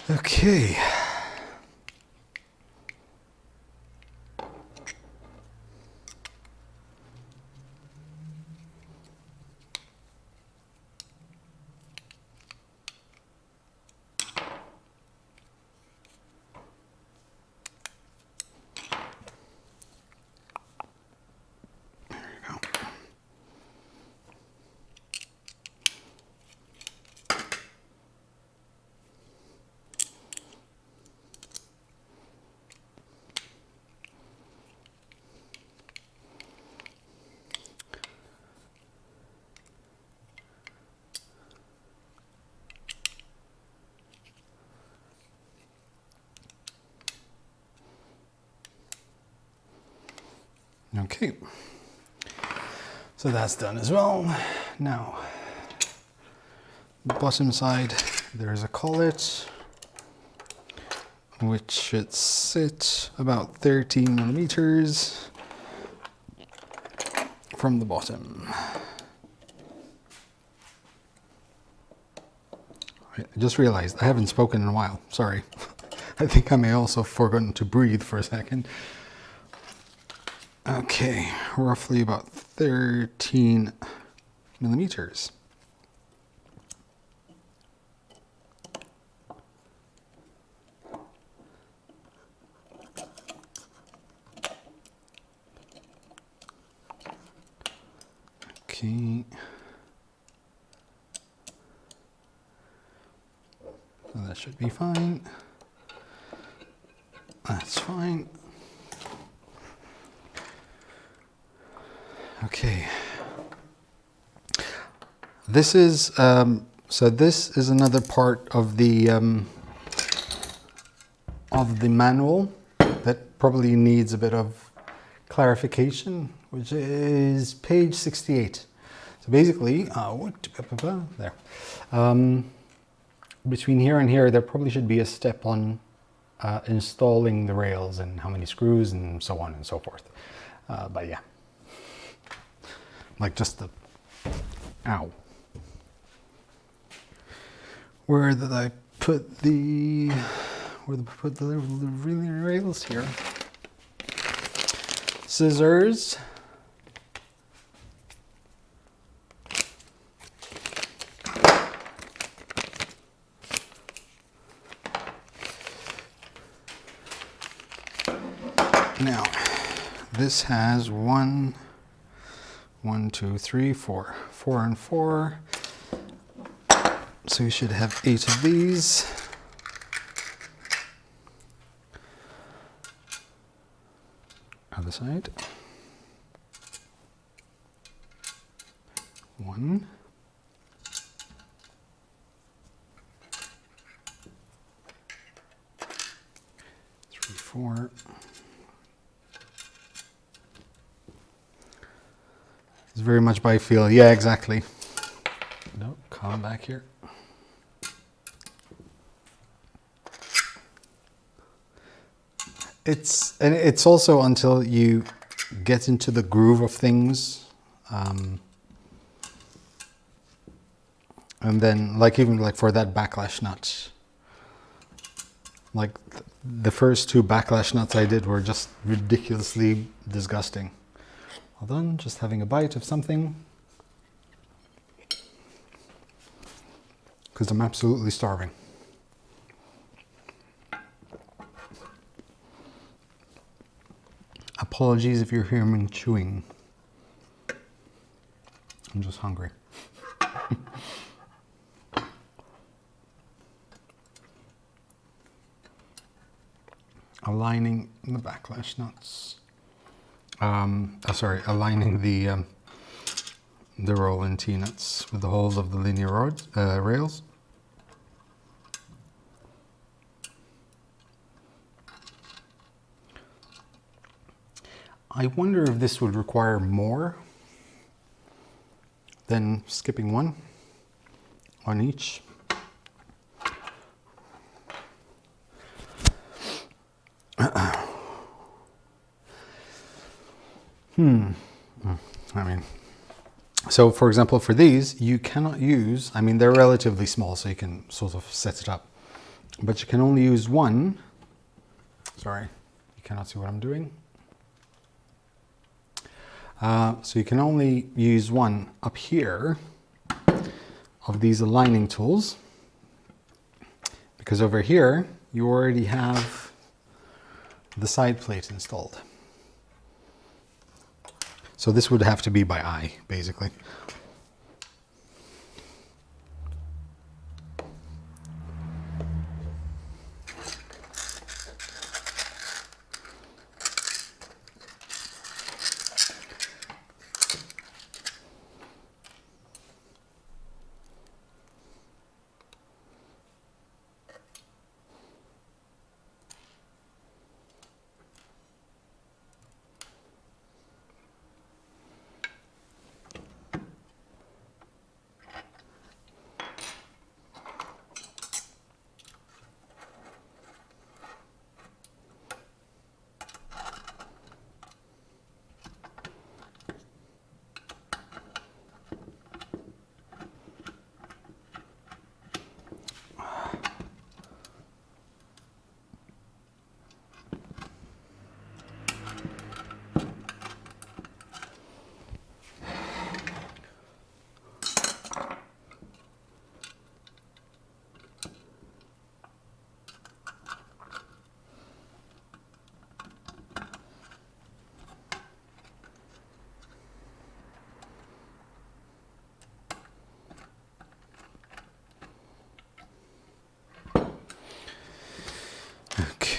[SPEAKER 1] Okay. Okay, so that's done as well. Now, bottom side, there's a collet. which should sit about 13 millimeters from the bottom. I just realized I haven't spoken in a while. Sorry. I think I may also have forgotten to breathe for a second. Okay, roughly about 13 millimeters. Okay. So that should be fine. That's fine. Okay. This is so this is another part of the manual that probably needs a bit of clarification, which is page 68. So basically, there. Between here and here, there probably should be a step on installing the rails and how many screws and so on and so forth. But yeah, like just the, ow. Where did I put the, rails here? Scissors. Now, this has 1, 2, 3, 4, 4 and 4. So you should have 8 of these. Other side. 1. 3, 4. It's very much by feel. Yeah, exactly. No, come back here. It's also until you get into the groove of things, and then like even like for that backlash nut, like the first 2 backlash nuts I did were just ridiculously disgusting. Hold on, just having a bite of something because I'm absolutely starving. Apologies if you hear me chewing. I'm just hungry. Aligning the backlash nuts. Aligning the roll and T-nuts with the holes of the linear rails. I wonder if this would require more than skipping one on each. I mean, so for example, for these, you cannot use, I mean, they're relatively small, so you can sort of set it up, but you can only use one. Sorry, you cannot see what I'm doing. So you can only use one up here of these aligning tools, because over here, you already have the side plate installed. So this would have to be by eye, basically.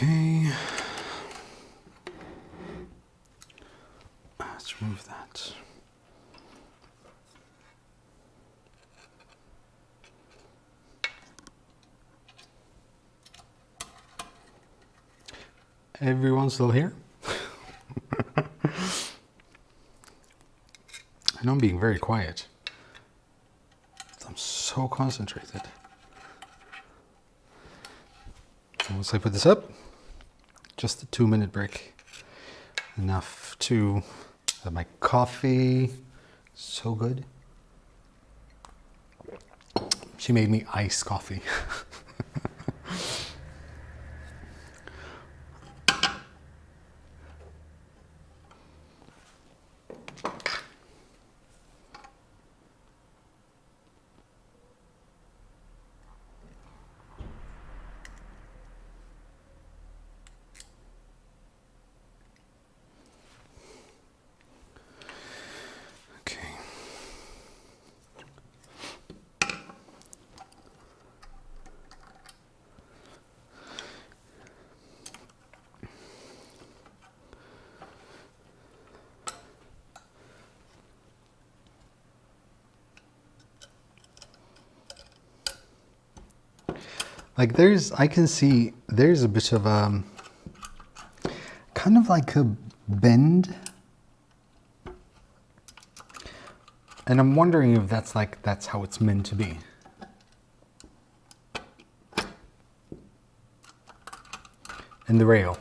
[SPEAKER 1] Okay. Let's remove that. Everyone's still here? I know I'm being very quiet. I'm so concentrated. Once I put this up, just a 2-minute break. Enough to have my coffee. So good. She made me iced coffee. Like I can see there's a bit of kind of like a bend. And I'm wondering if that's how it's meant to be. And the rail,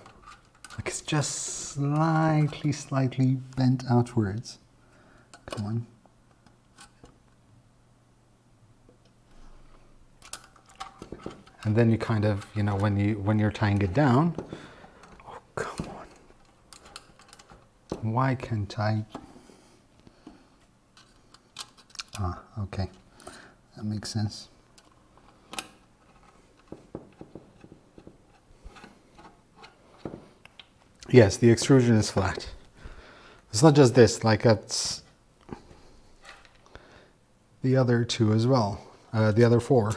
[SPEAKER 1] like it's just slightly bent outwards. Come on. And then you kind of, you know, when you're tying it down, oh, come on. Why can't I? Ah, okay. That makes sense. Yes, the extrusion is flat. It's not just this, like it's the other two as well, the other 4.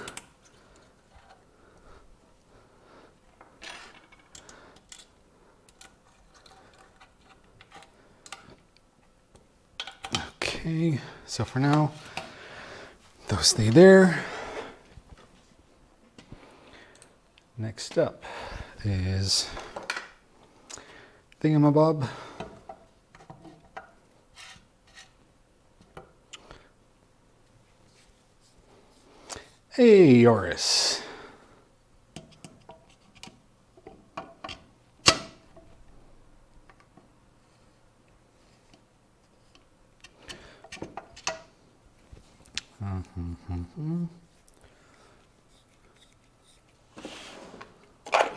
[SPEAKER 1] Okay, so for now, those stay there. Next up is thingamabob. Hey, Yoris.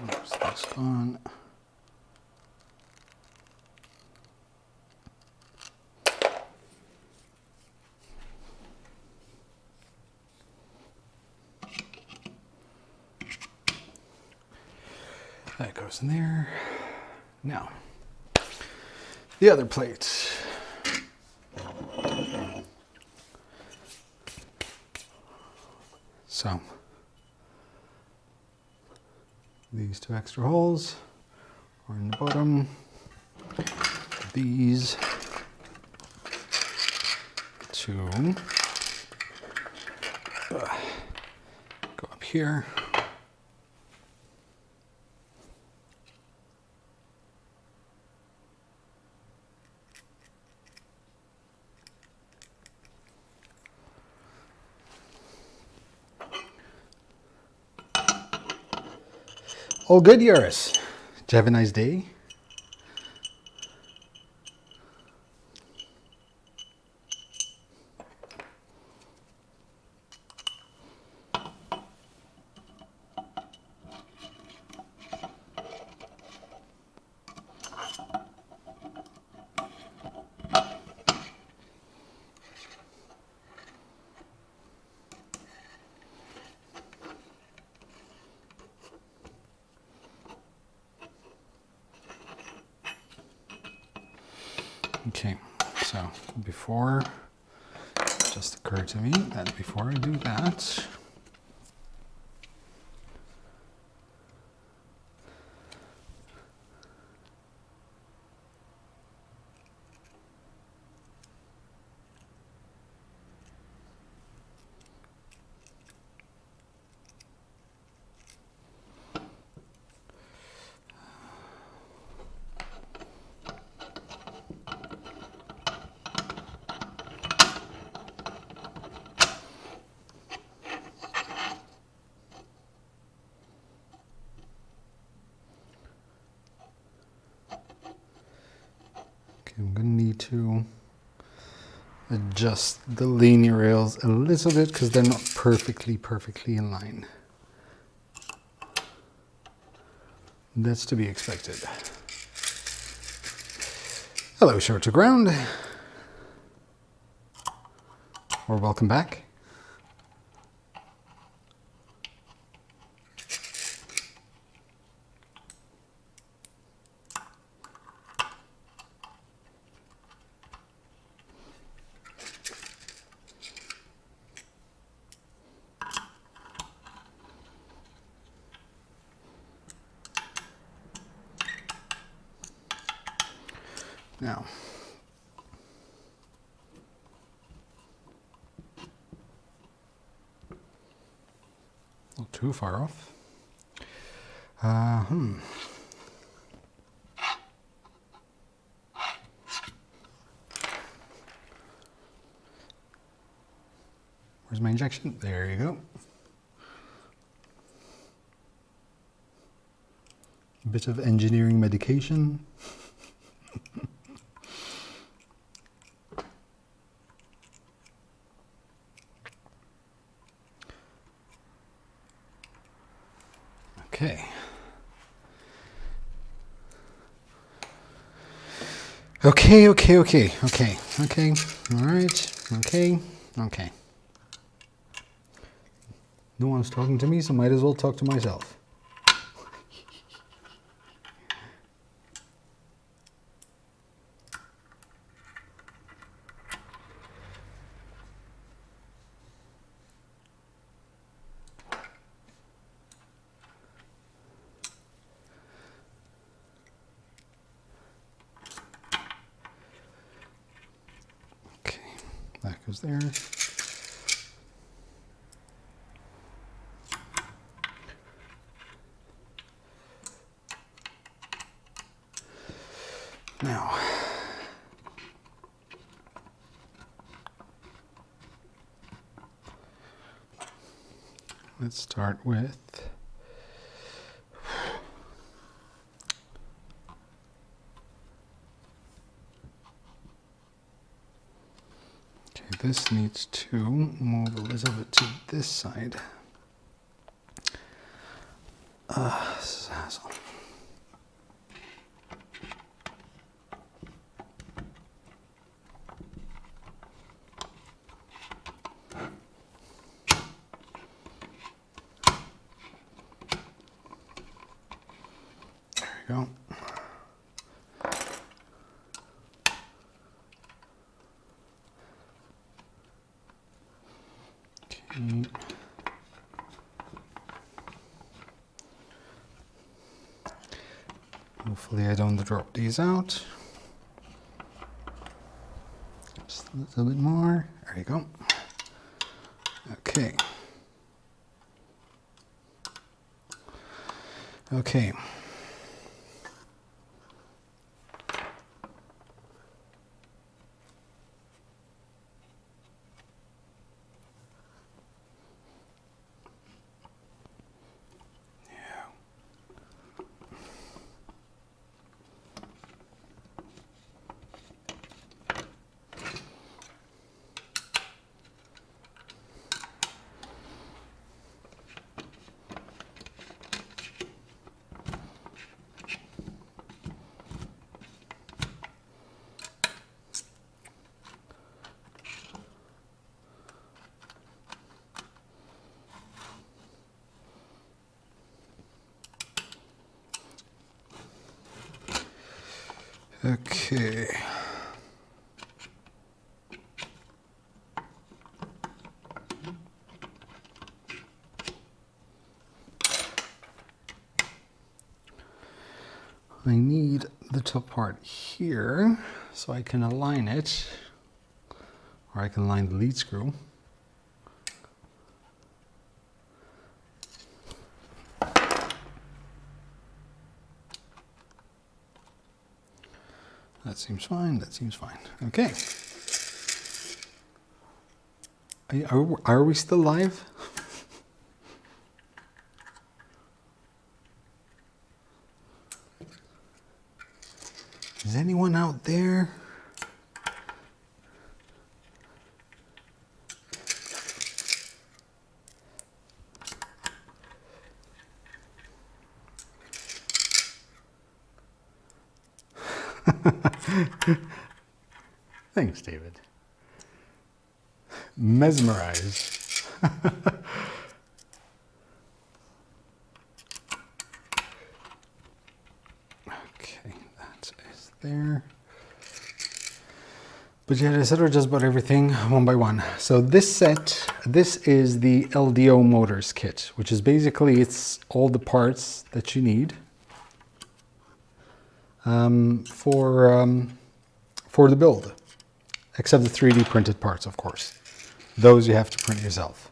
[SPEAKER 1] Oops, that's gone. That goes in there. Now, the other plate. So, these 2 extra holes are in the bottom. These 2 go up here. All good, Yoris. Did you have a nice day? Okay, so before, it just occurred to me that before I do that, I'm going to need to adjust the linear rails a little bit because they're not perfectly in line. That's to be expected. Hello, Shore to Ground. Or welcome back. Now, not too far off. Where's my injection? There you go. A bit of engineering medication. Okay. Okay. All right. Okay. No one's talking to me, so might as well talk to myself. That goes there. Now, let's start with this needs to move a little bit to this side. This is a hassle. There we go. Hopefully I don't drop these out. Just a little bit more. There you go. Okay. Okay. Okay. I need the top part here so I can align it, or I can align the lead screw. That seems fine, that seems fine. Okay. Are we still live? Is anyone out there? Thanks, David. Mesmerized. Okay, that is there. But yeah, I said I just bought everything one by one. So this set, this is the LDO Motors kit, which is basically, it's all the parts that you need for the build, except the 3D printed parts, of course. Those you have to print yourself.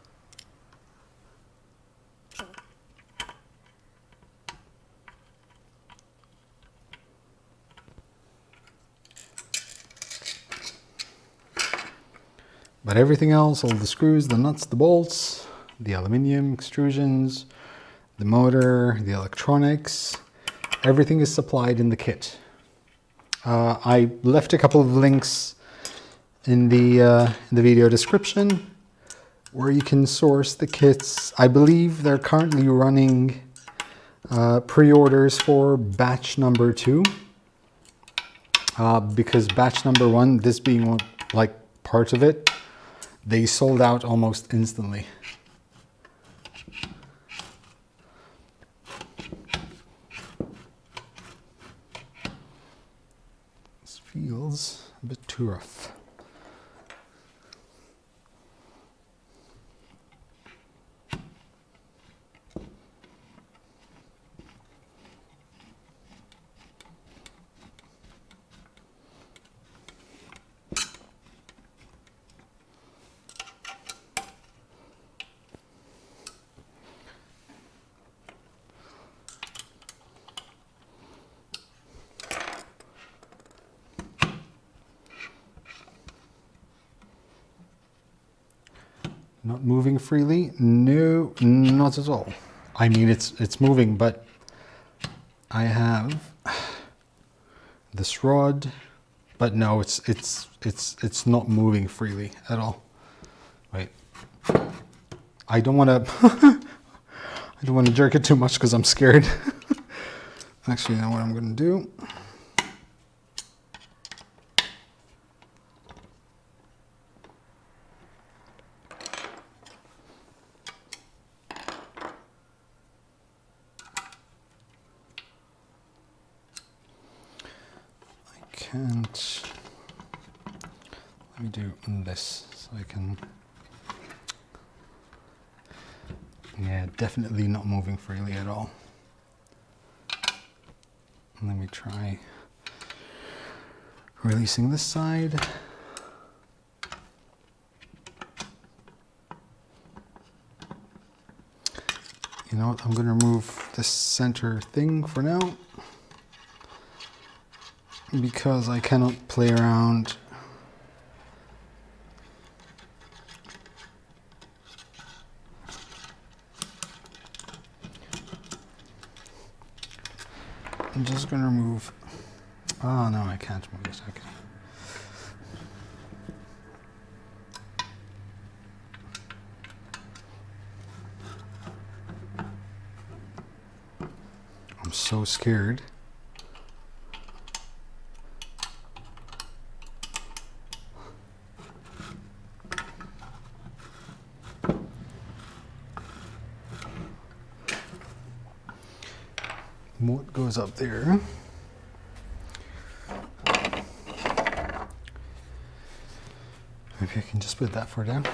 [SPEAKER 1] But everything else, all the screws, the nuts, the bolts, the aluminum extrusions, the motor, the electronics, everything is supplied in the kit. I left a couple of links in the video description where you can source the kits. I believe they're currently running pre-orders for batch number 2, because batch number 1, this being like part of it, they sold out almost instantly. This feels a bit too rough. Not moving freely? No, not at all. I mean, it's moving, but I have this rod, but no, it's not moving freely at all. Wait, I don't want to I don't want to jerk it too much because I'm scared. Actually, you know what I'm going to do? Can't. Let me do this so I can. Yeah, definitely not moving freely at all. Let me try releasing this side. You know what? I'm going to remove this center thing for now, because I cannot play around. I'm just going to remove. Oh no, I can't move this. Okay. I'm so scared. What goes up there? Maybe I can just put that for now.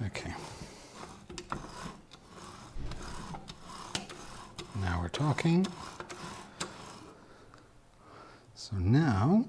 [SPEAKER 1] Okay. Now we're talking. So now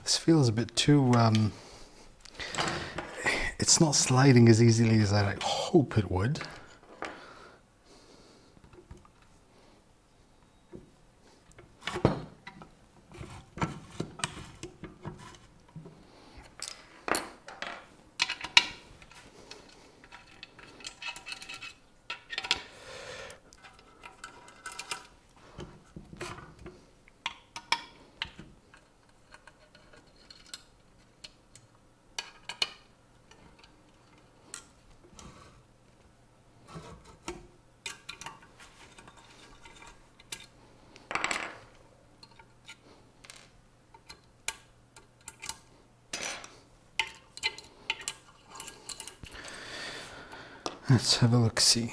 [SPEAKER 1] This feels a bit too, it's not sliding as easily as I hope it would. Let's have a look-see.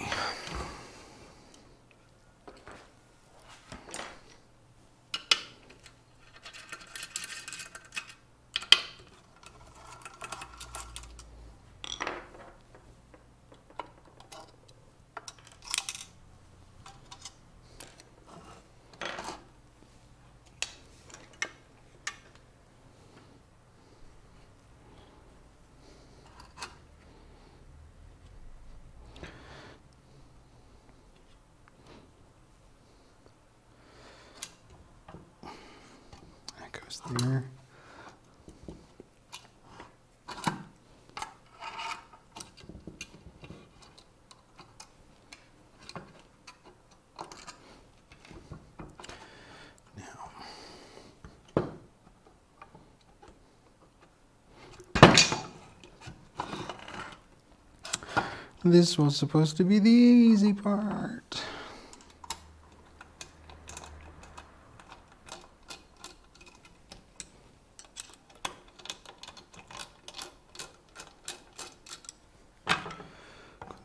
[SPEAKER 1] There. Now, this was supposed to be the easy part.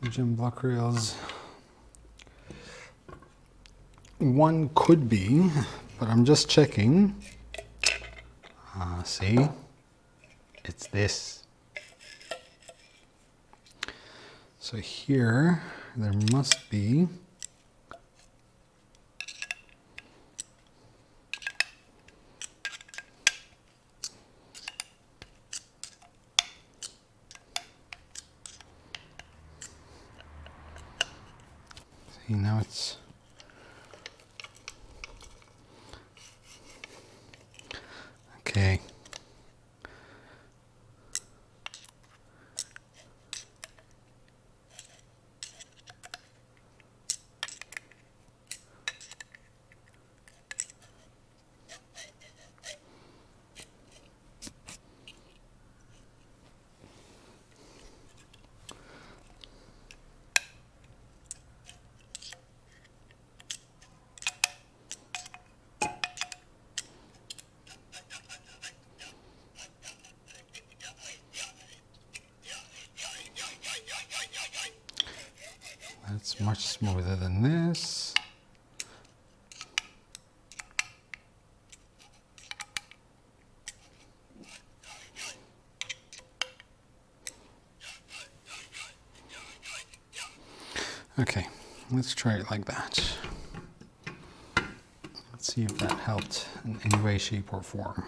[SPEAKER 1] Gym block rails. One could be, but I'm just checking. See, it's this. So here there must be now it's okay. That's much smoother than this. Okay, let's try it like that. Let's see if that helped in any way, shape, or form.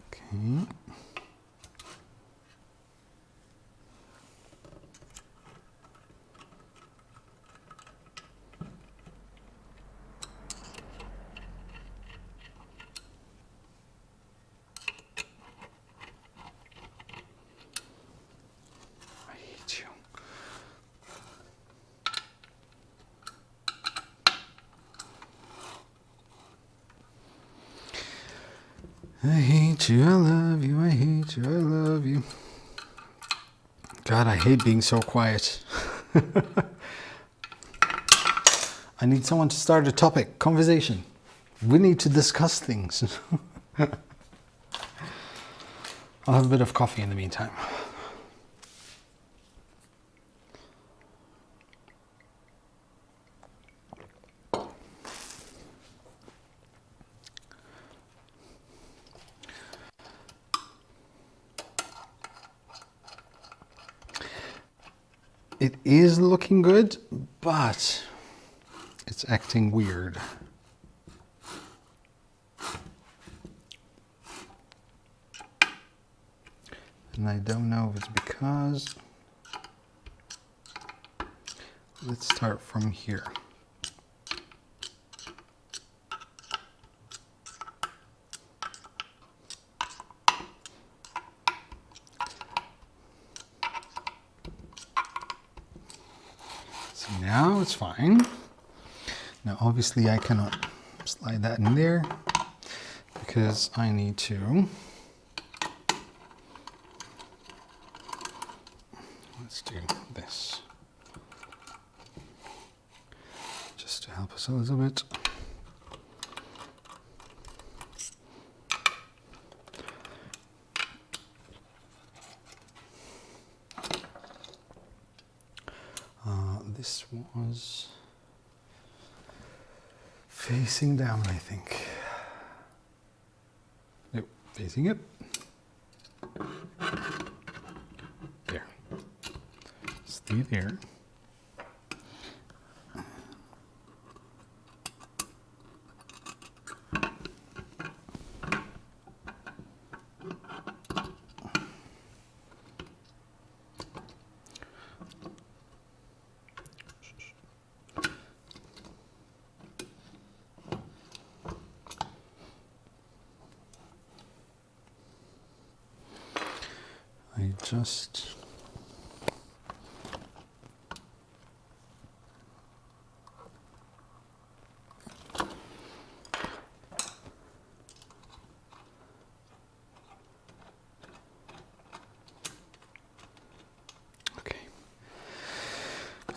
[SPEAKER 1] Okay. I hate you. I hate you, I love you, I hate you, I love you. God, I hate being so quiet. I need someone to start a topic, conversation. We need to discuss things. I'll have a bit of coffee in the meantime. It is looking good, but it's acting weird. And I don't know if it's because... Let's start from here. So now it's fine. Now obviously I cannot slide that in there because I need to... Let's do this, just to help us a little bit. This was facing down, I think. Nope, facing up. There. Stay there. I just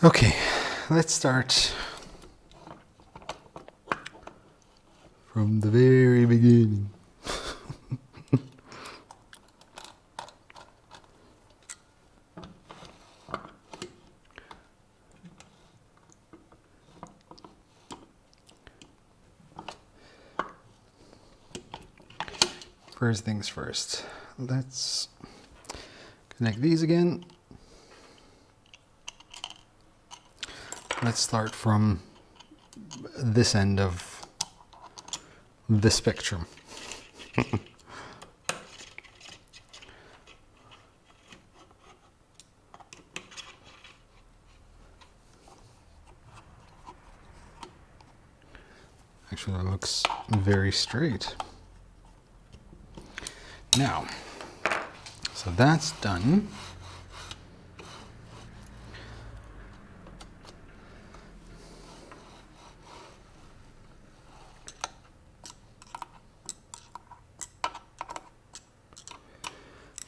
[SPEAKER 1] Okay, let's start from the very beginning. First things first, let's connect these again. Let's start from this end of the spectrum. Actually, that looks very straight. Now, so that's done.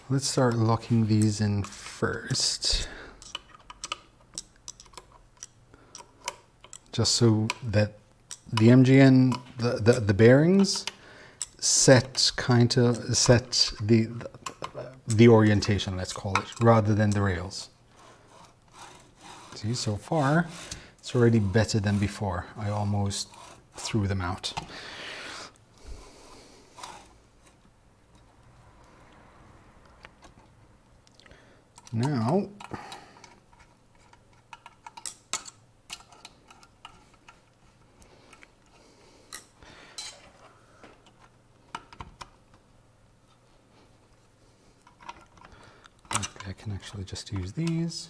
[SPEAKER 1] Let's start locking these in first, just so that the MGN, the bearings set the orientation, let's call it, rather than the rails. See, so far it's already better than before. I almost threw them out. Now, I can actually just use these.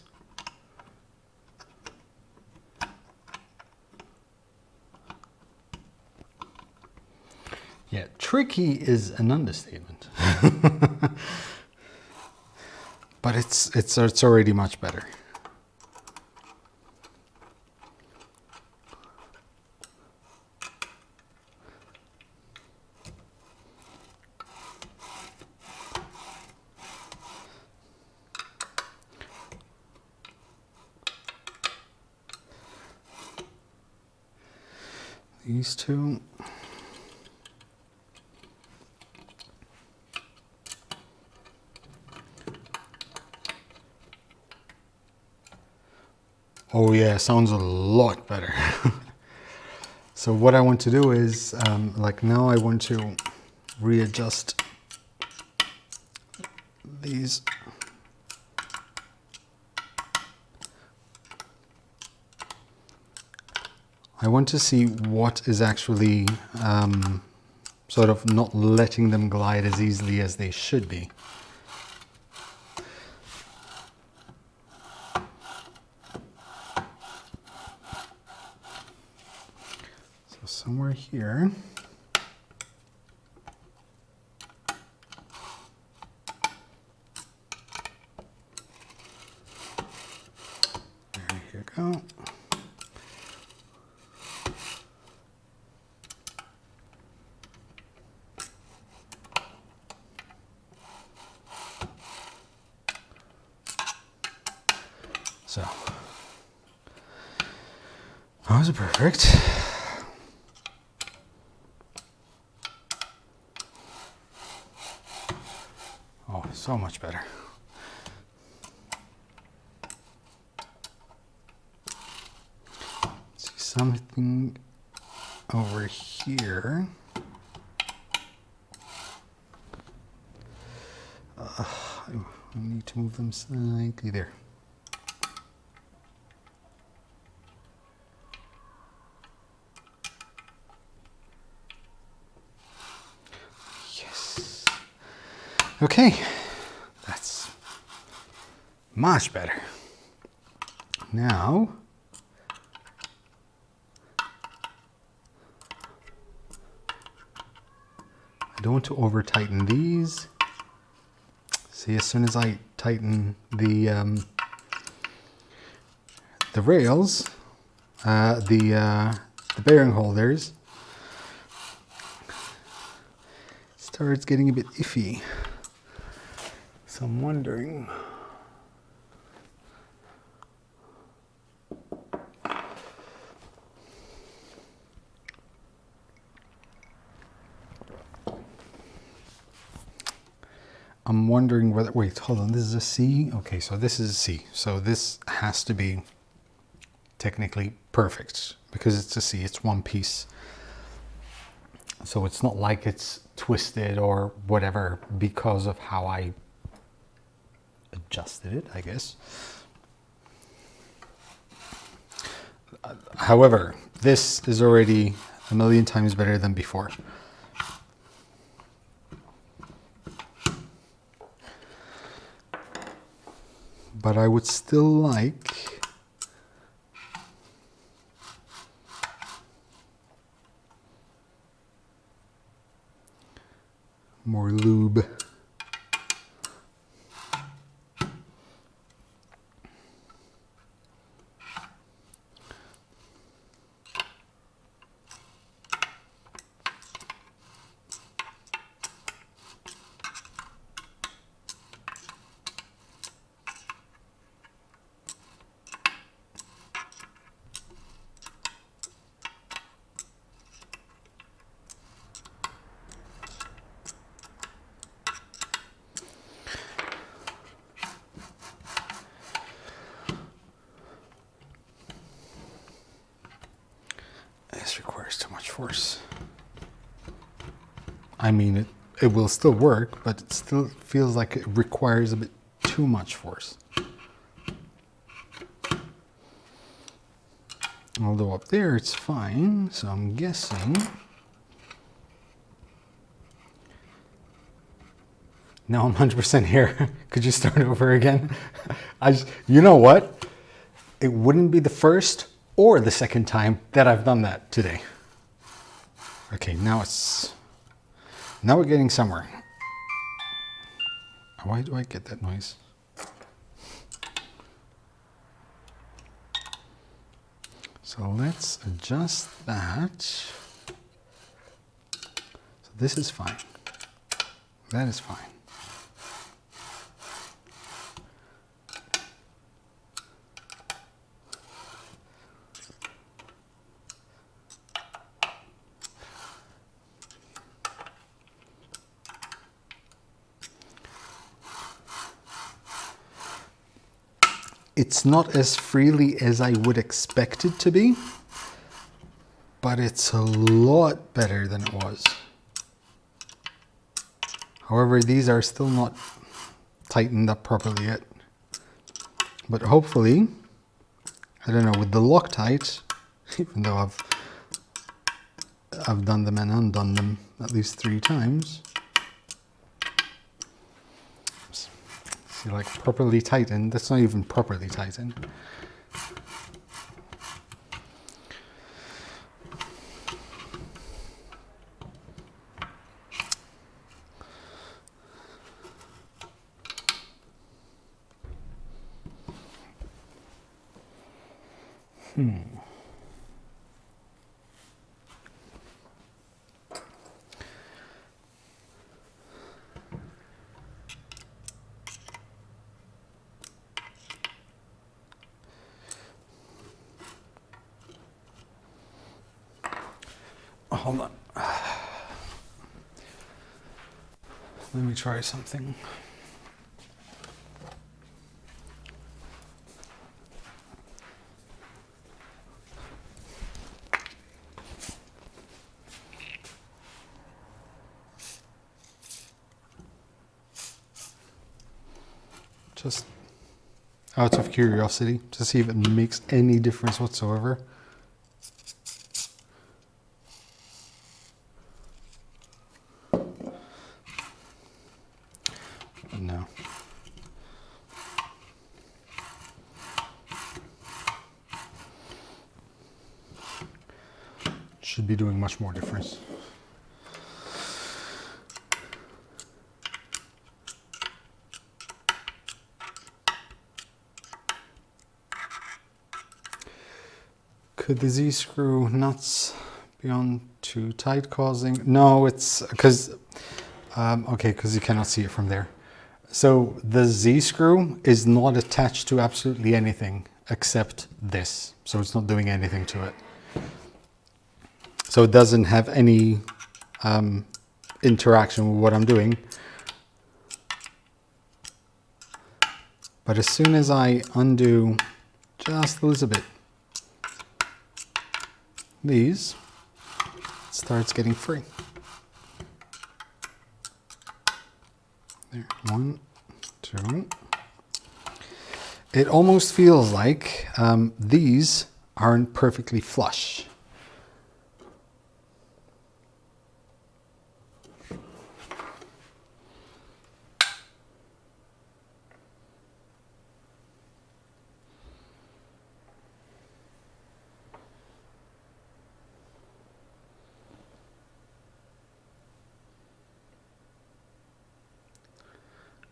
[SPEAKER 1] Yeah, tricky is an understatement. But it's already much better. these two. Oh yeah, sounds a lot better. So what I want to do is, like now I want to readjust these. I want to see what is actually sort of not letting them glide as easily as they should be. So somewhere here. There you go. So, that was perfect. Oh, so much better. See something over here. I need to move them slightly there. Okay, that's much better. Now, I don't want to over tighten these. See, as soon as I tighten the rails, the bearing holders, starts getting a bit iffy. So I'm wondering. I'm wondering whether, wait, hold on, this is a C? Okay, so this is a C. So this has to be technically perfect because it's a C, it's one piece. So it's not like it's twisted or whatever because of how I adjusted it, I guess. However, this is already a million times better than before. But I would still like more lube. This requires too much force. I mean, it will still work, but it still feels like it requires a bit too much force. Although up there it's fine, so I'm guessing. Now I'm 100% here. Could you start over again? You know what? It wouldn't be the first or the second time that I've done that today. Okay, now we're getting somewhere. Why do I get that noise? So let's adjust that. So this is fine. That is fine. It's not as freely as I would expect it to be, but it's a lot better than it was. However, these are still not tightened up properly yet. But hopefully, I don't know, with the Loctite, even though I've done them and undone them at least 3 times. See, like properly tightened, that's not even properly tightened. Hold on. Let me try something. Just out of curiosity, to see if it makes any difference whatsoever. No. Should be doing much more difference. Could the Z-screw nuts be on too tight, causing? No, it's because, okay, because you cannot see it from there. So the Z-screw is not attached to absolutely anything except this. So it's not doing anything to it. So it doesn't have any interaction with what I'm doing. But as soon as I undo just a little bit, these, it starts getting free. There, 1, 2. It almost feels like these aren't perfectly flush.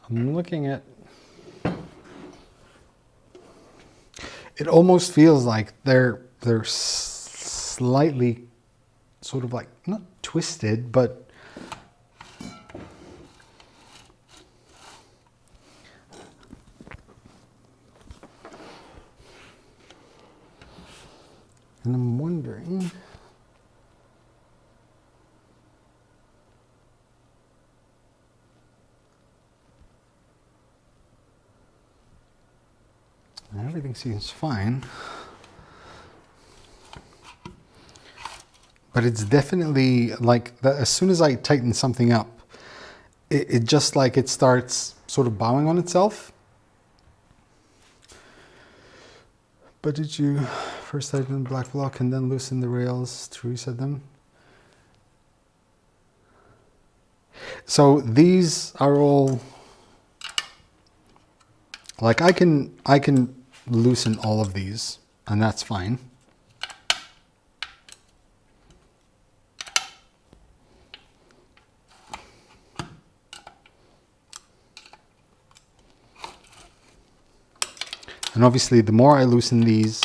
[SPEAKER 1] I'm looking at, it almost feels like they're slightly sort of like, not twisted, but and I'm wondering, everything seems fine, but it's definitely like that. As soon as I tighten something up, it just like it starts sort of bowing on itself. But did you first tighten the black block and then loosen the rails to reset them? So these are all, like I can loosen all of these, and that's fine. And obviously the more I loosen these,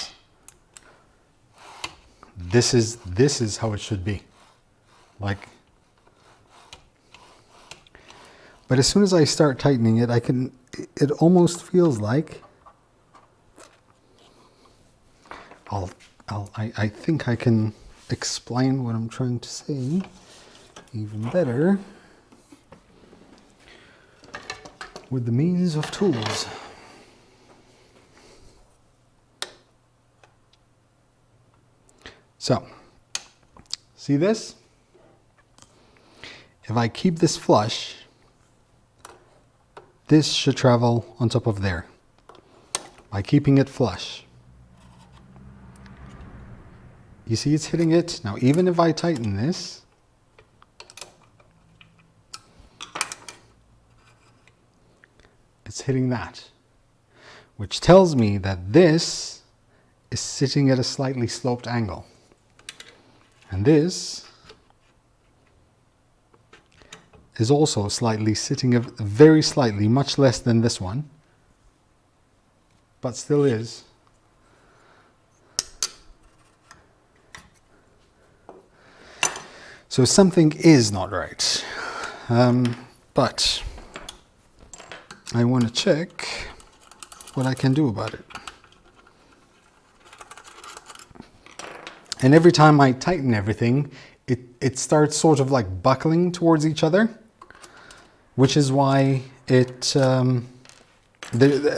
[SPEAKER 1] this is how it should be. Like, but as soon as I start tightening it, it almost feels like I think I can explain what I'm trying to say even better with the means of tools. So, see this? If I keep this flush, this should travel on top of there by keeping it flush. You see it's hitting it. Now, even if I tighten this, it's hitting that, which tells me that this is sitting at a slightly sloped angle. And this is also slightly sitting very slightly, much less than this one, but still is. So something is not right. But I want to check what I can do about it. And every time I tighten everything, it starts sort of like buckling towards each other, which is why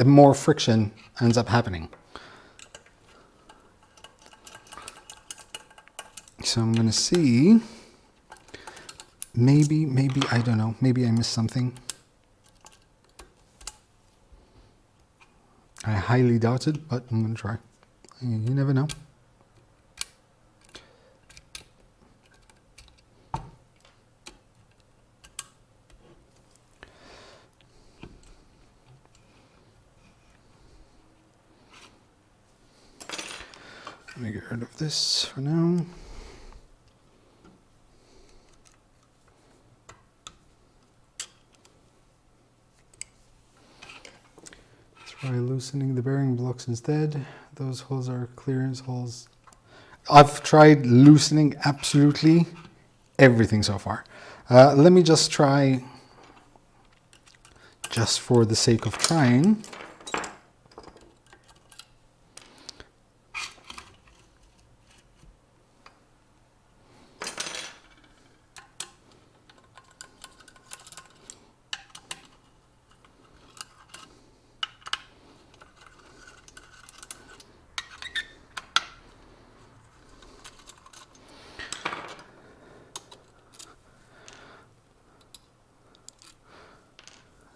[SPEAKER 1] more friction ends up happening. So I'm going to see, maybe, I don't know, maybe I missed something. I highly doubt it, but I'm going to try. You never know. Let me get rid of this for now. Try loosening the bearing blocks instead. Those holes are clearance holes. I've tried loosening absolutely everything so far. Let me just try, just for the sake of trying.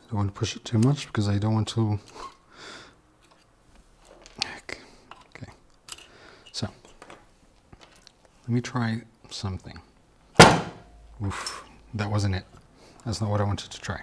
[SPEAKER 1] I don't want to push it too much because I don't want to. Okay. So let me try something. Oof, that wasn't it. That's not what I wanted to try.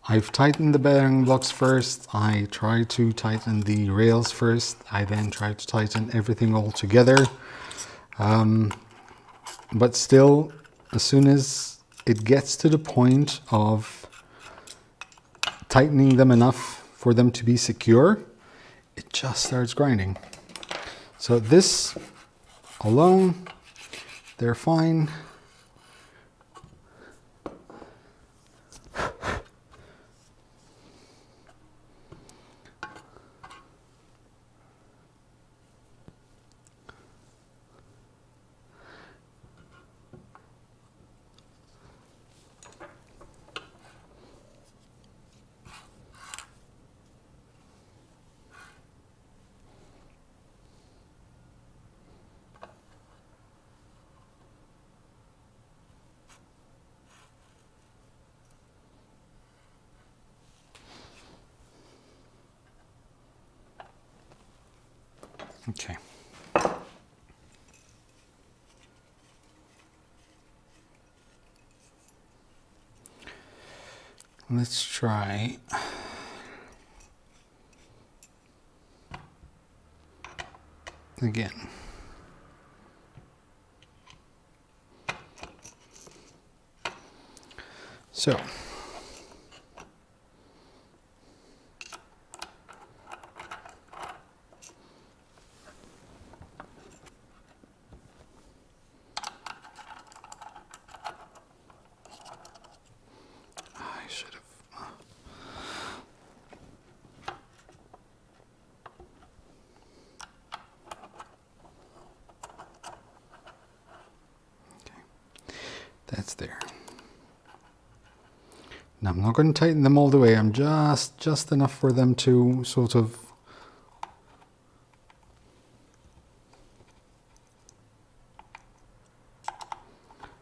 [SPEAKER 1] I've tightened the bearing blocks first. I try to tighten the rails first. I then try to tighten everything all together. But still, as soon as it gets to the point of tightening them enough for them to be secure, it just starts grinding. So this alone, they're fine. Okay. Let's try again. So there. Now I'm not going to tighten them all the way. I'm just enough for them to sort of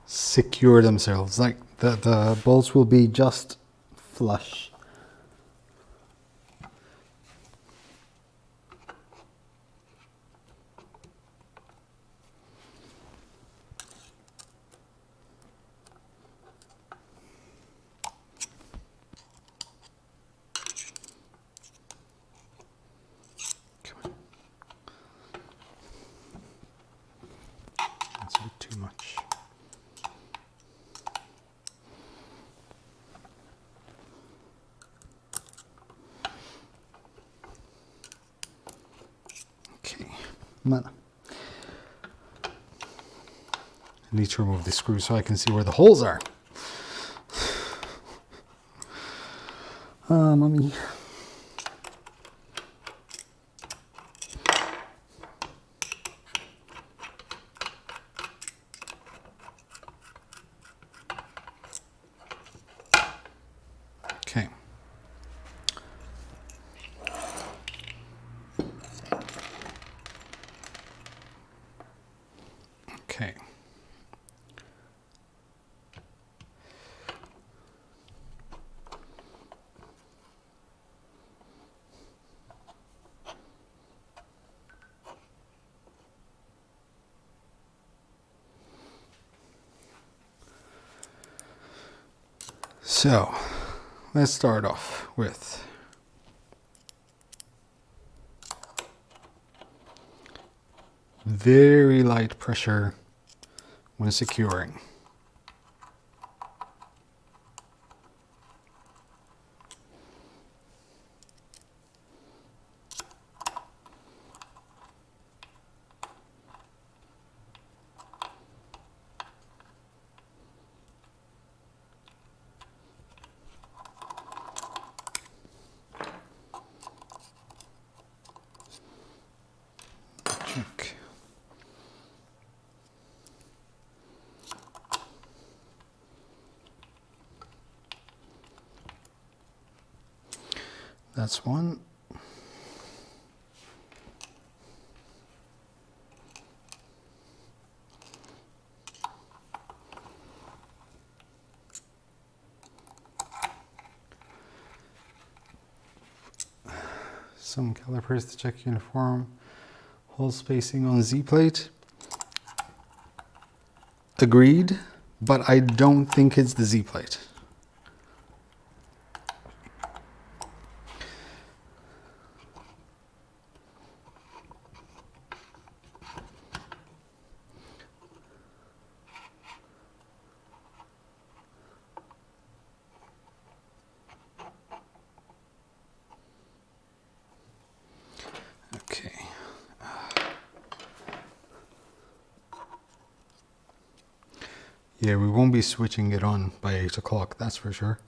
[SPEAKER 1] secure themselves. Like the bolts will be just flush. That's a bit too much. Okay, I need to remove the screw so I can see where the holes are. Mummy. Okay. Okay. So, let's start off with very light pressure when securing. Check. That's one. Some calipers to check uniform hole spacing on Z plate. Agreed, but I don't think it's the Z plate. Okay. Yeah, we won't be switching it on by 8 o'clock, that's for sure.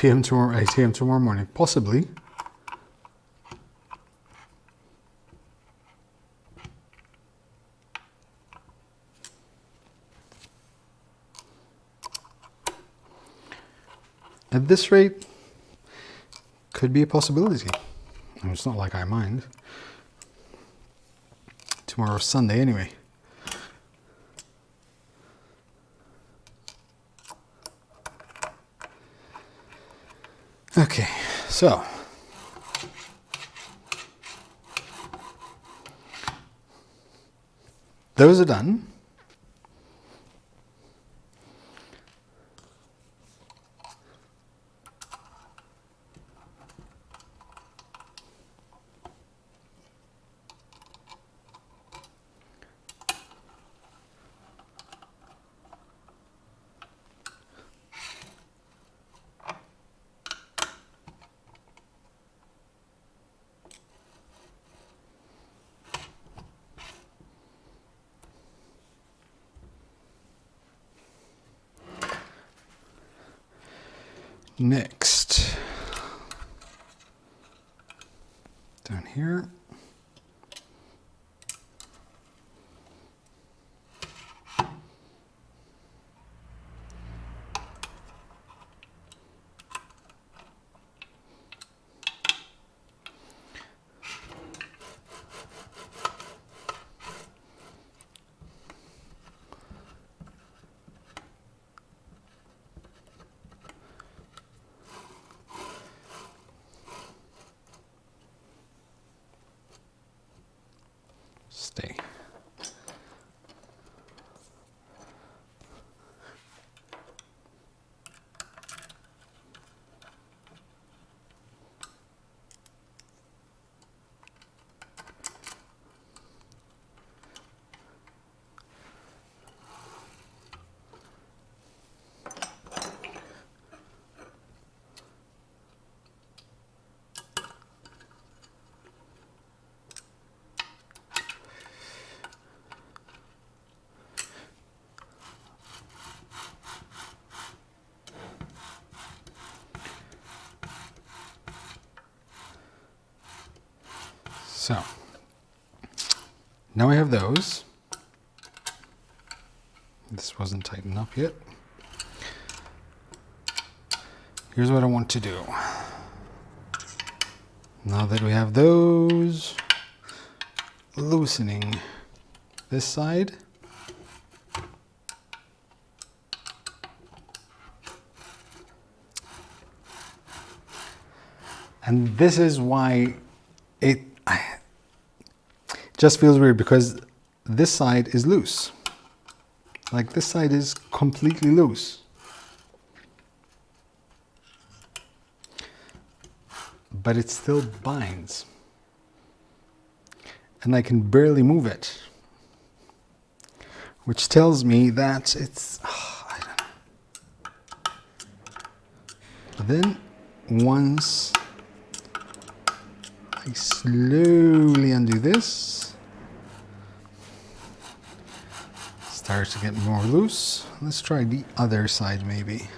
[SPEAKER 1] Eight a.m. tomorrow morning, possibly. At this rate, could be a possibility. I mean, it's not like I mind. Tomorrow's Sunday anyway. Okay, so those are done. Next, down here. Stay. So now we have those. This wasn't tightened up yet. Here's what I want to do. Now that we have those, loosening this side. And this is why it just feels weird, because this side is loose. Like this side is completely loose. But it still binds. And I can barely move it. Which tells me that it's, I don't know. But then once I slowly undo this, starts to get more loose. Let's try the other side maybe.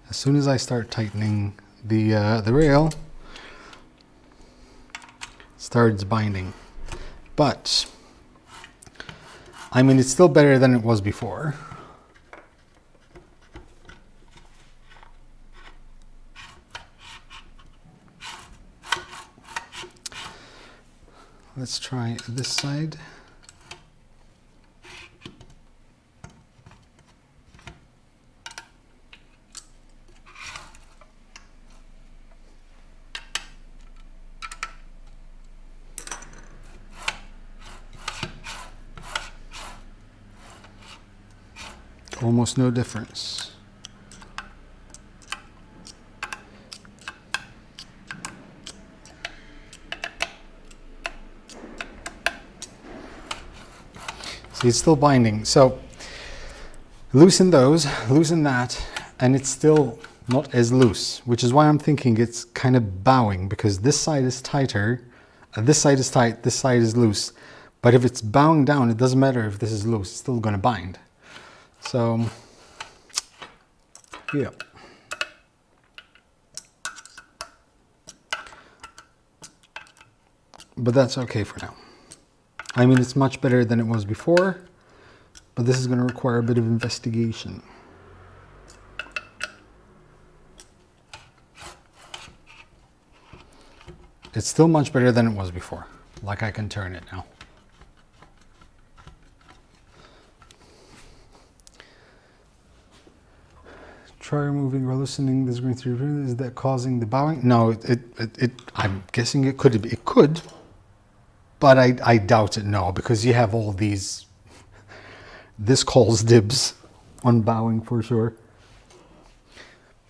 [SPEAKER 1] As soon as I start tightening the rail, it starts binding. But I mean, it's still better than it was before. Let's try this side. Almost no difference. See, it's still binding. So loosen those, loosen that, and it's still not as loose, which is why I'm thinking it's kind of bowing, because this side is tighter, this side is tight, this side is loose. But if it's bowing down, it doesn't matter if this is loose, it's still going to bind. So, yeah. But that's okay for now. I mean, it's much better than it was before, but this is going to require a bit of investigation. It's still much better than it was before. Like, I can turn it now. Try removing or loosening this green 3D printer. Is that causing the bowing? No, I'm guessing it could be. It could, but I doubt it. No, because you have all these. This calls dibs on bowing for sure.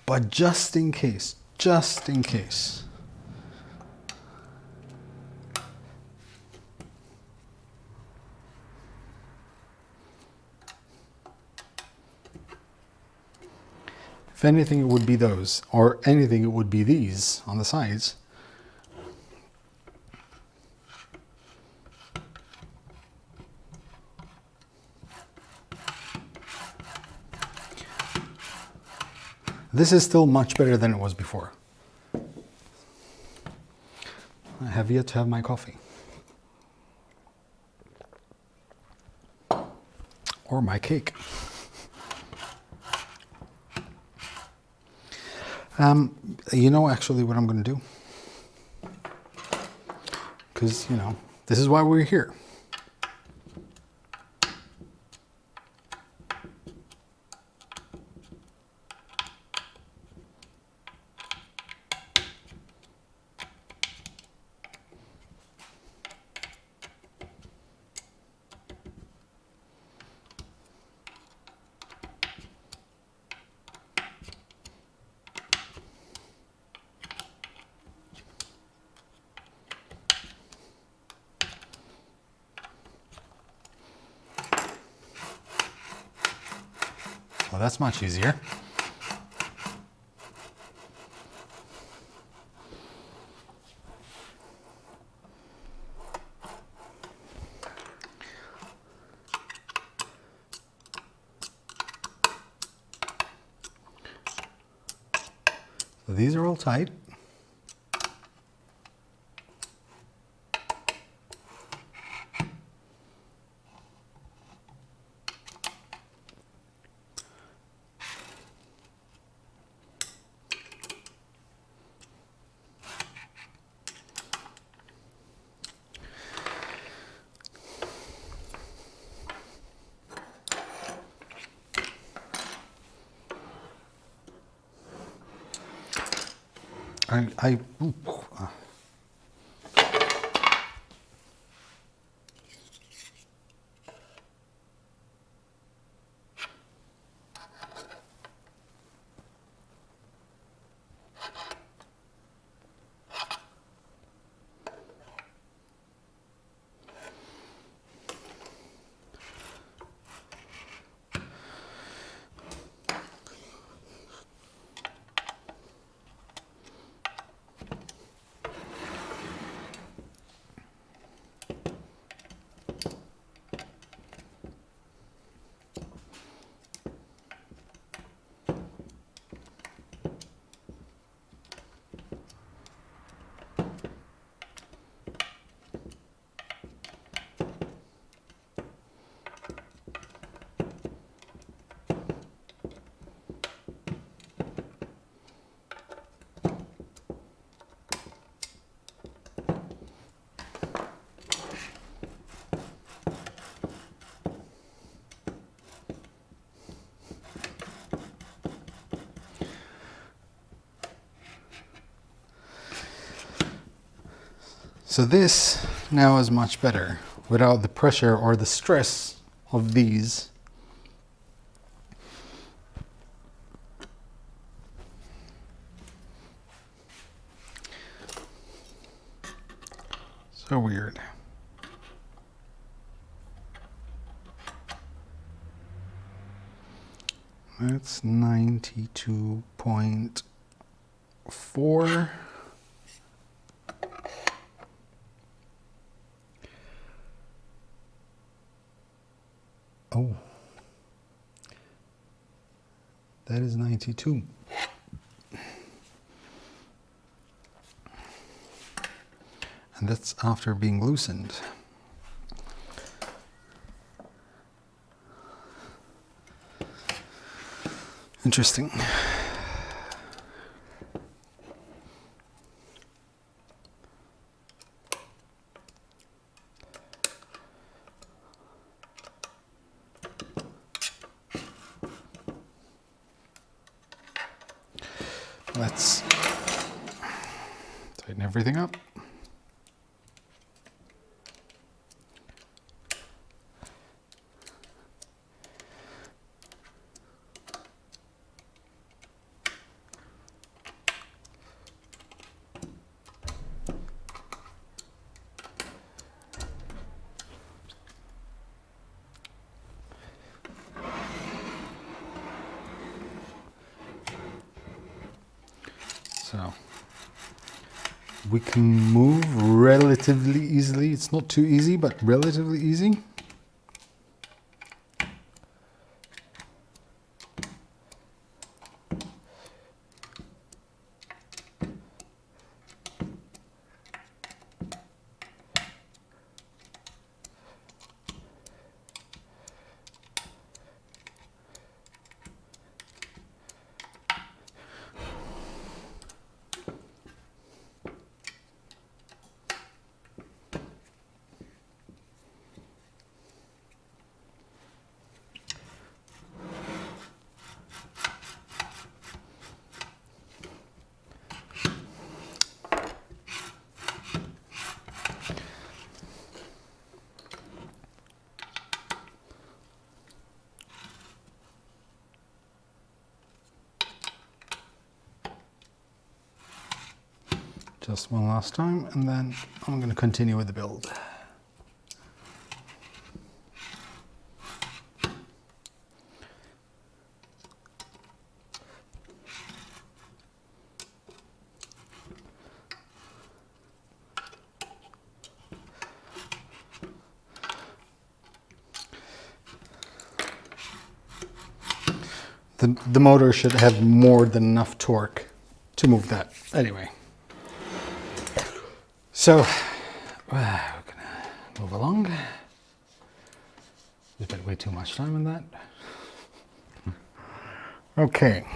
[SPEAKER 1] But just in case, just in case. If anything, it would be those, or anything, it would be these on the sides. This is still much better than it was before. I have yet to have my coffee. Or my cake. You know actually what I'm going to do? Because, you know, this is why we're here. Well, that's much easier. So these are all tight. So this now is much better without the pressure or the stress of these. So weird. That's 92.4. Oh, that is 92. And that's after being loosened. Interesting. Let's tighten everything up. So we can move relatively easily. It's not too easy, but relatively easy. Just one last time, and then I'm going to continue with the build. The motor should have more than enough torque to move that. Anyway, so we're gonna move along. We spent way too much time on that. Okay.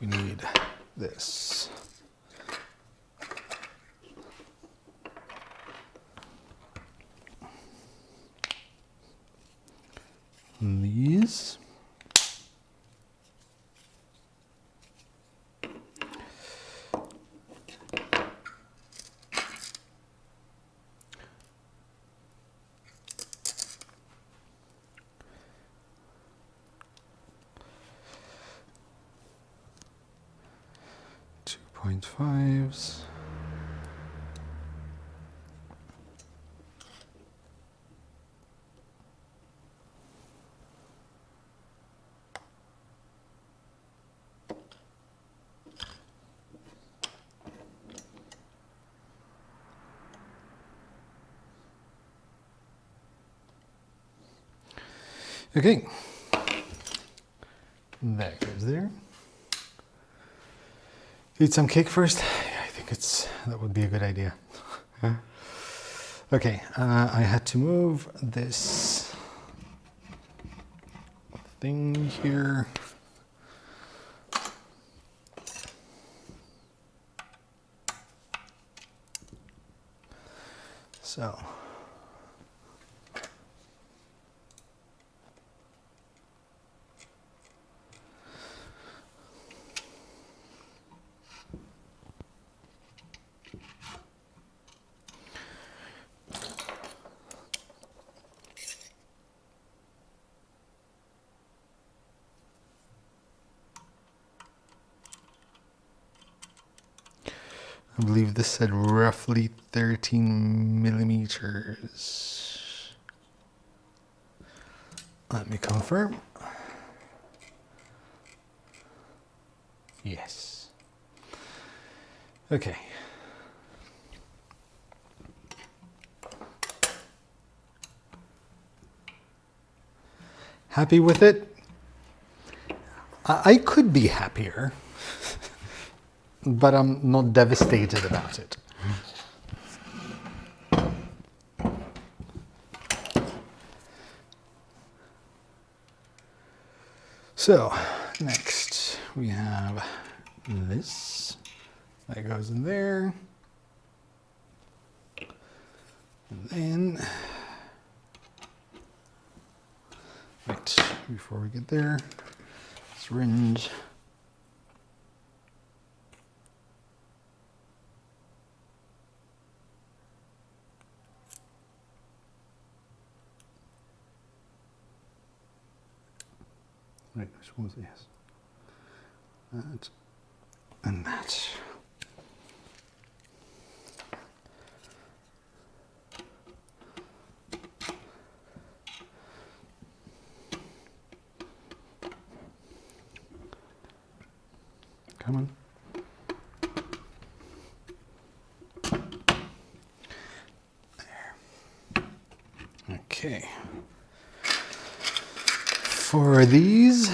[SPEAKER 1] We need this. And these. .5s. Okay, that goes there. Eat some cake first. Yeah, I think that would be a good idea. Okay, I had to move this thing here. So. I believe this said roughly 13 millimeters. Let me confirm. Yes. Okay. Happy with it? I could be happier. But I'm not devastated about it. So, next we have this. That goes in there. And then, right, before we get there, syringe. Right, which one was it? Yes. That and that. Come on. There. Okay. For these,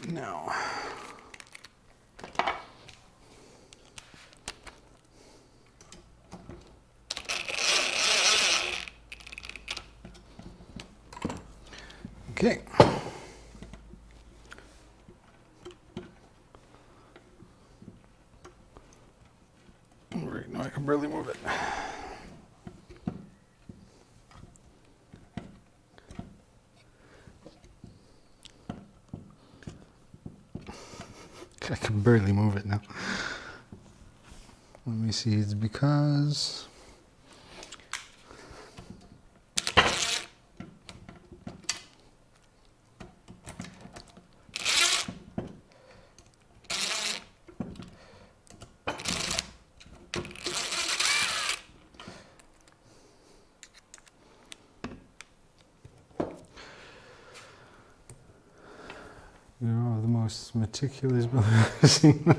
[SPEAKER 1] now, okay. Right, now I can barely move it. I can barely move it now. Let me see, it's because you're the most meticulous builder I've seen.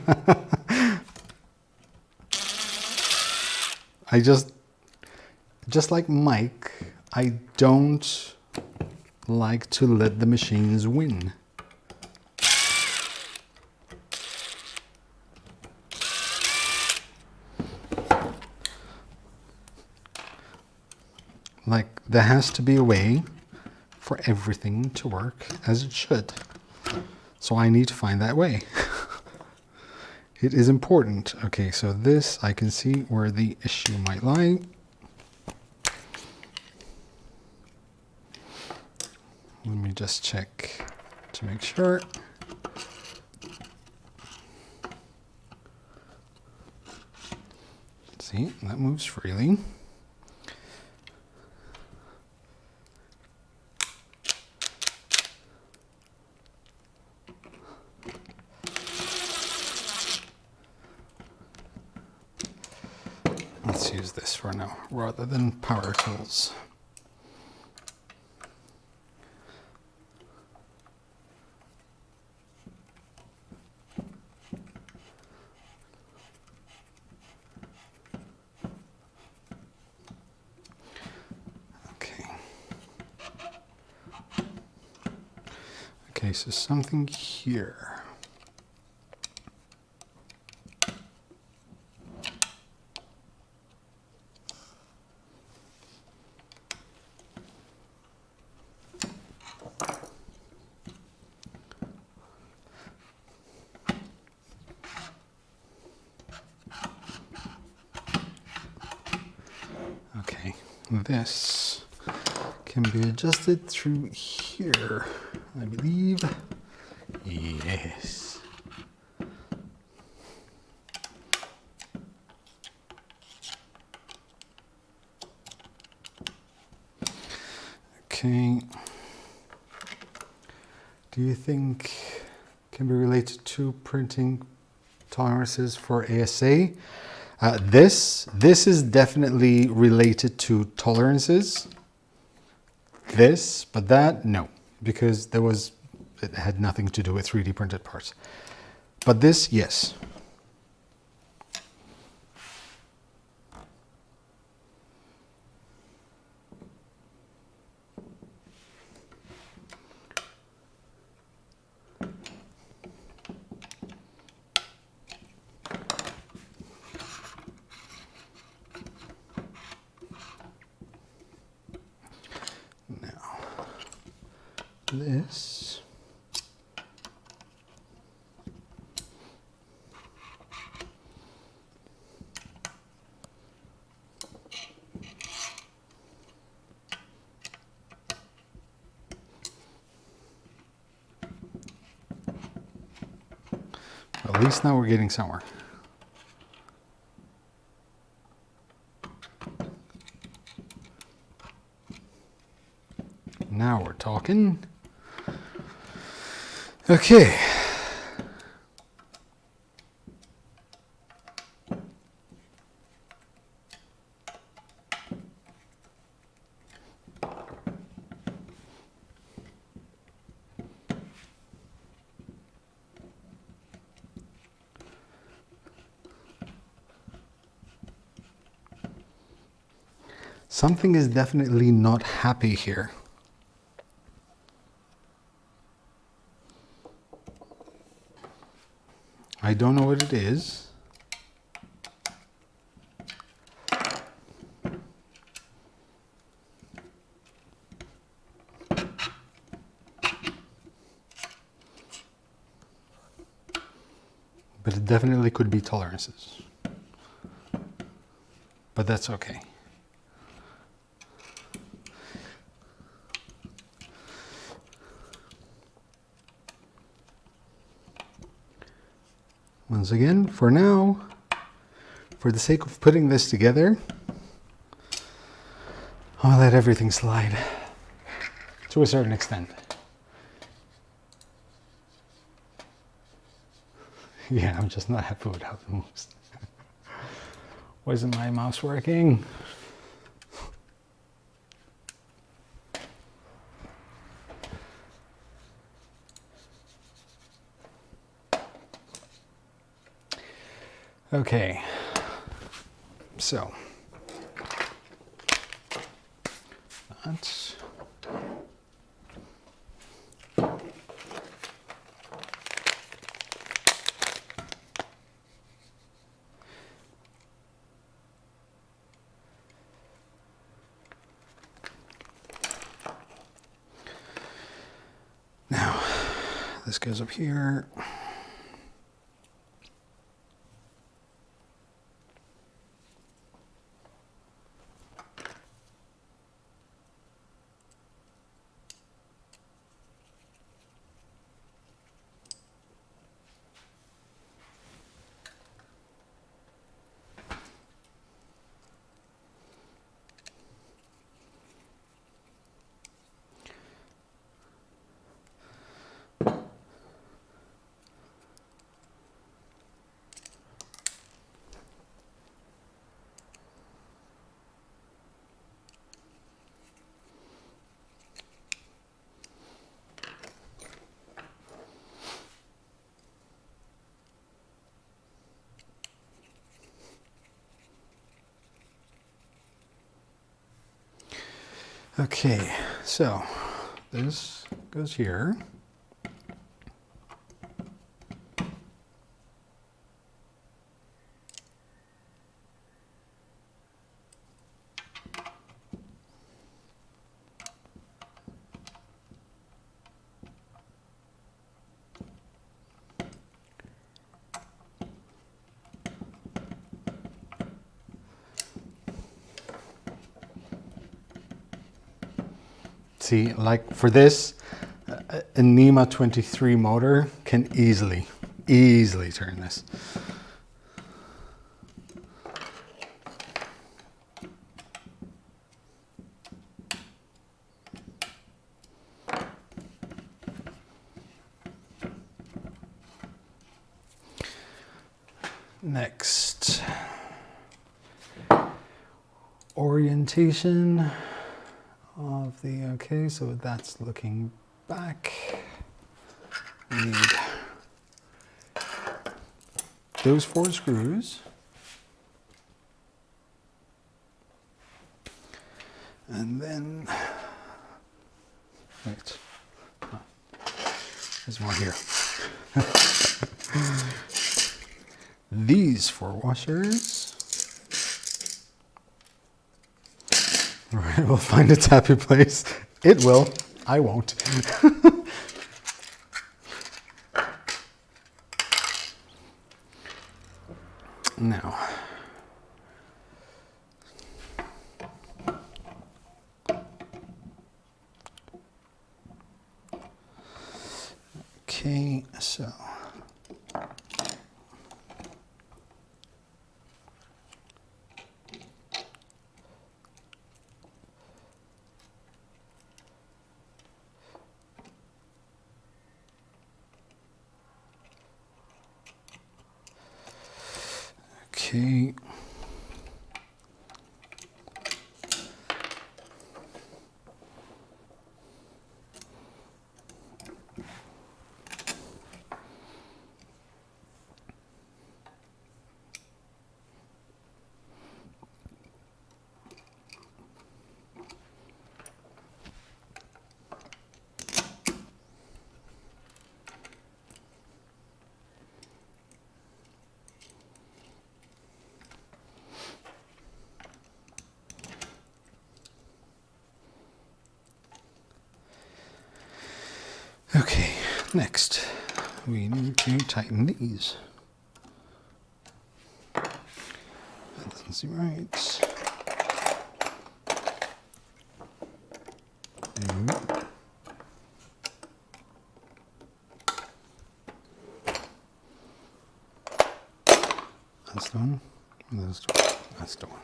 [SPEAKER 1] I just like Mike, I don't like to let the machines win. Like, there has to be a way for everything to work as it should. So I need to find that way. It is important. Okay, so this, I can see where the issue might lie. Let me just check to make sure. See, that moves freely. Let's use this for now, rather than power tools. Okay. Okay, so something here. Okay, this can be adjusted through here, I believe. Yes. Okay. Do you think can be related to printing tolerances for ASA? This is definitely related to tolerances. This, but that, no, because it had nothing to do with 3D printed parts. But this, yes. this. At least now we're getting somewhere. Now we're talking. Okay. Something is definitely not happy here. I don't know what it is. But it definitely could be tolerances. But that's okay. Once again, for now, for the sake of putting this together, I'll let everything slide to a certain extent. Yeah, I'm just not happy with how it moves. Why isn't my mouse working? Okay, so that's now this goes up here. okay, so this goes here. See, like for this, a NEMA 23 motor can easily turn this. Next, orientation of the, okay, so that's looking back. We need those 4 screws. And then, wait, oh, there's more here. These 4 washers. All right, we'll find its happy place. It will. I won't. Now, okay, so okay. Okay, next we need to tighten these. That doesn't seem right. That's the one. That's the one.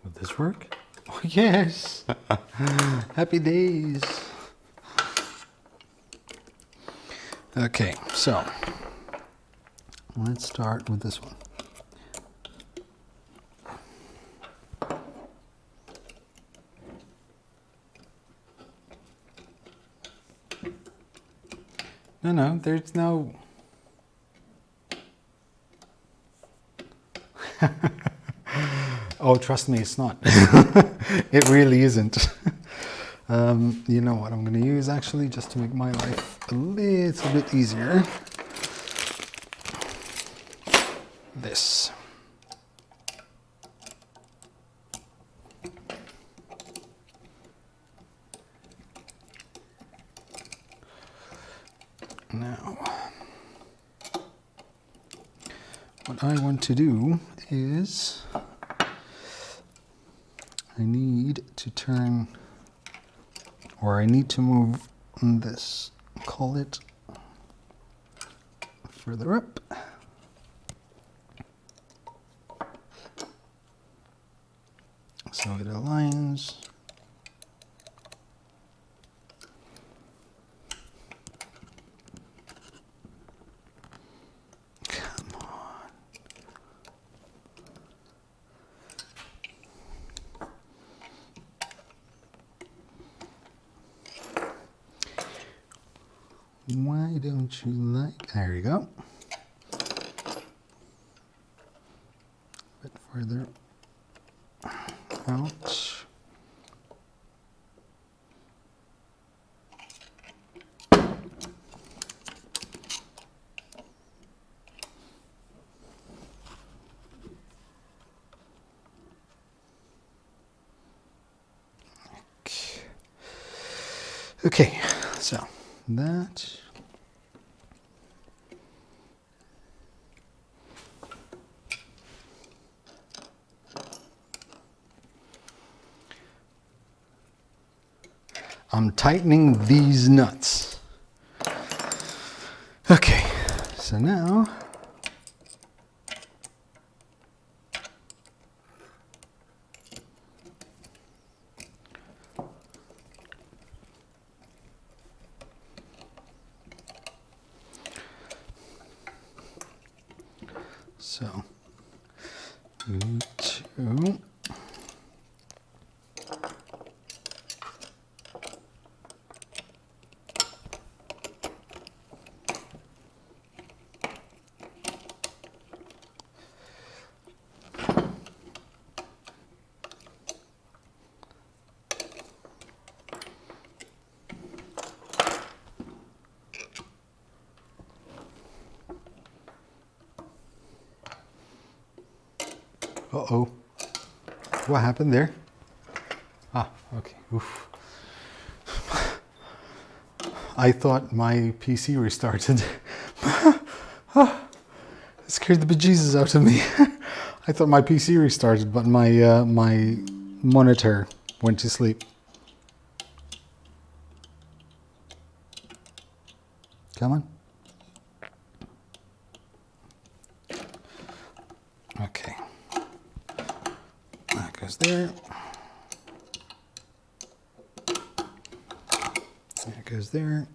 [SPEAKER 1] Would this work? Oh, yes! Happy days! Okay, so let's start with this one. No, there's no... Oh, trust me, it's not. It really isn't. You know what I'm going to use actually, just to make my life a little bit easier. This. Now, what I want to do is I need to turn, or I need to move this, call it further up. So it aligns. Why don't you like, there you go. A bit further out. Okay, so that. I'm tightening these nuts. Okay, so now we need to Uh-oh. What happened there? Ah, okay. Oof. I thought my PC restarted. It scared the bejesus out of me. I thought my PC restarted, but my my monitor went to sleep. Come on. Okay. That goes there. That goes there.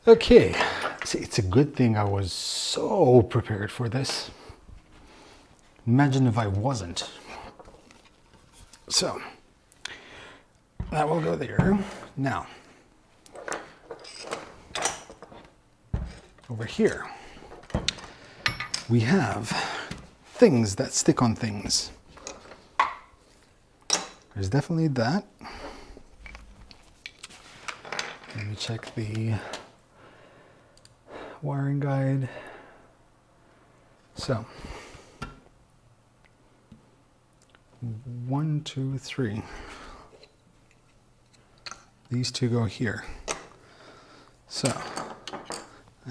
[SPEAKER 1] Okay. See, it's a good thing I was so prepared for this. Imagine if I wasn't. So, that will go there. Now, over here, we have things that stick on things. There's definitely that. Let me check the wiring guide. So, 1, 2, 3. These two go here. So,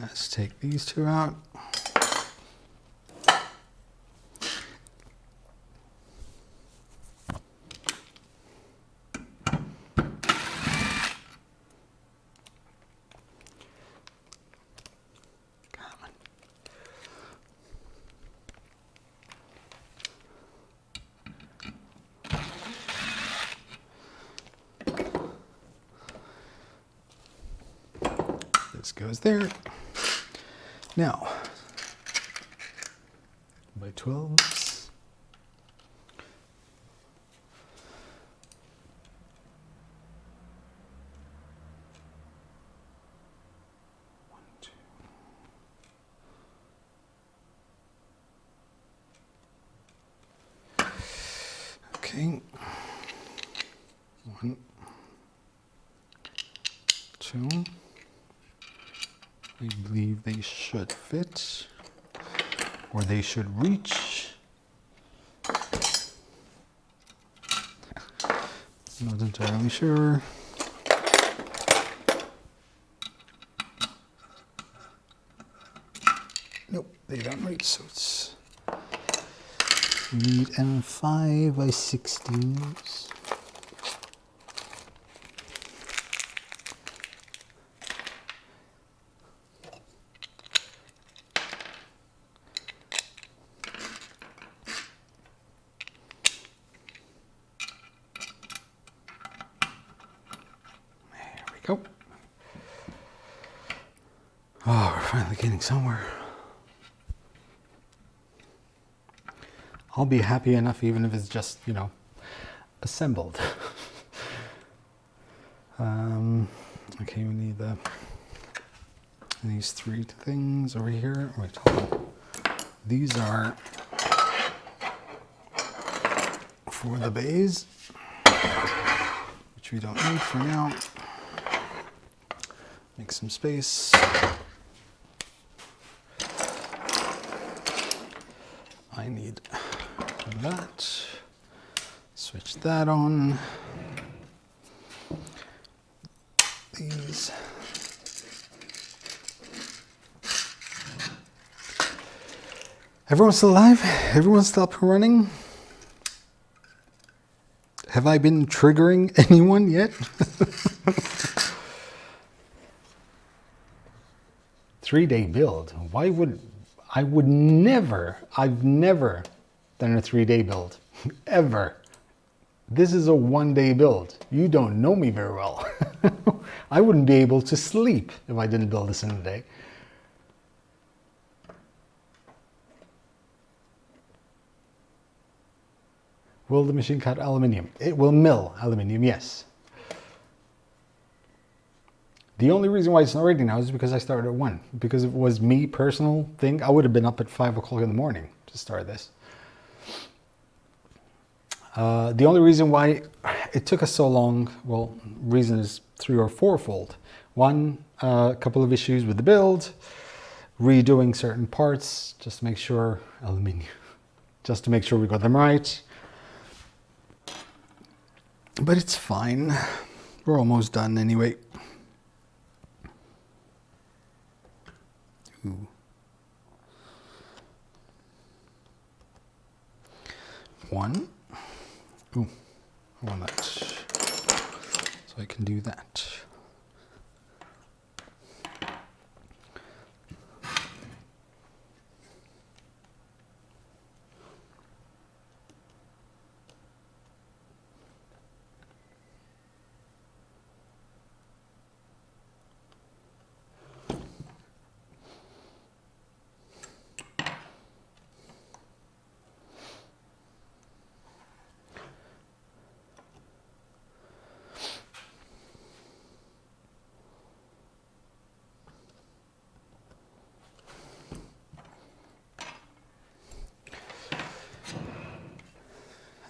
[SPEAKER 1] let's take these two out. This goes there. Now, by 12s. One, two. Okay. 1, 2. I believe they should fit, or they should reach. Not entirely sure. Nope, they don't reach, so it's, we need M5 by 16s. Go. Oh, we're finally getting somewhere. I'll be happy enough even if it's just, you know, assembled. Okay, we need these 3 things over here. Wait, hold on. These are for the bays, which we don't need for now. Make some space. I need that. Switch that on. These. Everyone's still alive? Everyone's still up and running? Have I been triggering anyone yet? 3-day build. Why would I never, I've never done a 3-day build, ever. This is a 1-day build. You don't know me very well. I wouldn't be able to sleep if I didn't build this in a day. Will the machine cut aluminium? It will mill aluminium, yes. The only reason why it's not ready now is because I started at 1. Because if it was me, personal thing, I would have been up at 5 o'clock in the morning to start this. The only reason why it took us so long. Well, reason is 3 or 4-fold. One, a couple of issues with the build, redoing certain parts just to make sure, aluminium, just to make sure we got them right. But it's fine. We're almost done anyway. Ooh. One. Ooh, I want that. So I can do that.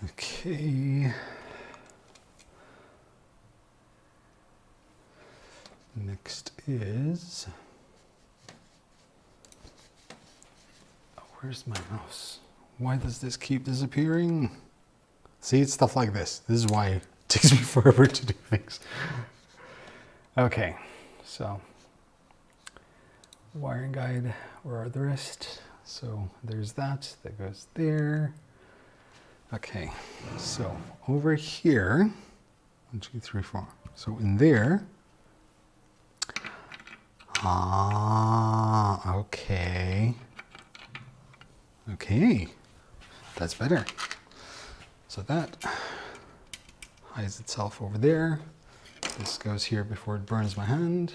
[SPEAKER 1] Okay. Next is, oh, where's my mouse? Why does this keep disappearing? See, it's stuff like this. This is why it takes me forever to do things. Okay, so wiring guide, where are the rest? So there's that goes there. Okay, so over here, 1, 2, 3, 4. So in there, okay. Okay, that's better. So that hides itself over there. This goes here before it burns my hand.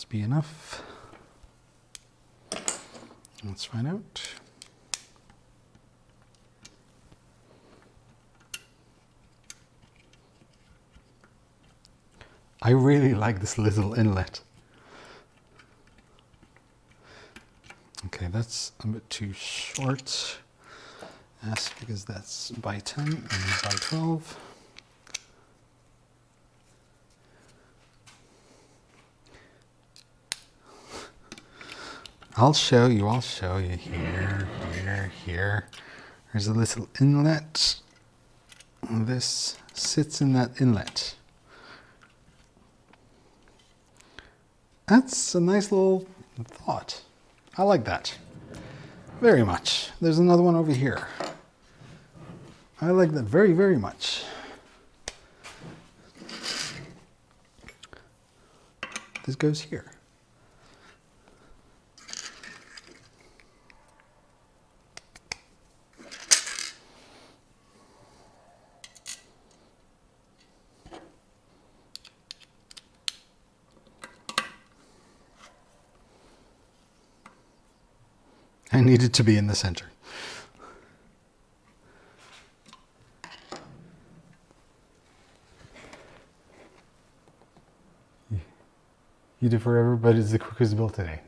[SPEAKER 1] Be enough. Let's find out. I really like this little inlet. Okay, that's a bit too short. Yes, because that's by 10 and by 12. I'll show you here, here. There's a little inlet. This sits in that inlet. That's a nice little thought. I like that very much. There's another one over here. I like that very, very much. This goes here. I need it to be in the center. You do forever, but it's the quickest build today.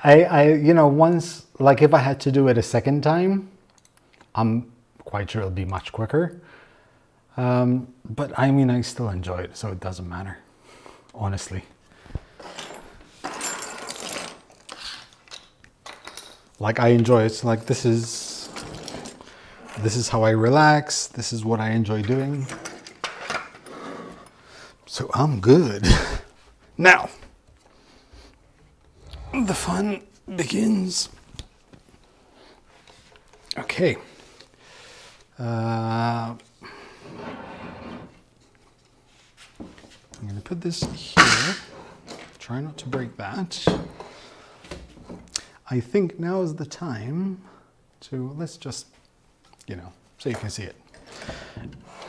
[SPEAKER 1] You know, once, like if I had to do it a second time, I'm quite sure it'll be much quicker. But I mean, I still enjoy it, so it doesn't matter, honestly. Like I enjoy it. Like this is how I relax. This is what I enjoy doing. So I'm good. Now, the fun begins. Okay. I'm going to put this here. Try not to break that. I think now is the time to, let's just, you know, so you can see it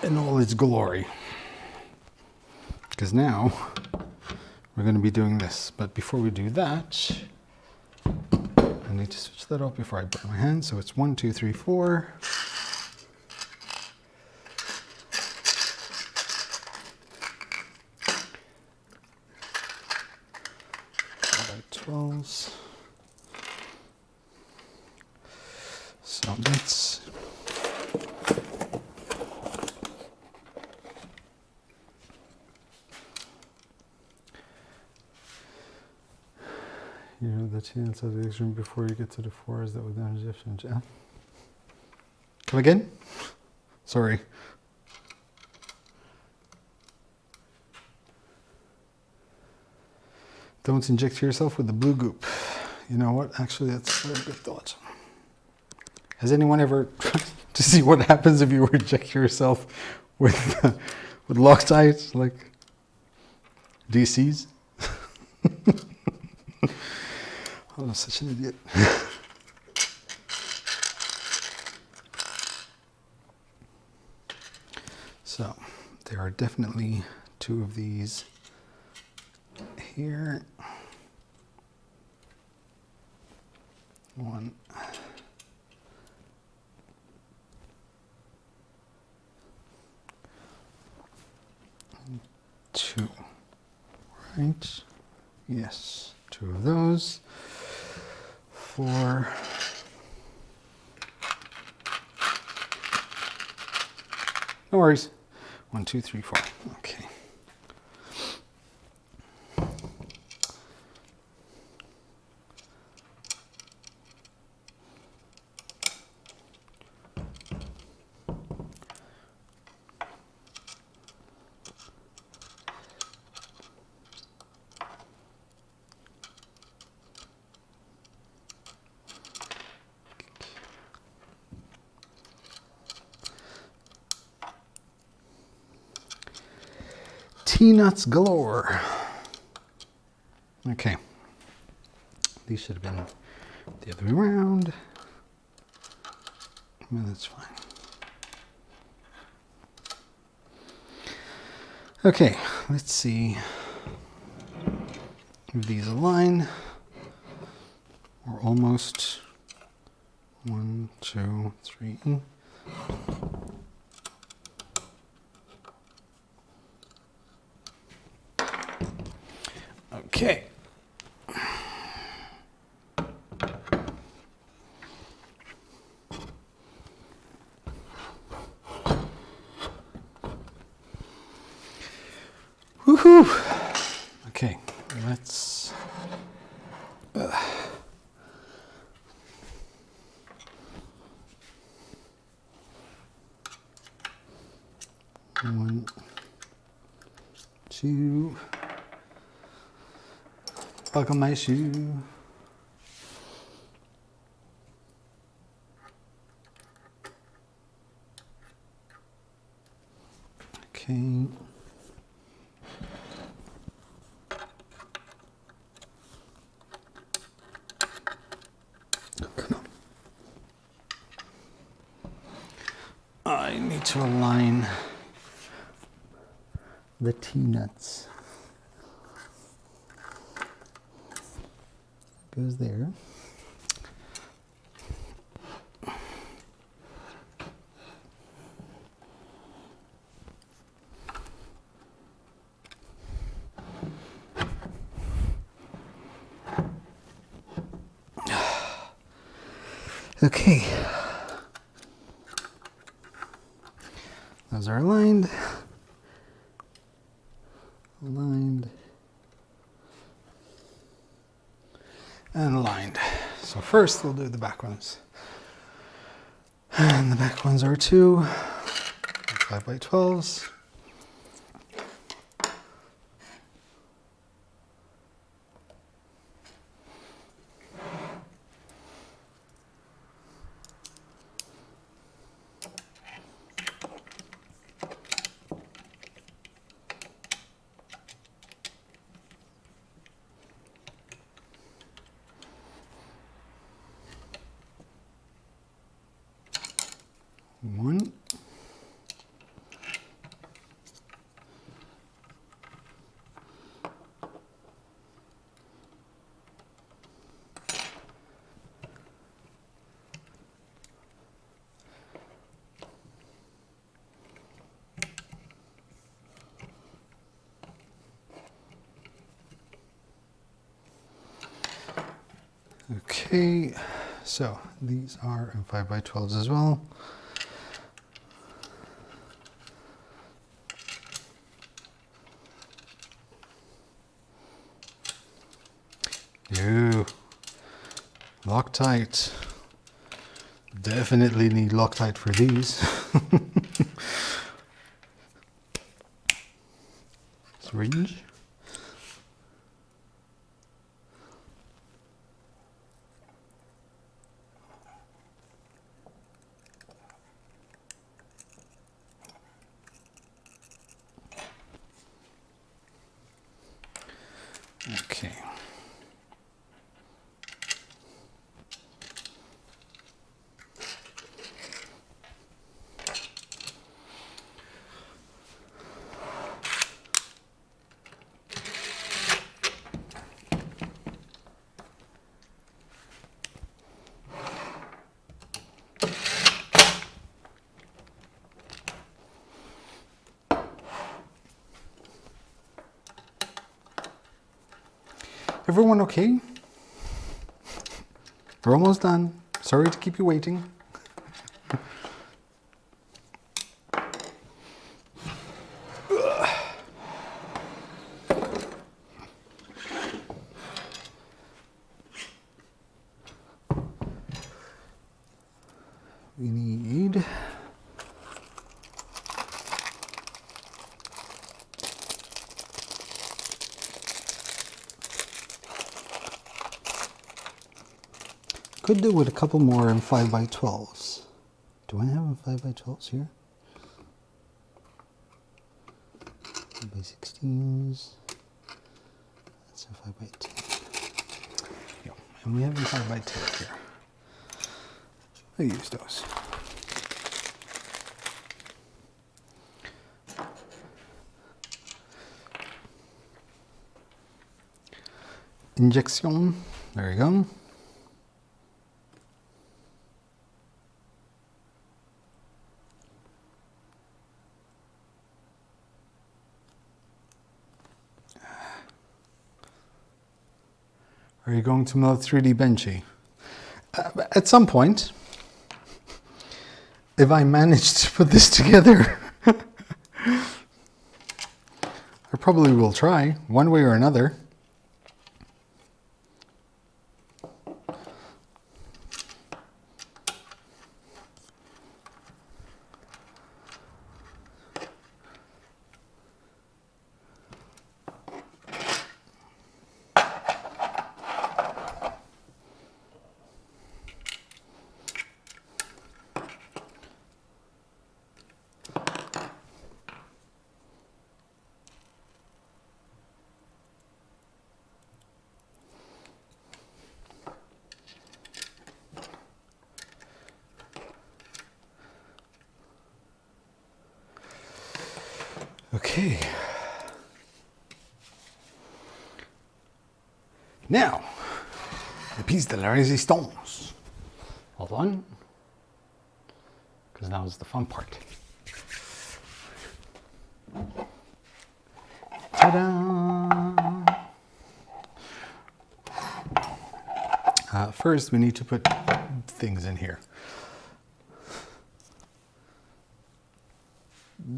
[SPEAKER 1] in all its glory. Because now we're going to be doing this. But before we do that, I need to switch that off before I burn my hand. So it's 1, 2, 3, 4. 12s. So let's you know the chance of the extreme before you get to the 4s that would then shift. Come again? Sorry. Don't inject yourself with the blue goop. You know what? Actually, that's a very good thought. Has anyone ever tried to see what happens if you inject yourself with Loctite, like DCs? Oh, I'm such an idiot. So there are definitely 2 of these here. 1. 2. Right? Yes, 2 of those. 4. No worries. 1, 2, 3, 4. Okay. T-nuts galore. Okay. These should have been the other way around. Well, that's fine. Okay, let's see if these align. We're almost 1, 2, 3. Okay. Woohoo! Okay, let's. One, 2. Buckle my shoe. Okay. Oh, come on. I need to align the T-nuts. Goes there. Okay. Those are aligned. Aligned. And aligned. So first we'll do the back ones. And the back ones are 2 5x12s. One, Okay, so these are in 5x12s as well. Ew, Loctite. Definitely need Loctite for these. Syringe. Okay. Everyone okay? We're almost done. Sorry to keep you waiting. We need could do with a couple more in 5x12s. Do I have 5x12s here? 5x16s. That's a 5x10. Yeah, and we have a 5x10 here. I use those. Injection. There you go. Are you going to melt 3D Benchy? At some point, if I manage to put this together, I probably will try, one way or another. Okay. Now, the piece de la résistance. Hold on, because now is the fun part. Ta-da! First, we need to put things in here.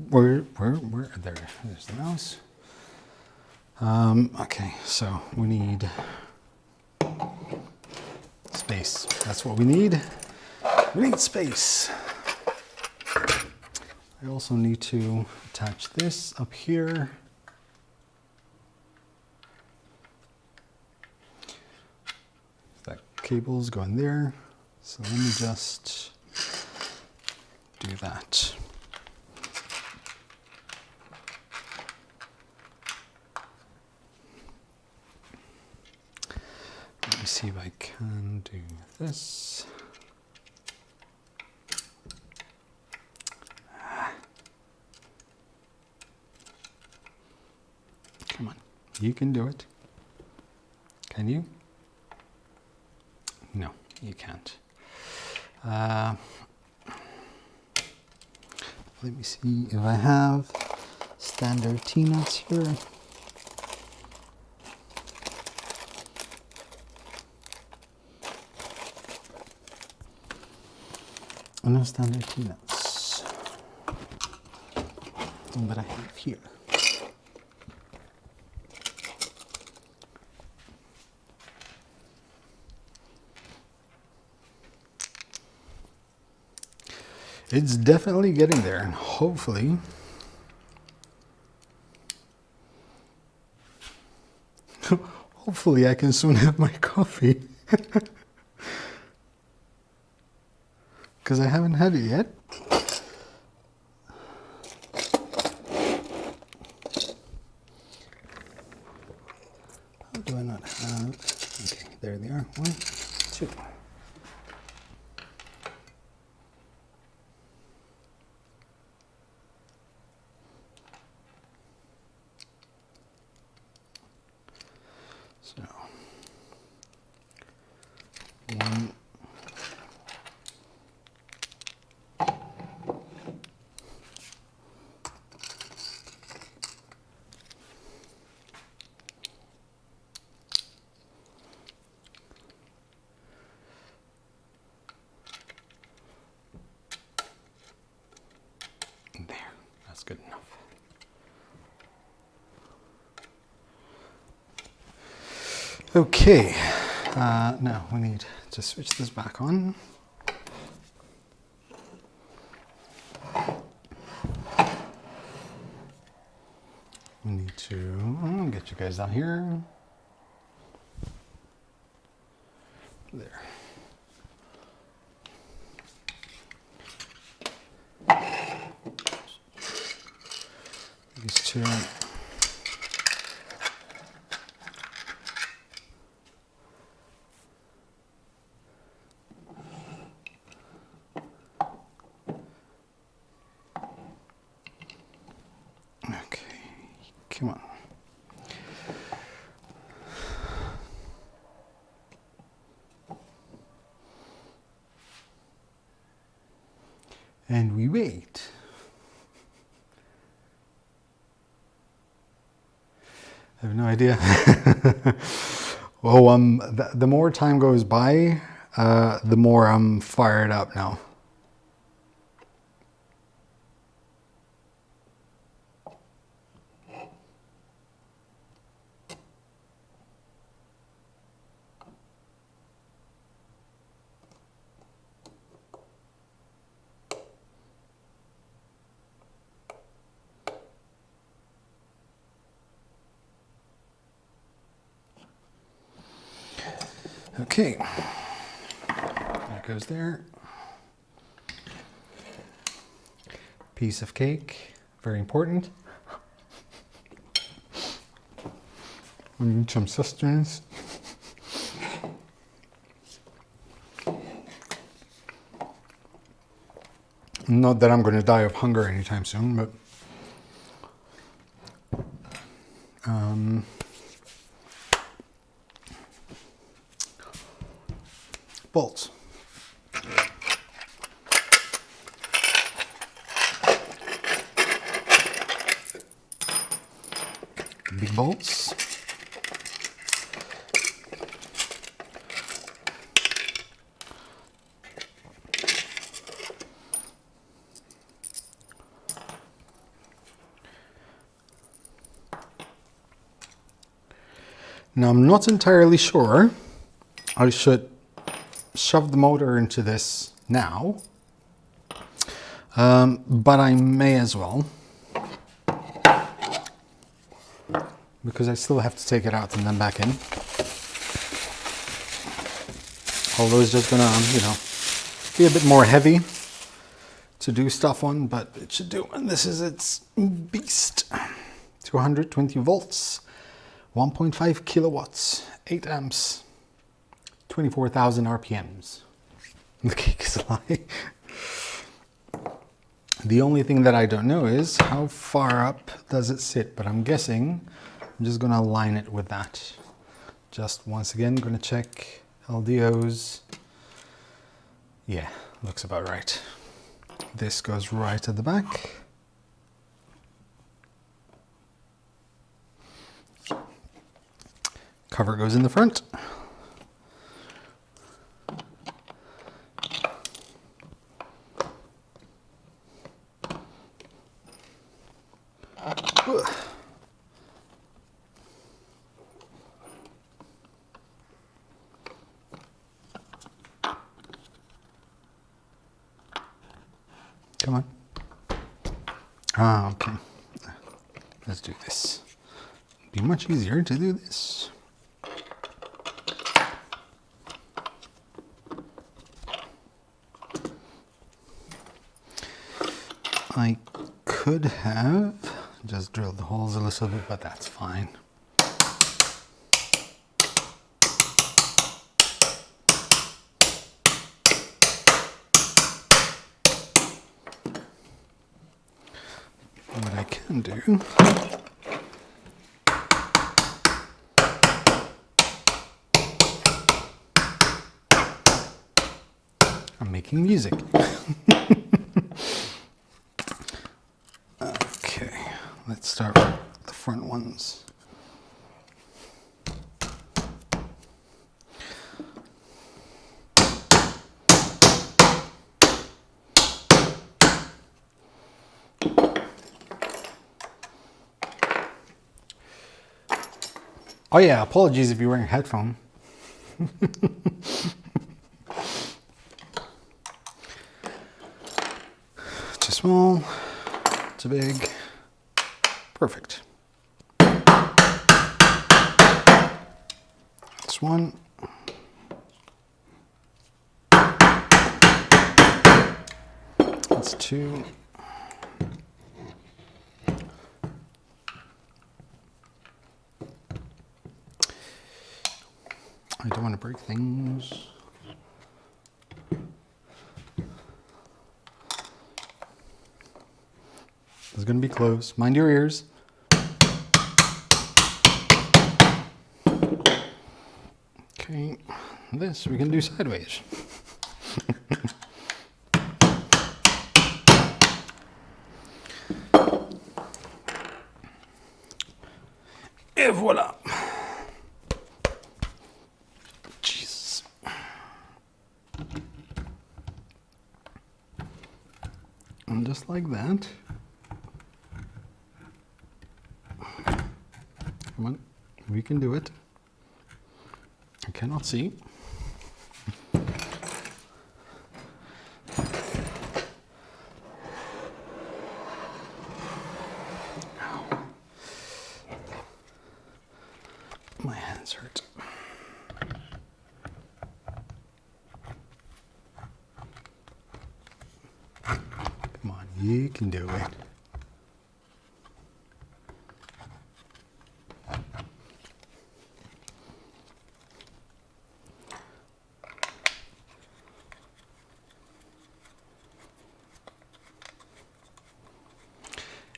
[SPEAKER 1] Where, there's the mouse. Okay, so we need space. That's what we need. We need space. I also need to attach this up here. That cable's going there. So let me just do that. Let me see if I can do this. Come on, you can do it. Can you? No, you can't. Let me see if I have standard T-nuts here. No standard peanuts. But I have here. It's definitely getting there, and hopefully hopefully I can soon have my coffee. Because I haven't had it yet. How do I not have? Okay, there they are. 1, 2. So 1. There, that's good enough. Okay, now we need to switch this back on. We need to get you guys down here. There. These two. Okay, come on. And we wait. I have no idea. Oh, the more time goes by, the more I'm fired up now. Okay, that goes there. Piece of cake, very important. We need some sustenance. Not that I'm going to die of hunger anytime soon, but bolts. Big bolts. Now I'm not entirely sure I should shove the motor into this now, but I may as well, because I still have to take it out and then back in. Although it's just gonna, you know, be a bit more heavy to do stuff on, but it should do. And this is its beast. 220 volts, 1.5 kilowatts, 8 amps, 24,000 RPMs. The cake is a lie. The only thing that I don't know is how far up does it sit, but I'm guessing I'm just gonna align it with that. Just once again, gonna check LDOs. Yeah, looks about right. This goes right at the back. Cover goes in the front. Come on. Ah, okay. Let's do this. It'd be much easier to do this. I could have just drilled the holes a little bit, but that's fine. What I can do I'm making music. Okay, let's start with the front ones. Oh yeah, apologies if you're wearing a headphone. Too small, too big, perfect. This one. That's two. I don't want to break things. It's going to be close. Mind your ears. Okay, this we can do sideways. Et voilà. Jesus. And just like that. Come on, we can do it. I cannot see. Ow. My hands hurt. Come on, you can do it.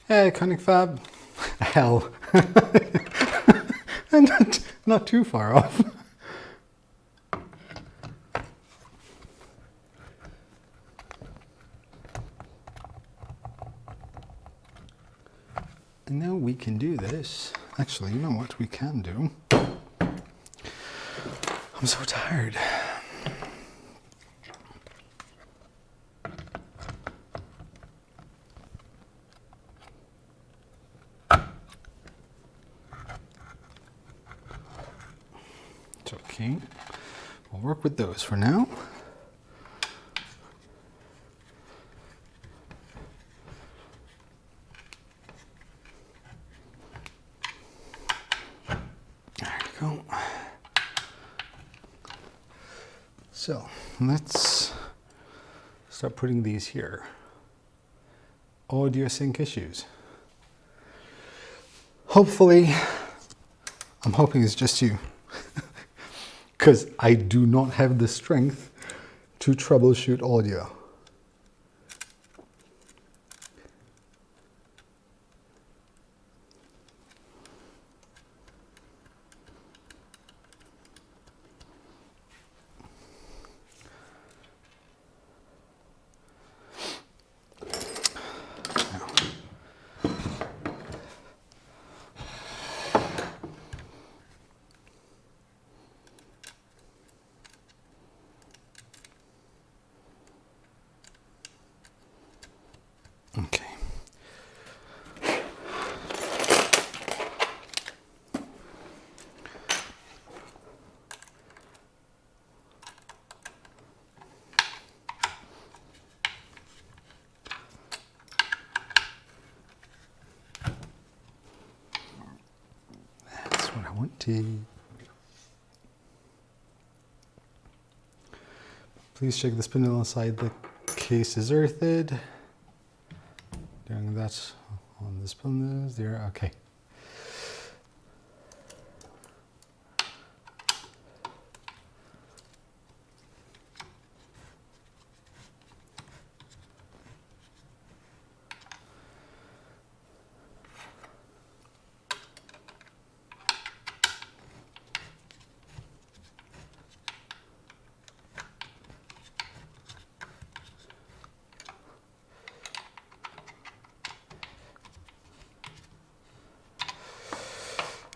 [SPEAKER 1] Hey, Conic Fab. Hell. not too far off. And now we can do this. Actually, you know what we can do? I'm so tired. It's okay. We'll work with those for now. There you go. So let's start putting these here. Audio sync issues. Hopefully, I'm hoping it's just you. Because I do not have the strength to troubleshoot audio. what I wanted. Please check the spindle inside the case is earthed. Doing that on the spindles there. Okay.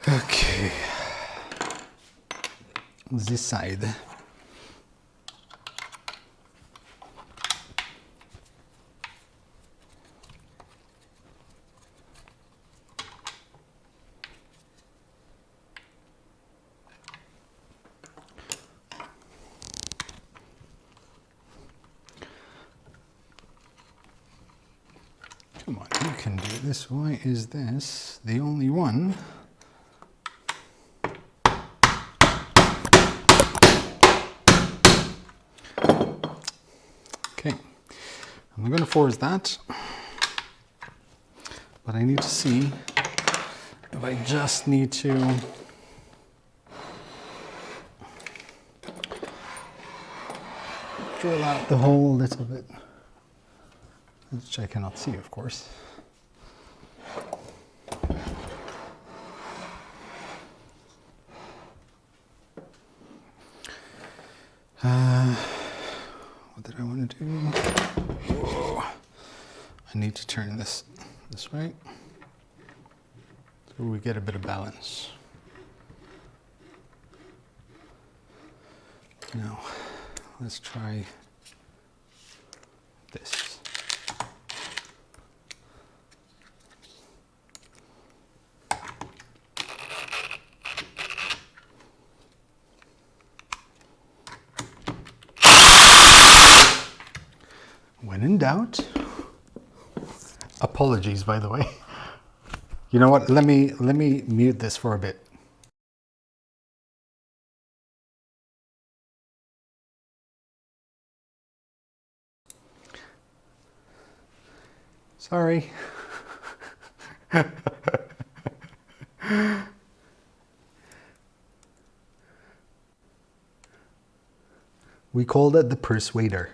[SPEAKER 1] Okay, this side. Come on, you can do this. Why is this the only one? Okay, I'm going to force that, but I need to see if I just need to drill out the hole a little bit, which I cannot see, of course. What did I want to do? Whoa. I need to turn this way so we get a bit of balance. Now, let's try this. When in doubt, apologies, by the way. You know what? Let me mute this for a bit. Sorry. We called it the persuader.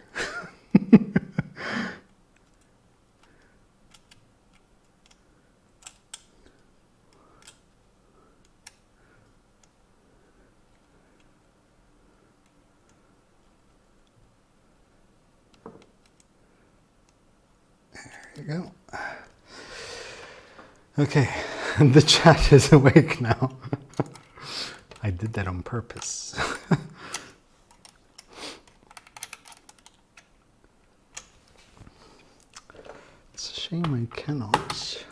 [SPEAKER 1] There you go. Okay, the chat is awake now. I did that on purpose. It's a shame I cannot.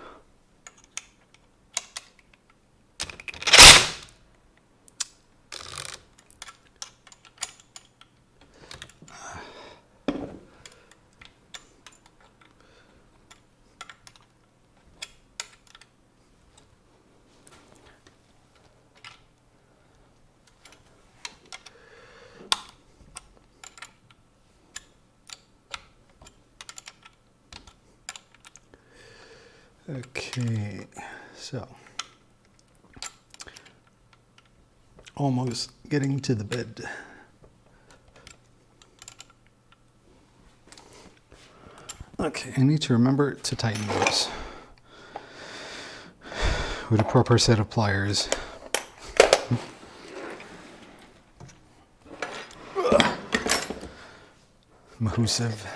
[SPEAKER 1] Okay, so almost getting to the bed. Okay, I need to remember to tighten those with a proper set of pliers. Mahusive.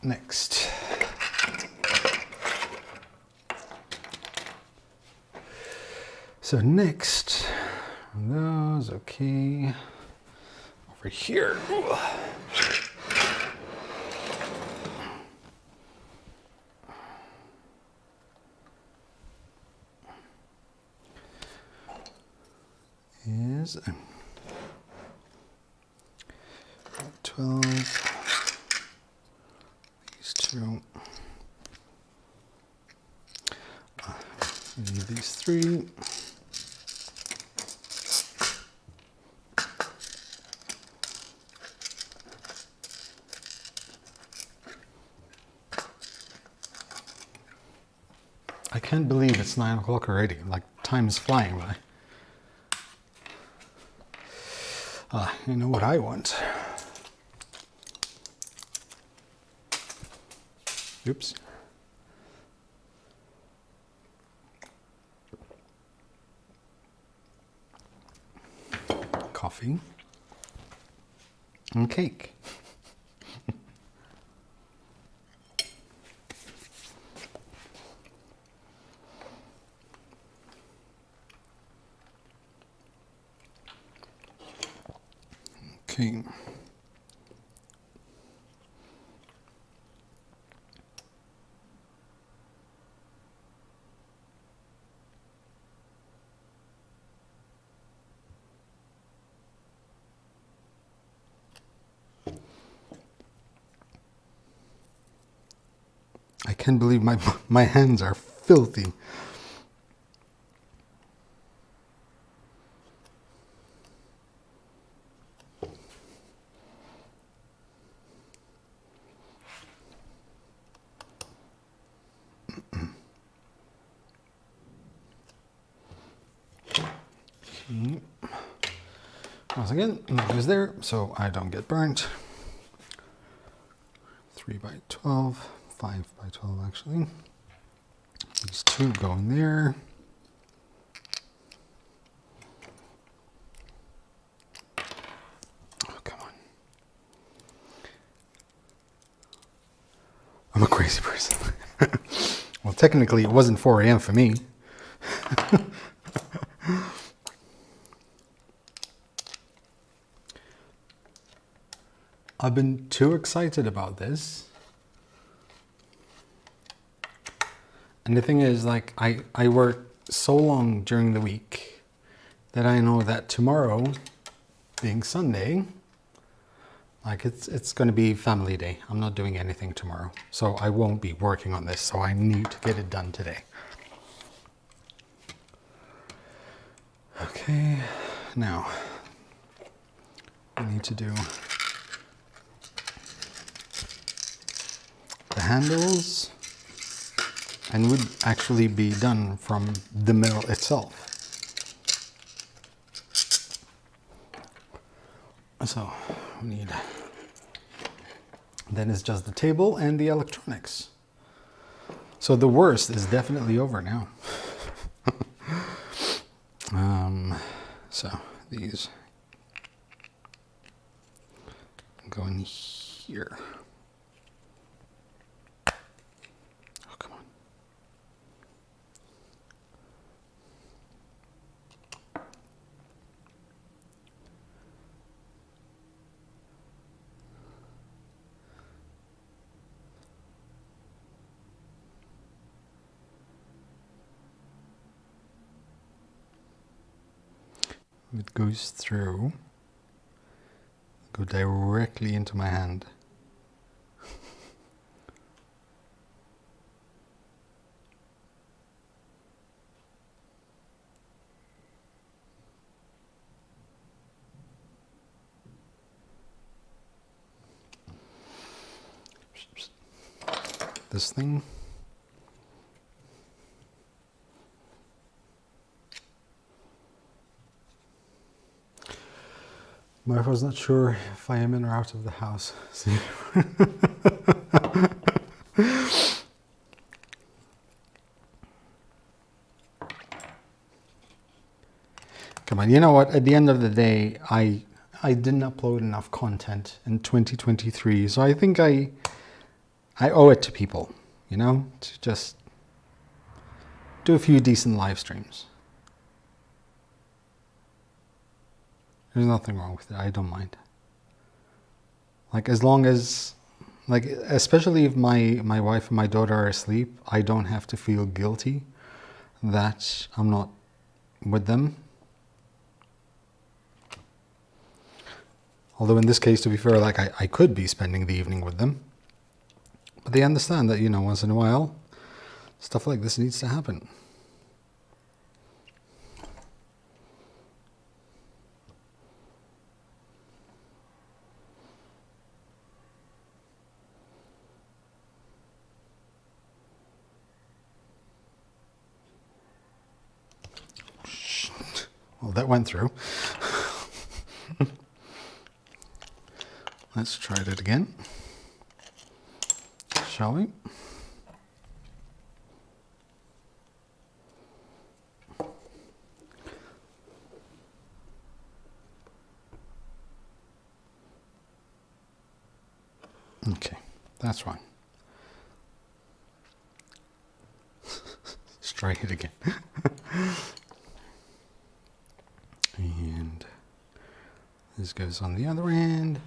[SPEAKER 1] Next. So next, those, okay. Over here. Is 12. These two. We need these 3. I can't believe it's 9 o'clock already. Like, time is flying by. You know what I want? Oops. Coffee and cake. Okay. I can't believe my hands are filthy. Once again, that goes there so I don't get burnt. 3 by 12, 5 by 12 actually. These 2 go in there. Oh, come on. I'm a crazy person. Well, technically it wasn't 4 a.m. for me. I've been too excited about this. And the thing is, like, I work so long during the week that I know that tomorrow, being Sunday, like it's going to be family day. I'm not doing anything tomorrow. So I won't be working on this. So I need to get it done today. Okay, now I need to do the handles, and would actually be done from the mill itself. So we need, then it's just the table and the electronics. So the worst is definitely over now. So these go in here. Oh, come on. It goes through, go directly into my hand. This thing. My wife was not sure if I am in or out of the house. See? Come on, you know what? At the end of the day, I didn't upload enough content in 2023, so I think I owe it to people, you know, to just do a few decent live streams. There's nothing wrong with it. I don't mind. Like, as long as, like, especially if my wife and my daughter are asleep, I don't have to feel guilty that I'm not with them. Although in this case, to be fair, like, I could be spending the evening with them. But they understand that, you know, once in a while, stuff like this needs to happen. Well, that went through. Let's try that again. Shall we? Okay, that's fine. Let's try it again. And this goes on the other end.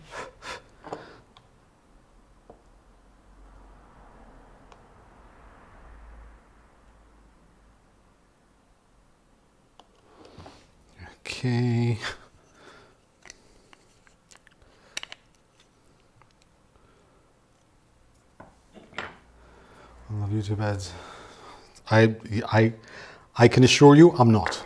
[SPEAKER 1] Okay. I love YouTube ads. I can assure you I'm not.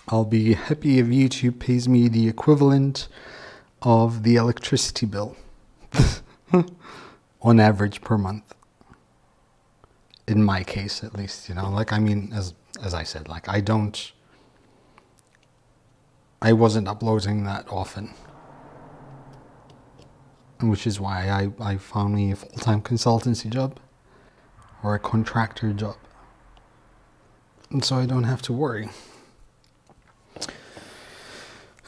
[SPEAKER 1] I'll be happy if YouTube pays me the equivalent of the electricity bill on average per month. In my case, at least, you know, like, I mean, as I said, like, I wasn't uploading that often, which is why I found me a full-time consultancy job or a contractor job. And so I don't have to worry.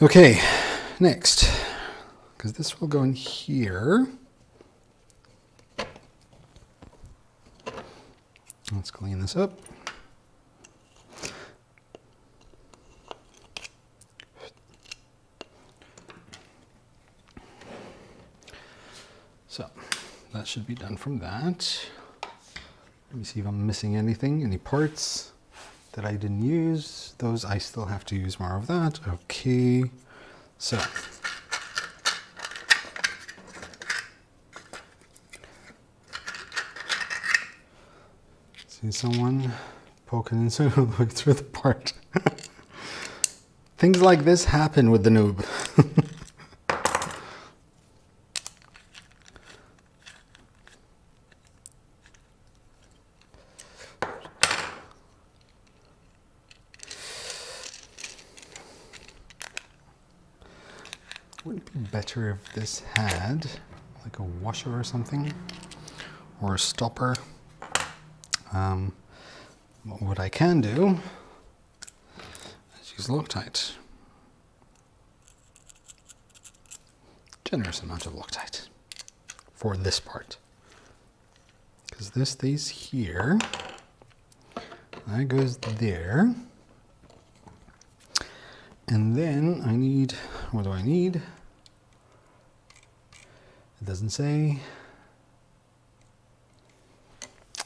[SPEAKER 1] Okay, next, because this will go in here. Let's clean this up. So that should be done from that. Let me see if I'm missing anything, any parts that I didn't use. Those I still have to use more of that. Okay, so see someone poking inside all the way through the part. Things like this happen with the noob. Wouldn't it be better if this had like a washer or something, or a stopper? What I can do is use Loctite. Generous amount of Loctite for this part, because this stays here, that goes there, and then I need, what do I need? It doesn't say.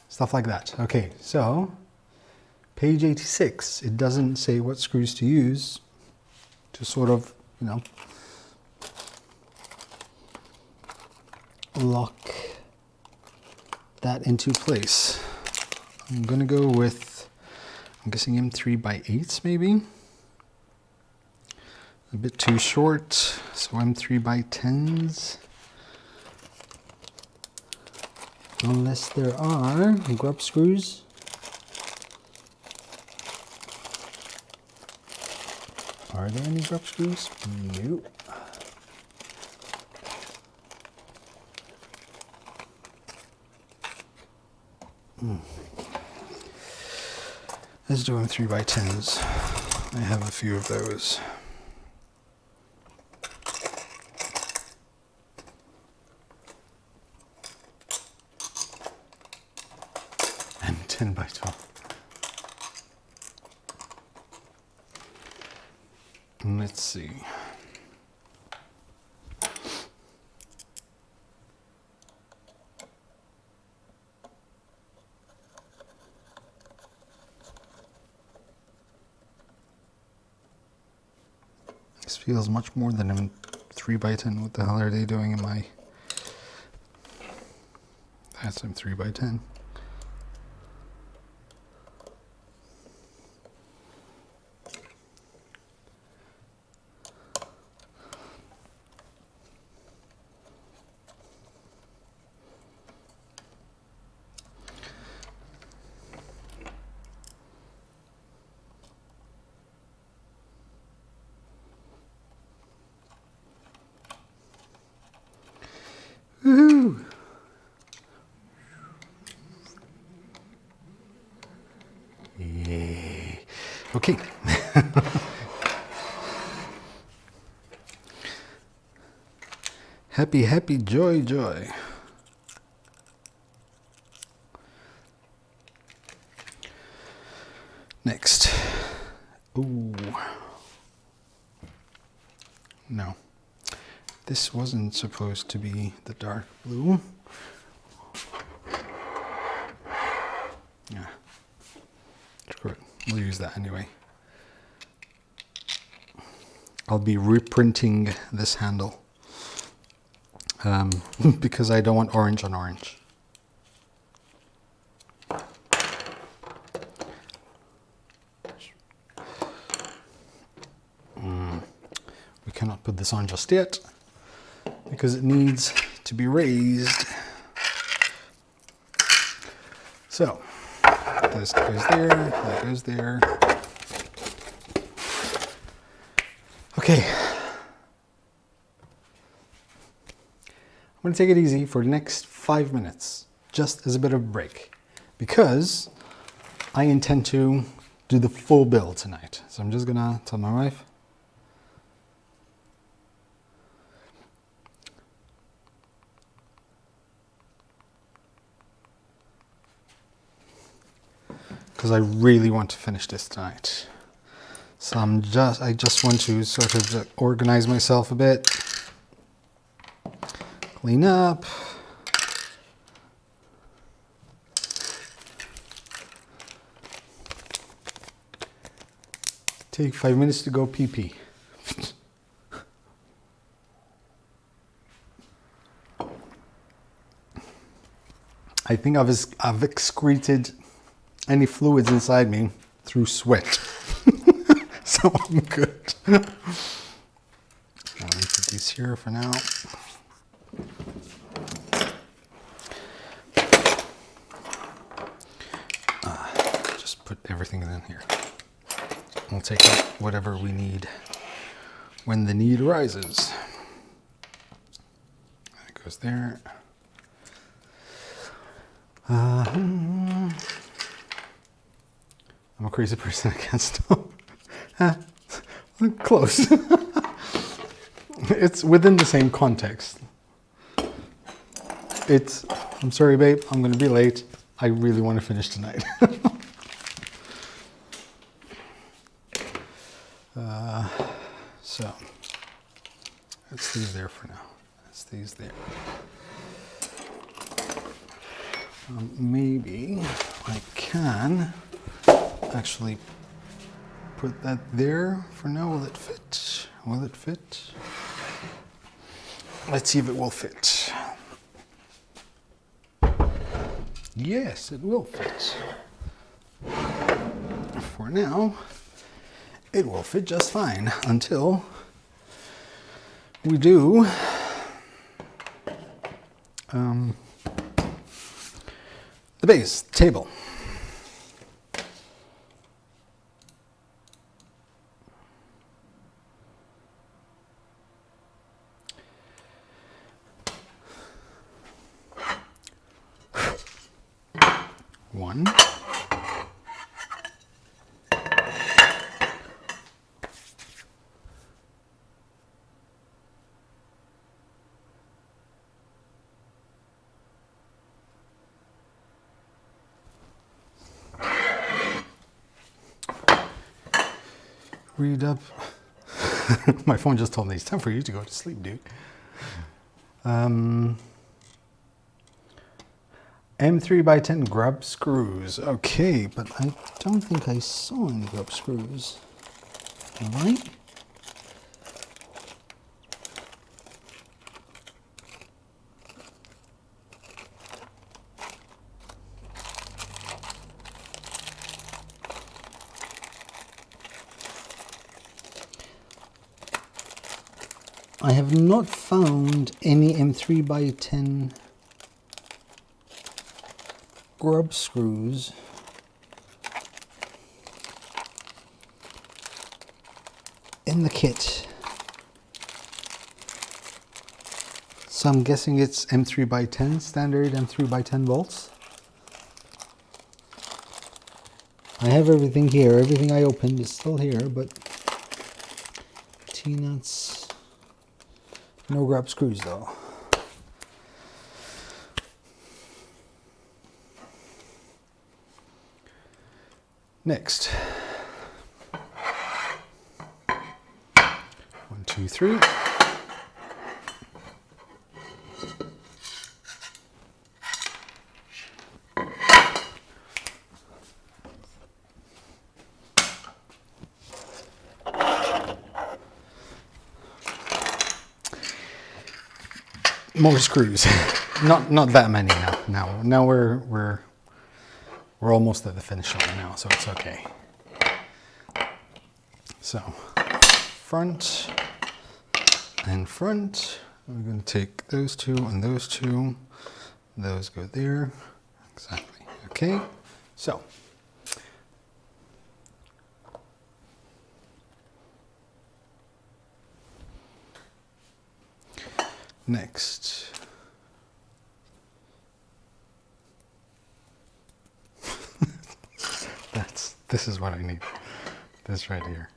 [SPEAKER 1] Stuff like that. Okay, so page 86, it doesn't say what screws to use to sort of, you know, lock that into place. I'm gonna go with, I'm guessing M3x8s maybe. A bit too short, so M3x10s. Unless there are grub screws. Are there any grub screws? Nope. Let's do them 3x10s. I have a few of those. And 10x12. Let's see. This feels much more than a 3x10. What the hell are they doing in my... That's a 3x10. Okay. Happy, happy, joy, joy. Next. Ooh. No. This wasn't supposed to be the dark blue. Yeah. Screw it. We'll use that anyway. I'll be reprinting this handle because I don't want orange on orange. We cannot put this on just yet because it needs to be raised. So this goes there, that goes there. Okay. I'm going to take it easy for the next 5 minutes, just as a bit of a break, because I intend to do the full build tonight. So I'm just going to tell my wife, because I really want to finish this tonight. So I just want to sort of organize myself a bit, clean up. Take 5 minutes to go pee pee. I think I've excreted any fluids inside me through sweat. So I'm good. I'll put these here for now. Just put everything in here. We'll take out whatever we need when the need arises. That goes there. I'm a crazy person, I can't stop. Close. It's within the same context. I'm sorry babe, I'm gonna be late. I really want to finish tonight. So, that's these there for now. That's these there. Maybe I can actually put that there for now. Will it fit? Will it fit? Let's see if it will fit. Yes, it will fit. For now, it will fit just fine until we do the base table. One. Read up. My phone just told me it's time for you to go to sleep, dude. M3x10 grub screws. Okay, but I don't think I saw any grub screws. All right. I have not found any M3x10 grub screws in the kit. So I'm guessing it's M3x10, standard M3x10 bolts. I have everything here. Everything I opened is still here, but T-nuts. No grab screws though. Next. 1, 2, 3. More screws. Not that many now. Now we're almost at the finish line now, so it's okay. So front and front. We're going to take those two and those two. Those go there. Exactly. Okay. So next. This is what I need. This right here.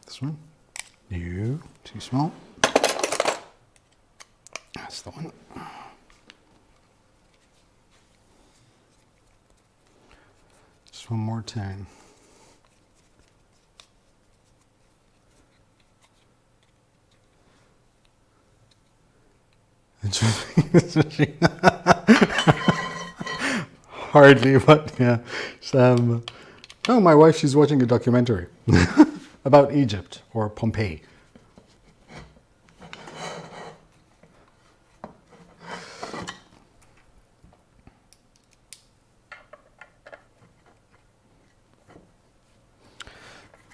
[SPEAKER 1] This one. No, too small. That's the one. Just one more time. Hardly, but yeah. Oh, my wife, she's watching a documentary about Egypt or Pompeii.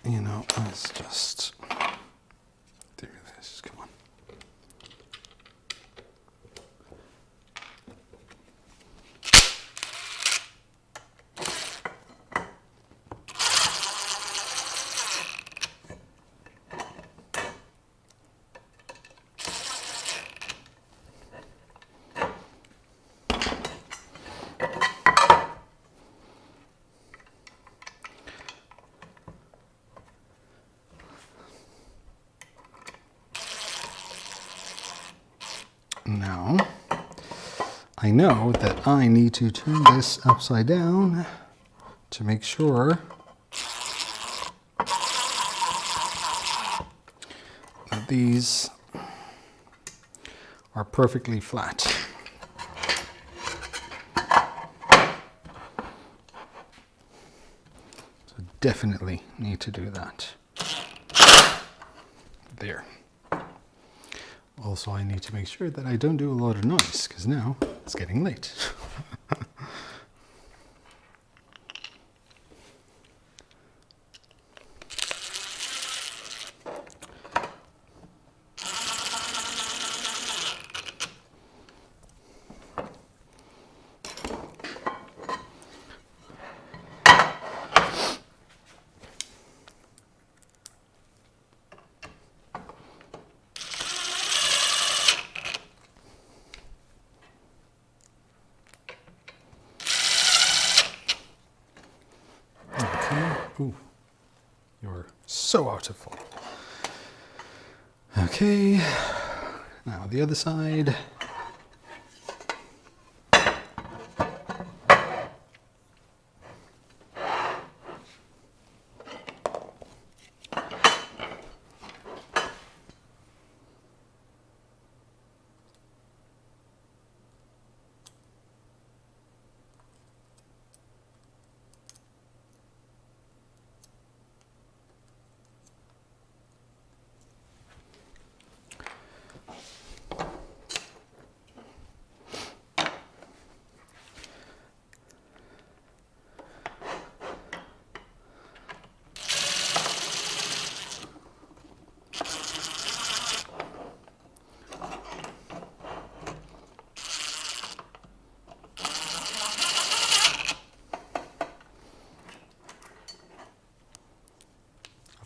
[SPEAKER 1] You know, let's just do this. Come on. Now, I know that I need to turn this upside down to make sure that these are perfectly flat. So definitely need to do that. There. Also, I need to make sure that I don't do a lot of noise, because now it's getting late. Ooh, you're so out of form. Okay, now the other side.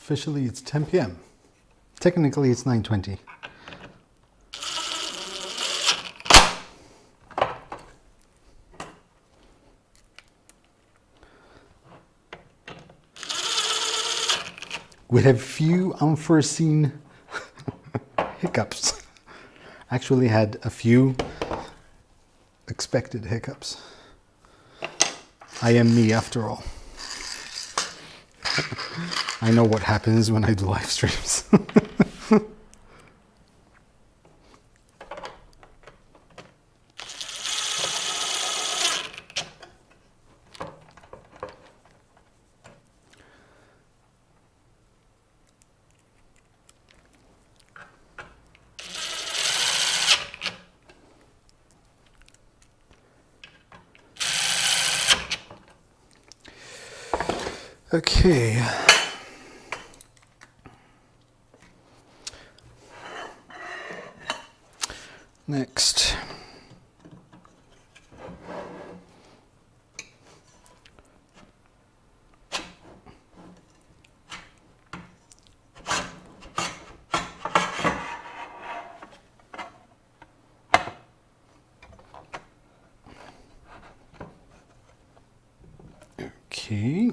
[SPEAKER 1] Officially it's 10 p.m. Technically it's 9:20. We have few unforeseen hiccups. Actually had a few expected hiccups. I am me after all. I know what happens when I do live streams. Okay. Next. Okay.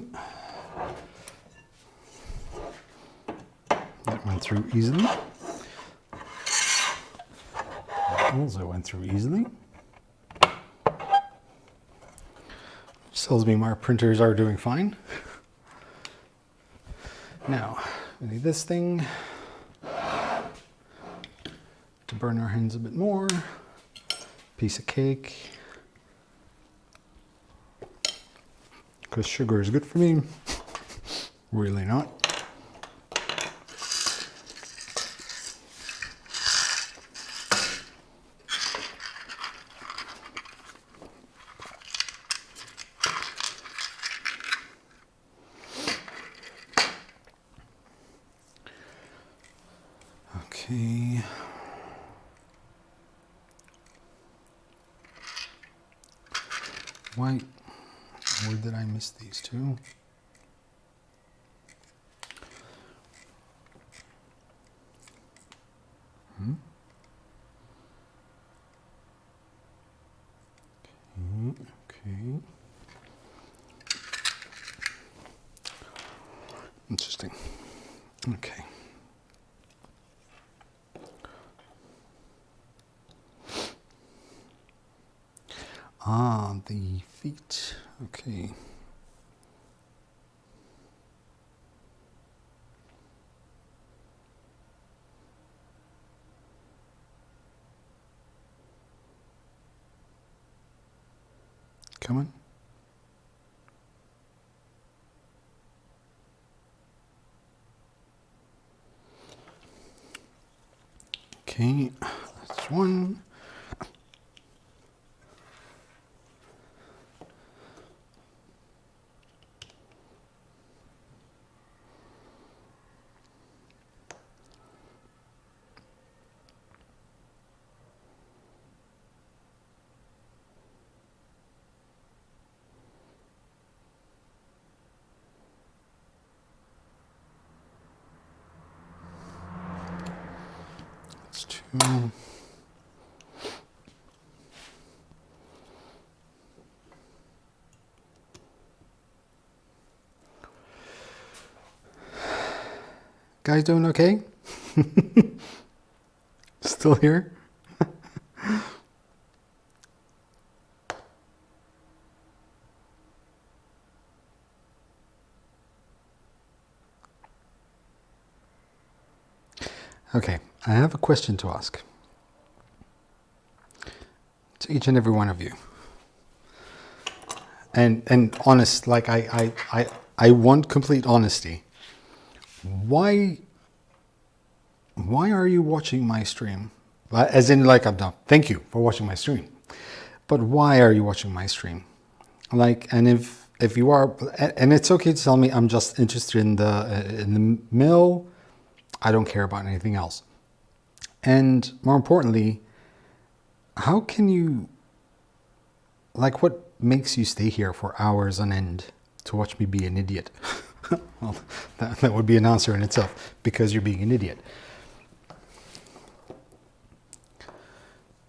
[SPEAKER 1] That went through easily. That also went through easily. Which tells me my printers are doing fine. Now, we need this thing to burn our hands a bit more. Piece of cake. Because sugar is good for me. Really not. Okay. Why? Where did I miss these two? Okay. Interesting. Okay. Ah, the feet. Okay. Come on. Okay, that's one. That's two. Guys doing okay? Still here? Okay, I have a question to ask to each and every one of you. And honest, like I want complete honesty. Why are you watching my stream? As in, like, I'm not, thank you for watching my stream. But why are you watching my stream? Like, and if you are, and it's okay to tell me I'm just interested in the mill. I don't care about anything else. And more importantly, how can you, like, what makes you stay here for hours on end to watch me be an idiot? Well, that would be an answer in itself, because you're being an idiot.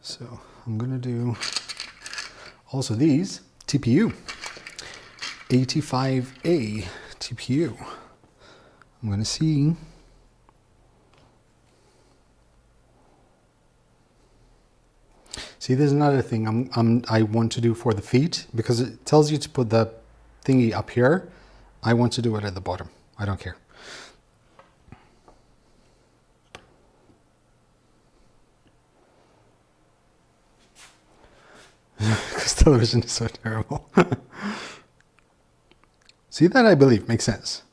[SPEAKER 1] So I'm gonna do also these TPU, 85A TPU. I'm gonna see. See, there's another thing I want to do for the feet, because it tells you to put the thingy up here. I want to do it at the bottom. I don't care. Because television is so terrible. See, that I believe makes sense.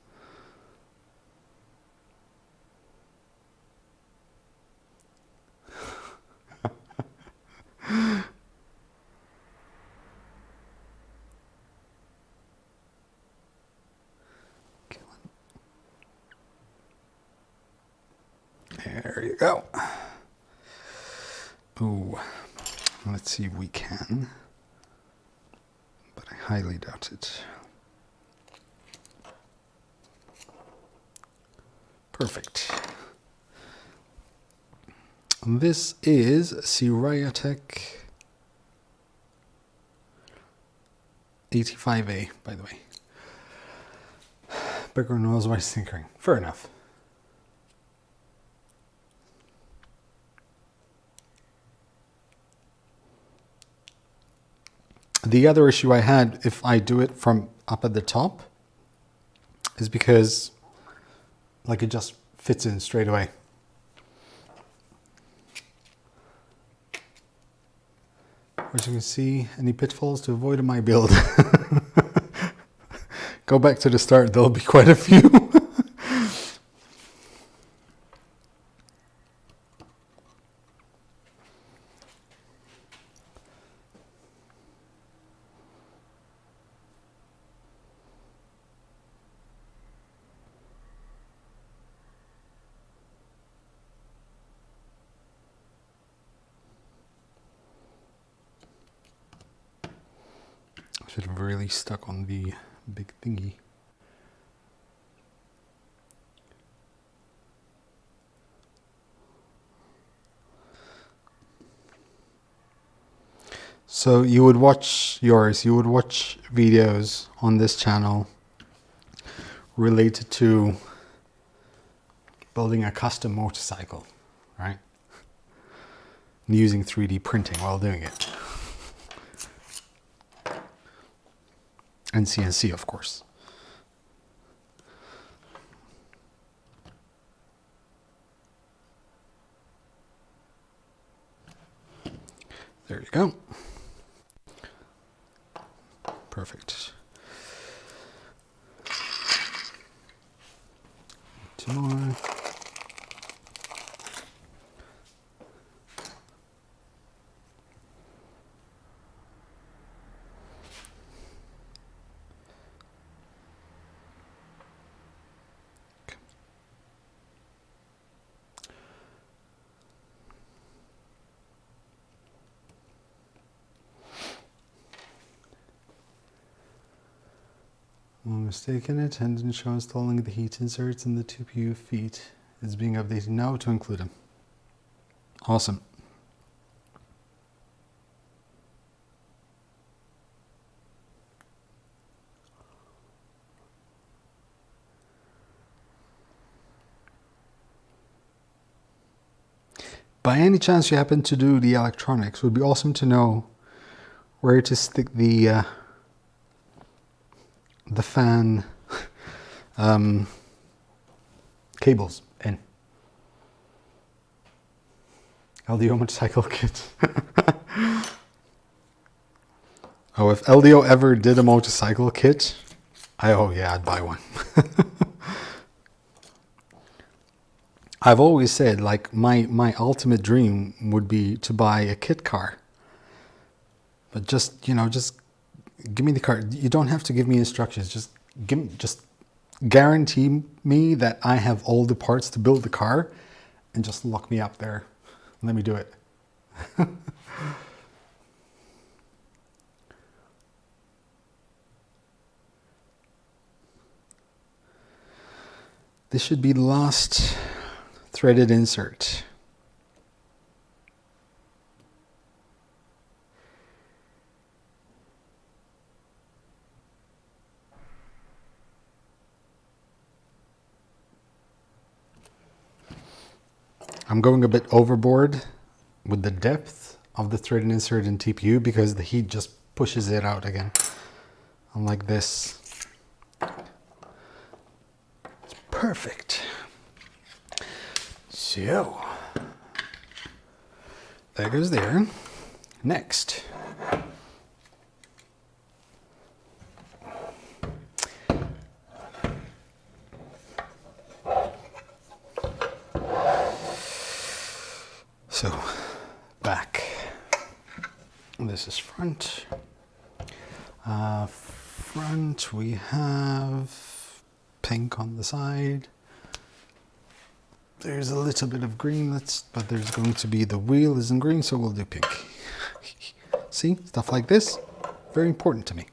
[SPEAKER 1] There you go. Oh, let's see if we can, but I highly doubt it. Perfect. This is Siriatech 85A, by the way. Background noise while tinkering. Fair enough. The other issue I had, if I do it from up at the top, is because like it just fits in straight away. As you can see, any pitfalls to avoid in my build. Go back to the start, there'll be quite a few. Should have really stuck on the big thingy. So you would watch videos on this channel related to building a custom motorcycle, right? And using 3D printing while doing it. And CNC, of course. There you go. Perfect. Two more. I'm mistaken, it didn't show installing the heat inserts in the TPU feet. It's being updated now to include them. Awesome. By any chance you happen to do the electronics, it would be awesome to know where to stick the fan cables in. LDO motorcycle kit. Oh, if LDO ever did a motorcycle kit, I'd buy one. I've always said, like, my ultimate dream would be to buy a kit car. But just give me the car. You don't have to give me instructions. Just guarantee me that I have all the parts to build the car, and just lock me up there. Let me do it. This should be the last threaded insert. I'm going a bit overboard with the depth of the threaded insert in TPU because the heat just pushes it out again. Unlike this. It's perfect. So, that goes there. Next. So, back. This is front. Front, we have pink on the side. There's a little bit of green, but there's going to be, the wheel isn't green, so we'll do pink. See, stuff like this, very important to me.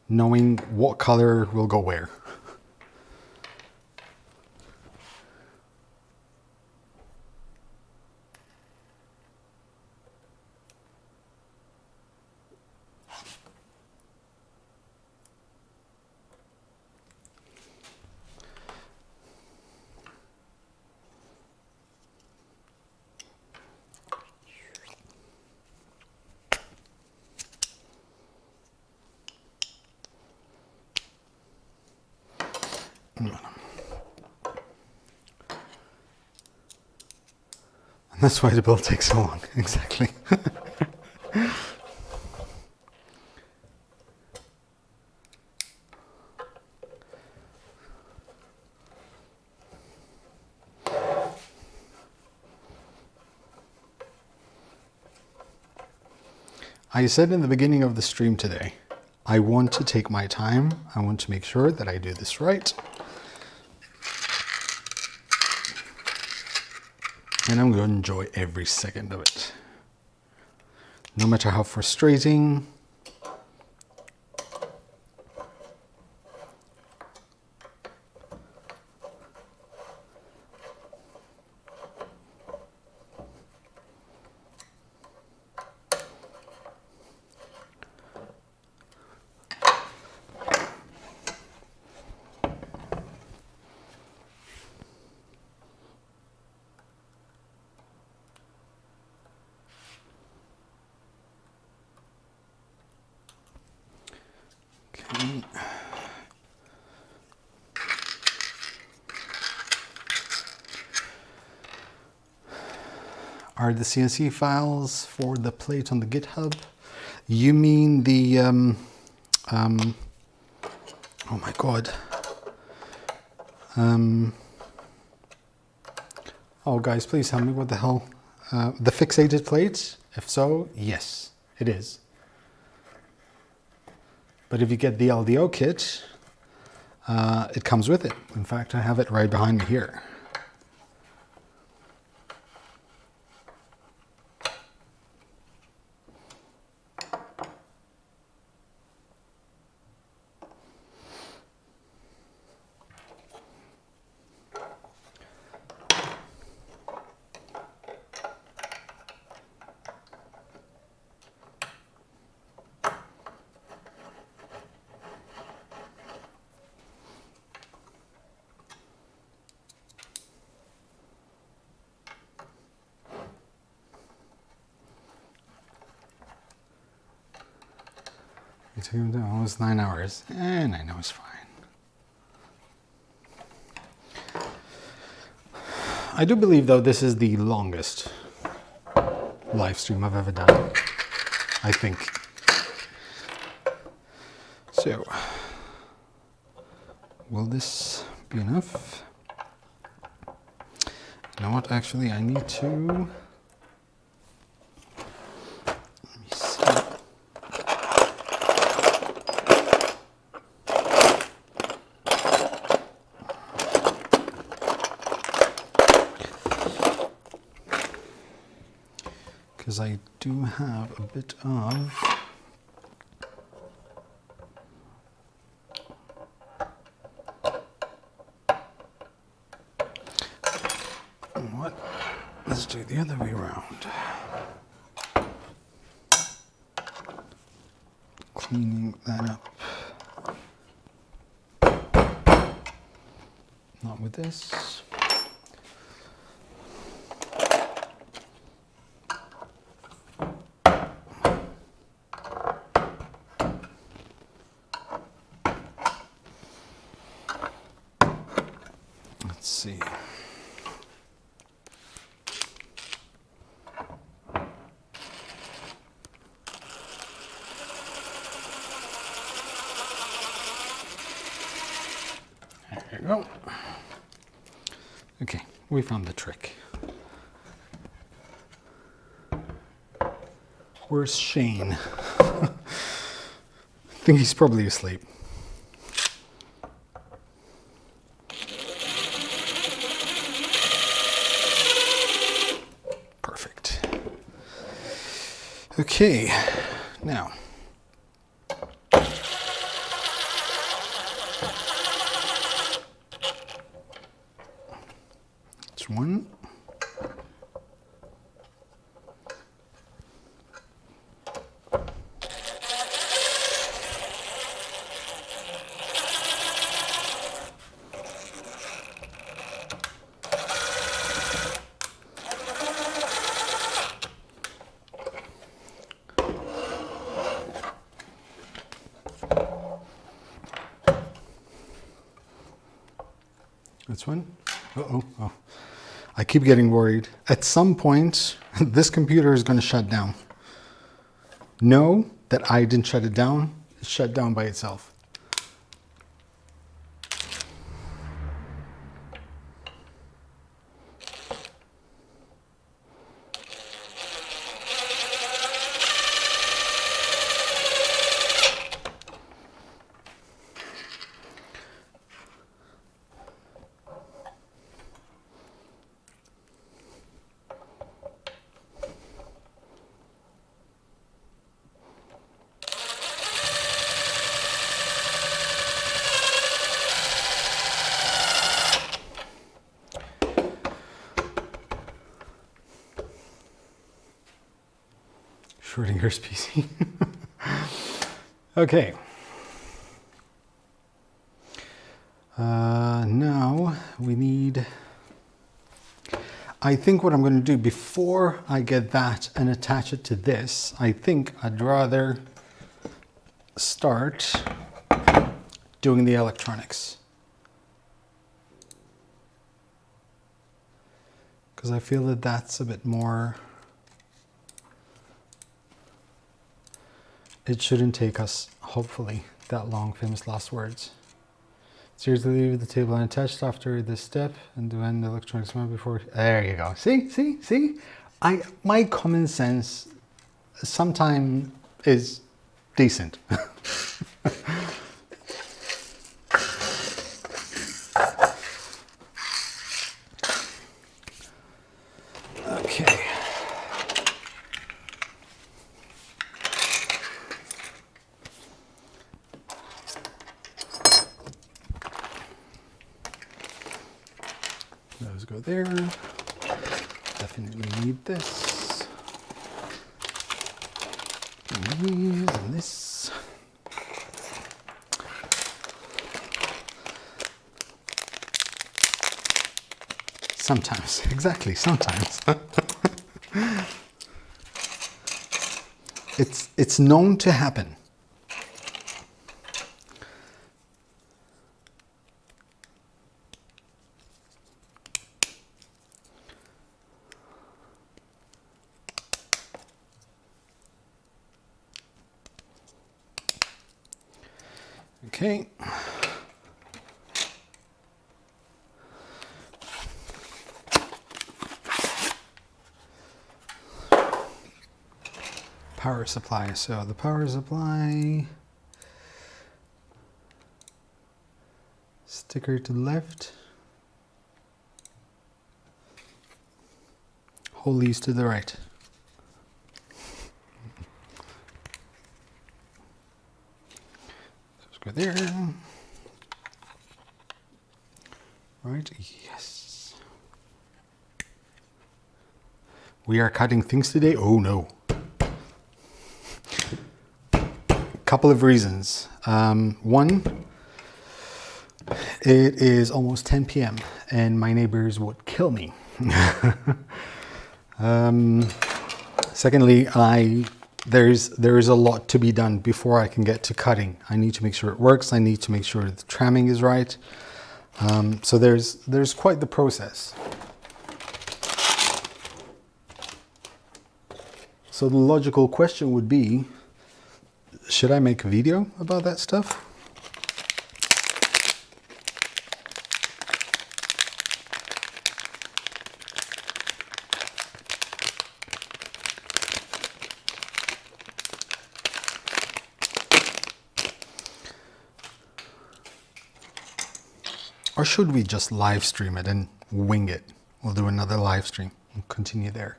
[SPEAKER 1] Knowing what color will go where. And that's why the build takes so long, exactly. I said in the beginning of the stream today, I want to take my time. I want to make sure that I do this right. And I'm going to enjoy every second of it. No matter how frustrating. Are the CNC files for the plate on the GitHub? You mean the, oh my God. Oh guys, please tell me what the hell. The fixated plates? If so, yes, it is. But if you get the LDO kit, it comes with it. In fact, I have it right behind me here. It took him almost 9 hours, and I know it's fine. I do believe, though, this is the longest live stream I've ever done, I think. So, will this be enough? You know what, actually, I need to... because I do have a bit of Let's do the other way around. Cleaning that up. Not with this. Let's see. There you go. Okay, we found the trick. Where's Shane? I think he's probably asleep. Perfect. Okay, now. That's one. That's one. Uh-oh. Oh. I keep getting worried. At some point, this computer is going to shut down. Know that I didn't shut it down. It shut down by itself. Schrodinger's PC. Okay. Now we need, I think what I'm going to do before I get that and attach it to this, I think I'd rather start doing the electronics. Because I feel that that's a bit more, it shouldn't take us, hopefully, that long. Famous last words. Seriously, leave the table unattached after this step and do an electronics mount before. There you go. See? My common sense sometimes is decent. Okay. Those go there. Definitely need this. And these and this. Sometimes, exactly, sometimes. It's known to happen. Okay. Power supply. So the power supply sticker to the left, holies to the right. Let's go there. Right, yes. We are cutting things today? Oh no. Couple of reasons. One, it is almost 10 p.m. and my neighbors would kill me. Secondly, there is a lot to be done before I can get to cutting. I need to make sure it works. I need to make sure the tramming is right. So there's quite the process. So the logical question would be, should I make a video about that stuff? Or should we just live stream it and wing it? We'll do another live stream and continue there.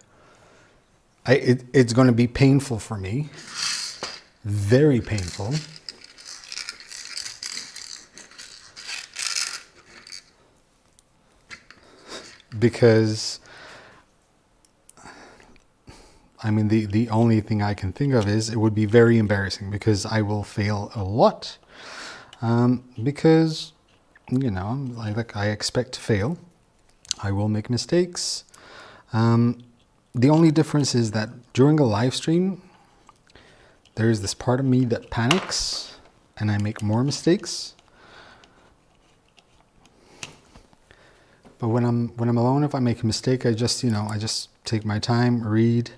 [SPEAKER 1] It's going to be painful for me. Very painful. Because, I mean, the only thing I can think of is it would be very embarrassing because I will fail a lot. Because, you know, I expect to fail. I will make mistakes. The only difference is that during a live stream, there is this part of me that panics and I make more mistakes. But when I'm alone, if I make a mistake, I just take my time, read.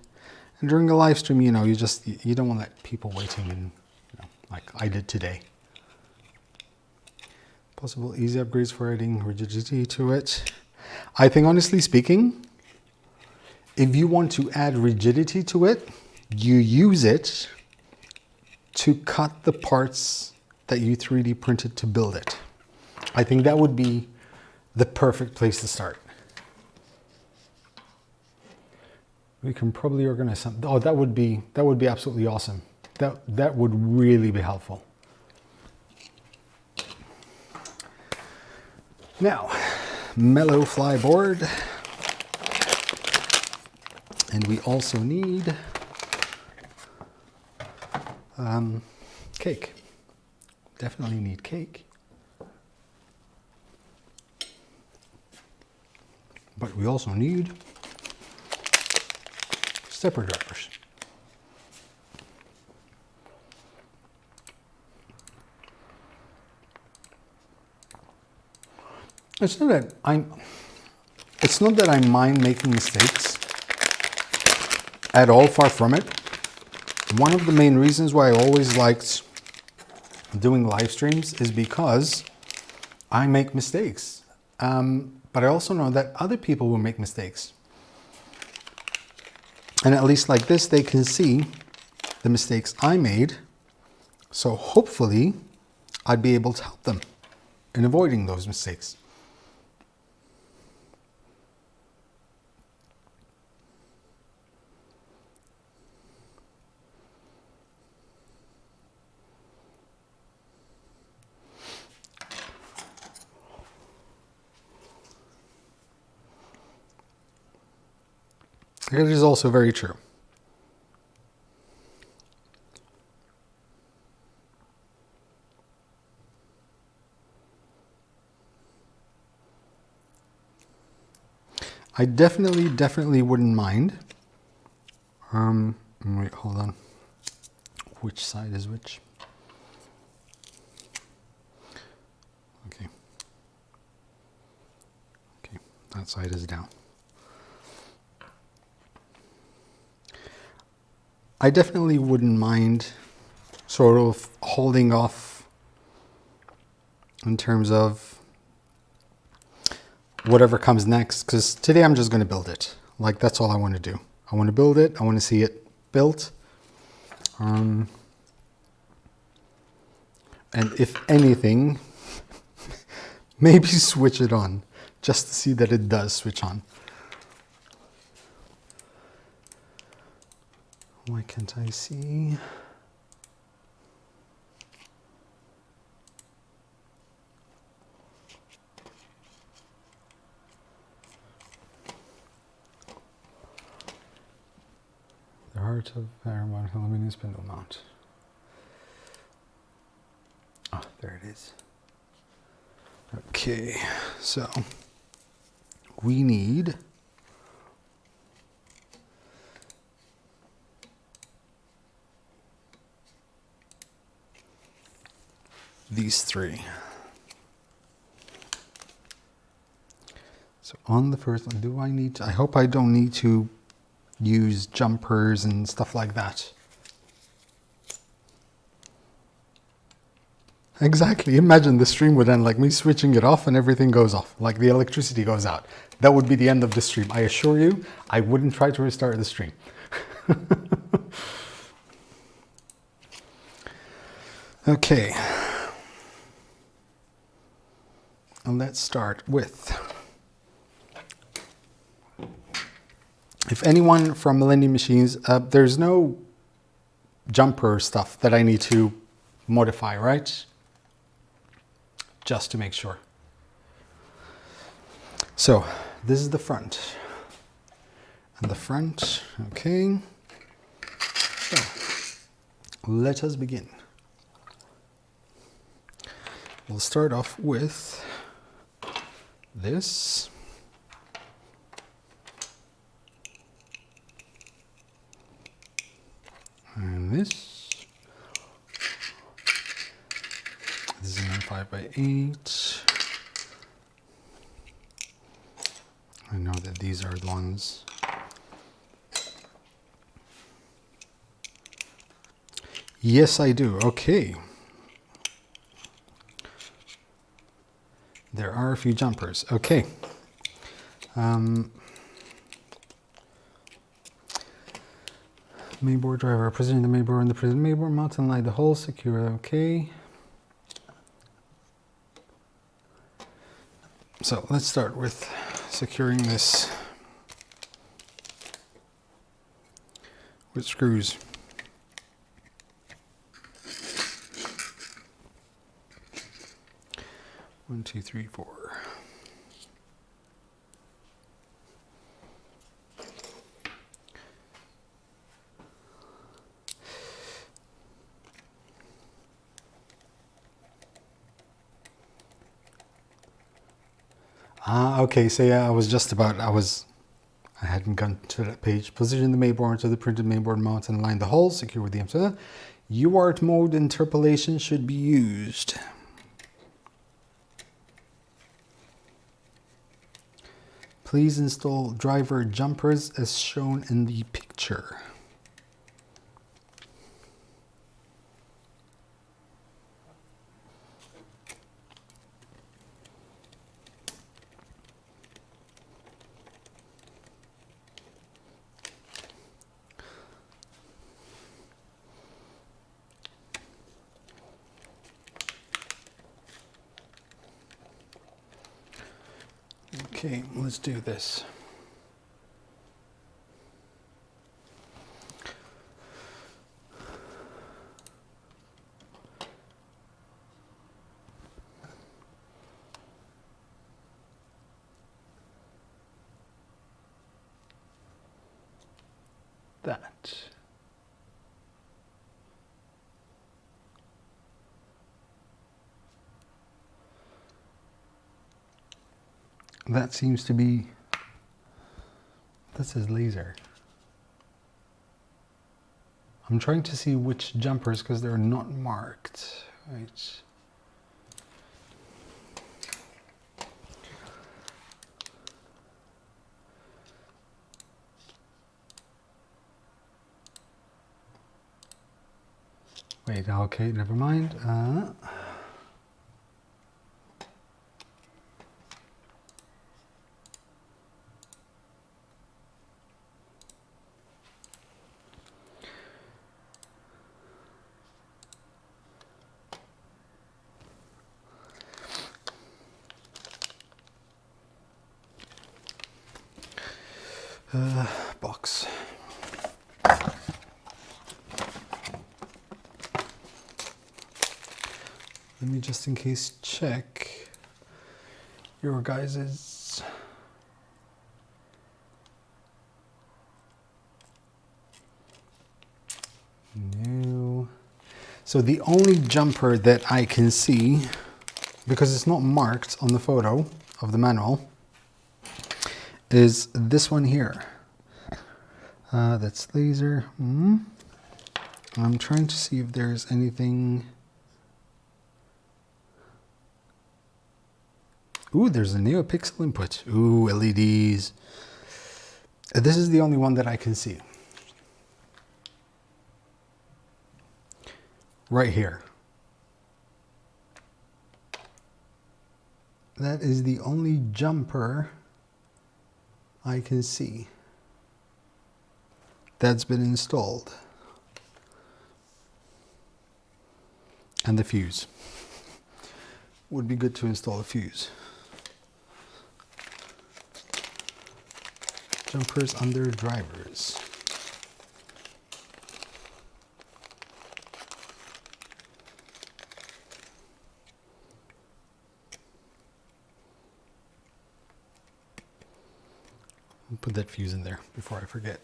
[SPEAKER 1] And during a live stream, you don't want to let people waiting, and like I did today. Possible easy upgrades for adding rigidity to it. I think, honestly speaking, if you want to add rigidity to it, you use it to cut the parts that you 3D printed to build it. I think that would be the perfect place to start. We can probably organize something. Oh, that would be absolutely awesome. That would really be helpful. Now, Milo fly board. And we also need cake. Definitely need cake. But we also need stepper drivers. It's not that I mind making mistakes at all, far from it. One of the main reasons why I always liked doing live streams is because I make mistakes. But I also know that other people will make mistakes. And at least like this, they can see the mistakes I made. So hopefully I'd be able to help them in avoiding those mistakes. It is also very true. I definitely wouldn't mind. Wait, hold on. Which side is which? Okay. Okay, that side is down. I definitely wouldn't mind sort of holding off in terms of whatever comes next, because today I'm just going to build it. Like, that's all I want to do. I want to build it. I want to see it built. And if anything, maybe switch it on just to see that it does switch on. Why can't I see? part of one aluminum spindle mount. Oh, there it is. Okay, so we need these three. So on the first one, do I need to, I hope I don't need to use jumpers and stuff like that. Exactly. Imagine the stream would end like me switching it off and everything goes off, like the electricity goes out. That would be the end of the stream. I assure you, I wouldn't try to restart the stream. Okay. And let's start with, if anyone from Millennium Machines, there's no jumper stuff that I need to modify, right? Just to make sure. So this is the front. And the front, okay. So let us begin. We'll start off with this. And this. This is a 5x8. I know that these are the ones. Yes, I do. Okay. There are a few jumpers. Okay. Mainboard driver, position the mainboard and the prison mainboard mount and line the hole secure. Okay. So let's start with securing this with screws. One, two, three, four. Okay, so yeah, I hadn't gone to that page. Position the mainboard to the printed mainboard mount and line the hole, secure with the empty. UART mode interpolation should be used. Please install driver jumpers as shown in the picture. Okay, let's do this. That seems to be, that says laser. I'm trying to see which jumpers because they're not marked. Right. Wait, okay, never mind. Box. Let me just in case check your guys's So the only jumper that I can see, because it's not marked on the photo of the manual, is this one here. That's laser. I'm trying to see if there's anything. Ooh, there's a NeoPixel input. Ooh, LEDs. This is the only one that I can see. Right here. That is the only jumper I can see that's been installed. And the fuse. Would be good to install a fuse. Jumpers under drivers. I'll put that fuse in there before I forget.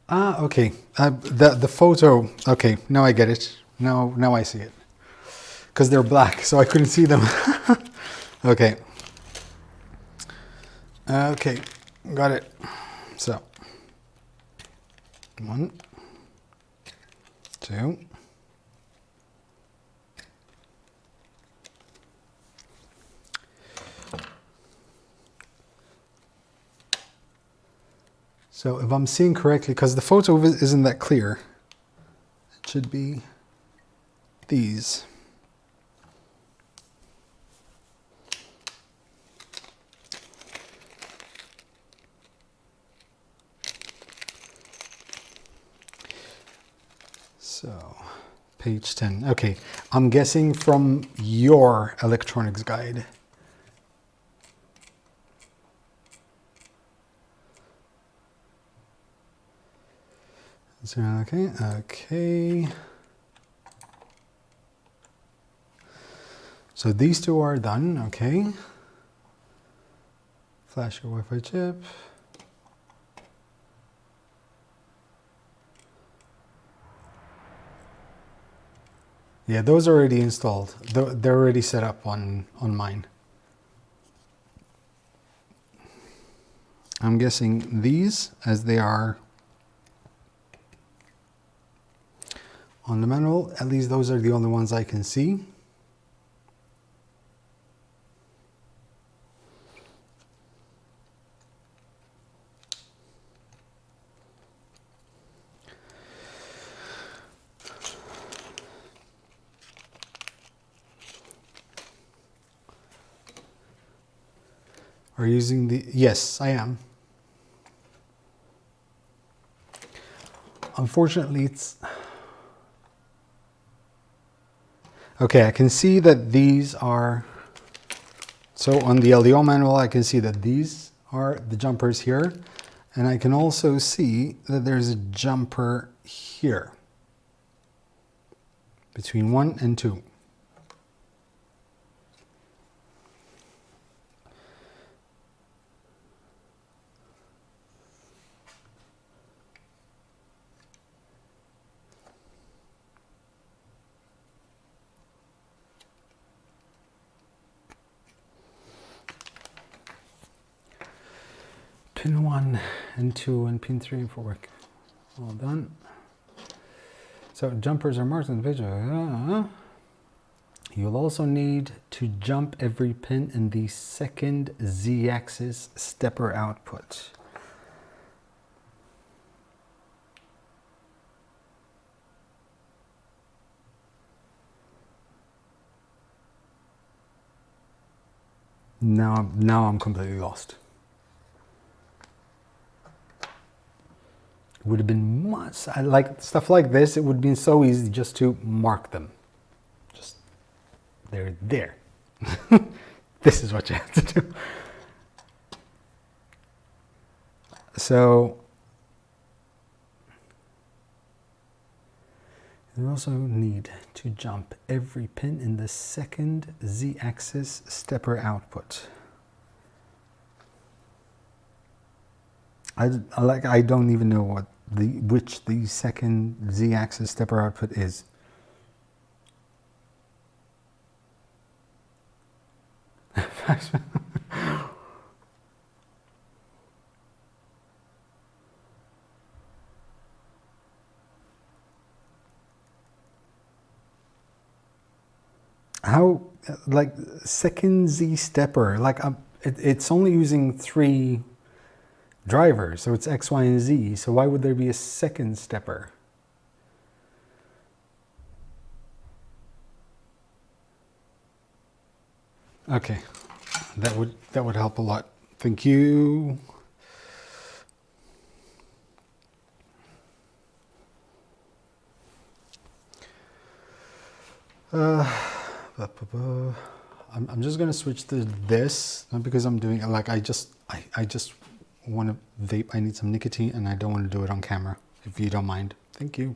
[SPEAKER 1] Ah, okay. The photo. Okay, now I get it. Now I see it. Because they're black, so I couldn't see them. Okay. Okay, got it. So, 1, 2. So if I'm seeing correctly, because the photo isn't that clear, it should be these. So, page 10. Okay, I'm guessing from your electronics guide. So, okay. So these two are done, okay. Flash your Wi-Fi chip. Yeah, those are already installed. They're already set up on mine. I'm guessing these, as they are on the manual, at least those are the only ones I can see. Are you using the, yes, I am. Unfortunately, it's, okay, I can see that these are, so on the LDO manual, I can see that these are the jumpers here. And I can also see that there's a jumper here between 1 and 2. Pin 1 and 2 and pin 3 and 4 work. All done. So jumpers are marked in the picture. You'll also need to jump every pin in the second Z-axis stepper output. Now I'm completely lost. It would have been much, I like stuff like this, it would have been so easy just to mark them. Just, they're there. This is what you have to do. So, you also need to jump every pin in the second Z-axis stepper output. I don't even know what which the second Z-axis stepper output is. How, like, second Z stepper, like it's only using 3 drivers, so it's X, Y, and Z, so why would there be a second stepper? Okay, that would help a lot. Thank you. I'm just gonna switch to this, not because I'm doing it, like I just want to vape. I need some nicotine and I don't want to do it on camera, if you don't mind. Thank you.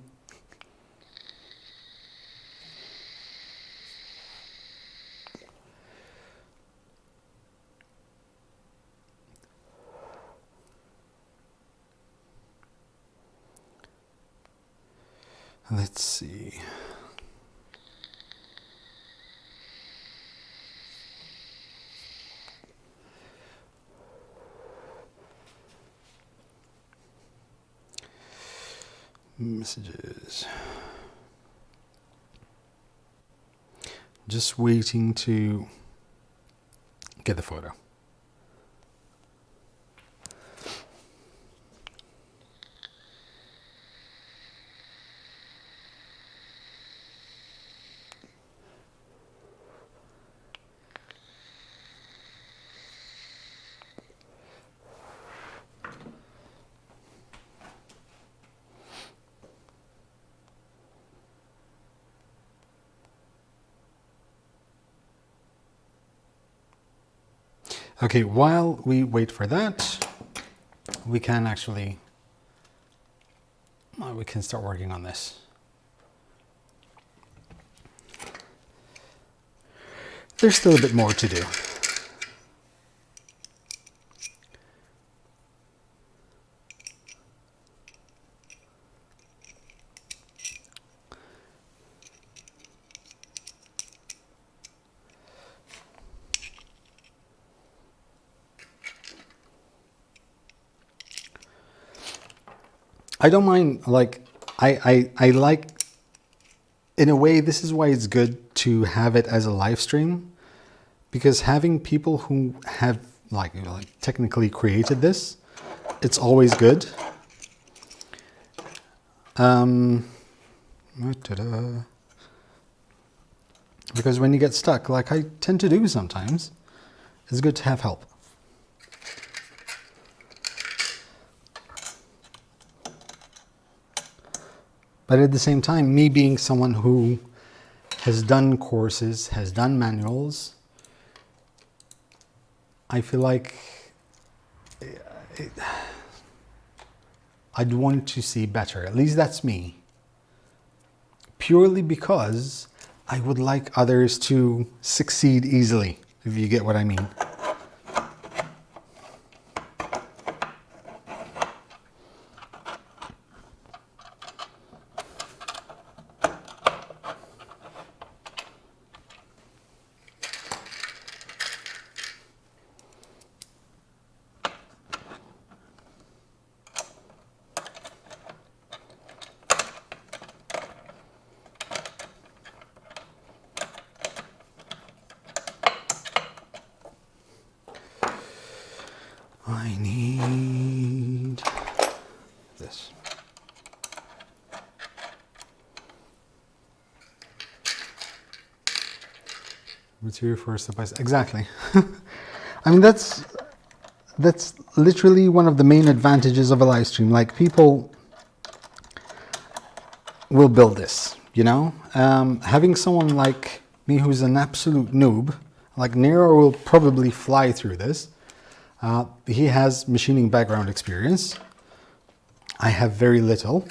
[SPEAKER 1] Let's see. Messages. Just waiting to get the photo. Okay, while we wait for that, we can actually, we can start working on this. There's still a bit more to do. I don't mind, like, I like, in a way, this is why it's good to have it as a live stream, because having people who have, like technically created this, it's always good. Because when you get stuck, like I tend to do sometimes, it's good to have help. But at the same time, me being someone who has done courses, has done manuals, I feel like I'd want to see better. At least that's me. Purely because I would like others to succeed easily, if you get what I mean. I need this. Material for step by step. Exactly. I mean, that's literally one of the main advantages of a live stream. Like, people will build this, you know? Having someone like me who's an absolute noob, like Nero will probably fly through this. He has machining background experience. I have very little.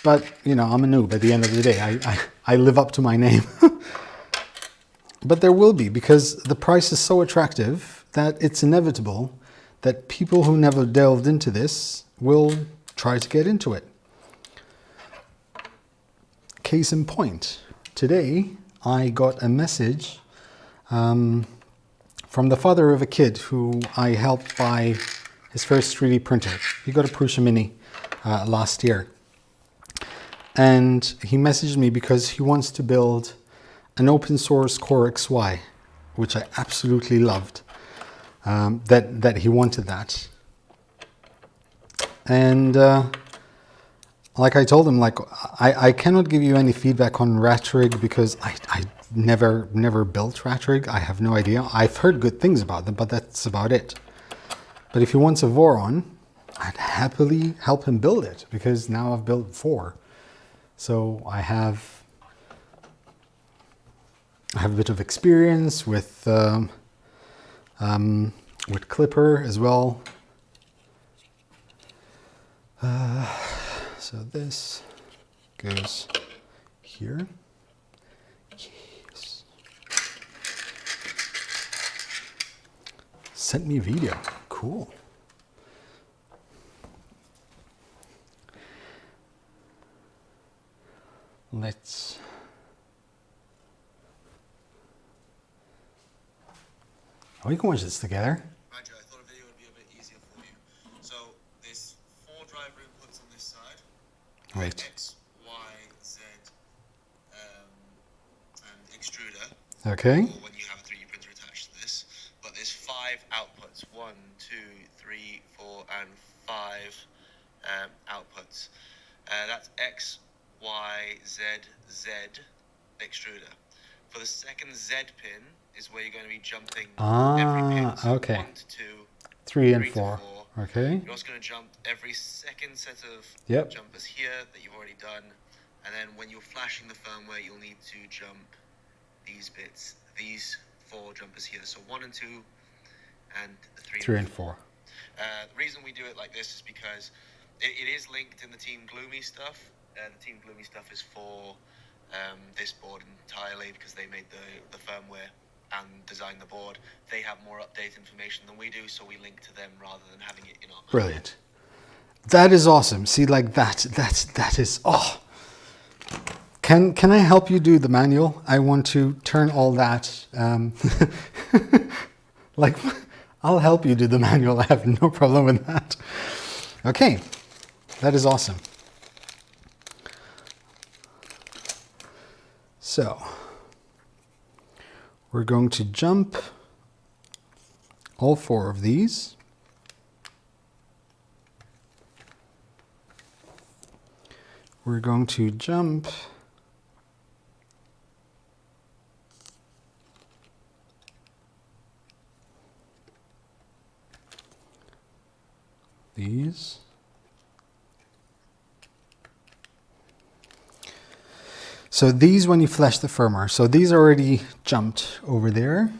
[SPEAKER 1] But, you know, I'm a noob at the end of the day. I live up to my name. But there will be, because the price is so attractive that it's inevitable that people who never delved into this will try to get into it. Case in point, today I got a message from the father of a kid who I helped buy his first 3D printer. He got a Prusa Mini last year. And he messaged me because he wants to build an open source Core XY, which I absolutely loved, that he wanted that. And like I told him, like, I cannot give you any feedback on Ratrig because I never built Ratrig. I have no idea. I've heard good things about them, but that's about it. But if he wants a Voron, I'd happily help him build it, because now I've built 4. So I have a bit of experience with Clipper as well. So this goes here. Yes. Sent me a video. Cool. Let's... Oh, we can watch this together.
[SPEAKER 2] Roger, I thought a video would be a bit easier for you. So there's 4 driver inputs on this side.
[SPEAKER 1] Right.
[SPEAKER 2] X, Y, Z, and extruder.
[SPEAKER 1] Okay.
[SPEAKER 2] Or when you have a 3D printer attached to this. But there's 5 outputs. 1, 2, 3, 4, and 5 outputs. That's X, Y, Z, Z, extruder. For the second Z pin is where you're going to be jumping every pin. So
[SPEAKER 1] okay.
[SPEAKER 2] 1 to 2,
[SPEAKER 1] 3 and 4. Okay.
[SPEAKER 2] You're also going to jump every second set of jumpers here that you've already done. And then when you're flashing the firmware, you'll need to jump these bits, these 4 jumpers here. So 1 and 2 and 3
[SPEAKER 1] and 4.
[SPEAKER 2] The reason we do it like this is because it is linked in the Team Gloomy stuff. The Team Gloomy stuff is for this board entirely, because they made the firmware and designed the board. They have more update information than we do, so we link to them rather than having it in our...
[SPEAKER 1] Brilliant. That is awesome. See, like that is, oh. Can I help you do the manual? I want to turn all that, like, I'll help you do the manual. I have no problem with that. Okay, that is awesome. So, we're going to jump all 4 of these. We're going to jump these. So these, when you flash the firmware, so these already jumped over there.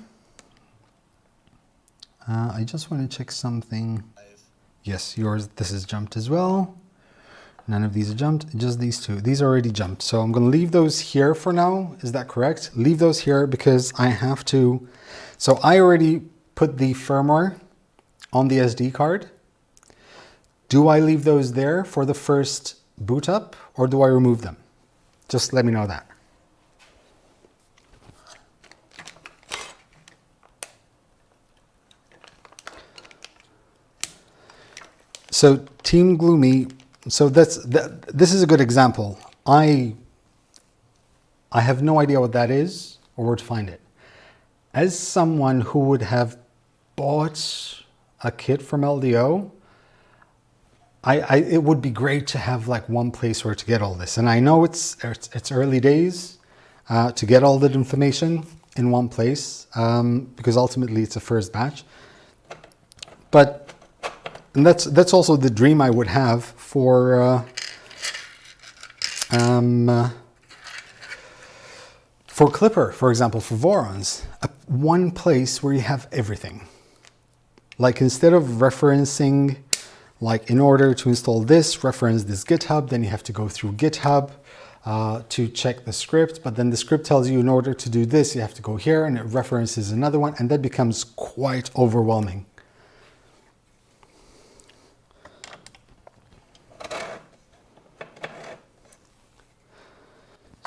[SPEAKER 1] I just want to check something. Yes, yours, this is jumped as well. None of these are jumped, just these 2. These already jumped. So I'm going to leave those here for now. Is that correct? Leave those here because I have to. So I already put the firmware on the SD card. Do I leave those there for the first boot up, or do I remove them? Just let me know that. So Team Gloomy, so this is a good example. I have no idea what that is or where to find it. As someone who would have bought a kit from LDO, it would be great to have like one place where to get all this. And I know it's early days to get all that information in one place, because ultimately it's a first batch. And that's also the dream I would have for Clipper, for example, for Vorons, one place where you have everything. Like instead of referencing, like in order to install this, reference this GitHub, then you have to go through GitHub to check the script, but then the script tells you in order to do this, you have to go here and it references another one, and that becomes quite overwhelming.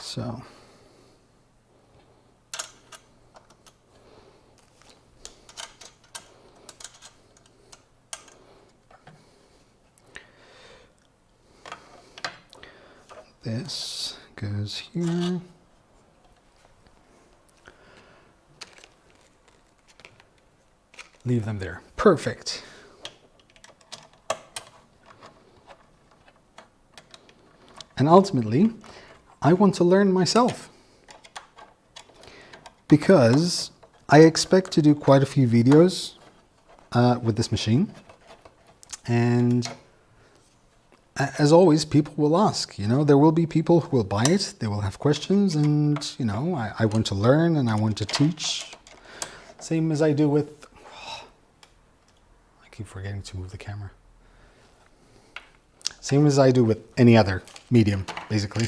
[SPEAKER 1] So. This goes here. Leave them there. Perfect. And ultimately, I want to learn myself, because I expect to do quite a few videos with this machine. And as always, people will ask, you know, there will be people who will buy it, they will have questions, and, you know, I want to learn and I want to teach. Same as I do with, I keep forgetting to move the camera. Same as I do with any other medium, basically.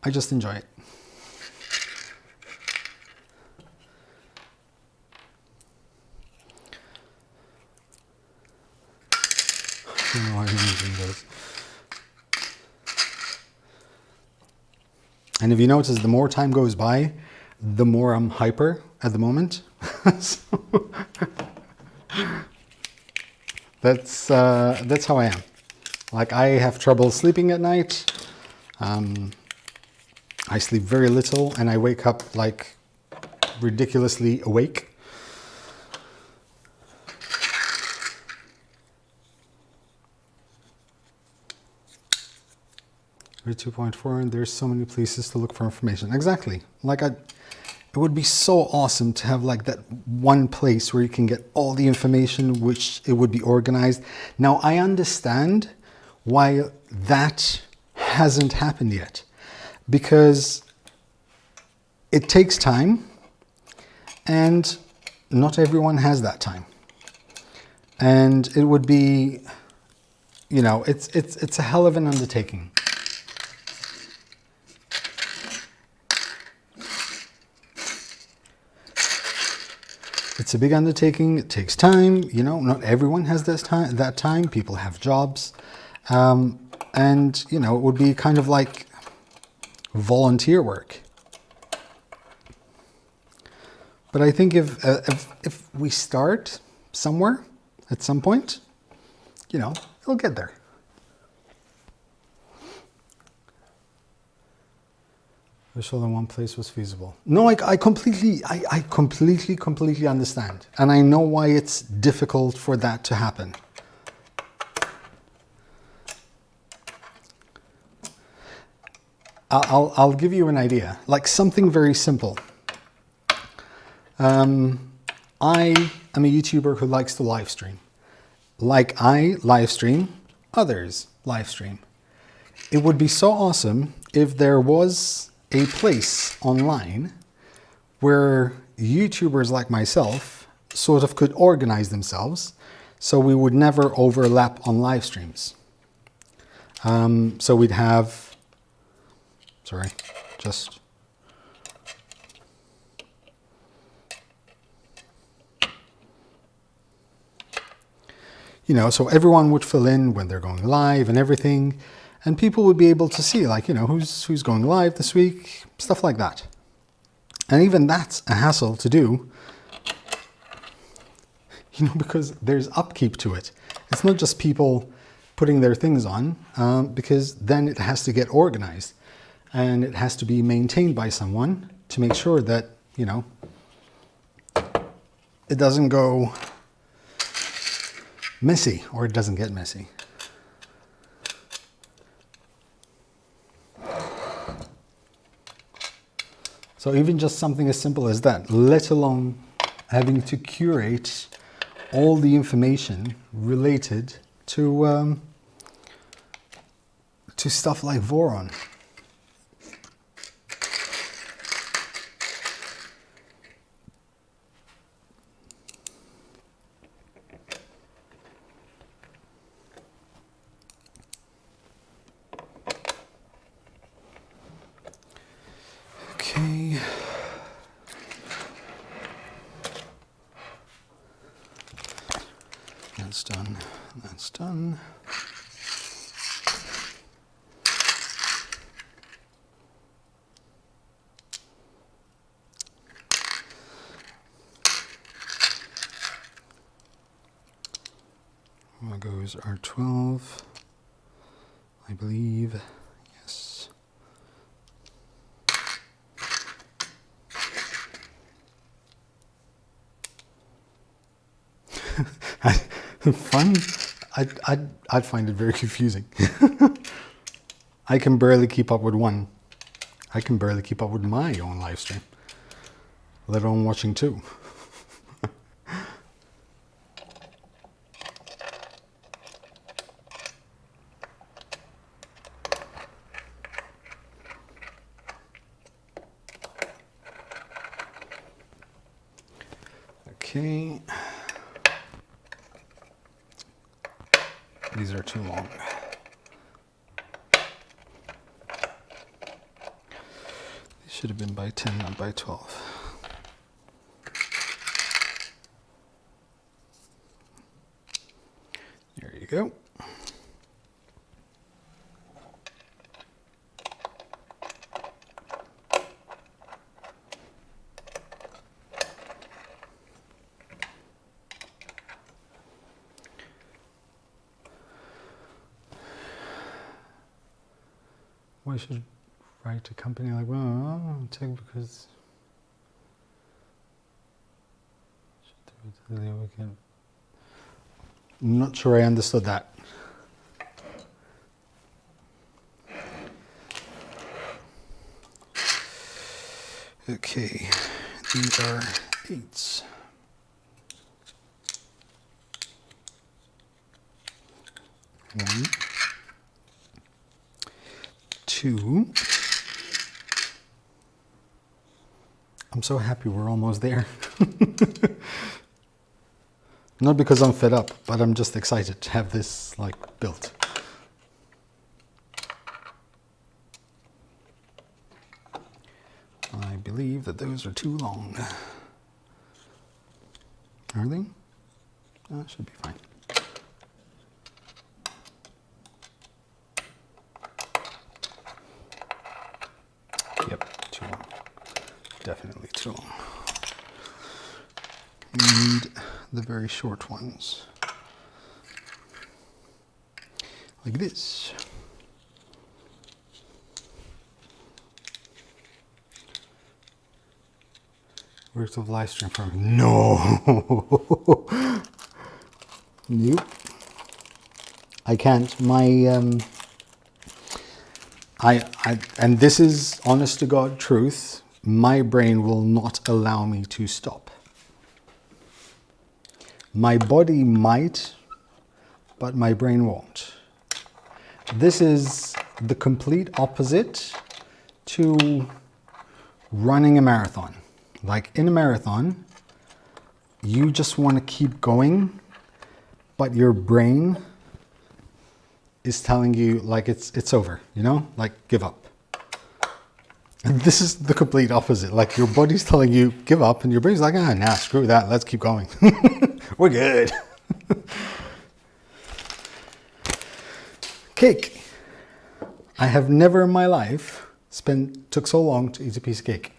[SPEAKER 1] I just enjoy it. I don't know why I'm using those. And if you notice, the more time goes by, the more I'm hyper at the moment. So that's how I am. Like, I have trouble sleeping at night. I sleep very little and I wake up like ridiculously awake. We're 2.4 and there's so many places to look for information. Exactly. Like, it would be so awesome to have like that one place where you can get all the information, which it would be organized. Now, I understand why that hasn't happened yet, because it takes time and not everyone has that time. And it would be, you know, it's a hell of an undertaking. It's a big undertaking. It takes time. You know, not everyone has that time. People have jobs. And, you know, it would be kind of like volunteer work. But I think if we start somewhere at some point, you know, it'll get there. Wish all in one place was feasible. No, I completely understand. And I know why it's difficult for that to happen. I'll give you an idea, like something very simple. I am a YouTuber who likes to live stream. Like I live stream, others live stream. It would be so awesome if there was a place online where YouTubers like myself sort of could organize themselves so we would never overlap on live streams. So we'd have, sorry, just, you know, so everyone would fill in when they're going live and everything. And people would be able to see, like, you know, who's going live this week, stuff like that. And even that's a hassle to do, you know, because there's upkeep to it. It's not just people putting their things on, because then it has to get organized and it has to be maintained by someone to make sure that, you know, it doesn't go messy, or it doesn't get messy. So even just something as simple as that, let alone having to curate all the information related to stuff like Voron. Okay. That's done. That's done. There goes R12, I believe. Yes. Fun? I'd find it very confusing. I can barely keep up with one. I can barely keep up with my own live stream, let alone watching two. Okay. These are too long. These should have been by 10, not by 12. There you go. Why should I write a company like, well, I'll take because I'm not sure I understood that. Okay, these are 8s. One, two. I'm so happy we're almost there. Not because I'm fed up, but I'm just excited to have this like built. I believe that those are too long. Are they? Should be fine. Yep, too long. Definitely too long. Need the very short ones. Like this. Where's the live stream from? No! Nope. I can't. My and this is honest to God truth, my brain will not allow me to stop. My body might, but my brain won't. This is the complete opposite to running a marathon. Like in a marathon, you just want to keep going, but your brain is telling you like it's over, you know, like give up. And this is the complete opposite. Like your body's telling you give up, and your brain's like, nah, screw that, let's keep going. We're good. Cake. I have never in my life took so long to eat a piece of cake.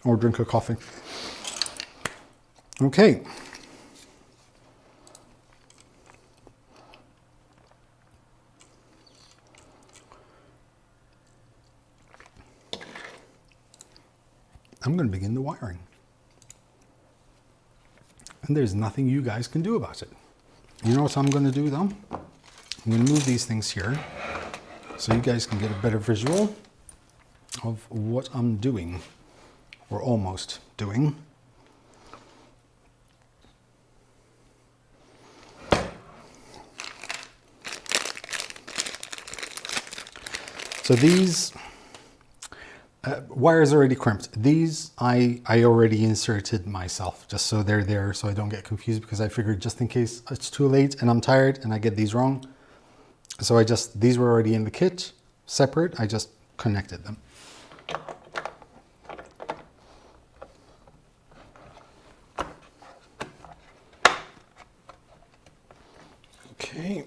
[SPEAKER 1] Or drink a coffee. Okay. I'm going to begin the wiring. And there's nothing you guys can do about it. You know what I'm going to do though? I'm going to move these things here so you guys can get a better visual of what I'm doing, or almost doing. So these wires already crimped. These I already inserted myself, just so they're there so I don't get confused, because I figured just in case it's too late and I'm tired and I get these wrong. So these were already in the kit, separate, I just connected them. Okay.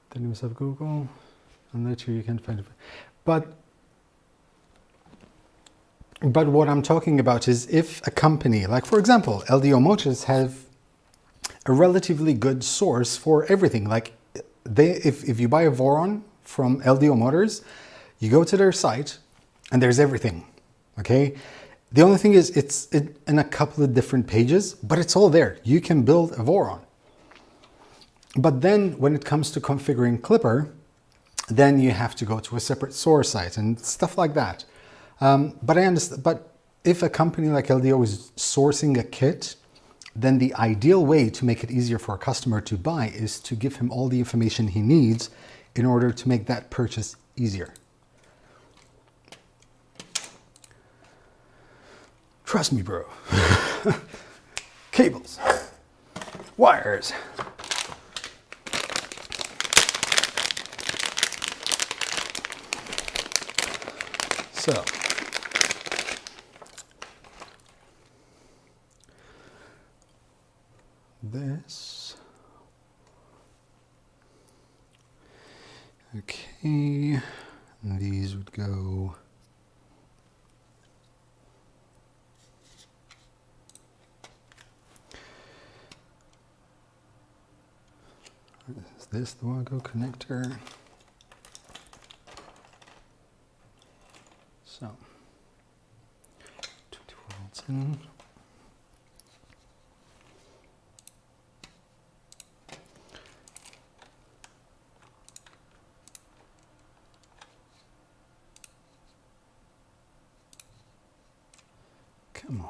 [SPEAKER 1] The names of Google, and that's where you can find it. But what I'm talking about is if a company, like for example, LDO Motors, have a relatively good source for everything. Like if you buy a Voron from LDO Motors, you go to their site and there's everything, okay? The only thing is it's in a couple of different pages, but it's all there. You can build a Voron. But then when it comes to configuring Clipper, then you have to go to a separate source site and stuff like that. But I understand, but if a company like LDO is sourcing a kit, then the ideal way to make it easier for a customer to buy is to give him all the information he needs in order to make that purchase easier. Trust me, bro. Cables, wires. So, this, okay, and these would go is this the Wago connector? So, 24 volts in. Come on.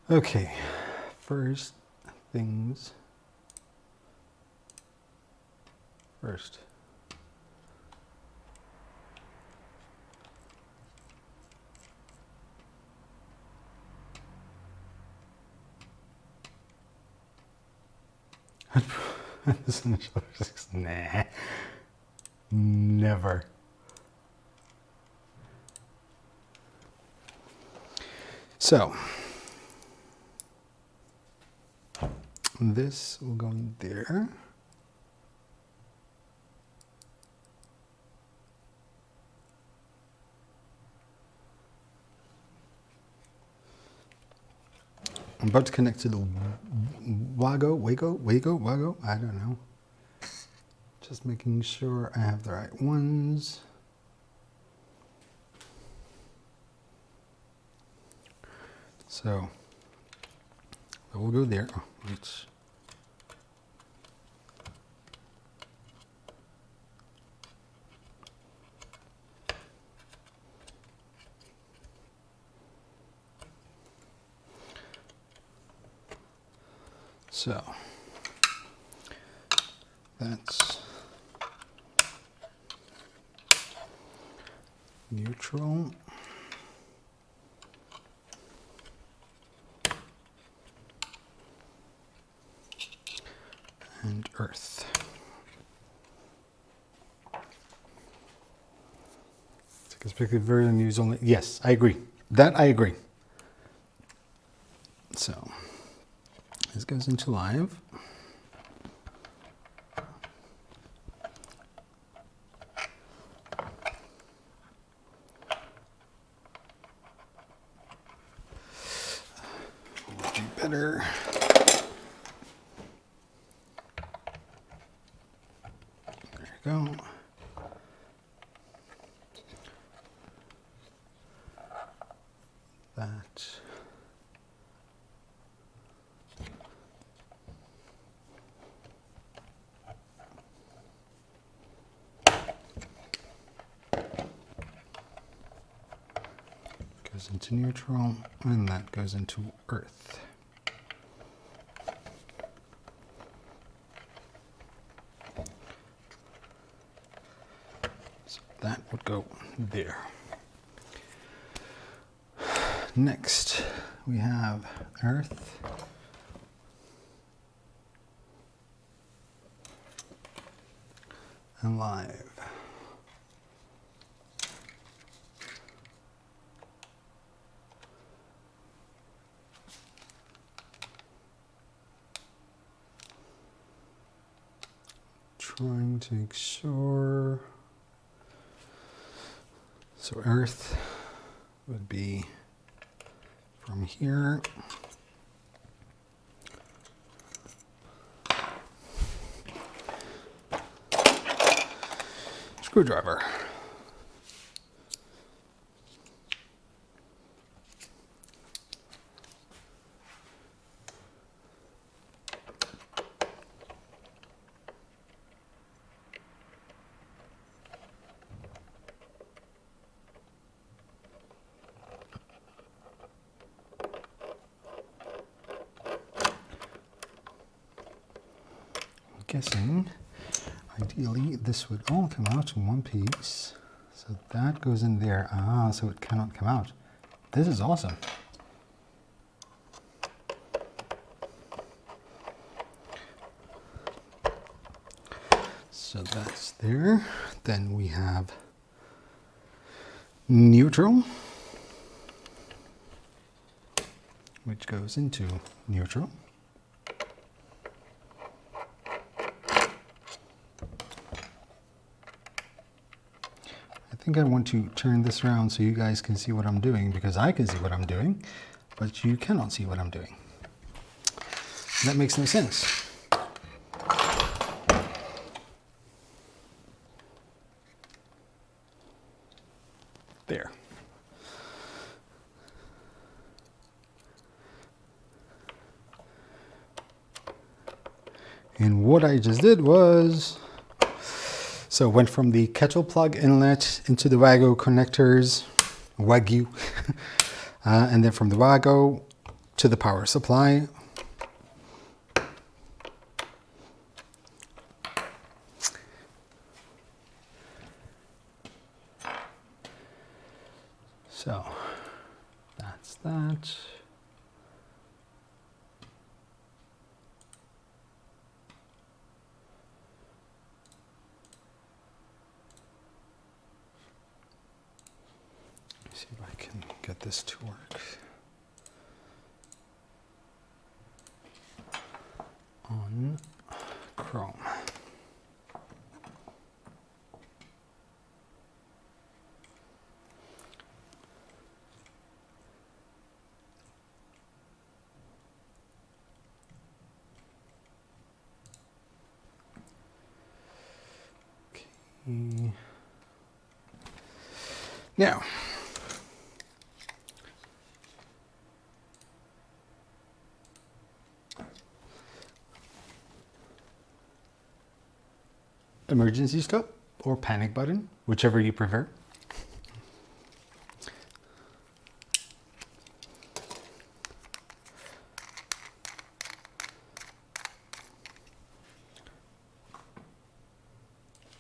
[SPEAKER 1] Okay, first things first. Nah, never. So, this will go in there. I'm about to connect to the Wago, I don't know. Just making sure I have the right ones. So, we'll go there. Oh, reach. So, that's neutral. And earth. Perspective version use only. Yes, I agree. That I agree. So this goes into live. better. There you go. That. Goes into neutral, and that goes into earth. So that would go there. Next, we have earth. And live. Trying to make sure. So earth would be from here. Screwdriver. Guessing ideally this would all come out in one piece, so that goes in there. So it cannot come out. This is awesome. So that's there. Then we have neutral, which goes into neutral. I think I want to turn this around so you guys can see what I'm doing, because I can see what I'm doing, but you cannot see what I'm doing. That makes no sense. There. And what I just did was, so went from the kettle plug inlet into the Wago connectors, Wagyu, and then from the Wago to the power supply. So that's that. See if I can get this to work. On Chrome. Okay. Now, emergency stop or panic button, whichever you prefer.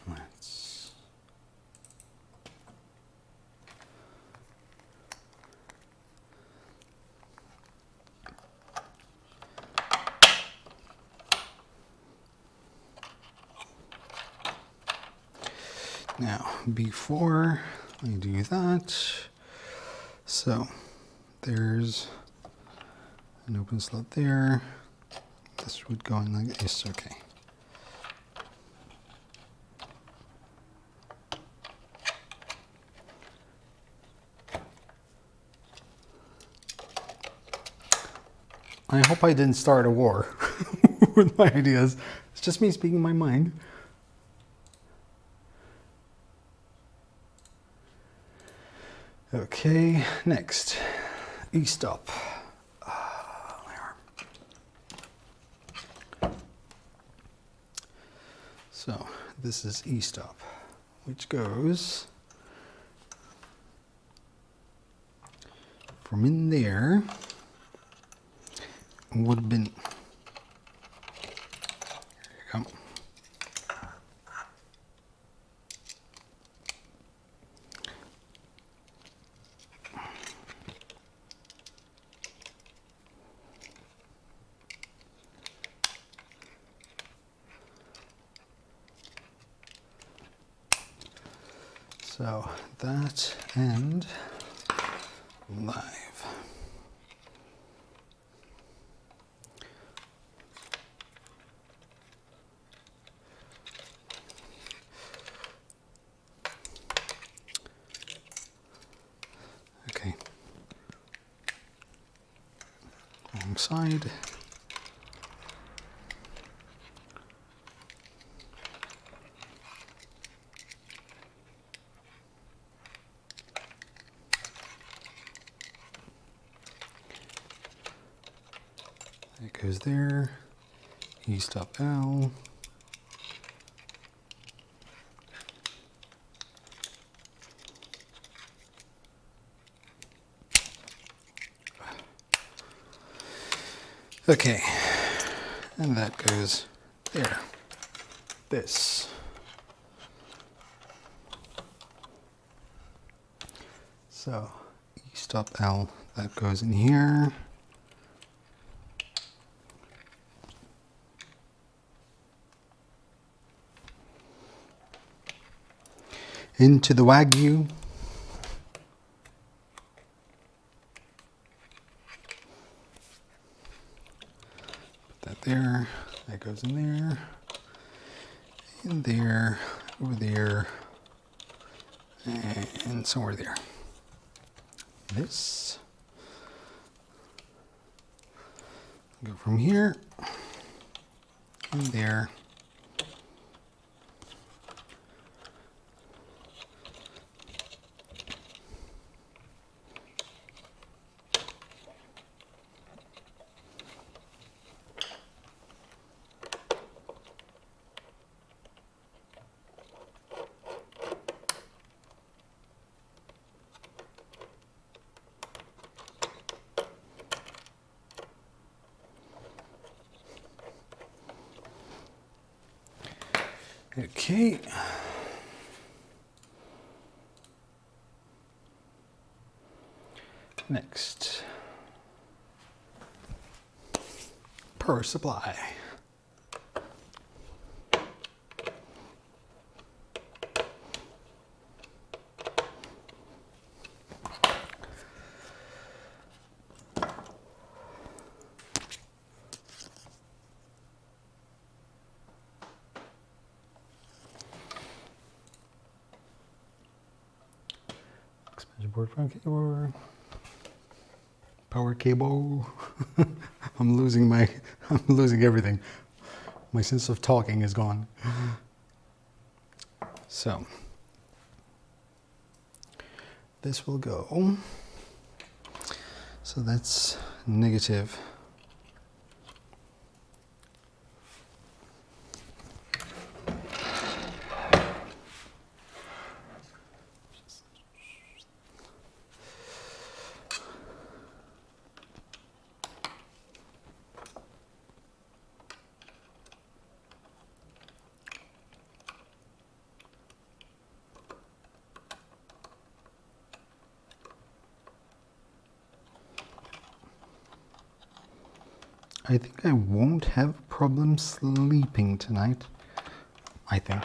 [SPEAKER 1] Let's now, before I do that, so there's an open slot there. This would go in like this, okay. I hope I didn't start a war with my ideas. It's just me speaking my mind. Okay, next, e-stop. So this is e-stop, which goes from in there. Would have been, here you go. So that and live. Okay. Wrong side. It goes there. E-stop L. Okay, and that goes there. This. So, E-stop L, that goes in here. Into the Wagyu. Put that there. That goes in there. In there. Over there. And somewhere there. This. Go from here. In there. Okay. Next. Power supply. Board power cable. I'm losing everything. My sense of talking is gone. So this will go. So that's negative. I think I won't have a problem sleeping tonight. I think.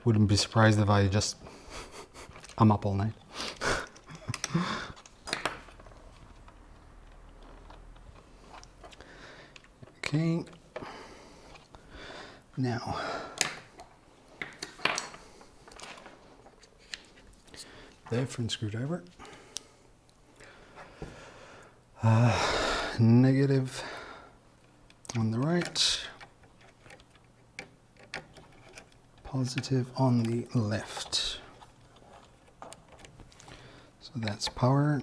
[SPEAKER 1] Wouldn't be surprised if I'm up all night. Okay. Now, the front screwdriver. negative on the right, positive on the left. So that's power.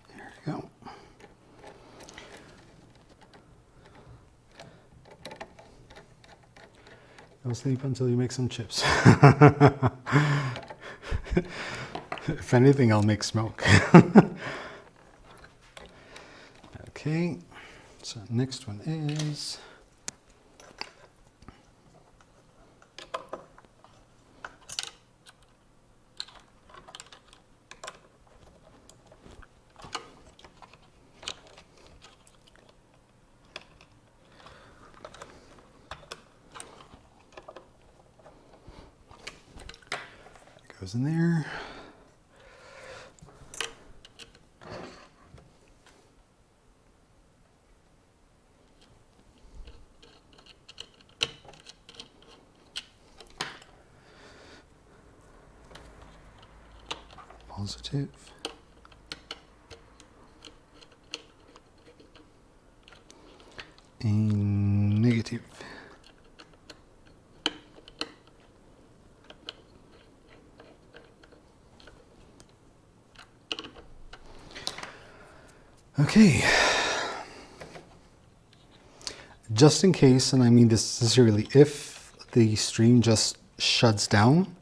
[SPEAKER 1] There we go. Go sleep until you make some chips. If anything, I'll make smoke. Okay, so next one is goes in there. Positive. And negative. Okay. Just in case, and I mean this sincerely, if the stream just shuts down,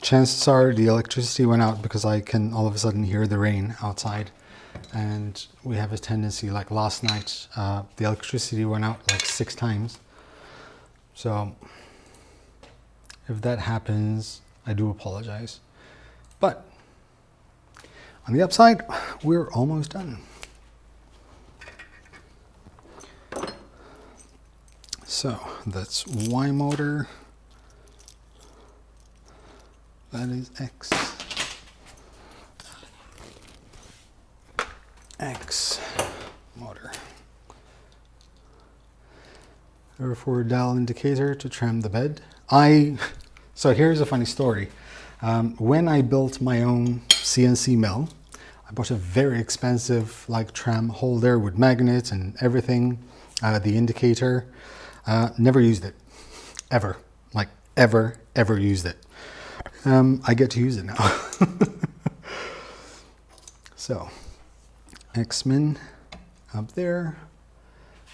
[SPEAKER 1] chances are the electricity went out because I can all of a sudden hear the rain outside. And we have a tendency, like last night, the electricity went out like 6 times. So if that happens, I do apologize. But on the upside, we're almost done. So that's Y motor. That is X. X motor. Over for dial indicator to trim the bed. So here's a funny story. When I built my own CNC mill, I bought a very expensive like tram holder with magnets and everything, the indicator. Never used it, ever, like ever used it. I get to use it now. So, X-Min up there,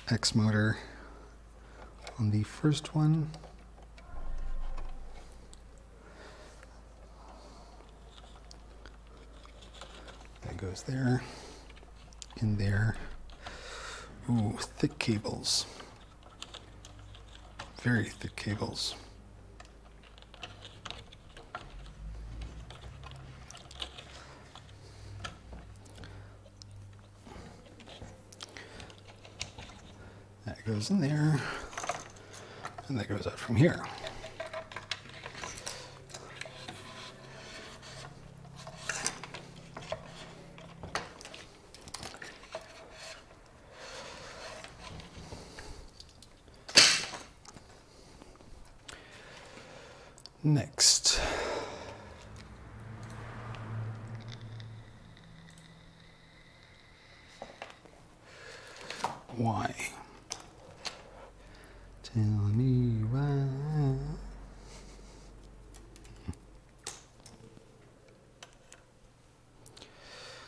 [SPEAKER 1] X motor on the first one. That goes there, in there. Ooh, thick cables. Very thick cables. That goes in there, and that goes out from here. Next, why? Tell me why.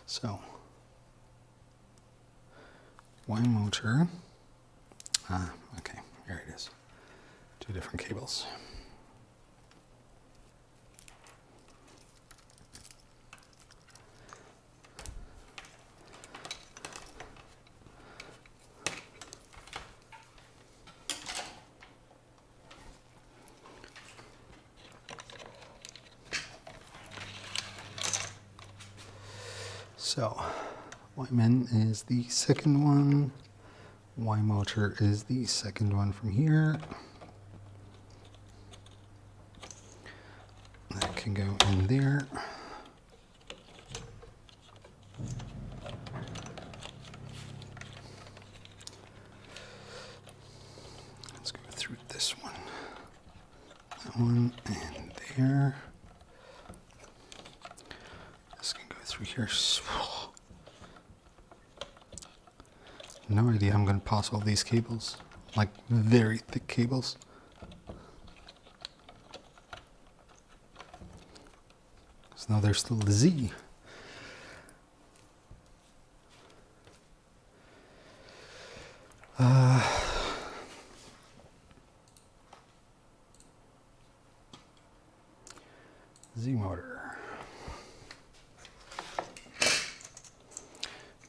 [SPEAKER 1] So, Y motor. Okay, here it is. 2 different cables. So, Y-Min is the second one. Y motor is the second one from here. That can go in there. through this one. That one and there. This can go through here. No idea I'm going to pass all these cables. Like very thick cables. So now there's still the Z. Z motor.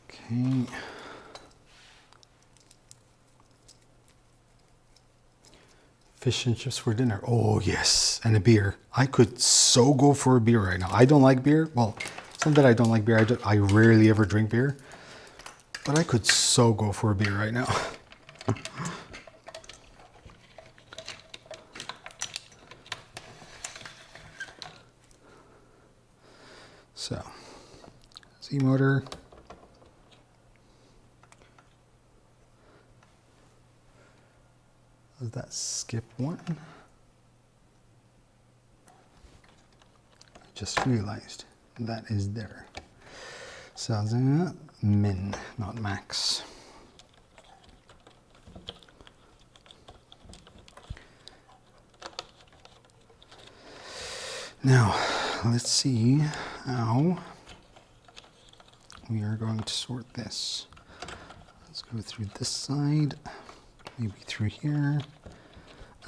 [SPEAKER 1] Okay. Fish and chips for dinner. Oh yes, and a beer. I could so go for a beer right now. I don't like beer. Well, it's not that I don't like beer. I rarely ever drink beer. But I could so go for a beer right now. So, Z motor. Does that skip one? I just realized that is there. So, min, not max. Now, let's see how we are going to sort this. Let's go through this side, maybe through here,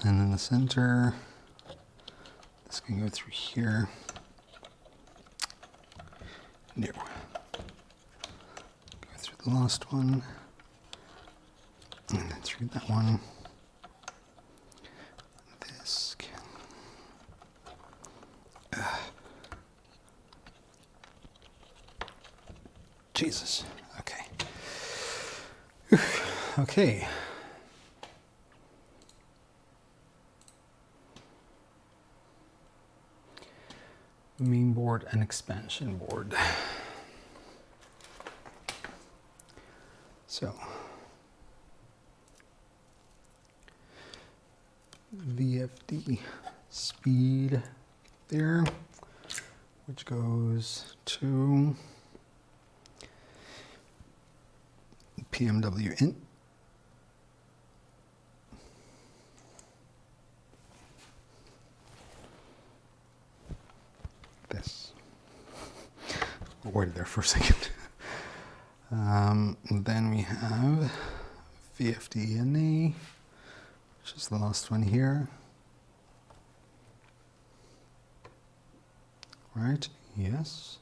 [SPEAKER 1] and then the center. This can go through here. No. Go through the last one, and then through that one. This can. Jesus. Okay. Okay. Main board and expansion board. So, VFD speed there, which goes to PMW in. This. I waited there for a second. Then we have VFD-NA, which is the last one here. Right, yes.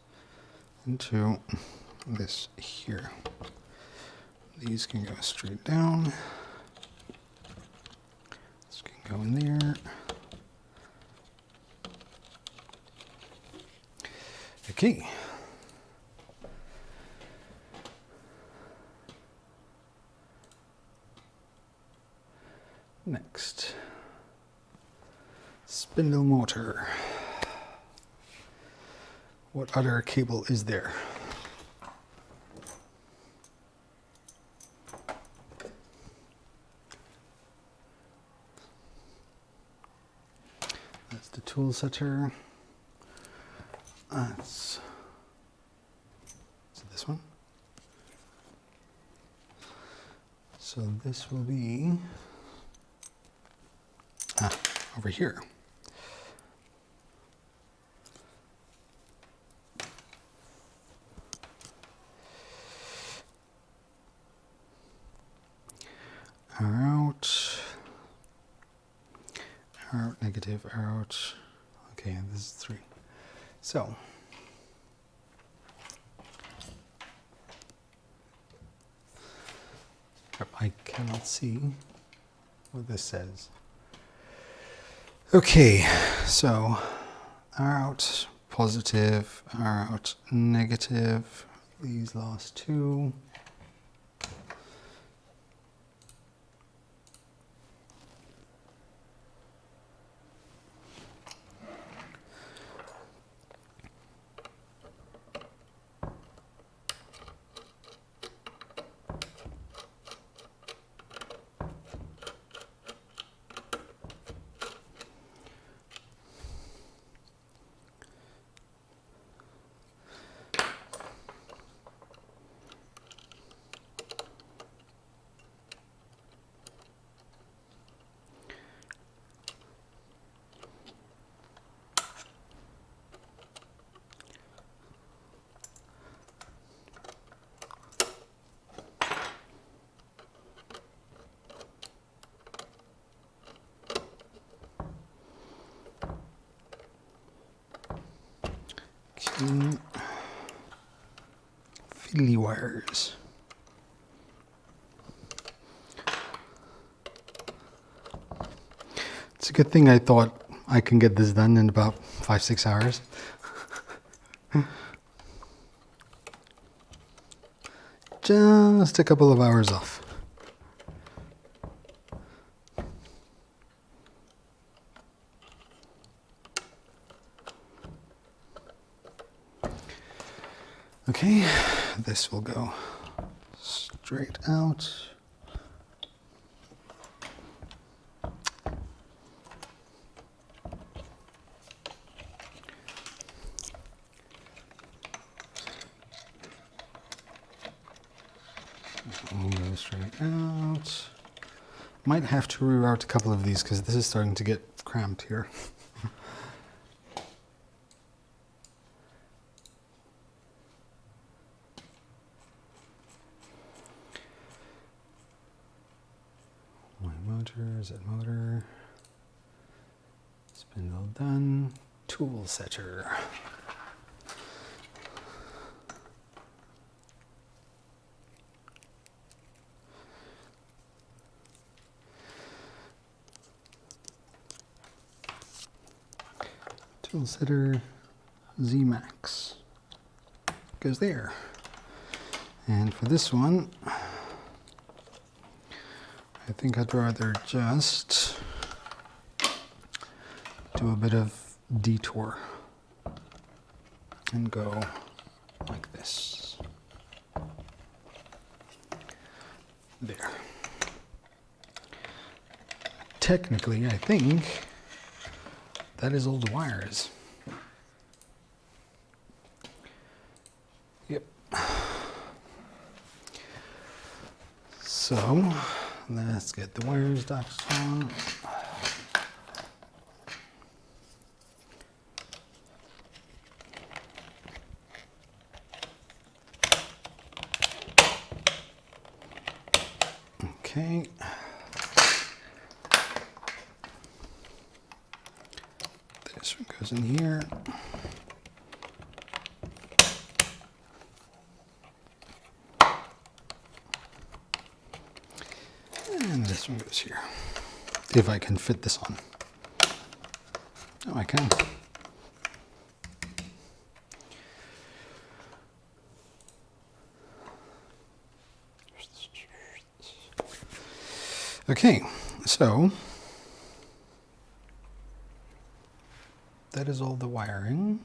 [SPEAKER 1] Into this here. These can go straight down. This can go in there. Okay. Next, spindle motor. What other cable is there? That's the tool setter. That's so this one. So this will be over here. Out, negative, out. Okay, this is 3. So, I cannot see what this says. Okay, so out, positive, out, negative, these last 2. fiddly wires. It's a good thing I thought I can get this done in about 5-6 hours. Just a couple of hours off. Okay, this will go straight out. We'll go straight out. Might have to reroute a couple of these because this is starting to get cramped here. Motor, Z motor, spindle done, tool setter. Tool setter, Z max goes there. And for this one, I think I'd rather just do a bit of detour and go like this. There. Technically, I think that is all the wires. Yep. So, let's get the wires docked on. Okay. This one goes in here. And this one goes here. If I can fit this on. Oh, I can. Okay, so that is all the wiring.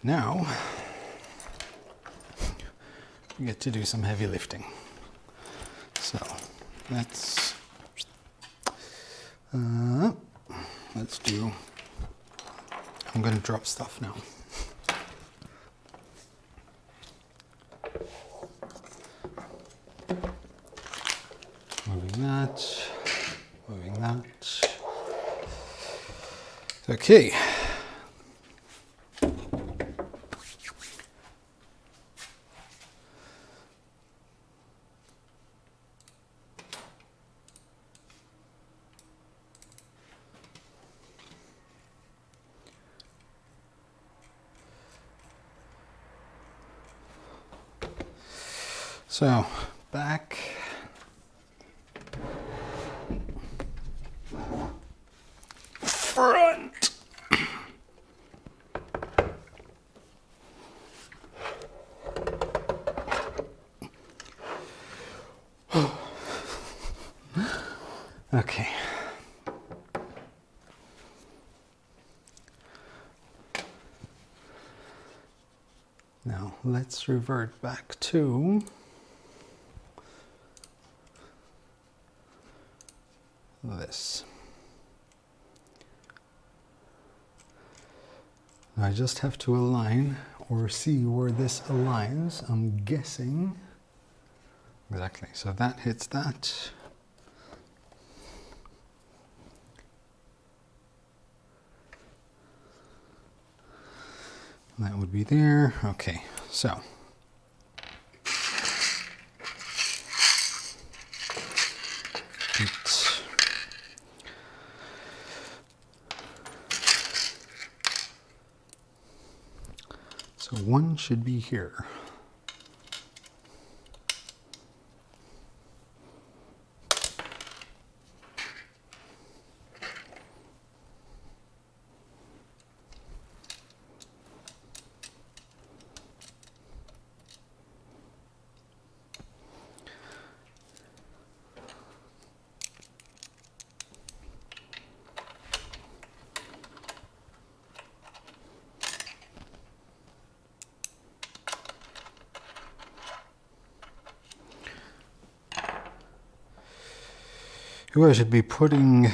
[SPEAKER 1] Now we get to do some heavy lifting. So let's do, I'm going to drop stuff now. Moving that. Okay. So, back. Front. Okay. Now, let's revert back to this. I just have to align or see where this aligns. I'm guessing. Exactly. So that hits that. That would be there. Okay. So So one should be here. Ooh, I should be putting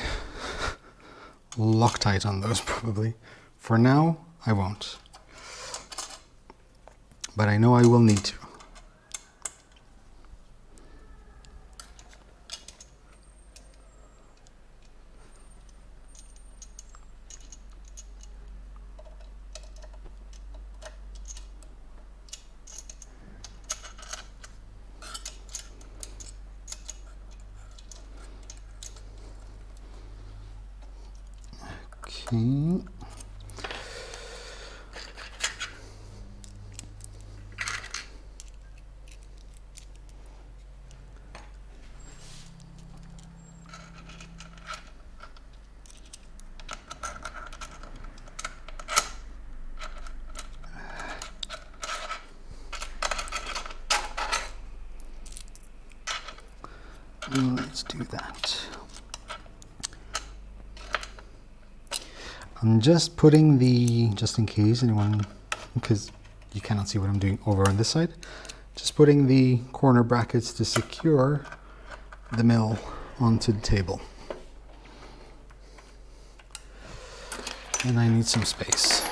[SPEAKER 1] Loctite on those probably. For now, I won't. But I know I will need to. Okay. Let's do that. I'm just putting the, just in case anyone, because you cannot see what I'm doing over on this side, just putting the corner brackets to secure the mill onto the table. And I need some space.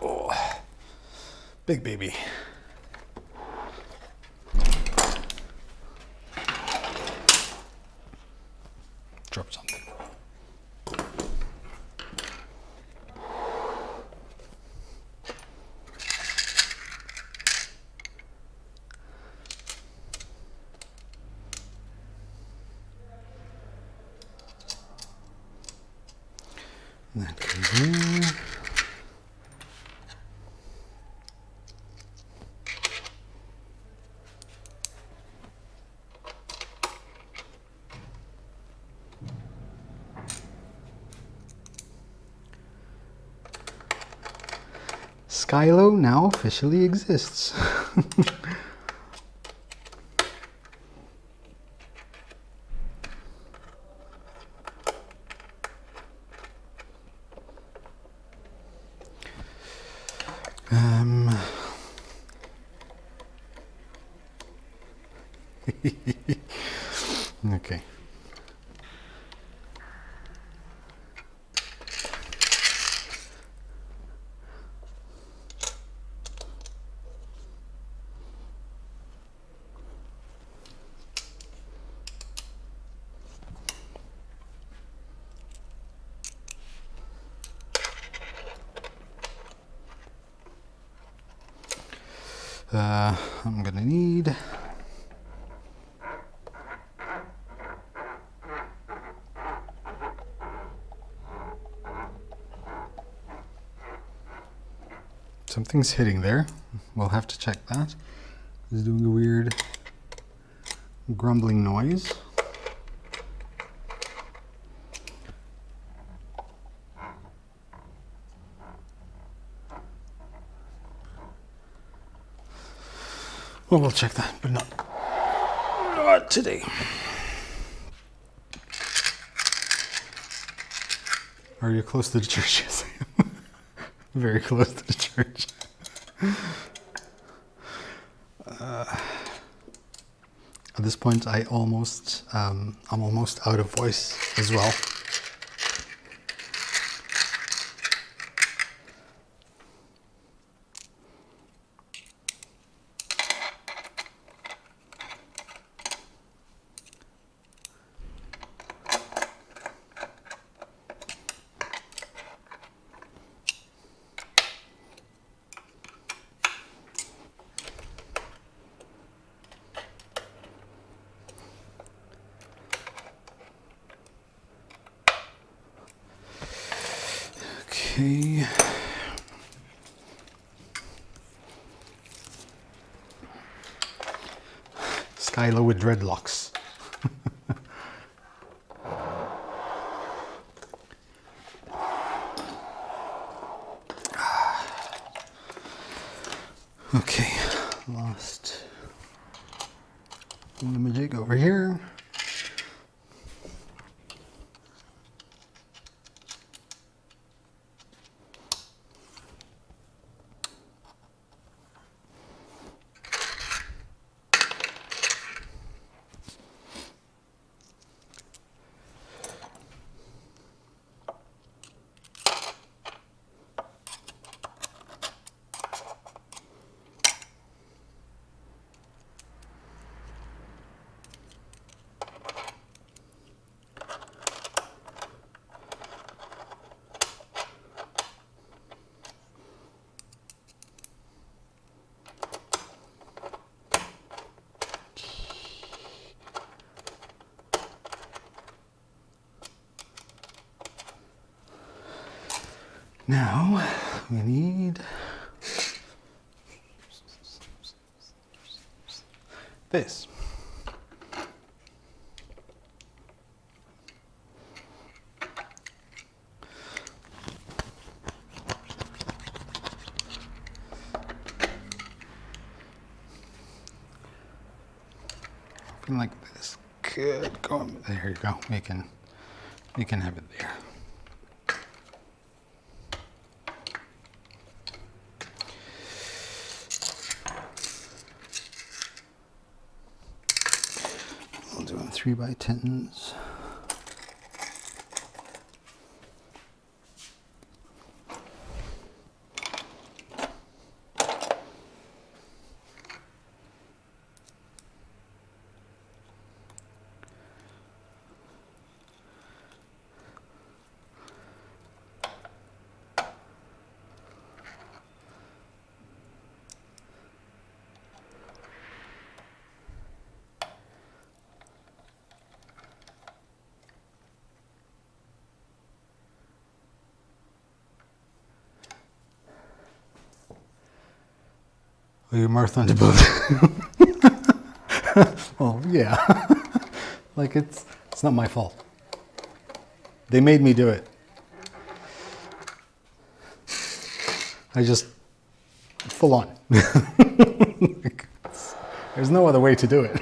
[SPEAKER 1] Oh, big baby. Drop something. And that goes in. Skylo now officially exists. Okay. I'm gonna need something's hitting there. We'll have to check that. It's doing a weird grumbling noise. Well, we'll check that, but not today. Are you close to the church? Yes, I am. Very close to the church. At this point, I'm almost out of voice as well. Okay. Skylo with dreadlocks. Okay, last jig over here. Now we need this. Something like this. Good. Go. There you go. You can have it there. I'll do 3x10s. Oh, you marathon to both. Well, yeah. Like it's not my fault. They made me do it. I just full on. Like, there's no other way to do it.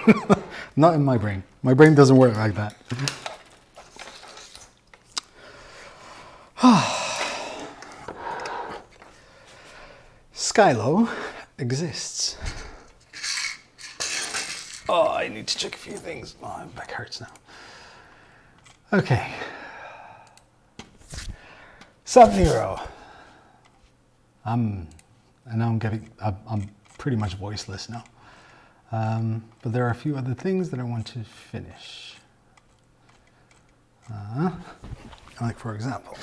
[SPEAKER 1] Not in my brain. My brain doesn't work like that. Skylo exists. Oh, I need to check a few things. Oh, my back hurts now. Okay. Sub-Nero. I'm pretty much voiceless now. But there are a few other things that I want to finish. Like for example,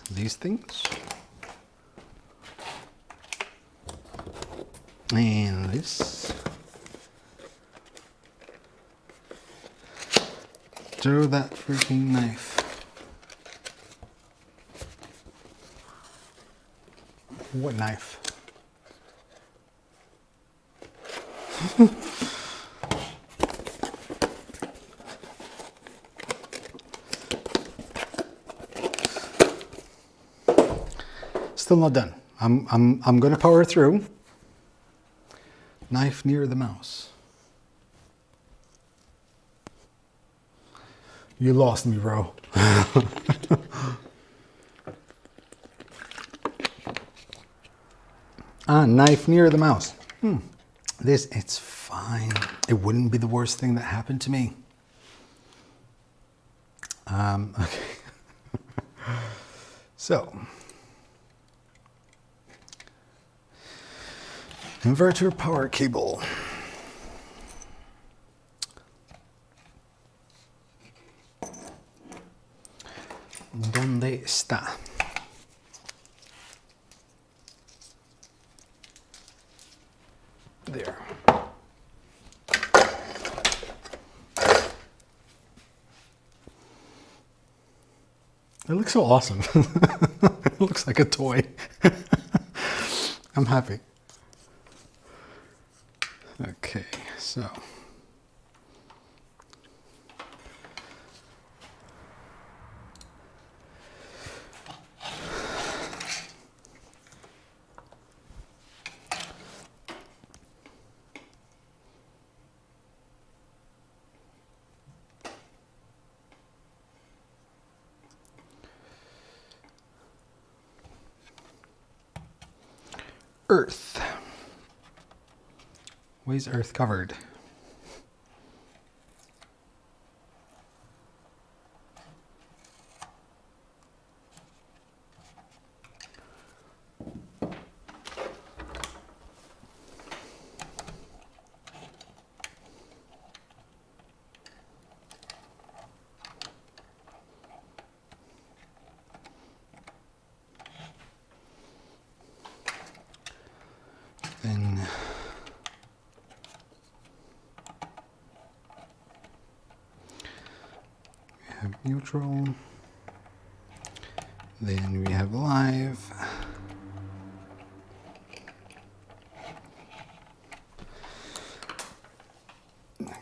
[SPEAKER 1] these things. And this. Throw that freaking knife. What knife? Still not done. I'm gonna power through. Knife near the mouse. You lost me, bro. Knife near the mouse. It's fine. It wouldn't be the worst thing that happened to me. Okay. So, inverter power cable. ¿Dónde está? There. It looks so awesome. It looks like a toy. I'm happy. Okay, so. Earth. Why is Earth covered? Then we have neutral. Then we have live.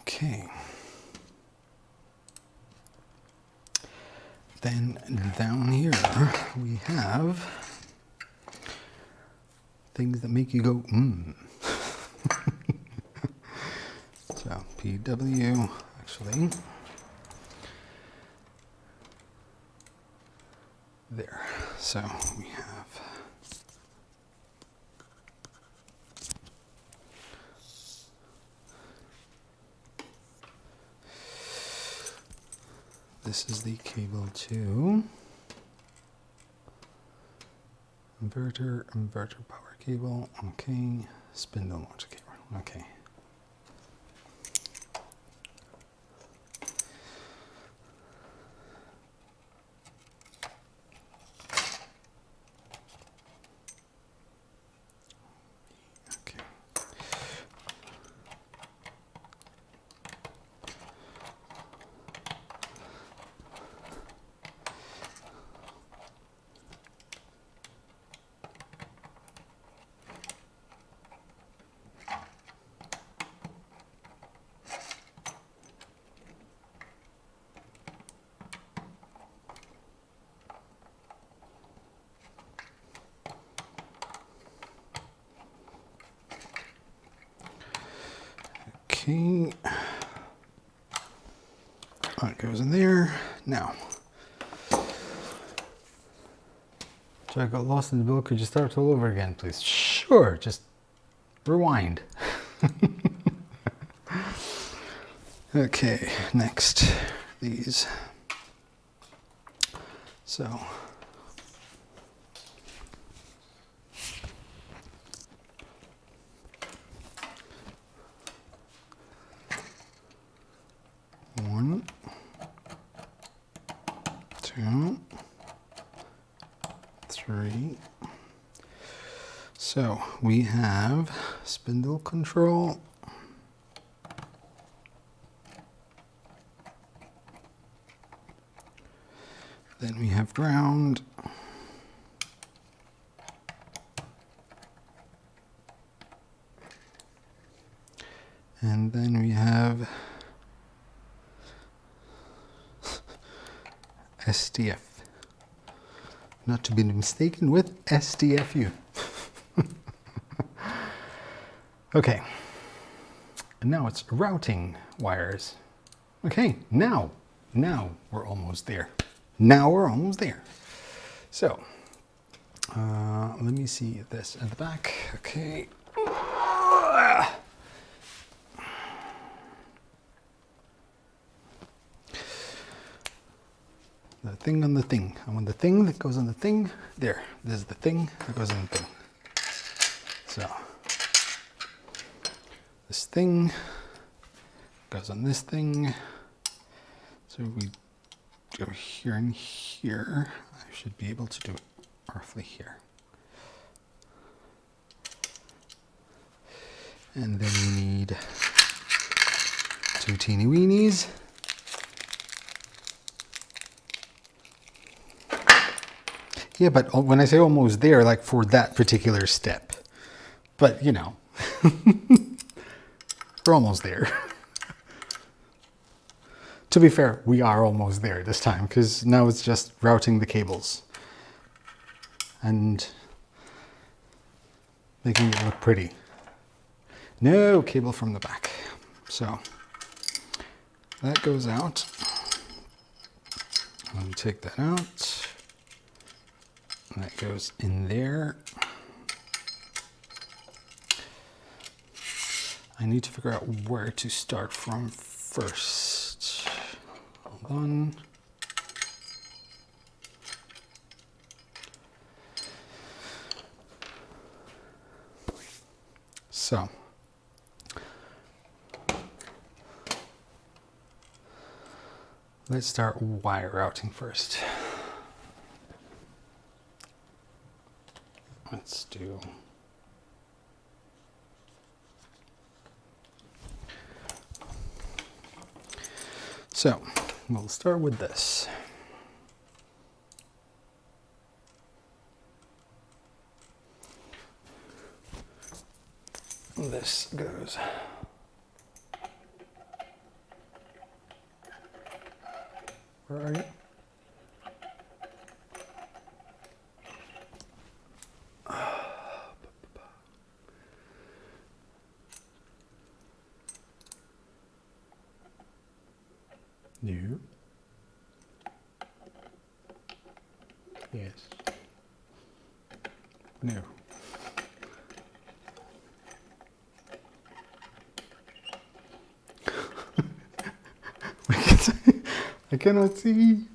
[SPEAKER 1] Okay. Then down here we have things that make you go, So PW, actually, there. So we have this is the cable to inverter power cable, okay, spindle motor cable, okay. Okay, that goes in there. Now, so I got lost in the bill. Could you start all over again, please? Sure, just rewind. Okay, next, these. So, one, two, three. So we have spindle control. Then we have ground. And then we have SDF. Not to be mistaken with SDFU. Okay. And now it's routing wires. Okay, now we're almost there. Now we're almost there. So, let me see this at the back. Okay. The thing on the thing. I want the thing that goes on the thing. There. This is the thing that goes on the thing. So, this thing goes on this thing. So we go here and here. I should be able to do it roughly here. And then we need two teeny weenies. Yeah, but when I say almost there, like for that particular step. But, you know, we're almost there. To be fair, we are almost there this time, because now it's just routing the cables and making it look pretty. No cable from the back. So that goes out. Let me take that out. That goes in there. I need to figure out where to start from first. Hold on. So let's start wire routing first. Let's do so we'll start with this. This goes where are you? No. Yes. No. I cannot see.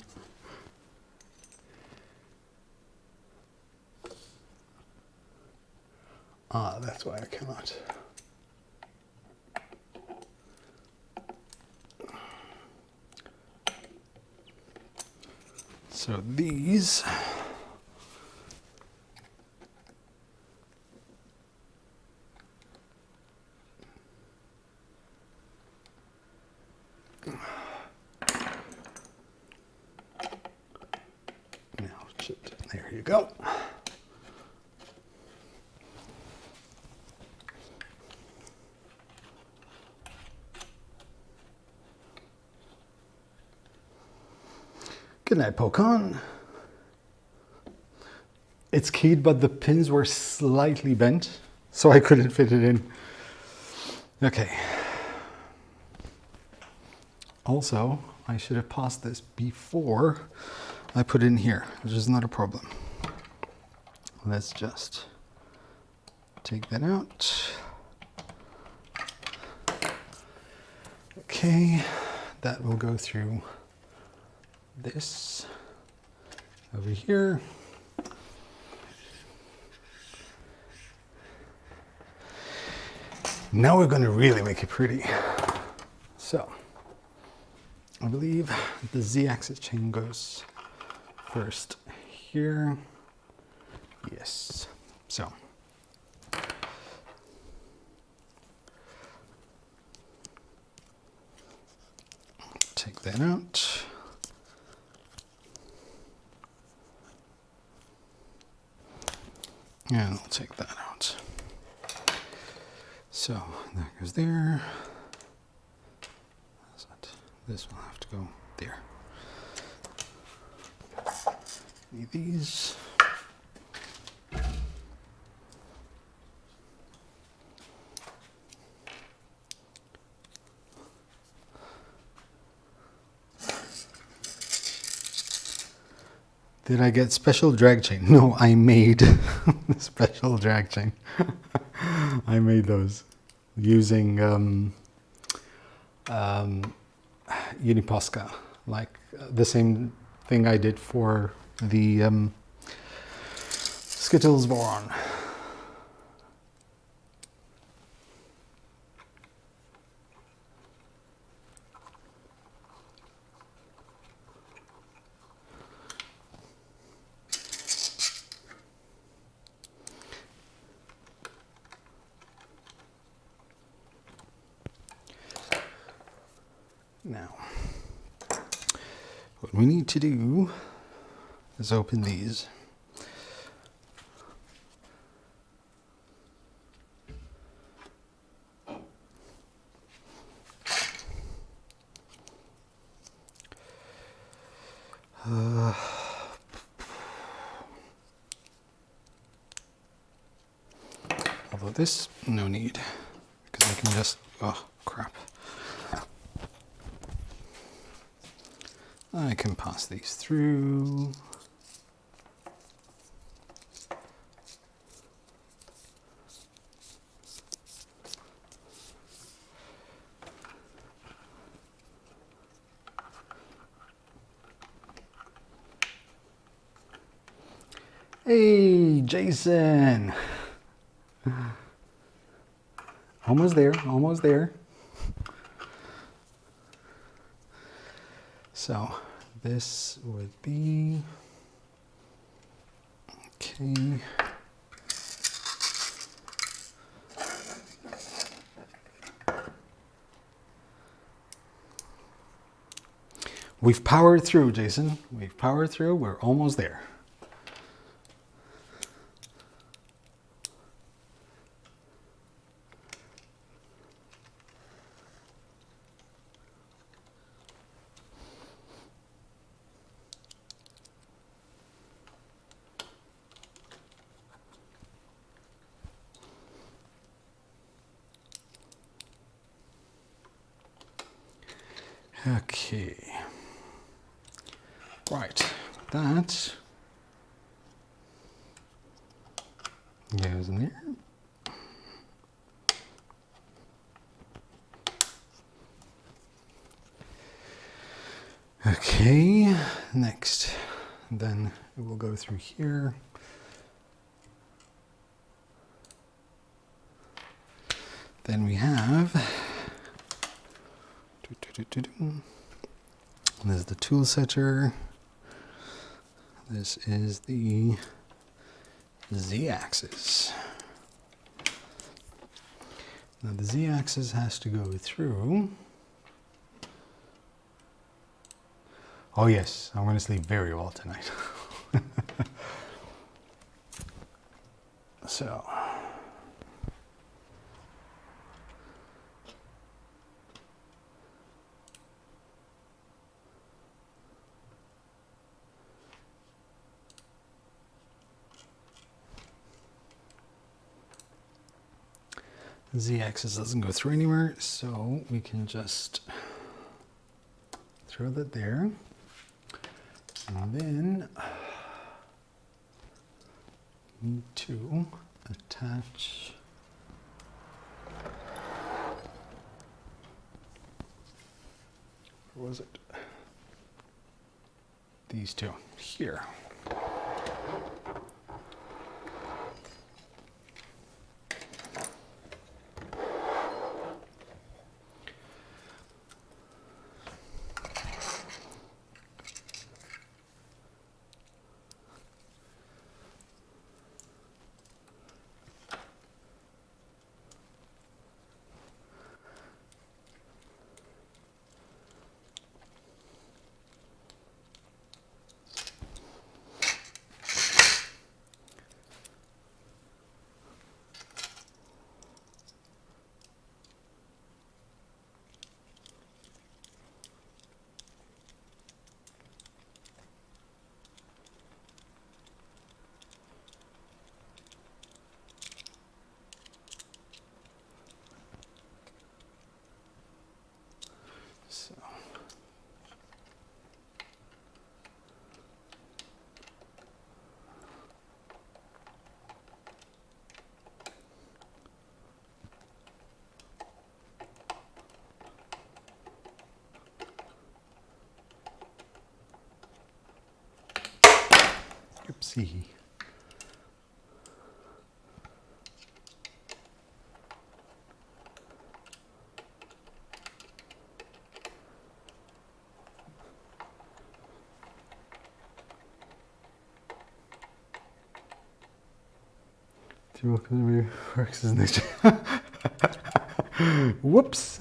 [SPEAKER 1] Ah, that's why I cannot. So these now shit. There you go. Good night, Pocon. It's keyed, but the pins were slightly bent, so I couldn't fit it in. Okay. Also, I should have paused this before I put it in here, which is not a problem. Let's just take that out. Okay, that will go through this over here. Now we're going to really make it pretty. So I believe the Z-axis chain goes first here. Yes. So take that out. And I'll take that out. So that goes there. This will have to go there. Need these. Did I get special drag chain? No, I made special drag chain. I made those using Uniposca, like the same thing I did for the Skittles boron. Now, what we need to do is open these. Although this, no need, because I can just, oh crap. I can pass these through. Hey, Jason. Almost there, almost there. So this would be, okay. We've powered through, Jason. We've powered through, we're almost there. Okay, right, that goes in there. Okay, next, then it will go through here. Then we have, there's the tool setter. This is the Z-axis. Now the Z-axis has to go through. Oh yes, I'm going to sleep very well tonight. So. Z-axis doesn't go through anywhere, so we can just throw that there. And then need to attach where was it? These two here. So. Oopsie. Works as nature. Whoops.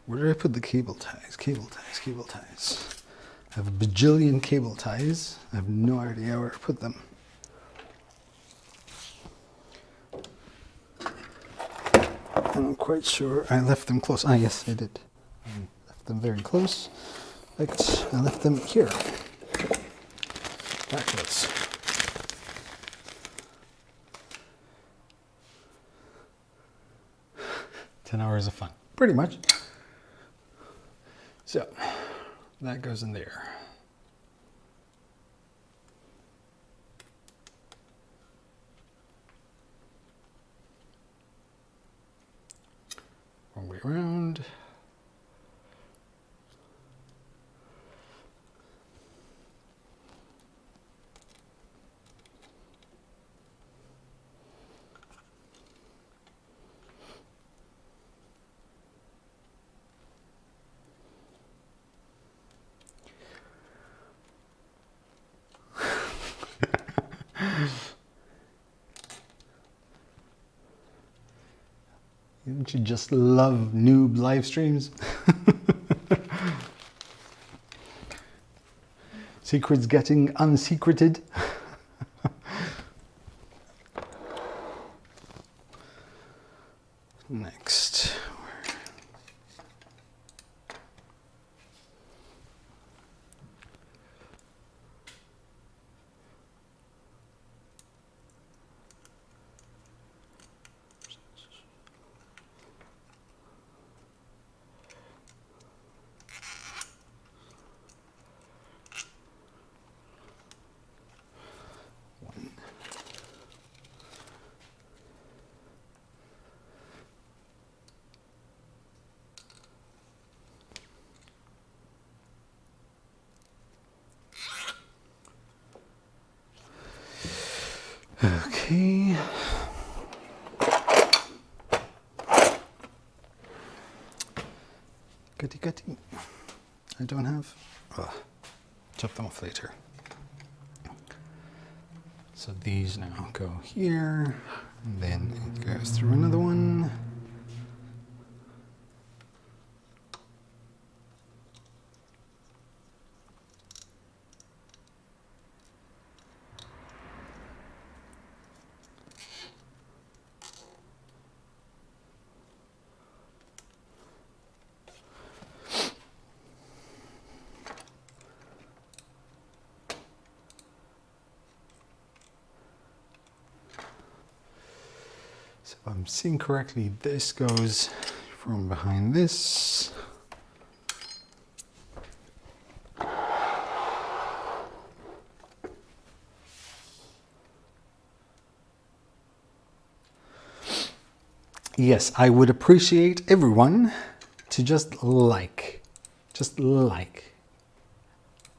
[SPEAKER 1] Where did I put the cable ties? Cable ties, cable ties. I have a bajillion cable ties. I have no idea where to put them. not quite sure. I left them close. Ah, yes, I did. I left them very close. But I left them here. That close. $10 of fun. Pretty much. So, that goes in there. Wrong way around. Don't you just love noob live streams? Secrets getting unsecreted. Next. Okay. Gutty. I don't have. Chop them off later. So these now go here, and then it goes through another one. So if I'm seeing correctly, this goes from behind this. Yes, I would appreciate everyone to just like. You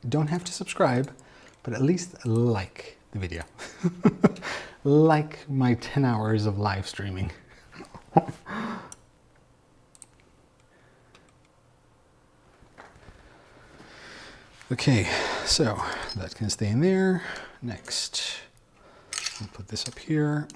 [SPEAKER 1] don't have to subscribe, but at least like the video. Like my 10 hours of live streaming. Okay, so that can stay in there. Next, I'll put this up here.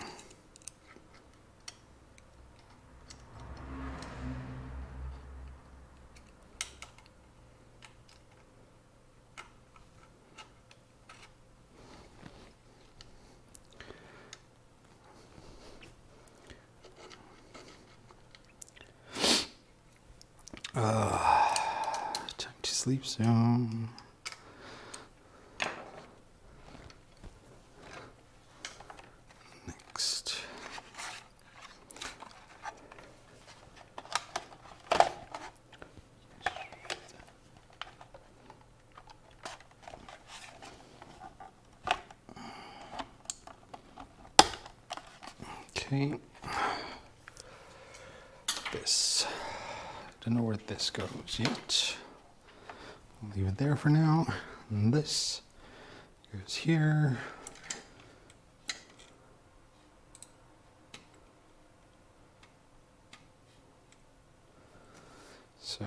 [SPEAKER 1] Time to sleep soon. Next. Okay. This. Don't know where this goes yet. I'll leave it there for now. And this goes here. So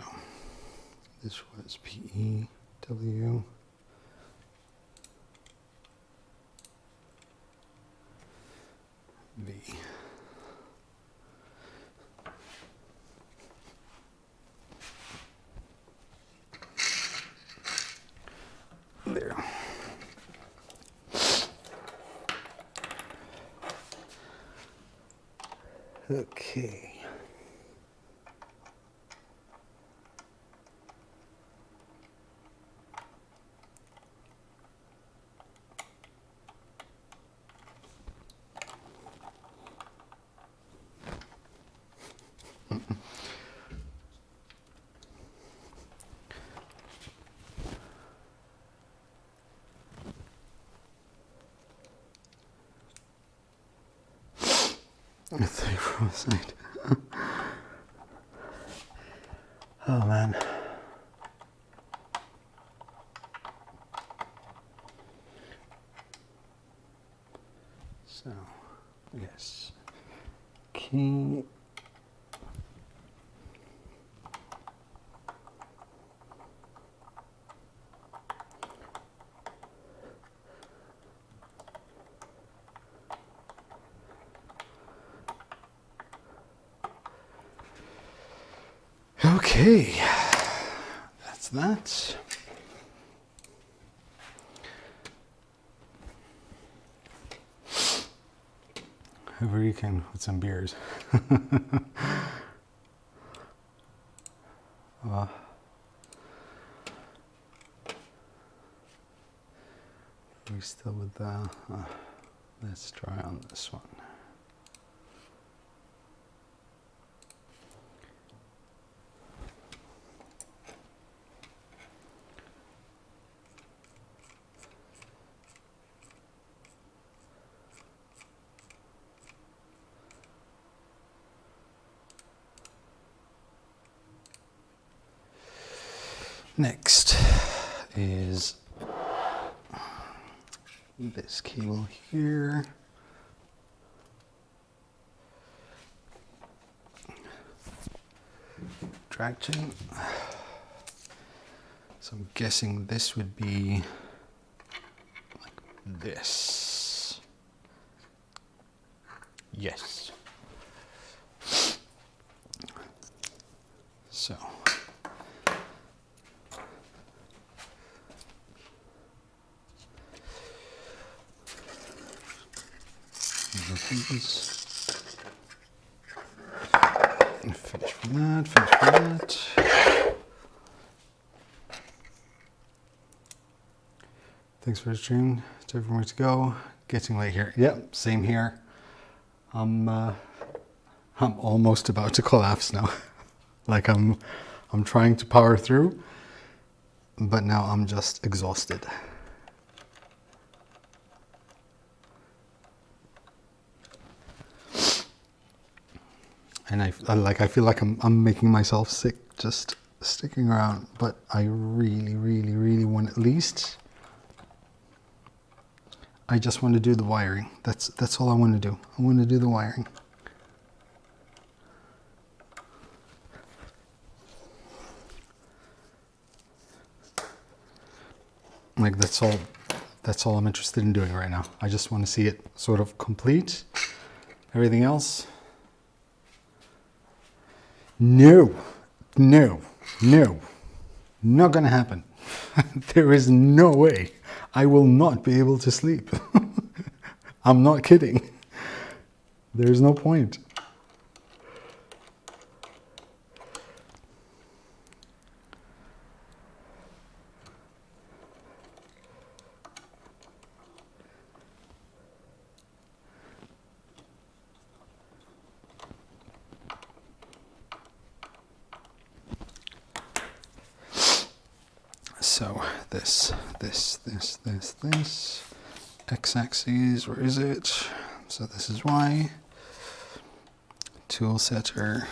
[SPEAKER 1] this was PEW. V. There. Okay. Three from the side. Oh man. So, yes. Key. Okay, that's that. Over you can with some beers. We still with the. Let's try on this one. Next is this cable here. Drag chain. So I'm guessing this would be like this. Yes. So. Finish from that, finish from that. Thanks for the stream. It's time for me to go. Getting late here. Yep, same here. I'm almost about to collapse now. Like I'm trying to power through, but now I'm just exhausted. And I feel like I'm making myself sick just sticking around, but I really want, at least I just want to do the wiring. That's all I want to do. I want to do the wiring. Like that's all I'm interested in doing right now. I just want to see it sort of complete. Everything else, no, not gonna happen. There is no way. I will not be able to sleep. I'm not kidding. There's no point. So this, x-axis, where is it? So this is Y, tool setter,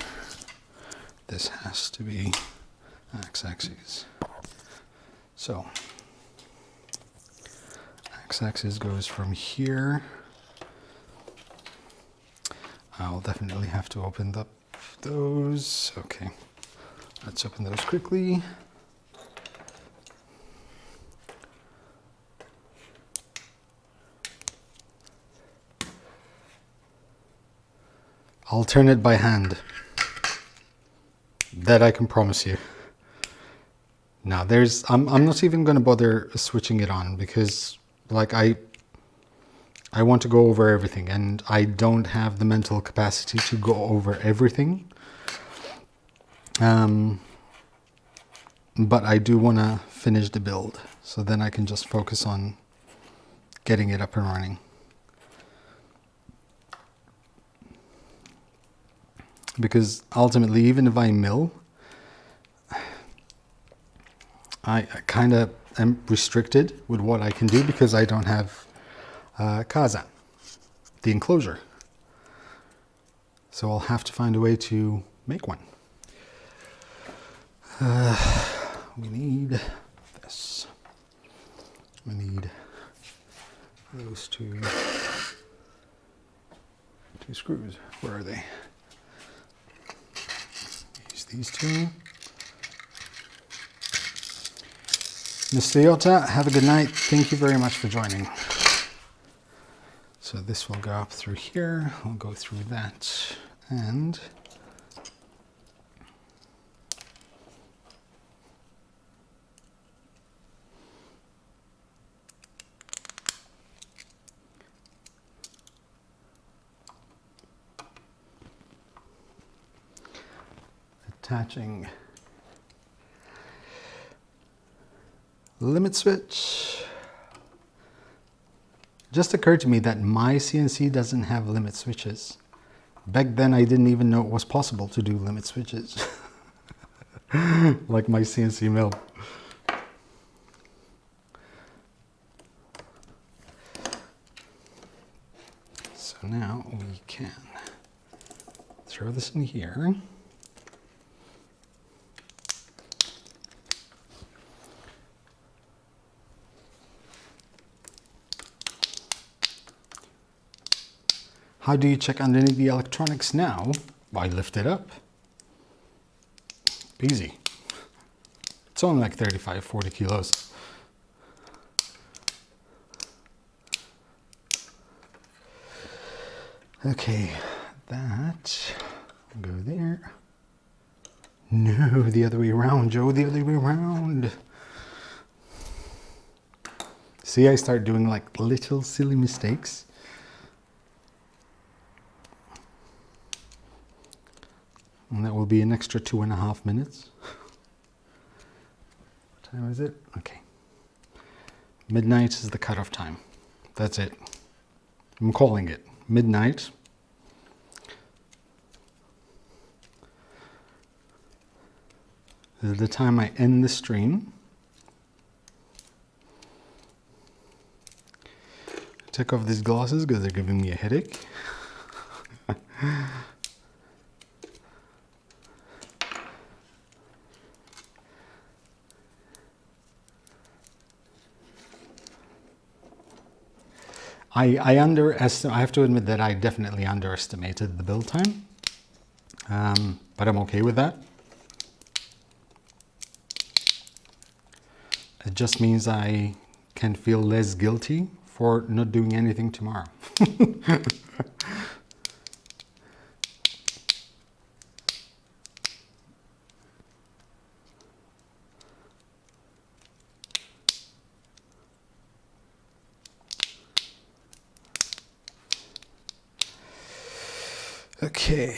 [SPEAKER 1] this has to be x-axis. So x-axis goes from here. I'll definitely have to open up those. Okay, let's open those quickly. I'll turn it by hand. That I can promise you. Now I'm not even going to bother switching it on because like I want to go over everything and I don't have the mental capacity to go over everything. But I do want to finish the build so then I can just focus on getting it up and running. Because ultimately, even if I mill, I kind of am restricted with what I can do because I don't have Kazan, the enclosure. So I'll have to find a way to make one. We need this. We need those two screws. Where are they? Use these two. Mr. Yota, have a good night. Thank you very much for joining. So this will go up through here. I'll go through that and attaching limit switch. Just occurred to me that my CNC doesn't have limit switches. Back then I didn't even know it was possible to do limit switches. Like my CNC mill. So now we can throw this in here. How do you check underneath the electronics now? Why, lift it up. Easy. It's only like 35, 40 kilos. Okay, that will go there. No, the other way around, Joe, the other way around. See, I start doing like little silly mistakes. And that will be an extra 2.5 minutes. What time is it? Okay. Midnight is the cutoff time. That's it. I'm calling it midnight. This is the time I end the stream. Take off these glasses because they're giving me a headache. I have to admit that I definitely underestimated the build time, but I'm okay with that. It just means I can feel less guilty for not doing anything tomorrow. Okay,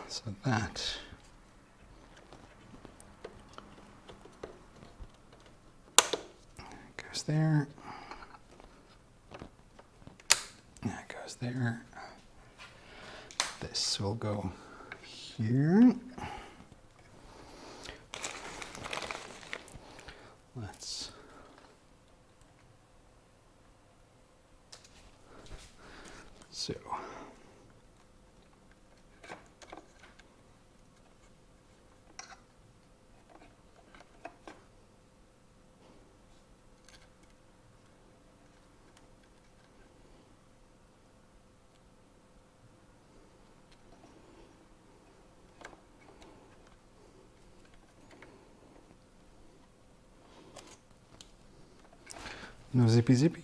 [SPEAKER 1] so that goes there. That goes there. This will go here. Let's so. No zippy zippy.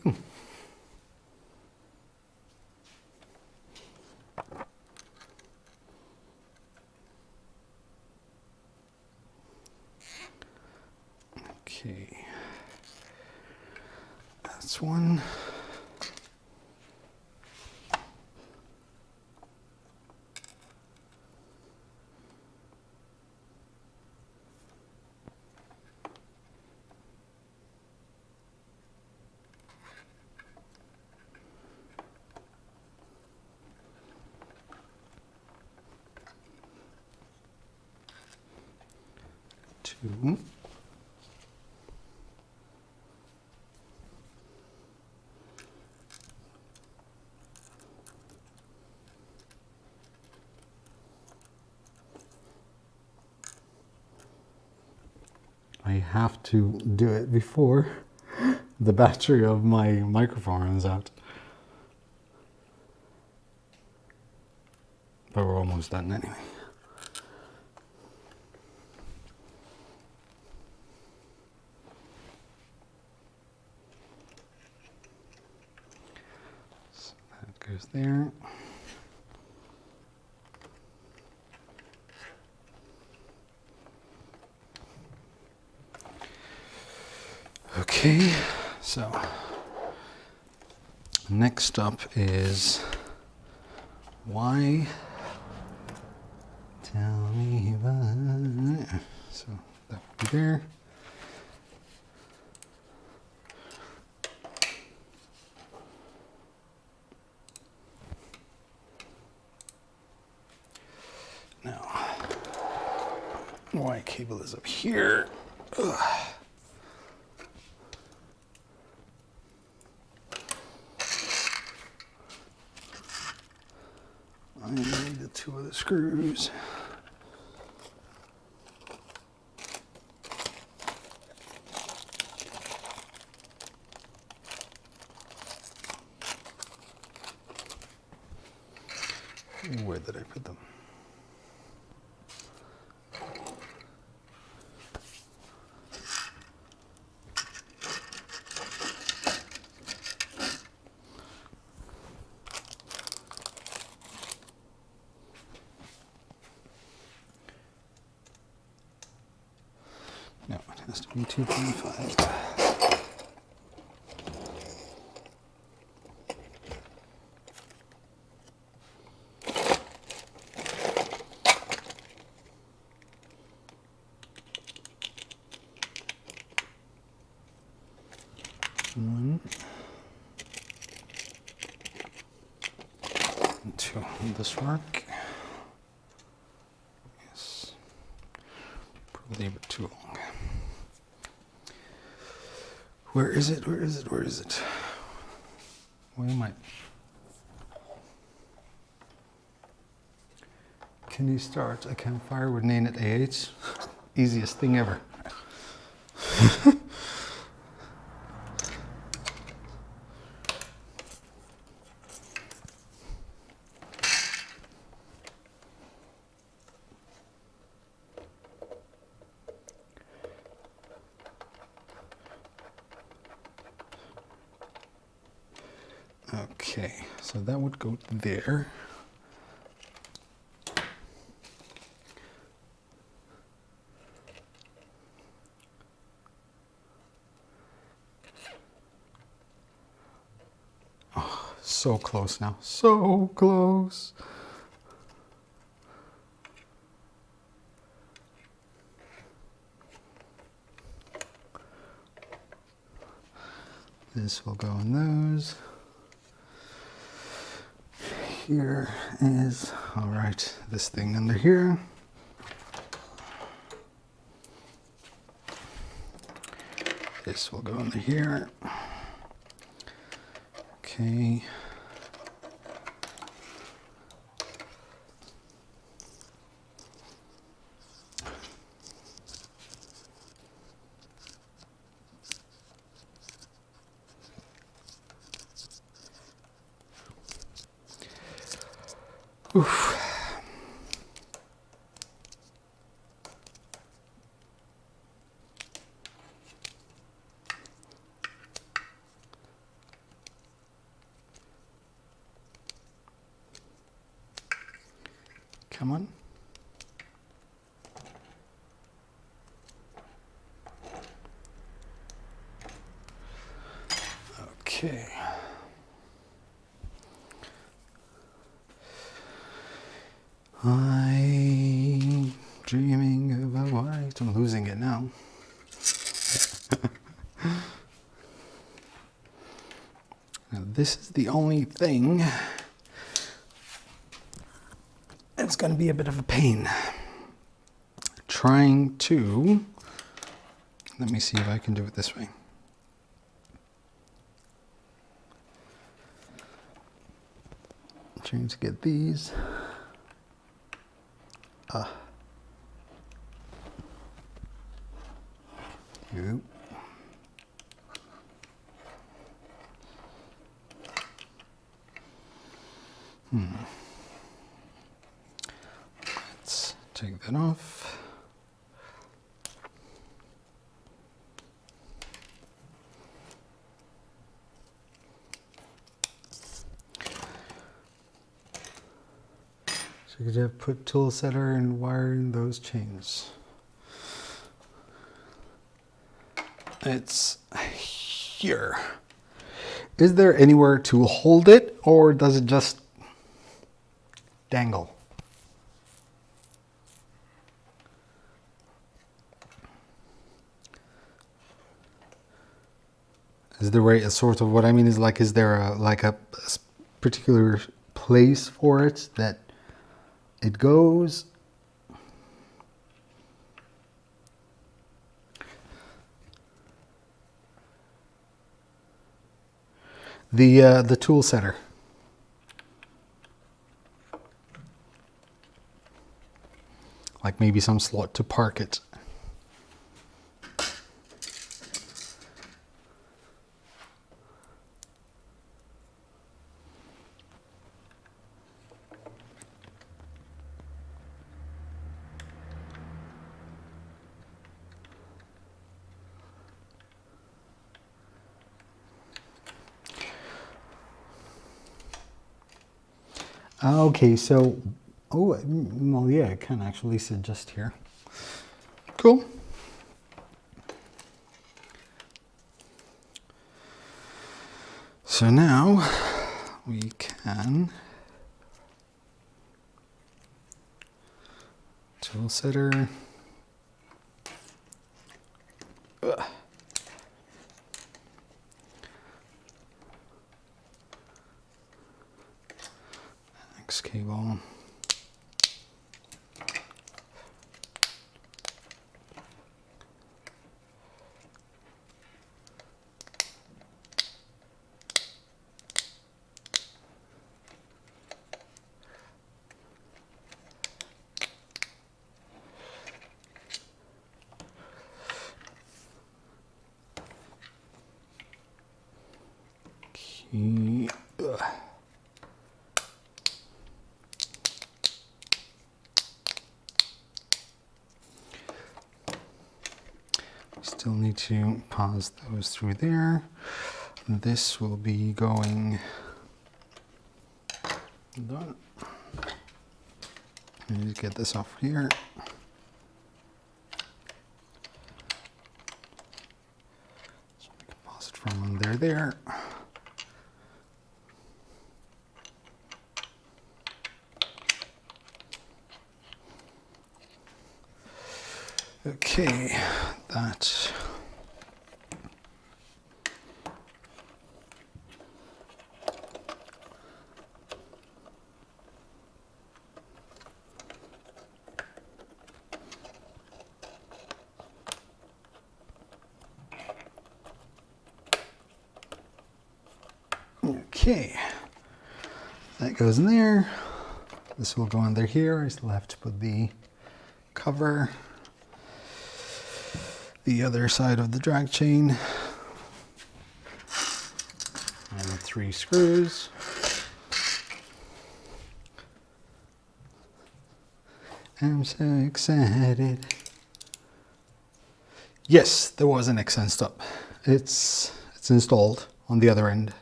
[SPEAKER 1] Okay, that's one. Two. have to do it before the battery of my microphone runs out. But we're almost done anyway. So that goes there. Okay, so next up is why. Tell me why. So that would be there. Now, why cable is up here. Ugh. I need the two of the screws. Where did I put them? No, it has to be 2.5. One and two. Will this work? Yes. Probably a bit too long. Where is it? Where is it? Where is it? Where am I? Can you start a campfire with Nain at AH? Easiest thing ever. Okay, so that would go there. Oh, so close now, so close. This will go in those. Here is, all right, this thing under here. This will go under here. Okay. Oof. Come on. Okay. I'm dreaming of a white. I'm losing it now. Now this is the only thing that's going to be a bit of a pain. Trying to, let me see if I can do it this way. Trying to get these. 2. Let's take that off. So you could have put tool setter and wire in those chains. It's here. Is there anywhere to hold it, or does it just dangle? Is there a sort of, what I mean is, like, is there a particular place for it that it goes? The tool setter. Like maybe some slot to park it. Okay, so, well, yeah, it can actually sit just here. Cool. So now we can tool setter. X cable. Still need to pause those through there. This will be going done. Let me get this off here. So we can pause it from there. Okay, that. Okay, that goes in there. This will go under here. I still have to put the cover. The other side of the drag chain. And 3 screws. I'm so excited. Yes, there was an accent stop. It's installed on the other end.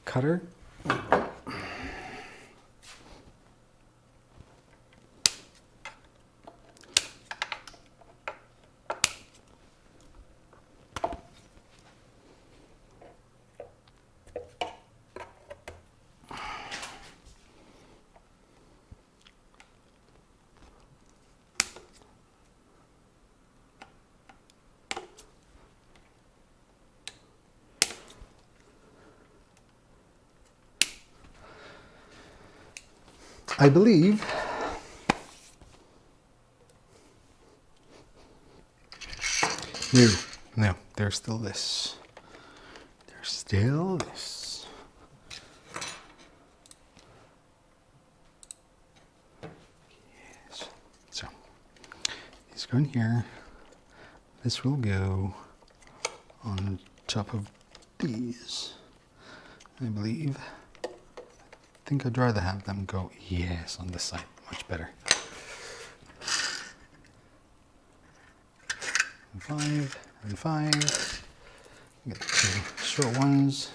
[SPEAKER 1] Cutter. I believe no, there's still this. There's still this. Yes. So these go in here. This will go on top of these, I believe. I think I'd rather have them go, yes, on this side, much better. 5 and 5. Get the 2 short ones.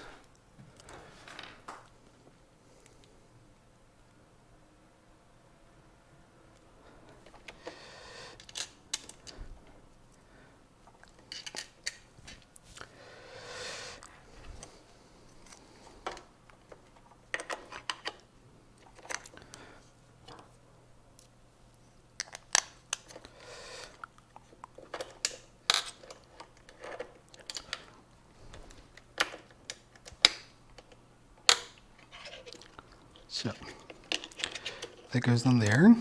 [SPEAKER 1] So that goes on there.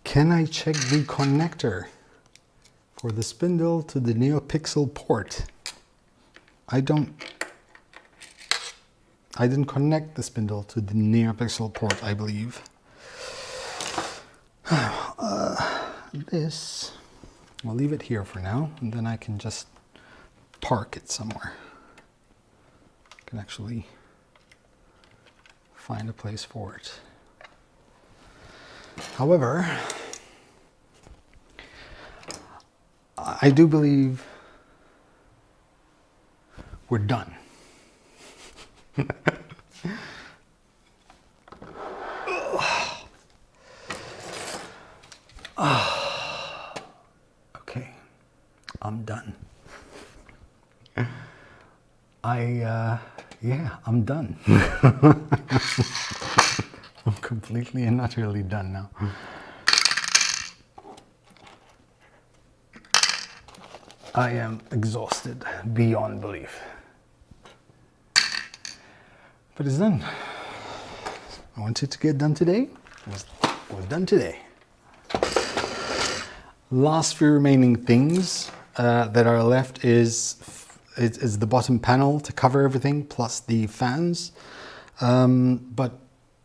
[SPEAKER 1] Can I check the connector for the spindle to the NeoPixel port? I didn't connect the spindle to the NeoPixel port, I believe. This, I'll leave it here for now, and then I can just park it somewhere. I can actually find a place for it. However, I do believe we're done. Okay, I'm done. Yeah, I'm done. I'm completely and utterly done now. I am exhausted beyond belief. But it's done. I wanted to get done today. It was done today. Last few remaining things that are left is the bottom panel to cover everything, plus the fans. But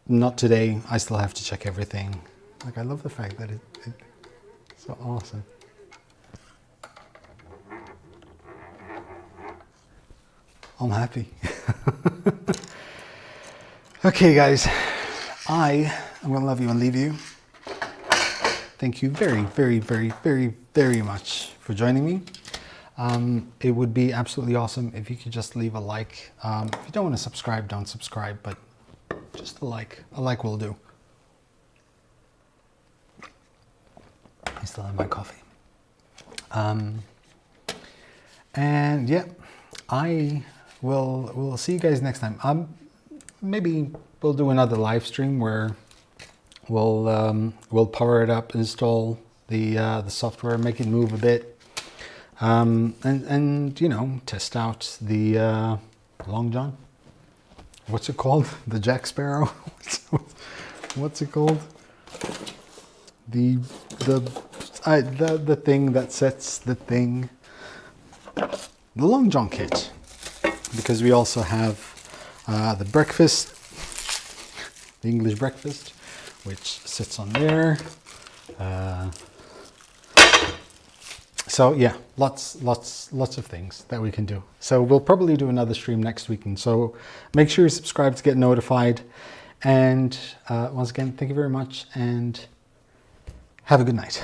[SPEAKER 1] not today. I still have to check everything. Like, I love the fact that it's so awesome. I'm happy. Okay, guys, I am going to love you and leave you. Thank you very, very, very, very, very much for joining me. It would be absolutely awesome if you could just leave a like. If you don't want to subscribe, don't subscribe, but just a like will do. I still have my coffee. And yeah, we'll see you guys next time. Maybe we'll do another live stream where we'll power it up, install the software, make it move a bit, and you know, test out the Long John. What's it called? The Jack Sparrow? What's it called? The thing that sets the thing. The Long John kit. Because we also have the breakfast, the English breakfast, which sits on there. So yeah, lots of things that we can do. So we'll probably do another stream next weekend. So make sure you subscribe to get notified. And once again, thank you very much and have a good night.